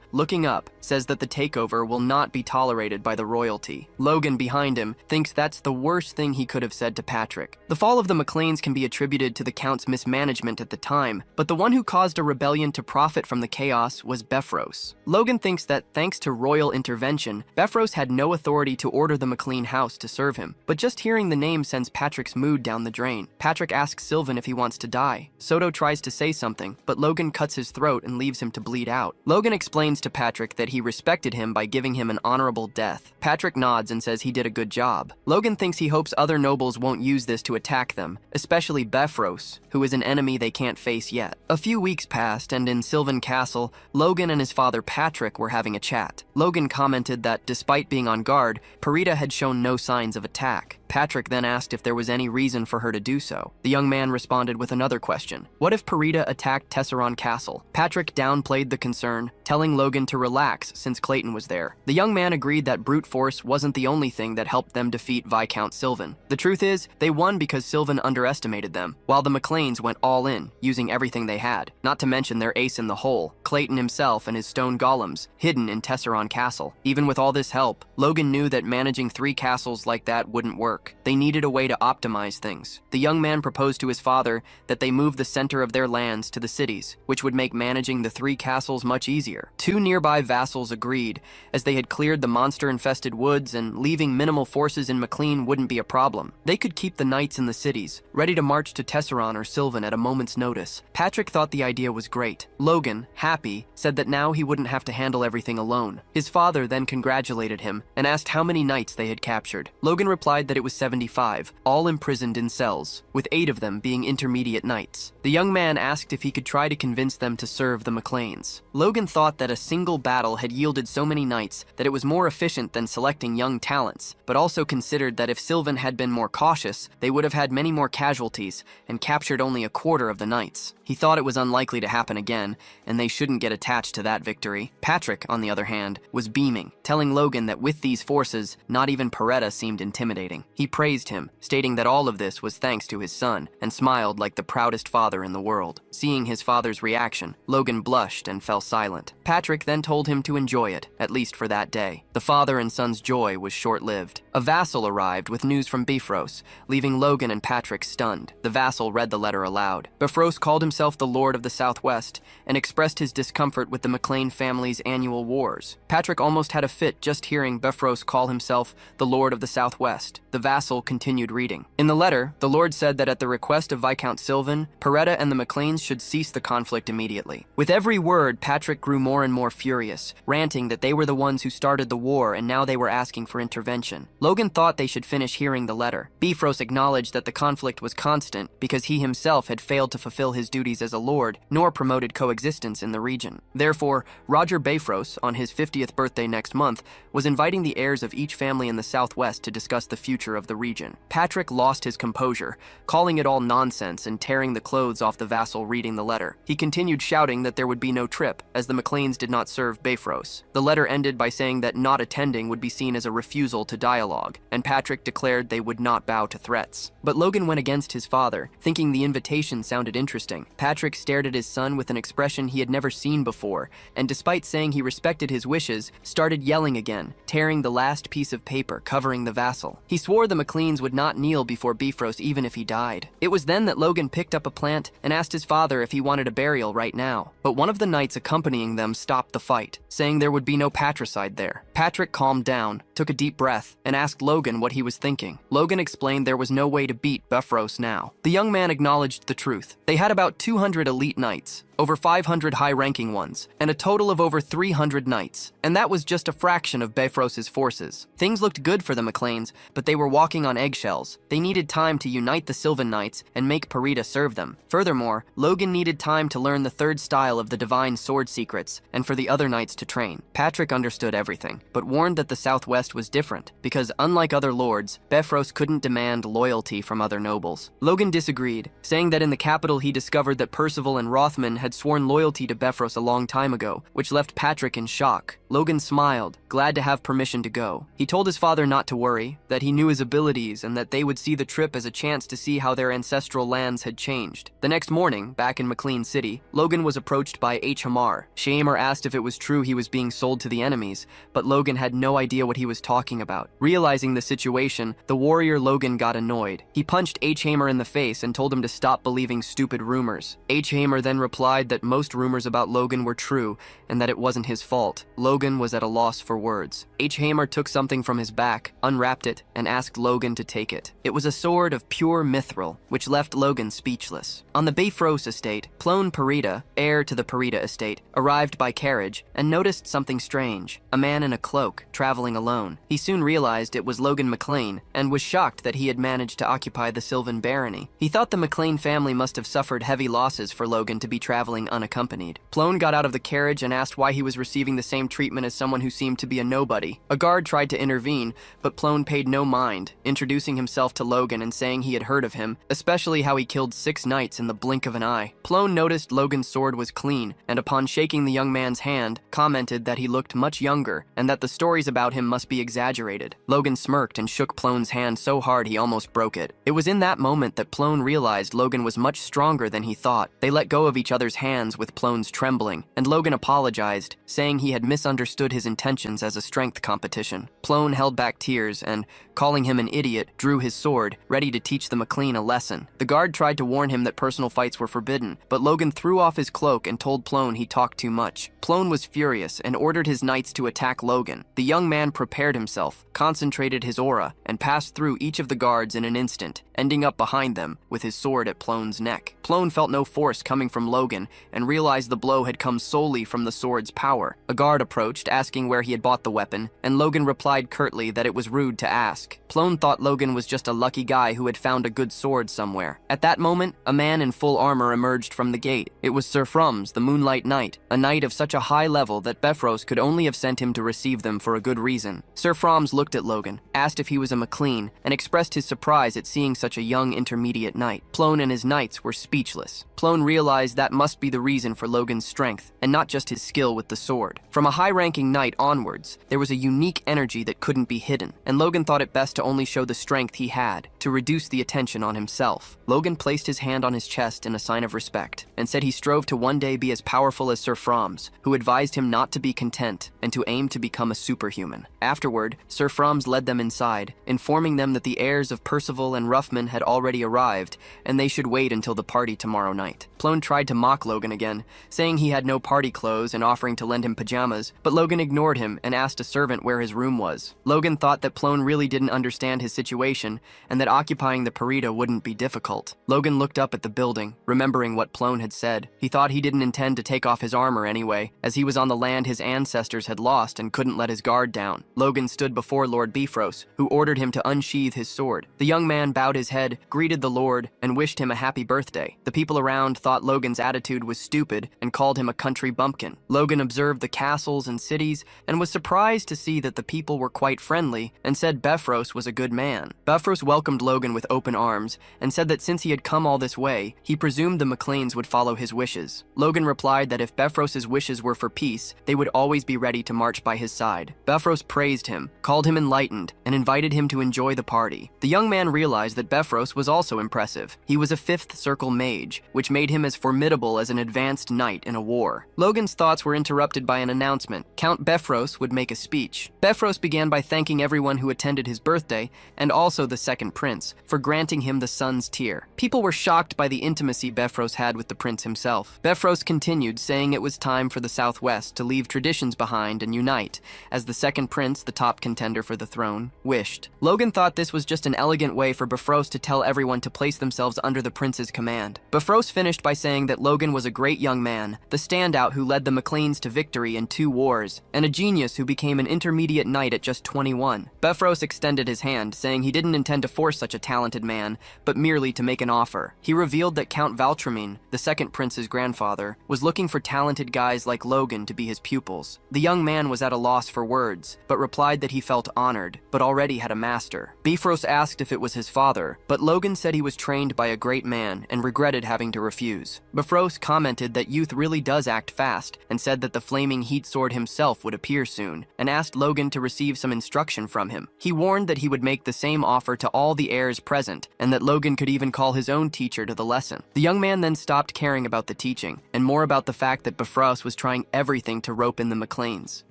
looking up, says that the takeover will not be tolerated by the royalty. Logan, behind him, thinks that's the worst thing he could have said to Patrick. The fall of the McLeans can be attributed to the Count's mismanagement at the time, but the one who caused a rebellion to profit from the chaos was Befros. Logan thinks that thanks to royal intervention, Befros had no authority to order the McLean house to serve him, but just hearing the name sends Patrick's mood down the drain. Patrick asks Sylvan if he wants to die. Soto tries to say something, but Logan cuts his throat and leaves him to bleed out. Logan explains to Patrick that he respected him by giving him an honorable death. Patrick nods and says he did a good job. Logan thinks he hopes other nobles won't use this to attack them, especially Befros, who is an enemy they can't face yet. A few weeks passed, and in Sylvan Castle, Logan and his father Patrick were having a chat. Logan commented that despite being on guard, Perita had shown no signs of attack. Patrick then asked if there was any reason for her to do so. The young man responded with another question. What if Perita attacked Tesseron Castle? Patrick downplayed the concern, telling Logan to relax since Clayton was there. The young man agreed that brute force wasn't the only thing that helped them defeat Viscount Sylvan. The truth is, they won because Sylvan underestimated them, while the McLeans went all in, using everything they had. Not to mention their ace in the hole, Clayton himself and his stone golems, hidden in Tesseron Castle. Even with all this help, Logan knew that managing 3 castles like that wouldn't work. They needed a way to optimize things. The young man proposed to his father that they move the center of their lands to the cities, which would make managing the 3 castles much easier. 2 nearby vassals agreed, as they had cleared the monster-infested woods and leaving minimal forces in McLean wouldn't be a problem. They could keep the knights in the cities, ready to march to Tesseron or Sylvan at a moment's notice. Patrick thought the idea was great. Logan, happy, said that now he wouldn't have to handle everything alone. His father then congratulated him and asked how many knights they had captured. Logan replied that it was 75, all imprisoned in cells, with 8 of them being intermediate knights. The young man asked if he could try to convince them to serve the McLeans. Logan thought that a single battle had yielded so many knights that it was more efficient than selecting young talents, but also considered that if Sylvan had been more cautious, they would have had many more casualties and captured only a quarter of the knights. He thought it was unlikely to happen again, and they shouldn't get attached to that victory. Patrick, on the other hand, was beaming, telling Logan that with these forces, not even Peretta seemed intimidating. He praised him, stating that all of this was thanks to his son, and smiled like the proudest father in the world. Seeing his father's reaction, Logan blushed and fell silent. Patrick then told him to enjoy it, at least for that day. The father and son's joy was short-lived. A vassal arrived with news from Befros, leaving Logan and Patrick stunned. The vassal read the letter aloud. Befros called himself the Lord of the Southwest and expressed his discomfort with the McLean family's annual wars. Patrick almost had a fit just hearing Befros call himself the Lord of the Southwest. The vassal continued reading. In the letter, the Lord said that at the request of Viscount Sylvan, Peretta and the McLeans should cease the conflict immediately. With every word, Patrick grew more and more furious, ranting that they were the ones who started the war and now they were asking for intervention. Logan thought they should finish hearing the letter. Befros acknowledged that the conflict was constant because he himself had failed to fulfill his duties as a lord, nor promoted coexistence in the region. Therefore, Roger Befros, on his 50th birthday next month, was inviting the heirs of each family in the Southwest to discuss the future of the region. Patrick lost his composure, calling it all nonsense and tearing the clothes off the vassal reading the letter. He continued shouting that there would be no trip, as the McLeans did not serve Befros. The letter ended by saying that not attending would be seen as a refusal to dialogue, and Patrick declared they would not bow to threats. But Logan went against his father, thinking the invitation sounded interesting. Patrick stared at his son with an expression he had never seen before, and despite saying he respected his wishes, started yelling again, tearing the last piece of paper covering the vassal. He swore the McLeans would not kneel before Befros even if he died. It was then that Logan picked up a plant and asked his father if he wanted a burial right now. But one of the knights accompanying them stopped the fight, saying there would be no patricide there. Patrick calmed down, took a deep breath, and asked Logan what he was thinking. Logan explained there was no way to beat Befros now. The young man acknowledged the truth. They had about 200 elite knights, over 500 high-ranking ones, and a total of over 300 knights, and that was just a fraction of Befros's forces. Things looked good for the McLeans, but they were walking on eggshells. They needed time to unite the Sylvan Knights and make Perita serve them. Furthermore, Logan needed time to learn the third style of the divine sword secrets, and for the other knights to train. Patrick understood everything, but warned that the Southwest was different, because unlike other lords, Befros couldn't demand loyalty from other nobles. Logan disagreed, saying that in the capital he discovered that Percival and Rothman had had sworn loyalty to Bifrost a long time ago, which left Patrick in shock. Logan smiled, glad to have permission to go. He told his father not to worry, that he knew his abilities and that they would see the trip as a chance to see how their ancestral lands had changed. The next morning, back in McLean City, Logan was approached by H. Hamar. Hamar asked if it was true he was being sold to the enemies, but Logan had no idea what he was talking about. Realizing the situation, the warrior Logan got annoyed. He punched H. Hamar in the face and told him to stop believing stupid rumors. H. Hamar then replied that most rumors about Logan were true and that it wasn't his fault. Logan was at a loss for words. H. Hamar took something from his back, unwrapped it, and asked Logan to take it. It was a sword of pure mithril, which left Logan speechless. On the Bifrost estate, Plone Parita, heir to the Parita estate, arrived by carriage and noticed something strange. A man in a cloak, traveling alone. He soon realized it was Logan McLean and was shocked that he had managed to occupy the Sylvan Barony. He thought the McLean family must have suffered heavy losses for Logan to be traveling unaccompanied. Plone got out of the carriage and asked why he was receiving the same treatment as someone who seemed to be a nobody. A guard tried to intervene, but Plone paid no mind, introducing himself to Logan and saying he had heard of him, especially how he killed 6 knights in the blink of an eye. Plone noticed Logan's sword was clean, and upon shaking the young man's hand, commented that he looked much younger and that the stories about him must be exaggerated. Logan smirked and shook Plone's hand so hard he almost broke it. It was in that moment that Plone realized Logan was much stronger than he thought. They let go of each other's hands with Plone's trembling, and Logan apologized, saying he had misunderstood his intentions as a strength competition. Plone held back tears and, calling him an idiot, drew his sword, ready to teach the McLean a lesson. The guard tried to warn him that personal fights were forbidden, but Logan threw off his cloak and told Plone he talked too much. Plone was furious and ordered his knights to attack Logan. The young man prepared himself, concentrated his aura, and passed through each of the guards in an instant, ending up behind them with his sword at Plone's neck. Plone felt no force coming from Logan and realized the blow had come solely from the sword's power. A guard approached, asking where he had bought the weapon, and Logan replied curtly that it was rude to ask. Plone thought Logan was just a lucky guy who had found a good sword somewhere. At that moment, a man in full armor emerged from the gate. It was Sir Frums, the Moonlight Knight, a knight of such a high level that Bifrost could only have sent him to receive them for a good reason. Sir Frums looked at Logan, asked if he was a McLean, and expressed his surprise at seeing such a young intermediate knight. Plone and his knights were speechless. Plone realized that must be the reason for Logan's strength, and not just his skill with the sword. From a high-ranking knight onwards, there was a unique energy that couldn't be hidden, and Logan thought it best to only show the strength he had, to reduce the attention on himself. Logan placed his hand on his chest in a sign of respect, and said he strove to one day be as powerful as Sir Frums, who advised him not to be content, and to aim to become a superhuman. Afterward, Sir Frums led them inside, informing them that the heirs of Percival and Ruffman had already arrived, and they should wait until the party tomorrow night. Plone tried to mock Logan again, saying he had no party clothes and offering to lend him pajamas, but Logan ignored him and asked a servant where his room was. Logan thought that Plone really didn't understand his situation, and that occupying the Parita wouldn't be difficult. Logan looked up at the building, remembering what Plone had said. He thought he didn't intend to take off his armor anyway, as he was on the land his ancestors had lost and couldn't let his guard down. Logan stood before Lord Bifrost, who ordered him to unsheathe his sword. The young man bowed his head, greeted the Lord, and wished him a happy birthday. The people around thought Logan's attitude was stupid and called him a country bumpkin. Logan observed the castles and cities and was surprised to see that the people were quite friendly and said Bifrost was a good man. Bifrost welcomed Logan with open arms and said that since he had come all this way, he presumed the McLeans would follow his wishes. Logan replied that if Bifrost's wishes were for peace, they would always be ready to march by his side. Bifrost praised him, called him enlightened, and invited him to enjoy the party. The young man realized that Bifrost was also impressive. He was a 5th circle mage, which made him as formidable as an advanced knight in a war. Logan's thoughts were interrupted by an announcement. Count Bifrost would make a speech. Bifrost began by thanking everyone who attended his birthday, and also the second prince, for granting him the Sun's Tear. People were shocked by the intimacy Bifrost had with the prince himself. Bifrost continued, saying it was time for the Southwest to leave traditions behind and unite, as the second prince, the top contender for the throne, wished. Logan thought this was just an elegant way for Bifrost to tell everyone to place themselves under the prince's command. Bifrost finished by saying that Logan was a great young man, the standout who led the McLeans to victory in 2 wars, and a genius who became an intermediate knight at just 21. Bifrost extended his hand, saying he didn't intend to force such a talented man, but merely to make an offer. He revealed that Count Valtramine, the second prince's grandfather, was looking for talented guys like Logan to be his pupils. The young man was at a loss for words, but replied that he felt honored, but already had a master. Bifrost asked if it was his father, but Logan said he was trained by a great man and regretted having to refuse. Bifrost commented that youth really does act fast and said that the flaming heat sword himself would appear soon, and asked Logan to receive some instruction from him. He warned that he would make the same offer to all the heirs present, and that Logan could even call his own teacher to the lesson. The young man then stopped caring about the teaching, and more about the fact that Bifrost was trying everything to rope in the McLeans.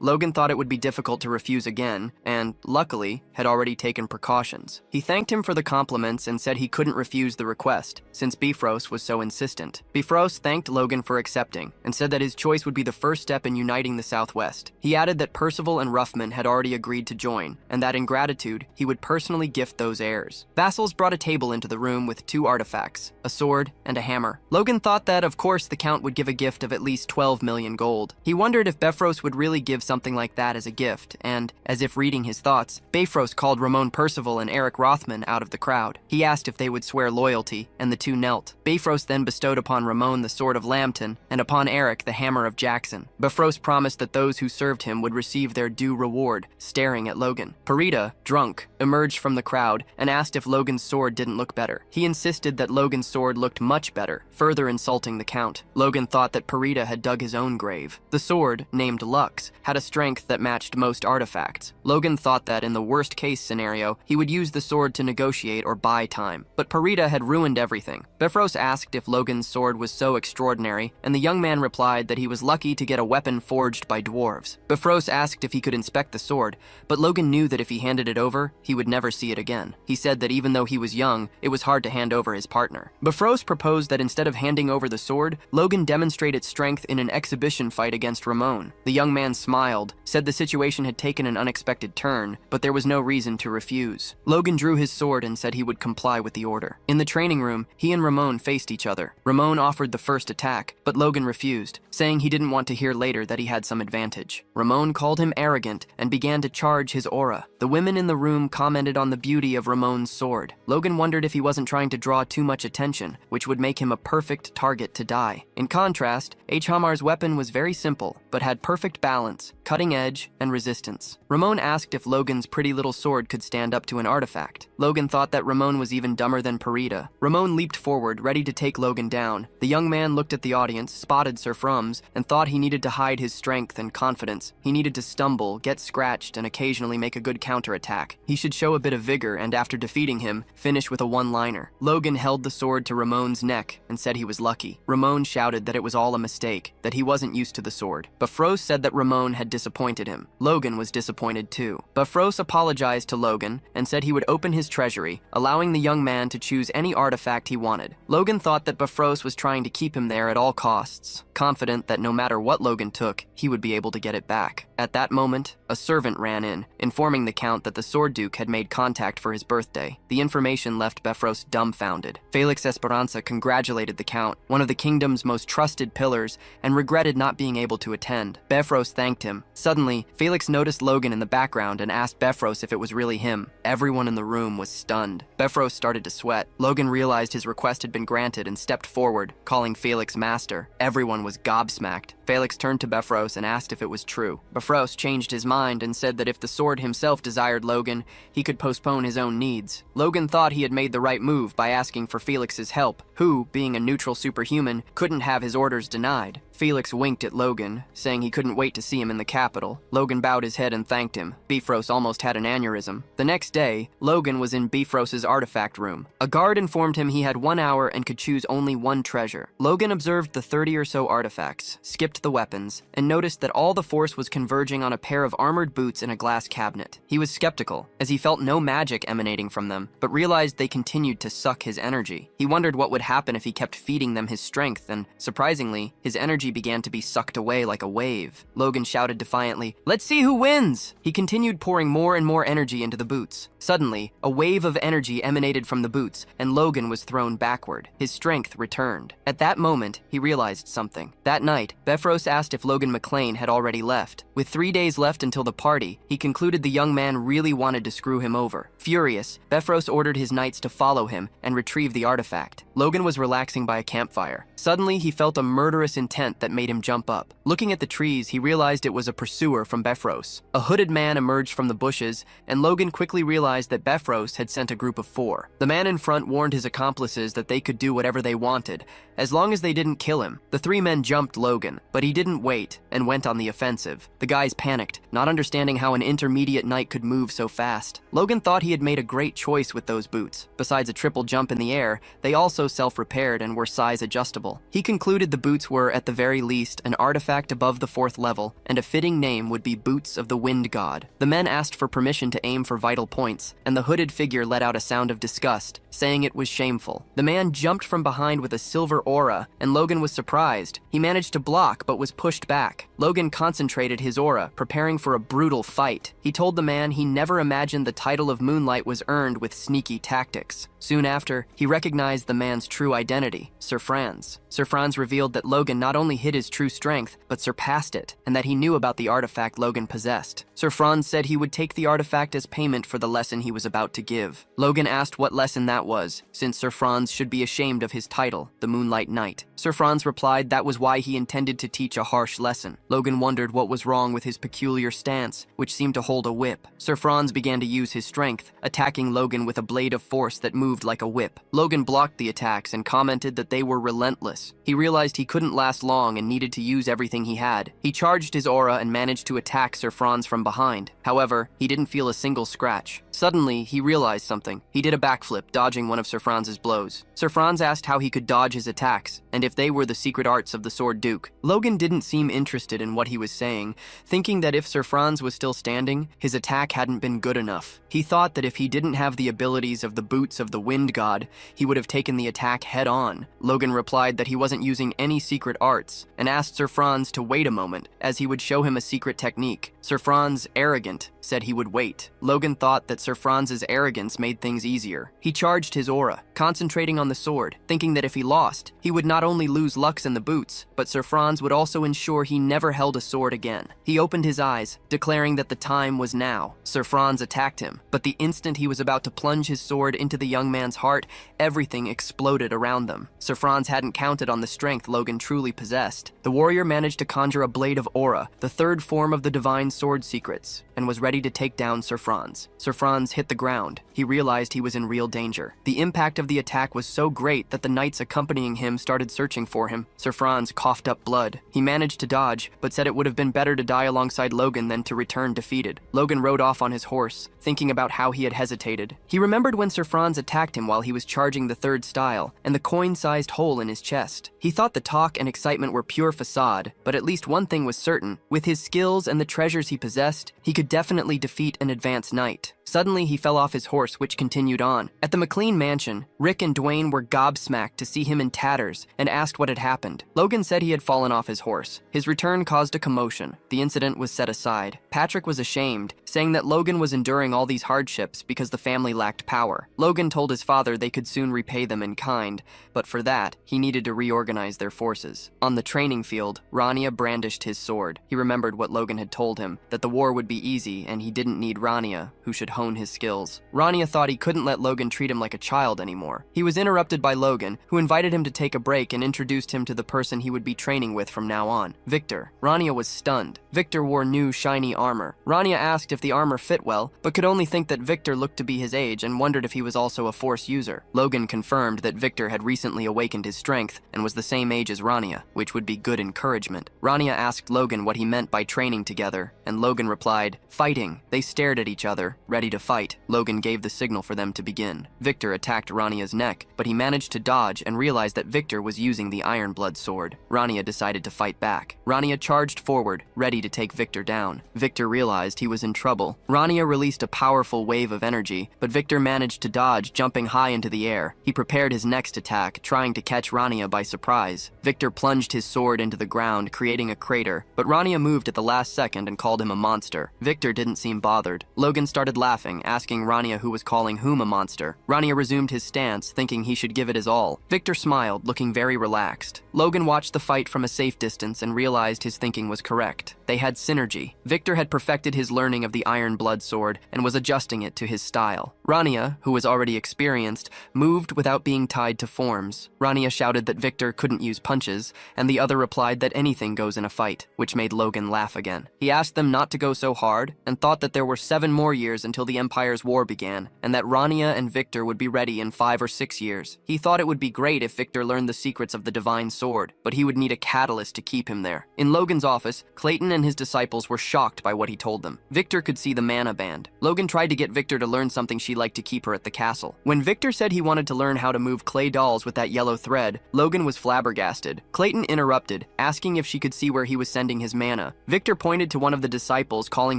Logan thought it would be difficult to refuse again, and, luckily, had already taken precautions. He thanked him for the compliments and said he couldn't refuse the request, since Bifrost was so insistent. Bifrost thanked Logan for accepting, and said that his choice would be the first step in uniting the Southwest. He added that Percival and Ruffman had already agreed to join, and that in gratitude, he would personally gift those heirs. Vassals brought a table into the room with 2 artifacts, a sword and a hammer. Logan thought that, of course, the Count would give a gift of at least 12 million gold. He wondered if Bifrost would really give something like that as a gift, and, as if reading his thoughts, Bifrost called Ramon Percival and Eric Rothman out of the crowd. He asked if they would swear loyalty, and the 2 knelt. Bifrost then bestowed upon Ramon the sword of Lambton, and upon Eric the hammer of Jackson. Bifrost promised that those who served him would receive their due reward, staring at Logan. Parita, drunk, emerged from the crowd and asked if Logan's sword didn't look better. He insisted that Logan's sword looked much better, further insulting the Count. Logan thought that Parita had dug his own grave. The sword, named Lux, had a strength that matched most artifacts. Logan thought that in the worst-case scenario, he would use the sword to negotiate or buy time. But Parita had ruined everything. Bifrost asked if Logan's sword was so extraordinary, and the young man replied that he was lucky to get a weapon forged by dwarves. Bifrost asked if he could inspect the sword, but Logan knew that if he handed it over, he would never see it again. He said that even though he was young, it was hard to hand over his partner. Bifrost proposed that instead of handing over the sword, Logan demonstrate its strength in an exhibition fight against Ramon. The young man smiled, said the situation had taken an unexpected turn, but there was no reason to refuse. Logan drew his sword and said he would comply with the order. In the training room, he and Ramon faced each other. Ramon offered the first attack, but Logan refused, saying he didn't want to hear later that he had some advantage. Ramon called him arrogant and began to charge his aura. The women in the room commented on the beauty of Ramon's sword. Logan wondered if he wasn't trying to draw too much attention, which would make him a perfect target to die. In contrast, H. Hamar's weapon was very simple, but had perfect balance, cutting edge, and resistance. Ramon asked if Logan's pretty little sword could stand up to an artifact. Logan thought that Ramon was even dumber than Parita. Ramon leaped forward, ready to take Logan down. The young man looked at the audience, spotted Sir Frums, and thought he needed to hide his strength and confidence. He needed to stumble, get scratched, and occasionally make a good counterattack. He should show a bit of vigor and, after defeating him, finish with a one-liner. Logan held the sword to Ramon's neck and said he was lucky. Ramon shouted that it was all a mistake, that he wasn't used to the sword. Bifrost said that Ramon had disappointed him. Logan was disappointed too. Bifrost apologized to Logan and said he would open his treasury, allowing the young man to choose any artifact he wanted. Logan thought that Bifrost was trying to keep him there at all costs, confident that no matter what Logan took, he would be able to get it back. At that moment, a servant ran in, informing the Count that the Sword Duke had made contact for his birthday. The information left Bifrost dumbfounded. Felix Esperanza congratulated the Count, one of the kingdom's most trusted pillars, and regretted not being able to attend. Bifrost thanked him. Suddenly, Felix noticed Logan in the background and asked Bifrost if it was really him. Everyone in the room was stunned. Bifrost started to sweat. Logan realized his request had been granted and stepped forward, calling Felix master. Everyone was gobsmacked. Felix turned to Bifrost and asked if it was true. Bifrost changed his mind and said that if the sword himself desired Logan, he could postpone his own needs. Logan thought he had made the right move by asking for Felix's help, who, being a neutral superhuman, couldn't have his orders denied. Felix winked at Logan, saying he couldn't wait to see him in the capital. Logan bowed his head and thanked him. Bifrost almost had an aneurysm. The next day, Logan was in Bifrost's artifact room. A guard informed him he had 1 hour and could choose only one treasure. Logan observed the 30 or so artifacts, skipped the weapons, and noticed that all the force was converging on a pair of armored boots in a glass cabinet. He was skeptical, as he felt no magic emanating from them, but realized they continued to suck his energy. He wondered what would happen if he kept feeding them his strength, and, surprisingly, his energy began to be sucked away like a wave. Logan shouted defiantly, "Let's see who wins!" He continued pouring more and more energy into the boots. Suddenly, a wave of energy emanated from the boots, and Logan was thrown backward. His strength returned. At that moment, he realized something. That night, Bifrost asked if Logan McLean had already left. With 3 days left until the party, he concluded the young man really wanted to screw him over. Furious, Bifrost ordered his knights to follow him and retrieve the artifact. Logan was relaxing by a campfire. Suddenly, he felt a murderous intent event that made him jump up. Looking at the trees, he realized it was a pursuer from Befros. A hooded man emerged from the bushes, and Logan quickly realized that Befros had sent a group of 4. The man in front warned his accomplices that they could do whatever they wanted, as long as they didn't kill him. The 3 men jumped Logan, but he didn't wait and went on the offensive. The guys panicked, not understanding how an intermediate knight could move so fast. Logan thought he had made a great choice with those boots. Besides a triple jump in the air, they also self-repaired and were size adjustable. He concluded the boots were, at the very least, an artifact above the 4th level, and a fitting name would be Boots of the Wind God. The men asked for permission to aim for vital points, and the hooded figure let out a sound of disgust, saying it was shameful. The man jumped from behind with a silver aura, and Logan was surprised. He managed to block, but was pushed back. Logan concentrated his aura, preparing for a brutal fight. He told the man he never imagined the title of Moonlight was earned with sneaky tactics. Soon after, he recognized the man's true identity, Sir Franz. Sir Franz revealed that Logan not only hid his true strength, but surpassed it, and that he knew about the artifact Logan possessed. Sir Franz said he would take the artifact as payment for the lesson he was about to give. Logan asked what lesson that was, since Sir Franz should be ashamed of his title, the Moonlight Knight. Sir Franz replied that was why he intended to teach a harsh lesson. Logan wondered what was wrong with his peculiar stance, which seemed to hold a whip. Sir Franz began to use his strength, attacking Logan with a blade of force that moved like a whip. Logan blocked the attacks and commented that they were relentless. He realized he couldn't last long and needed to use everything he had. He charged his aura and managed to attack Sir Franz from behind. However, he didn't feel a single scratch. Suddenly, he realized something. He did a backflip, dodging one of Sir Franz's blows. Sir Franz asked how he could dodge his attacks, and if they were the secret arts of the Sword Duke. Logan didn't seem interested in what he was saying, thinking that if Sir Franz was still standing, his attack hadn't been good enough. He thought that if he didn't have the abilities of the Boots of the Wind God, he would have taken the attack head on. Logan replied that he wasn't using any secret arts, and asked Sir Franz to wait a moment, as he would show him a secret technique. Sir Franz, arrogant, said he would wait. Logan thought that Sir Franz's arrogance made things easier. He charged his aura, concentrating on the sword, thinking that if he lost, he would not only lose Lux and the boots, but Sir Franz would also ensure he never held a sword again. He opened his eyes, declaring that the time was now. Sir Franz attacked him, but the instant he was about to plunge his sword into the young man's heart, everything exploded around them. Sir Franz hadn't counted on the strength Logan truly possessed. The warrior managed to conjure a blade of aura, the 3rd form of the divine sword secrets, and was ready to take down Sir Franz. Sir Franz hit the ground. He realized he was in real danger. The impact of the attack was so great that the knights accompanying him started searching for him. Sir Franz coughed up blood. He managed to dodge, but said it would have been better to die alongside Logan than to return defeated. Logan rode off on his horse, thinking about how he had hesitated. He remembered when Sir Franz attacked him while he was charging the 3rd style, and the coin-sized hole in his chest. He thought the talk and excitement were pure facade, but at least one thing was certain. With his skills and the treasures he possessed, he could definitely defeat an advanced knight. Suddenly, he fell off his horse, which continued on. At the McLean mansion, Rick and Dwayne were gobsmacked to see him in tatters and asked what had happened. Logan said he had fallen off his horse. His return caused a commotion. The incident was set aside. Patrick was ashamed, saying that Logan was enduring all these hardships because the family lacked power. Logan told his father they could soon repay them in kind, but for that, he needed to reorganize their forces. On the training field, Rania brandished his sword. He remembered what Logan had told him, that the war would be easy and he didn't need Rania, who should hone his skills. Rania thought he couldn't let Logan treat him like a child anymore. He was interrupted by Logan, who invited him to take a break and introduced him to the person he would be training with from now on, Victor. Rania was stunned. Victor wore new, shiny armor. Rania asked if the armor fit well, but could only think that Victor looked to be his age and wondered if he was also a Force user. Logan confirmed that Victor had recently awakened his strength and was the same age as Rania, which would be good encouragement. Rania asked Logan what he meant by training together, and Logan replied, "Fighting." They stared at each other, ready to fight. Logan gave the signal for them to begin. Victor attacked Rania's neck, but he managed to dodge and realized that Victor was using the Ironblood sword. Rania decided to fight back. Rania charged forward, ready to take Victor down. Victor realized he was in trouble. Rania released a powerful wave of energy, but Victor managed to dodge, jumping high into the air. He prepared his next attack, trying to catch Rania by surprise. Victor plunged his sword into the ground, creating a crater, but Rania moved at the last second and called him a monster. Victor didn't seem bothered. Logan started laughing laughing, asking Rania who was calling whom a monster. Rania resumed his stance, thinking he should give it his all. Victor smiled, looking very relaxed. Logan watched the fight from a safe distance and realized his thinking was correct. They had synergy. Victor had perfected his learning of the Iron Blood sword and was adjusting it to his style. Rania, who was already experienced, moved without being tied to forms. Rania shouted that Victor couldn't use punches, and the other replied that anything goes in a fight, which made Logan laugh again. He asked them not to go so hard and thought that there were 7 more years until the Empire's war began, and that Rania and Victor would be ready in 5 or 6 years. He thought it would be great if Victor learned the secrets of the divine sword, but he would need a catalyst to keep him there. In Logan's office, Clayton and his disciples were shocked by what he told them. Victor could see the mana band. Logan tried to get Victor to learn something she liked to keep her at the castle. When Victor said he wanted to learn how to move clay dolls with that yellow thread, Logan was flabbergasted. Clayton interrupted, asking if she could see where he was sending his mana. Victor pointed to one of the disciples, calling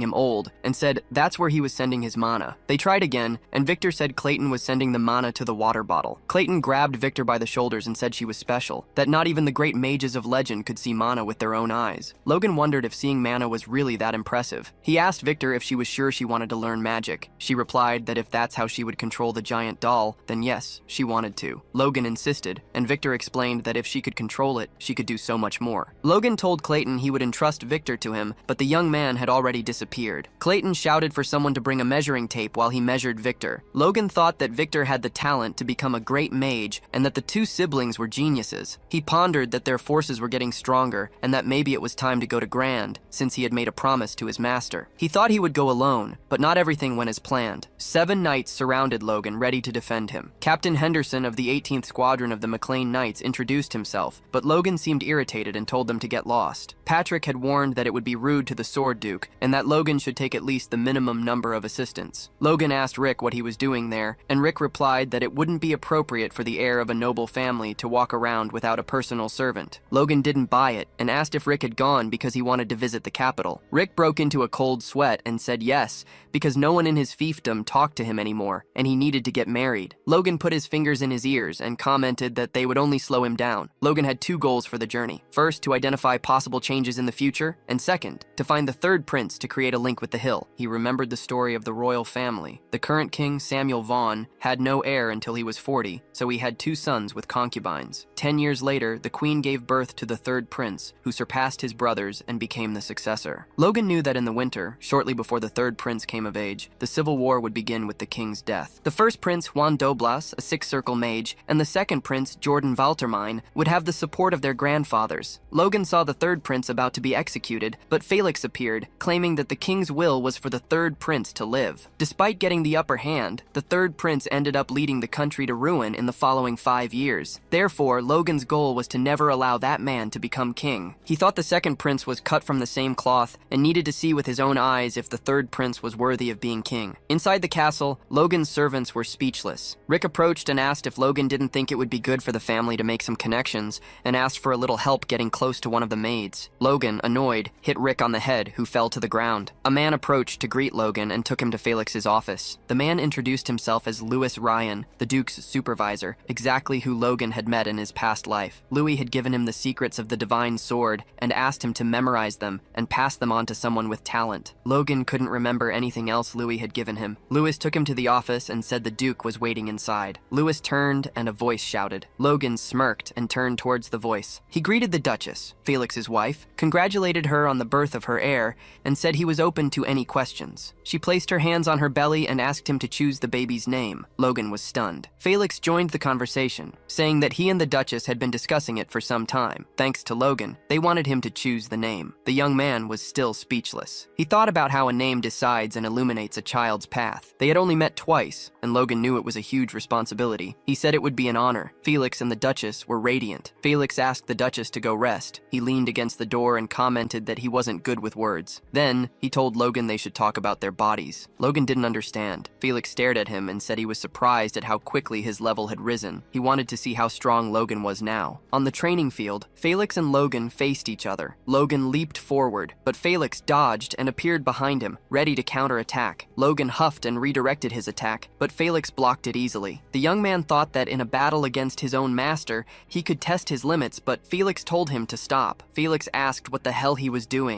him old, and said that's where he was sending his mana. They tried again, and Victor said Clayton was sending the mana to the water bottle. Clayton grabbed Victor by the shoulders and said she was special, that not even the great mages of legend could see mana with their own eyes. Logan wondered if seeing mana was really that impressive. He asked Victor if she was sure she wanted to learn magic. She replied that if that's how she would control the giant doll, then yes, she wanted to. Logan insisted, and Victor explained that if she could control it, she could do so much more. Logan told Clayton he would entrust Victor to him, but the young man had already disappeared. Clayton shouted for someone to bring a measuring tape while he measured Victor. Logan thought that Victor had the talent to become a great mage and that the 2 siblings were geniuses. He pondered that their forces were getting stronger and that maybe it was time to go to Grand, since he had made a promise to his master. He thought he would go alone, but not everything went as planned. 7 knights surrounded Logan, ready to defend him. Captain Henderson of the 18th Squadron of the McLean Knights introduced himself, but Logan seemed irritated and told them to get lost. Patrick had warned that it would be rude to the Sword Duke, and that Logan should take at least the minimum number of assistants. Logan asked Rick what he was doing there, and Rick replied that it wouldn't be appropriate for the heir of a noble family to walk around without a personal servant. Logan didn't buy it, and asked if Rick had gone because he wanted to visit the capital. Rick broke into a cold sweat and said yes, because no one in his fiefdom talked to him anymore, and he needed to get married. Logan put his fingers in his ears and commented that they would only slow him down. Logan had 2 goals for the journey. First, to identify possible changes in the future, and second, to find the 3rd prince to create a link with the hill. He remembered the story of the royal family. The current king, Samuel Vaughn, had no heir until he was 40, so he had 2 sons with concubines. 10 years later, the queen gave birth to the 3rd prince, who surpassed his brothers and became the successor. Logan knew that in the winter, shortly before the 3rd prince came of age, the civil war would begin with the king's death. The 1st prince, Juan Doblas, a 6th circle mage, and the 2nd prince, Jordan Valtermine, would have the support of their grandfathers. Logan saw the 3rd prince about to be executed, but Felix appeared, claiming that the king's will was for the 3rd prince to live. Despite getting the upper hand, the 3rd prince ended up leading the country to ruin in the following 5 years. Therefore, Logan's goal was to never allow that man to become king. He thought the 2nd prince was cut from the same cloth and needed to see with his own eyes if the 3rd prince was worthy of being king. Inside the castle, Logan's servants were speechless. Rick approached and asked if Logan didn't think it would be good for the family to make some connections, and asked for a little help getting close to one of the maids. Logan, annoyed, hit Rick on the head, who fell to the ground. A man approached to greet Logan and took him to Felix's office. The man introduced himself as Louis Ryan, the Duke's supervisor, exactly who Logan had met in his past life. Louis had given him the secrets of the divine sword and asked him to memorize them and pass them on to someone with talent. Logan couldn't remember anything else Louis had given him. Louis took him to the office and said the Duke was waiting inside. Louis turned and a voice shouted. Logan smirked and turned towards the voice. He greeted the Duchess, Felix's wife, congratulated her on the birth of her heir, and said he was open to any questions. She placed her hands on her belly and asked him to choose the baby's name. Logan was stunned. Felix joined the conversation, saying that he and the Duchess had been discussing it for some time. Thanks to Logan, they wanted him to choose the name. The young man was still speechless. He thought about how a name decides and illuminates a child's path. They had only met twice, and Logan knew it was a huge responsibility. He said it would be an honor. Felix and the Duchess were radiant. Felix asked the Duchess to go rest. He leaned against the door and commented that he wasn't good with words. Then, he told Logan they should talk about their bodies. Logan didn't understand. Felix stared at him and said he was surprised at how quickly his level had risen. He wanted to see how strong Logan was now. On the training field, Felix and Logan faced each other. Logan leaped forward, but Felix dodged and appeared behind him, ready to counterattack. Logan huffed and redirected his attack, but Felix blocked it easily. The young man thought that in a battle against his own master, he could test his limits, but Felix told him to stop. Felix asked what the hell he was doing,